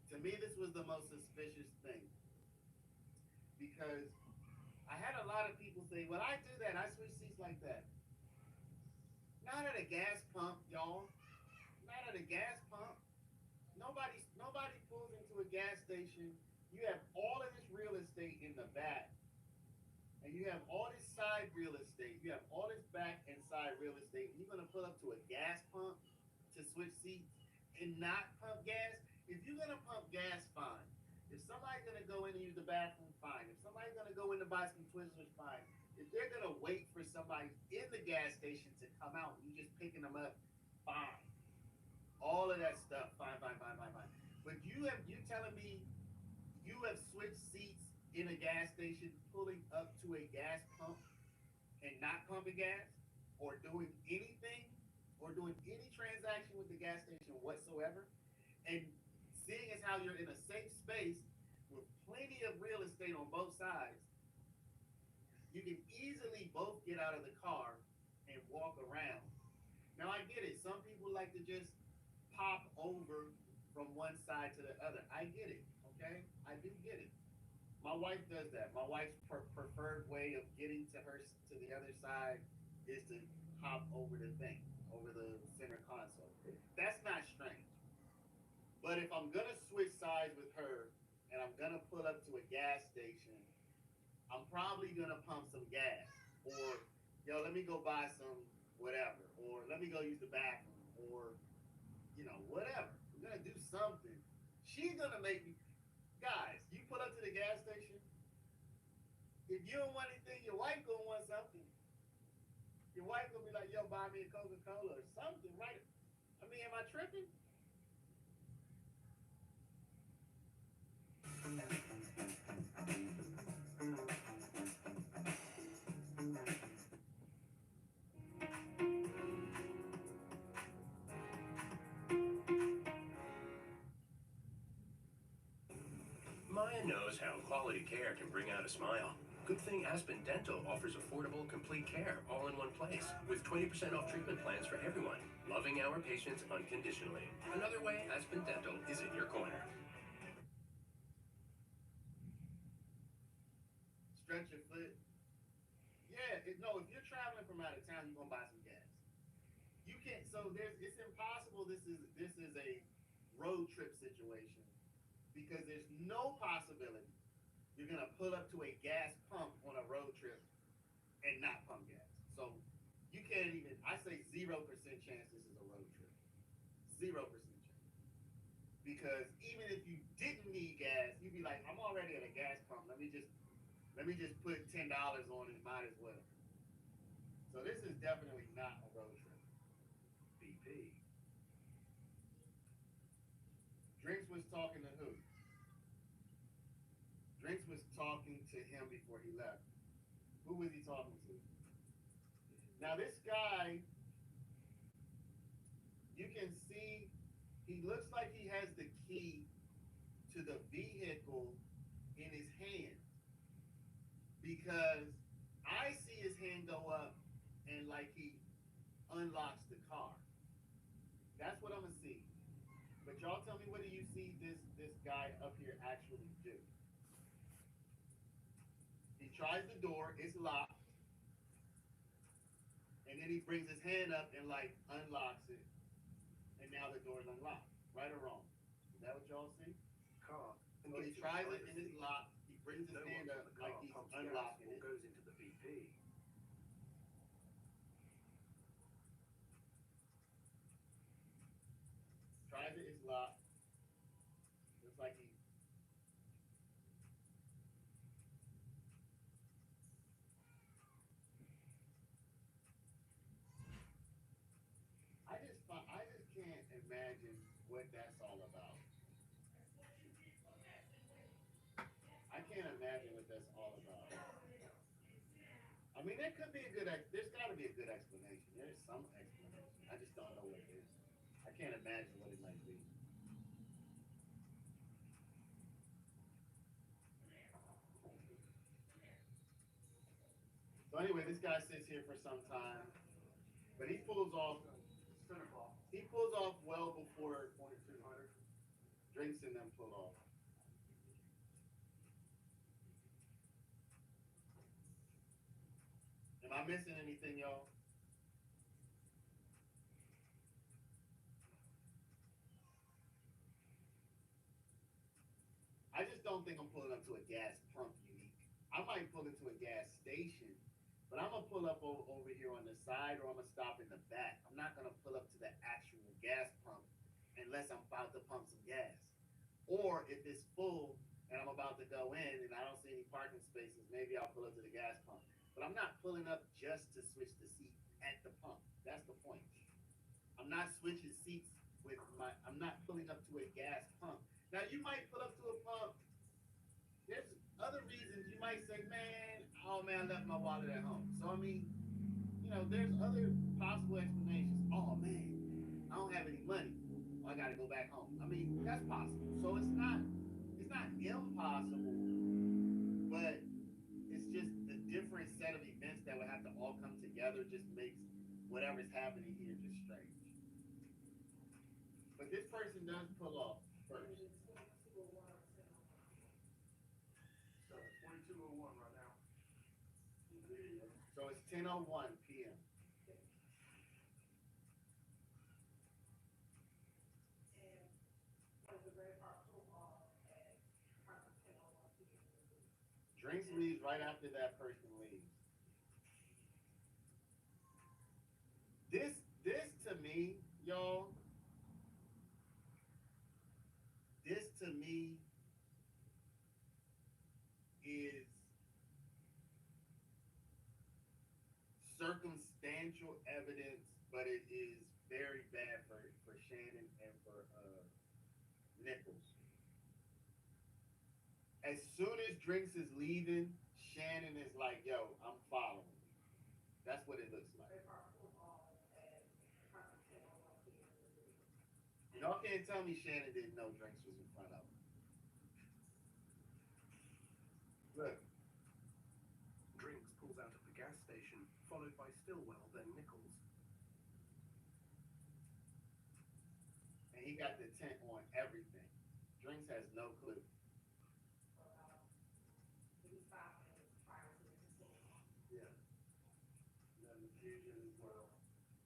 To me, this was the most suspicious thing. Because I had a lot of people say, well, I do that. I switch seats like that. Not at a gas pump, y'all. Not at a gas pump. Nobody pulls into a gas station. You have all of this real estate in the back. And you have all this side real estate. You have all this back and side real estate. You're gonna pull up to a gas pump to switch seats and not pump gas. If you're gonna pump gas, fine. If somebody's gonna go in and use the bathroom, fine. If somebody's gonna go in to buy some Twizzlers, fine. If they're gonna wait for somebody in the gas station to come out, you just picking them up, fine. All of that stuff, fine. But you telling me you have switched seats in a gas station, pulling up to a gas pump and not pumping gas, or doing anything, or doing any transaction with the gas station whatsoever, and seeing as how you're in a safe space with plenty of real estate on both sides, you can easily both get out of the car and walk around. Now I get it. Some people like to just pop over from one side to the other. I get it. Okay, I do get it. My wife does that. My wife's preferred way of getting to the other side is to hop over the thing, over the center console. That's not strange. But if I'm gonna switch sides with her and I'm gonna pull up to a gas station, I'm probably gonna pump some gas. Or, yo, let me go buy some whatever. Or let me go use the bathroom. Or, whatever. I'm gonna do something. She's gonna make me. Guys, you pull up to the gas station. If you don't want anything, your wife gonna want something. Your wife gonna be like, yo, buy me a Coca-Cola or something, right? I mean, am I tripping? Maya knows how quality care can bring out a smile. Good thing Aspen Dental offers affordable, complete care all in one place, with 20% off treatment plans for everyone, loving our patients unconditionally. Another way Aspen Dental is in your corner. Stretch your foot. Yeah, no, if you're traveling from out of town, you're gonna buy some gas. You can't. So it's impossible. This is a road trip situation because there's no possibility you're gonna pull up to a gas pump on a road trip and not pump gas. So you can't even. I say 0% chance this is a road trip. 0% chance. Because even if you didn't need gas, you'd be like, I'm already at a gas pump. Let me just put $10 on it. Might as well. So this is definitely not a road trip. BP. Drinks was talking to who? Drinks was talking to him before he left. Who was he talking to? Now this guy, you can see, he looks like he has the key to the vehicle in his hand. Because I see his hand go up and like he unlocks the car. That's what I'm gonna see. But y'all tell me, what do you see this guy up here actually do? He tries the door, it's locked, and then he brings his hand up and like unlocks it, and now the door's unlocked. Right or wrong? Is that what y'all see? Car. So he tries it and it's locked. He brings his hand up like he's unlocking it. Goes into the BP. Tries it, it's locked. Looks like he. I just can't imagine what that's all about. I can't imagine what that's all about. I mean, there could be a good. There's got to be a good explanation. There's some explanation. I just don't know what it is. I can't imagine what it might be. So anyway, this guy sits here for some time, but he pulls off. He pulls off well before 2200. Drinks and them pull off. missing anything, y'all? I just don't think I'm pulling up to a gas pump unique. I might pull into a gas station, but I'm gonna pull up over here on the side, or I'm gonna stop in the back. I'm not gonna pull up to the actual gas pump unless I'm about to pump some gas. Or if it's full and I'm about to go in and I don't see any parking spaces, maybe I'll pull up to the gas pump. But I'm not pulling up just to switch the seat at the pump. That's the point. I'm not switching seats I'm not pulling up to a gas pump. Now you might pull up to a pump. There's other reasons you might say, man, oh man, I left my wallet at home. So I mean, there's other possible explanations. Oh man, I don't have any money. I gotta go back home. I mean, that's possible. So it's not impossible, but it's just the different set of events that would have to all come together just makes whatever's happening here just strange. But this person does pull off first. So 22:01 right now. So it's 10:01 p.m. Drinks leaves right after that person leaves. This to me, y'all, this to me is circumstantial evidence, but it is very bad for Shannon and for Nichols. As soon as Drinks is leaving, Shannon is like, yo, I'm following. That's what it looks like. Y'all can't tell me Shannon didn't know Drinks was in front of him. Look. Drinks pulls out of the gas station, followed by Stillwell, then Nichols. And he got the tent on everything. Drinks has no clue.